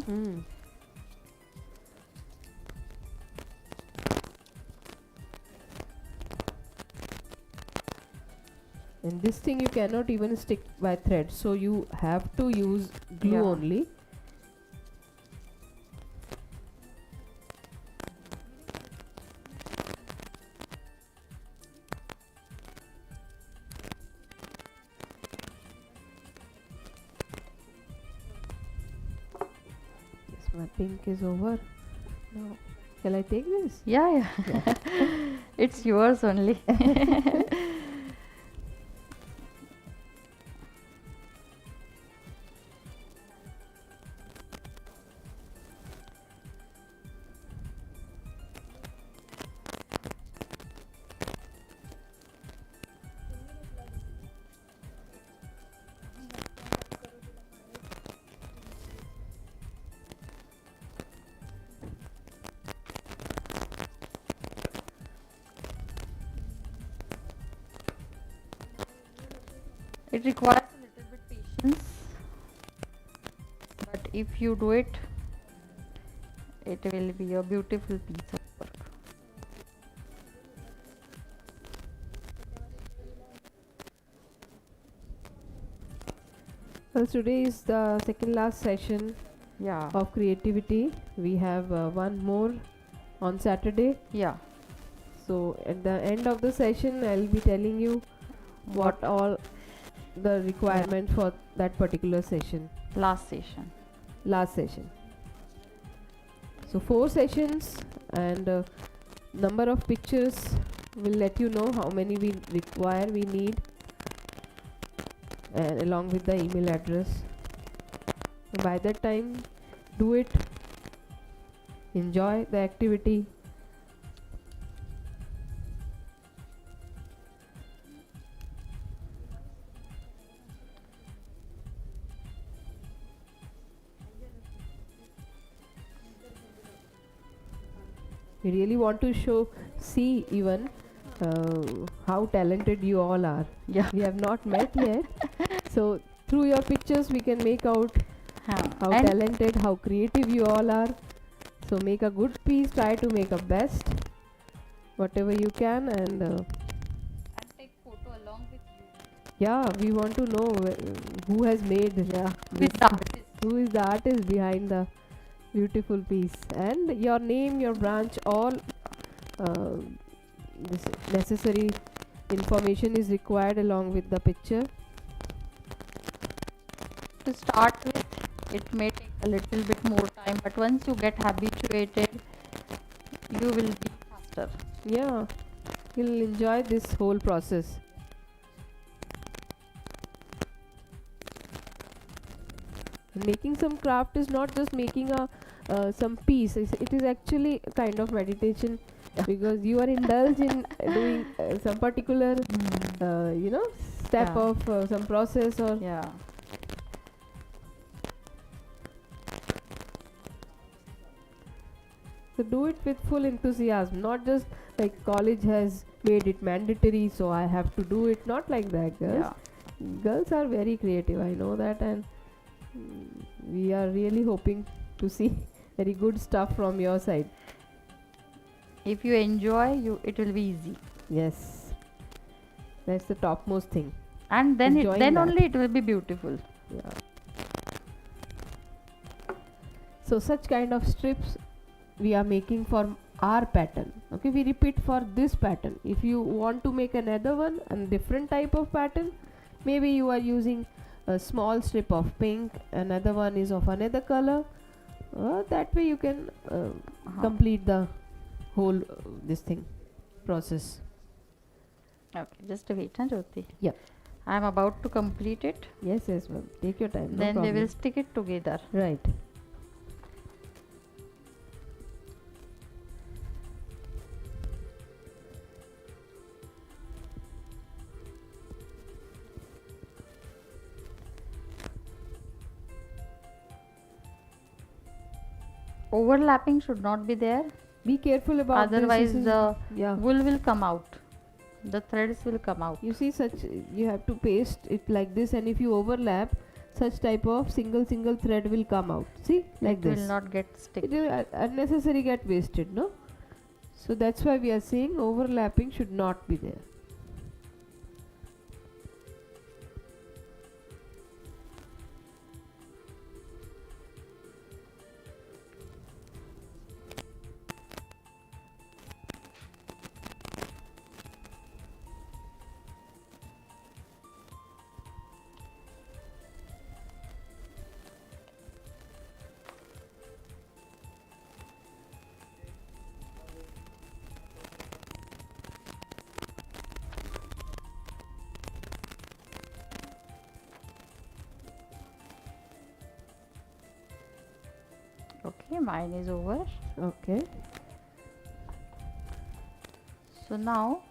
And this thing you cannot even stick by thread, so you have to use glue only. Yes, my pink is over. Now, shall I take this? Yeah. It's yours only. It requires a little bit patience, but if you do it, it will be a beautiful piece of work. Well, today is the second last session of creativity. We have one more on Saturday. Yeah. So at the end of the session, I'll be telling you what all the requirement for that particular session. Last session. So 4 sessions and number of pictures will let you know how many we need, and along with the email address. By that time, do it, enjoy the activity. We really want to see even how talented you all are. Yeah. We have not met yet. So through your pictures we can make out how talented, how creative you all are. So make a good piece, try to make a best, whatever you can, and take photo along with you. Yeah, we want to know who has made who is the artist behind the beautiful piece, and your name, your branch, all this necessary information is required along with the picture. To start with, it may take a little bit more time, but once you get habituated, you will be faster. Yeah, you'll enjoy this whole process. Making some craft is not just making a some piece. It is actually a kind of meditation, because you are indulged in doing some particular step of some process, or so do it with full enthusiasm, not just like college has made it mandatory, so I have to do it. Not like that, girls. Girls are very creative, I know that, and we are really hoping to see very good stuff from your side. If you enjoy, it will be easy. Yes. That's the topmost thing. And then Just join then that. only it will be beautiful. Yeah. So such kind of strips we are making for our pattern. Okay, we repeat for this pattern. If you want to make another one and different type of pattern, maybe you are using a small strip of pink, another one is of another color. That way you can complete the whole this thing process. Okay, just wait, huh, Jyoti? Yeah. I am about to complete it. Yes, yes, ma'am. Take your time. Then no we will problem. stick it together. Right. Overlapping should not be there. Be careful about this. Otherwise, This is- the yeah. wool will come out. The threads will come out. You see, such you have to paste it like this, and if you overlap, such type of single thread will come out. See, like It this. will not get stick. It will unnecessary get wasted, no? So that's why we are saying overlapping should not be there. Okay, mine is over. Okay. So now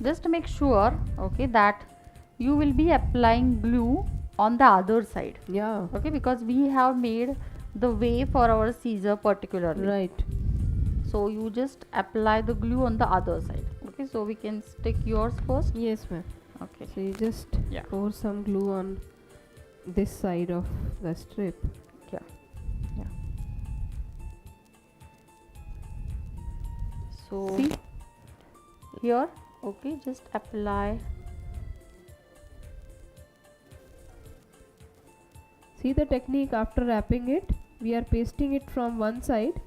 just make sure, okay, that you will be applying glue on the other side. Yeah. Okay, because we have made the way for our scissor particularly. Right. So you just apply the glue on the other side. Okay, so we can stick yours first. Yes, ma'am. Okay. So you just Yeah. pour some glue on this side of the strip. Yeah. Yeah. So See? here, okay, just apply. See the technique after wrapping it? We are pasting it from one side.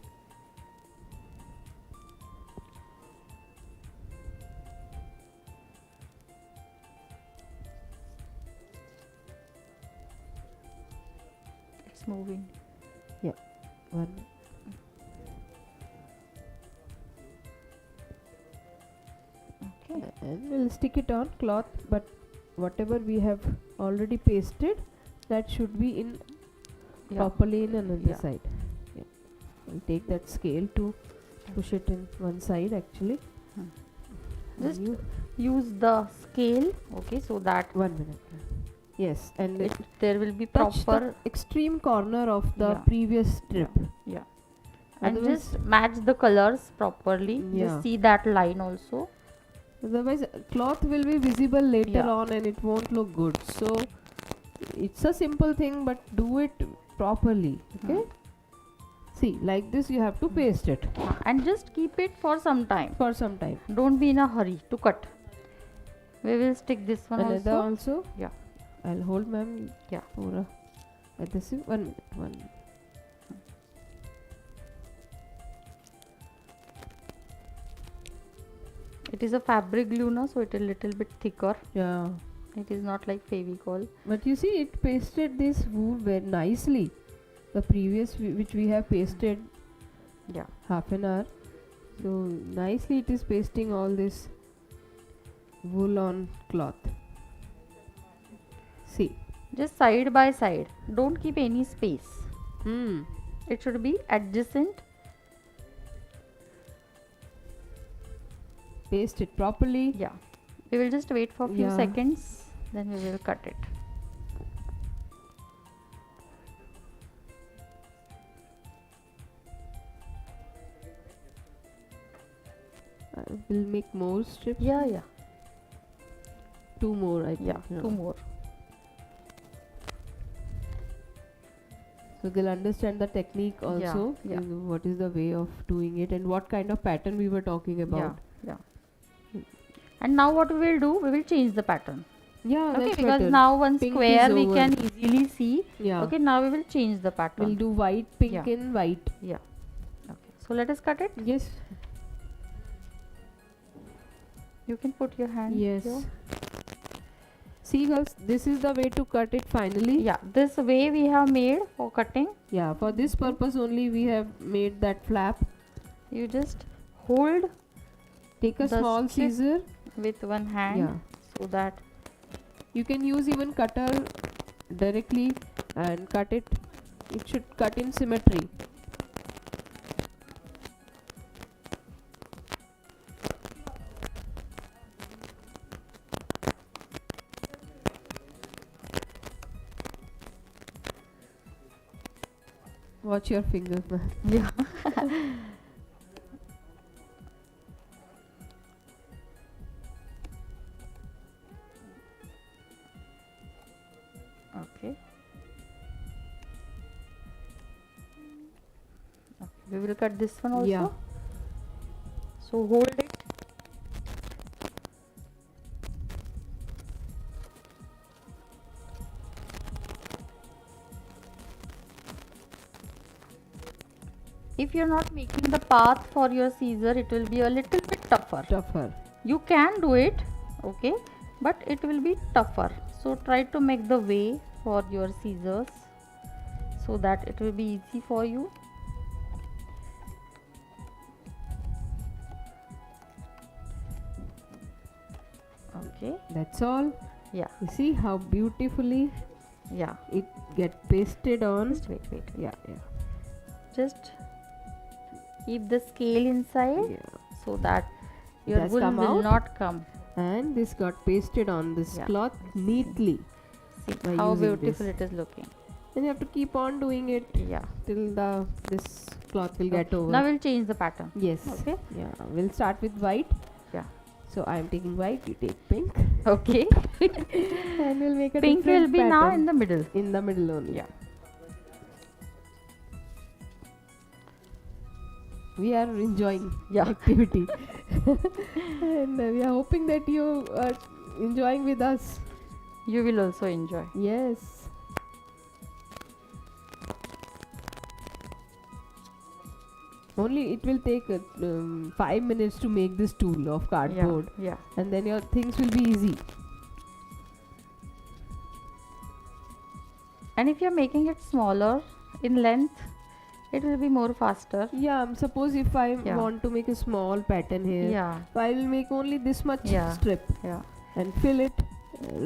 It's moving. Yeah. One. Okay. And we'll stick it on cloth, but whatever we have already pasted, that should be in properly in another Yeah. side. Yeah. We'll take that scale to push it in one side actually. Just use the scale, okay, so that 1 minute. Yes, and there will be touch proper the extreme corner of the Yeah. previous strip. Yeah. And Otherwise- just match the colors properly. Yeah. Just see that line also. Otherwise, cloth will be visible later Yeah. on and it won't look good. So, it's a simple thing, but do it properly. Okay. See, like this, you have to paste it. And just keep it for some time. For some time. Don't be in a hurry to cut. We will stick this one Another also. also. Yeah. I'll hold, ma'am. Yeah. Pura. Adhesive. 1 minute. 1 minute. It is a fabric glue, no, so it is a little bit thicker. Yeah. It is not like Fevicol. But you see, it pasted this wool very nicely. The previous which we have pasted. Yeah. Half an hour. So nicely it is pasting all this wool on cloth. See. Just side by side. Don't keep any space. Hmm. It should be adjacent. Paste it properly. Yeah. We will just wait for a few Yeah. seconds. Then we will cut it. We'll make more strips. Yeah, yeah. 2 more, I think. Yeah, 2 more. So they'll understand the technique also. Yeah. What is the way of doing it and what kind of pattern we were talking about. Yeah. And now what we will do, we will change the pattern. Yeah, Okay, that's because better. now one Pink square is we over. can easily see. Yeah. Okay, now we will change the pattern. We'll do white, pink Yeah. in white. Yeah. Okay. So let us cut it. Yes. You can put your hand Yes. here. See girls, this is the way to cut it finally. Yeah, this way we have made for cutting. Yeah, for this purpose only we have made that flap. You just hold. Take a the small strip scissor with one hand. Yeah. So that you can use even cutter directly and cut it. It should cut in symmetry. Watch your fingers, man. Yeah. Okay. Okay. We will cut this one also. Yeah. So hold it. If you're not making the path for your scissor, it will be a little bit tougher. You can do it, okay, but it will be tougher. So try to make the way for your scissors so that it will be easy for you. Okay. That's all. Yeah. You see how beautifully it get pasted on. Just wait. Yeah. Just keep the scale inside so that your That's wool come will out. not come. And this got pasted on this cloth neatly. by How using beautiful this. it is looking. And you have to keep on doing it till this cloth will get over. Now we'll change the pattern. Yes. Okay. Yeah. We'll start with white. Yeah. So I am taking white. You take pink. Okay. And we'll make a Pink will different be now pattern. in the middle. In the middle only. Yeah. We are enjoying Yeah. activity. And we are hoping that you are enjoying with us. You will also enjoy. Yes. Only it will take 5 minutes to make this tool of cardboard. Yeah. And then your things will be easy. And if you're making it smaller in length, it will be more faster. Yeah, suppose if I Yeah. want to make a small pattern here, Yeah. I will make only this much strip Yeah. and fill it,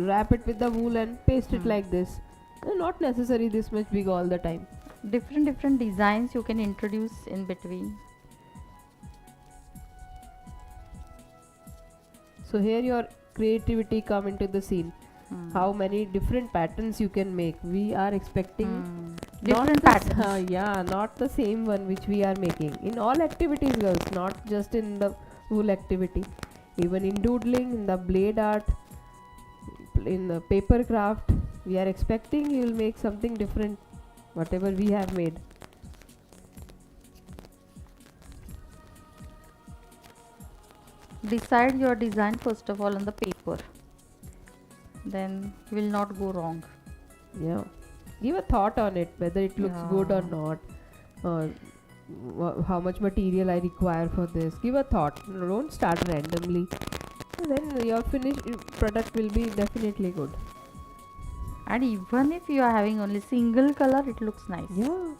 wrap it with the wool and paste it like this. Not necessary this much big all the time. Different designs you can introduce in between. So here your creativity come into the scene. How many different patterns you can make. We are expecting Different not the patterns. yeah, not the same one which we are making in all activities, girls. Not just in the wool activity, even in doodling, in the blade art, in the paper craft. We are expecting you will make something different, whatever we have made. Decide your design first of all on the paper. Then you will not go wrong. Yeah. Give a thought on it, whether it looks good or not, or how much material I require for this. Give a thought. Don't start randomly. And then your finished product will be definitely good. And even if you are having only single color, it looks nice. Yeah.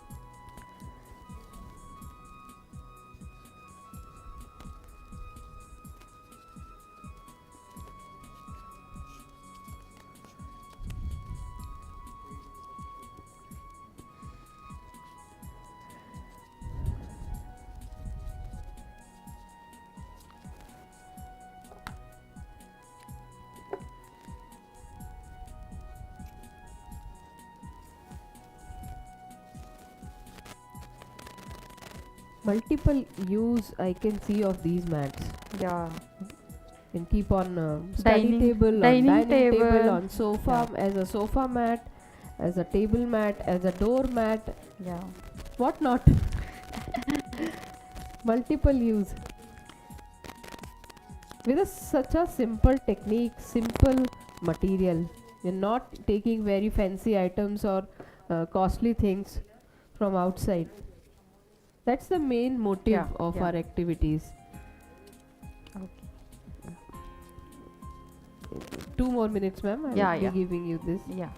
Multiple use I can see of these mats. Yeah. And keep on study table, on dining table, on sofa, as a sofa mat, as a table mat, as a door mat. Yeah. What not? Multiple use. with such a simple technique, simple material. You're not taking very fancy items or costly things from outside. That's the main motive of our activities. Okay. 2 more minutes, ma'am. I will be giving you this. Yeah.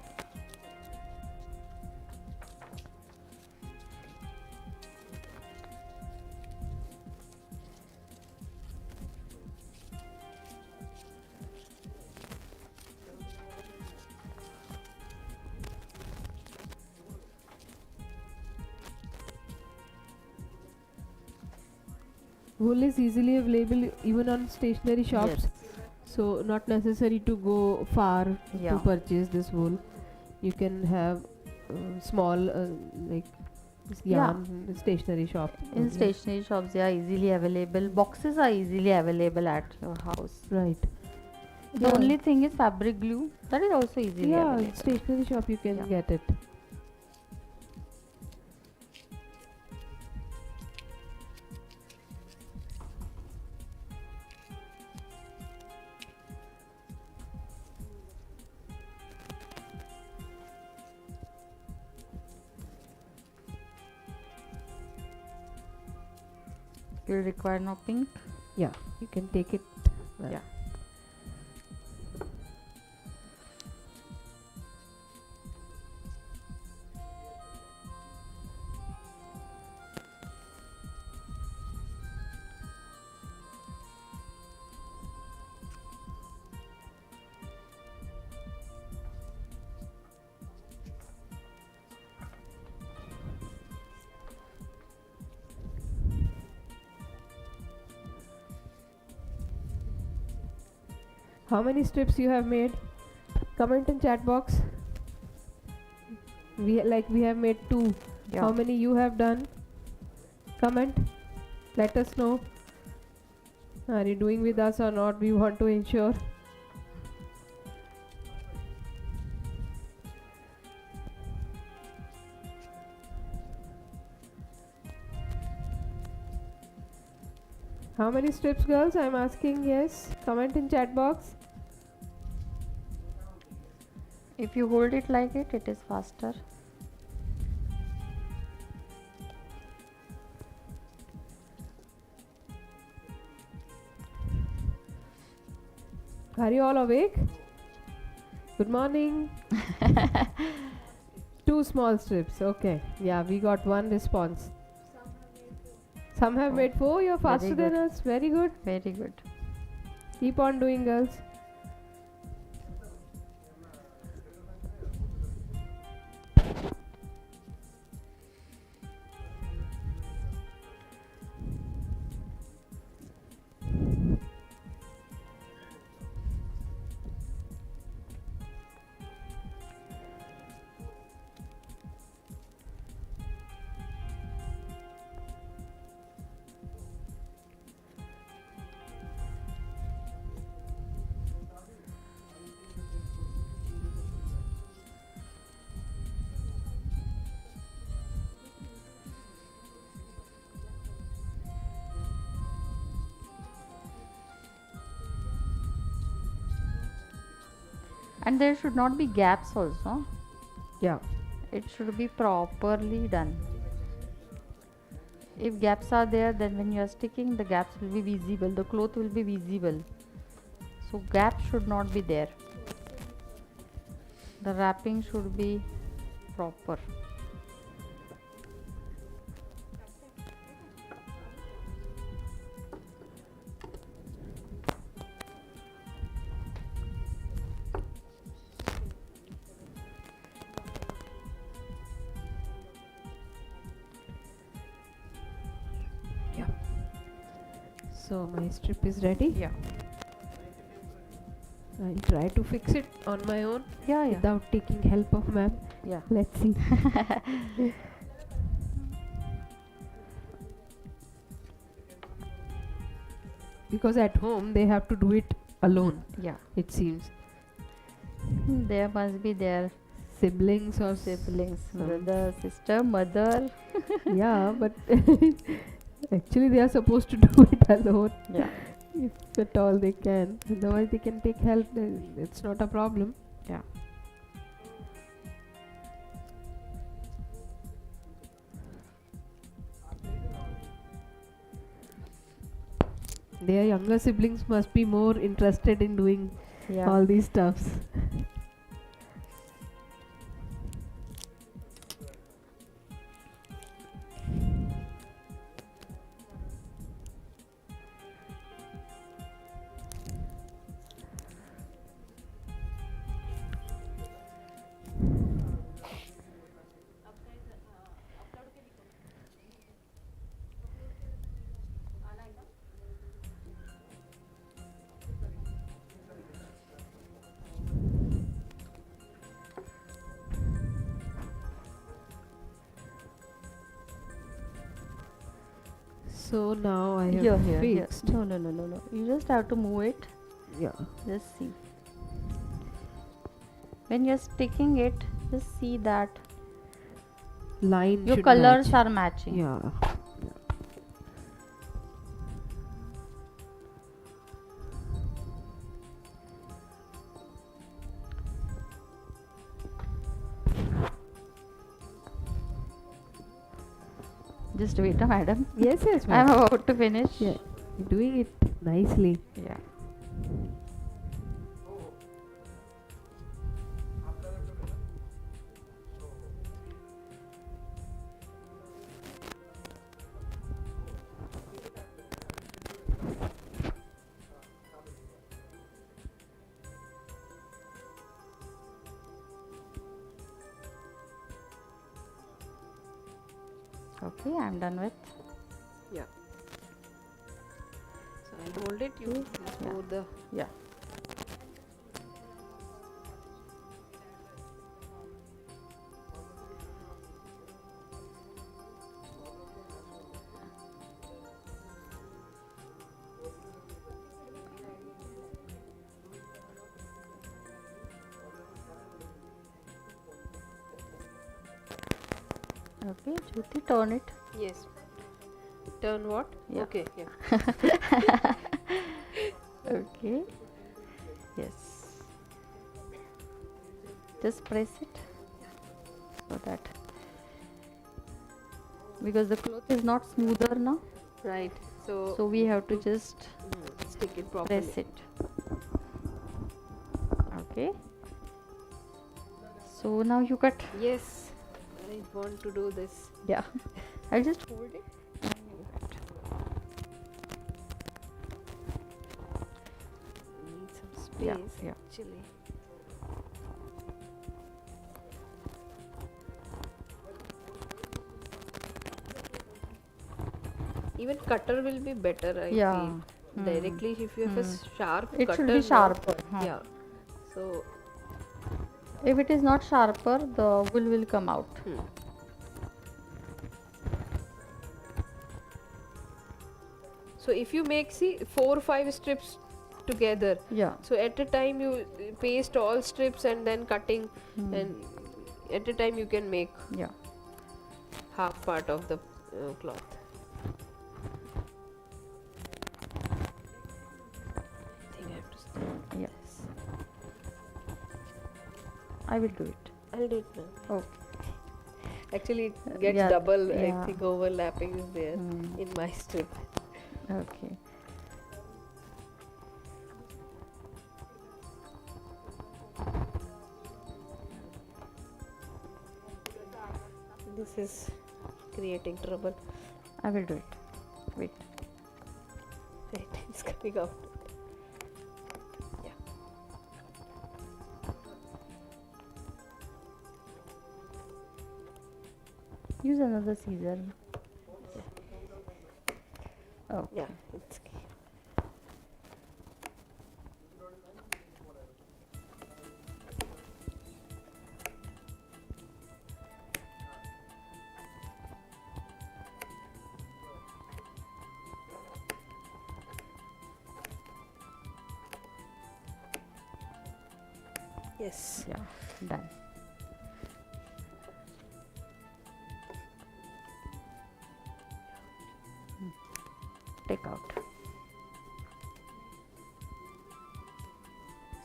Wool is easily available even on stationery shops. So not necessary to go far to purchase this wool. You can have small like yarn stationery shop. In stationery shops, they are easily available. Boxes are easily available at your house. Right. The only thing is fabric glue. That is also easily available. Yeah, stationery shop you can get it. You require no pink? Yeah, you can take it. Yeah. How many strips you have made? Comment in chat box. We have made 2. Yeah. How many you have done? Comment. Let us know. Are you doing with us or not? We want to ensure. How many strips, girls? I'm asking. Yes. Comment in chat box. If you hold it like it, it is faster. Are you all awake? Good morning. 2 small strips. Okay. Yeah, we got 1 response. Some have made 4. You're faster than us. Very good. Very good. Keep on doing, girls. And there should not be gaps also. Yeah. It should be properly done. If gaps are there, then when you are sticking, the gaps will be visible. The cloth will be visible. So gaps should not be there. The wrapping should be proper. So my strip is ready. Yeah. I'll try to fix it on my own. Yeah. Without taking help of ma'am. Yeah. Let's see. Because at home they have to do it alone. Yeah. It seems. There must be their siblings or brother, sister, mother. Yeah, but actually they are supposed to do it alone. Yeah. if at all they can. Otherwise, they can take help. It's not a problem. Yeah. Their younger siblings must be more interested in doing all these stuffs. So now I have fixed. No. You just have to move it. Yeah. Just see. When you're sticking it, just see that line. Your should colors match. are matching. Yeah. Just wait, madam. Yes, I'm ma'am. about to finish. Yeah, you're doing it nicely. Yeah. Okay, I'm done with. Yeah. So I'll hold it. You move the. Yeah. Okay, Jyoti, turn it. Yes. Turn what? Yeah. Okay. Yeah. Okay. Yes. Just press it so that, because the cloth is not smoother now. Right. So we have to just stick it properly. press it. Okay. So now you cut. Yes. I want to do this. Yeah. I'll just hold it. Need some space. Yeah. Actually. Even cutter will be better, I feel. Directly, if you have a sharp it cutter. should be sharper. Yeah. So. If it is not sharper, the wool will come out. So if you make 4 or 5 strips together. Yeah. So at a time you paste all strips and then cutting, and at a time you can make half part of the cloth. I think I have to start. Yes. I will do it. I'll do it now. Okay. Actually, it gets double. I think overlapping is there in my strip. Okay. This is creating trouble. I will do it. Wait. Right, it's coming out. Use another scissor. Oh. Yeah, it's yes. Yeah, done. Take out.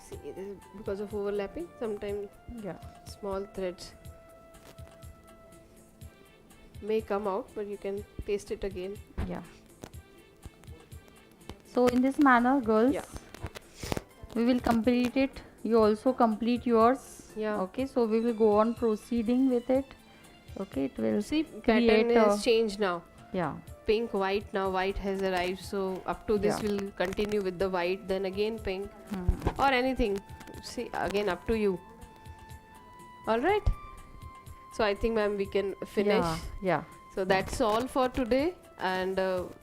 See, it is because of overlapping, sometimes small threads may come out, but you can paste it again. Yeah. So in this manner, girls, we will complete it. You also complete yours. Yeah. Okay. So we will go on proceeding with it. Okay. It will See, create pattern has changed now. Yeah. Pink, white, now white has arrived. So up to this will continue with the white, then again pink or anything. See, again up to you. All right. So I think, ma'am, we can finish. Yeah. So that's all for today, and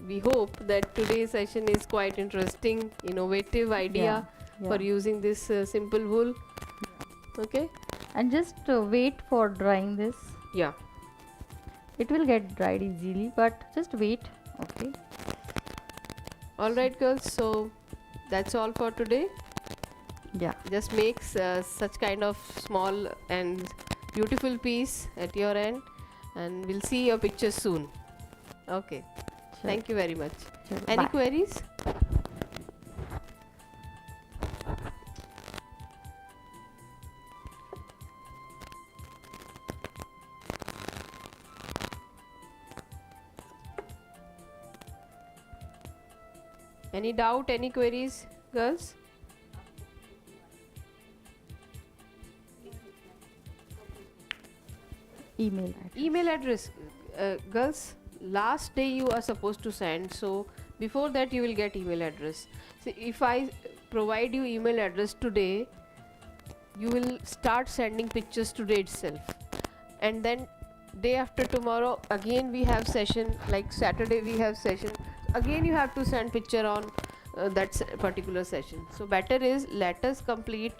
we hope that today's session is quite interesting, innovative idea for using this simple wool. Okay. And just wait for drying this. Yeah. It will get dried easily, but just wait. Okay. All right, girls. So that's all for today. Yeah. Just make such kind of small and beautiful piece at your end, and we'll see your pictures soon. Okay. Sure. Thank you very much. Sure. Any Bye. queries? Any doubt, any queries, girls? Email address. Email address. Girls, last day you are supposed to send, so before that you will get email address. So if I provide you email address today, you will start sending pictures today itself, and then day after tomorrow again we have session, like Saturday we have session, again you have to send picture on that particular session. So better is let us complete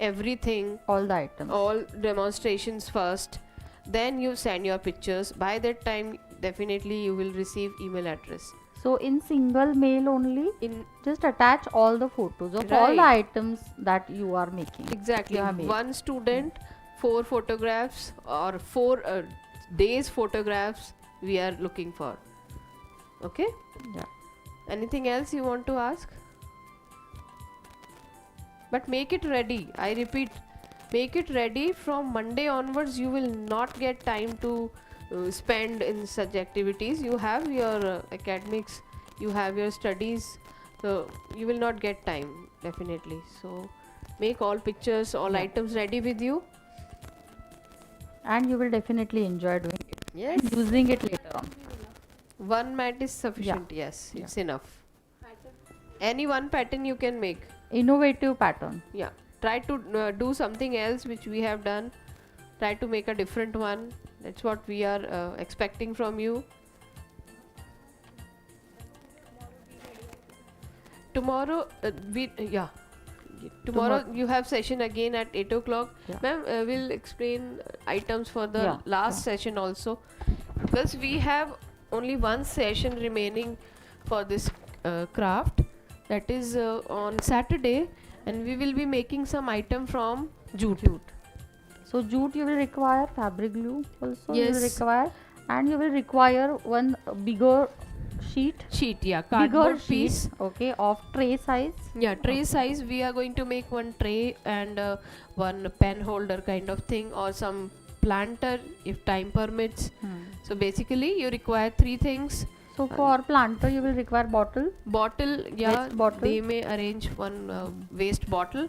everything, all the items, all demonstrations first, then you send your pictures. By that time definitely you will receive email address. So in single mail only, just attach all the photos of all the items that you are making. Exactly. You have made. One student, 4 photographs or 4 days photographs we are looking for. Okay? Yeah. Anything else you want to ask? But make it ready. I repeat, make it ready. From Monday onwards you will not get time to spend in such activities. You have your academics, you have your studies, so you will not get time definitely. So make all pictures, all items ready with you, and you will definitely enjoy doing it. Yes. And using it later on. One mat is sufficient. Yes, it's enough. Any one pattern you can make. Innovative pattern. Yeah. Try to do something else which we have done. Try to make a different one. That's what we are expecting from you. Tomorrow, tomorrow you have session again at 8 o'clock. Ma'am, we'll explain items for the last session also, because we have only one session remaining for this craft, that is on Saturday, and we will be making some item from jute. So jute you will require, fabric glue also you will Yes. require, and you will require one bigger sheet, yeah, bigger cardboard sheet, piece. okay, of tray size. Yeah, tray size. We are going to make one tray and one pen holder kind of thing, or some planter if time permits. So basically you require 3 things. So for planter you will require bottle, Yeah, waste bottle. they may arrange one waste bottle.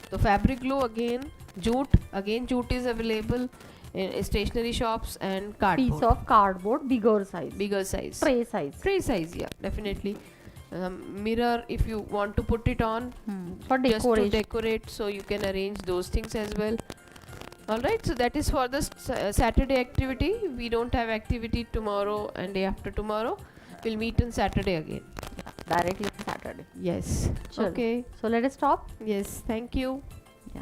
So fabric glue again, jute is available in stationery shops, and cardboard. piece of cardboard, bigger size, tray size, Yeah, definitely. Mirror if you want to put it on for just to decoration. decorate, so you can arrange those things as well. All right, so that is for the Saturday activity. We don't have activity tomorrow and day after tomorrow. We'll meet on Saturday again. Directly on Saturday. Yes. Chalo. Okay. So let us stop. Yes. Thank you. Yeah.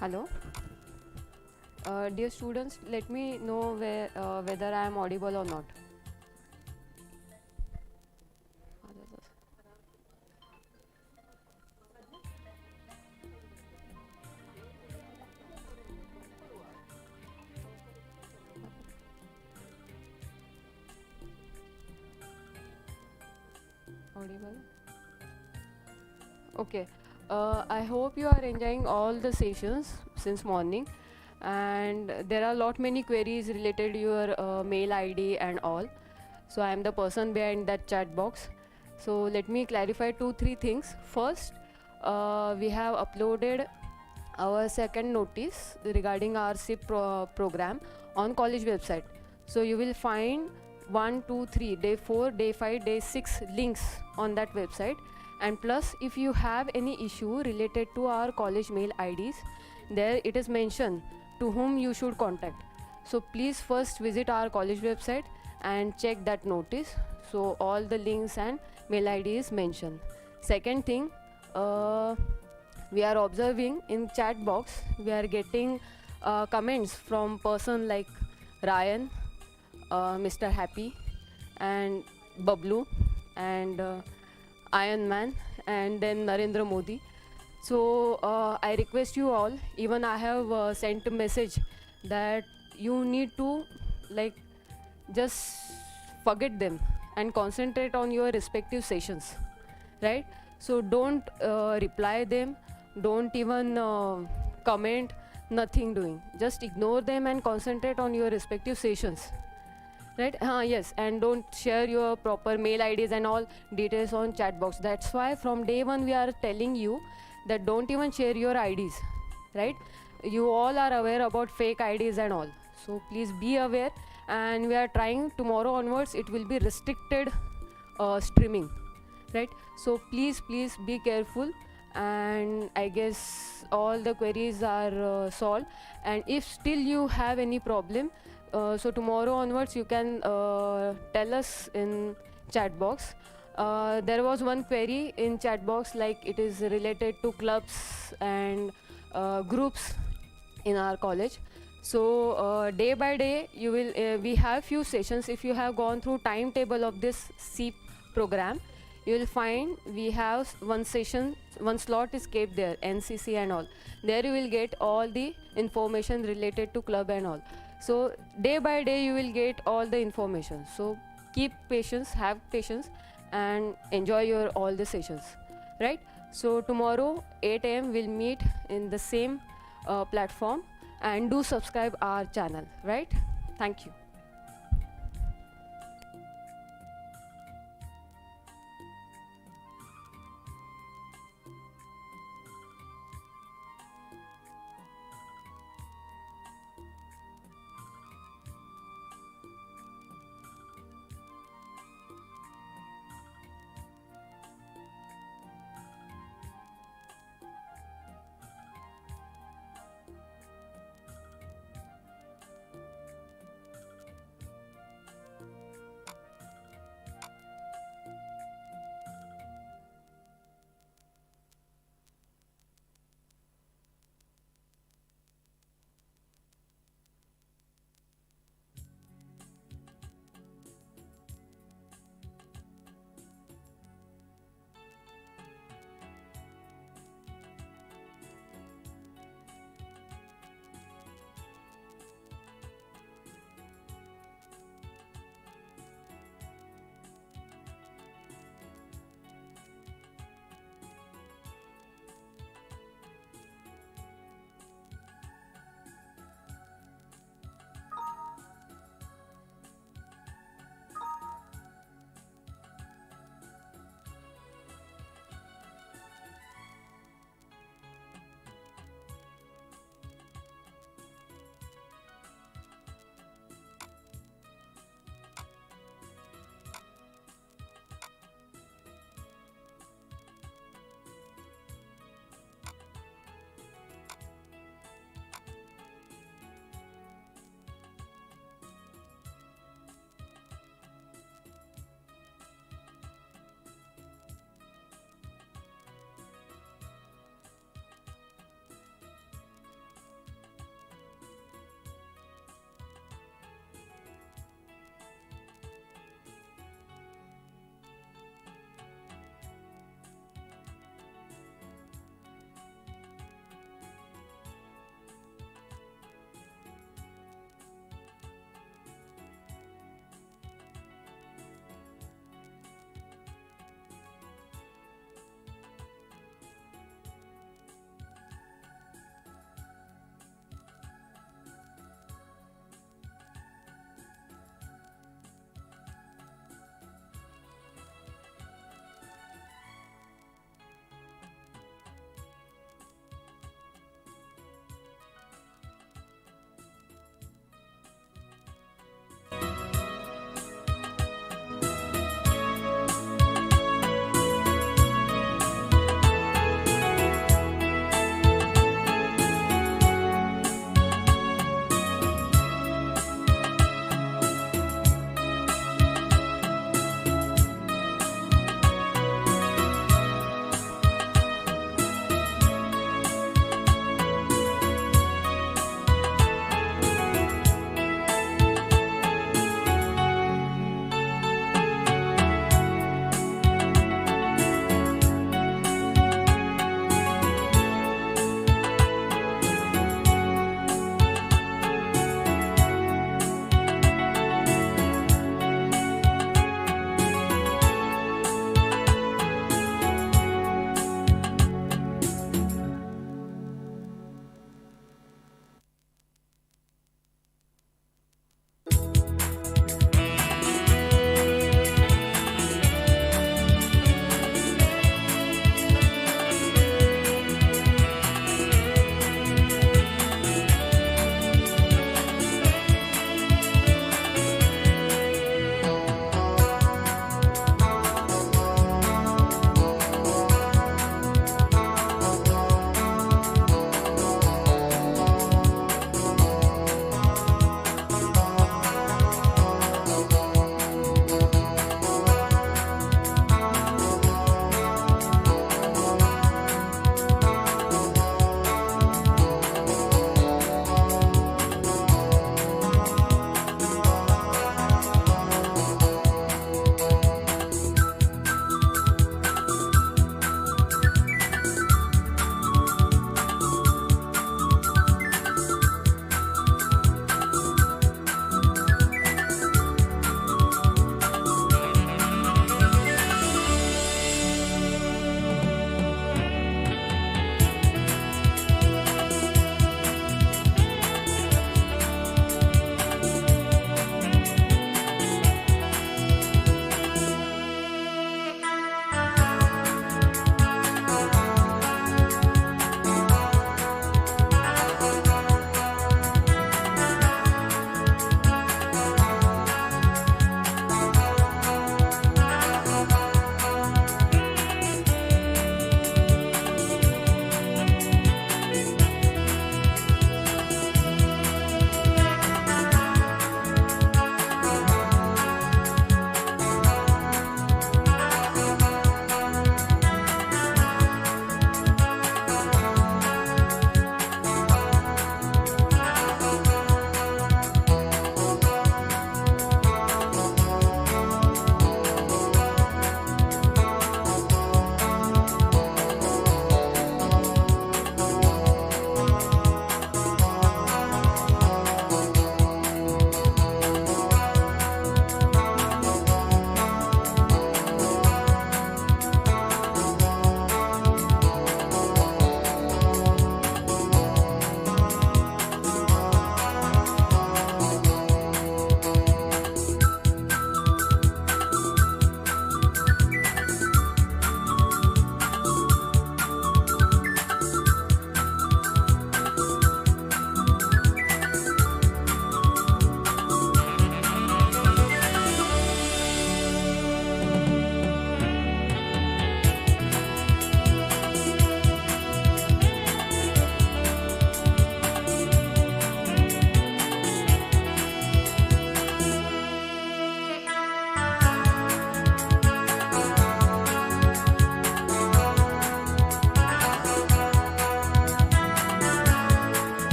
Hello. Dear students, let me know whether I am audible or not. Audible? Okay. I hope you are enjoying all the sessions since morning, and there are lot many queries related to your mail ID and all. So I am the person behind that chat box. So let me clarify 2-3 things. First, we have uploaded our second notice regarding our SIP program on college website. So you will find 1, 2, 3, day 4, day 5, day 6 links on that website. And plus, if you have any issue related to our college mail IDs, there it is mentioned to whom you should contact. So please first visit our college website and check that notice. So all the links and mail ID is mentioned. Second thing, we are observing in chat box, we are getting comments from person like Ryan, Mr. Happy, and Bablu, and Iron Man, and then Narendra Modi. So I request you all, even I have sent a message that you need to just forget them and concentrate on your respective sessions, right? So don't reply them, don't even comment, nothing doing. Just ignore them and concentrate on your respective sessions. Right? Yes, and don't share your proper mail IDs and all details on chat box. That's why from day one we are telling you that don't even share your IDs, right? You all are aware about fake IDs and all. So please be aware, and we are trying tomorrow onwards, it will be restricted streaming, right? So please be careful, and I guess all the queries are solved. And if still you have any problem, so tomorrow onwards you can tell us in chat box. There was one query in chat box, like it is related to clubs and groups in our college. So day by day you will we have few sessions. If you have gone through timetable of this SEEP program, you will find we have one session, one slot is kept there, NCC and all. There you will get all the information related to club and all. So day by day you will get all the information. So keep patience, have patience, and enjoy your all the sessions, right? So tomorrow 8 a.m. we'll meet in the same platform, and do subscribe our channel, right? Thank you.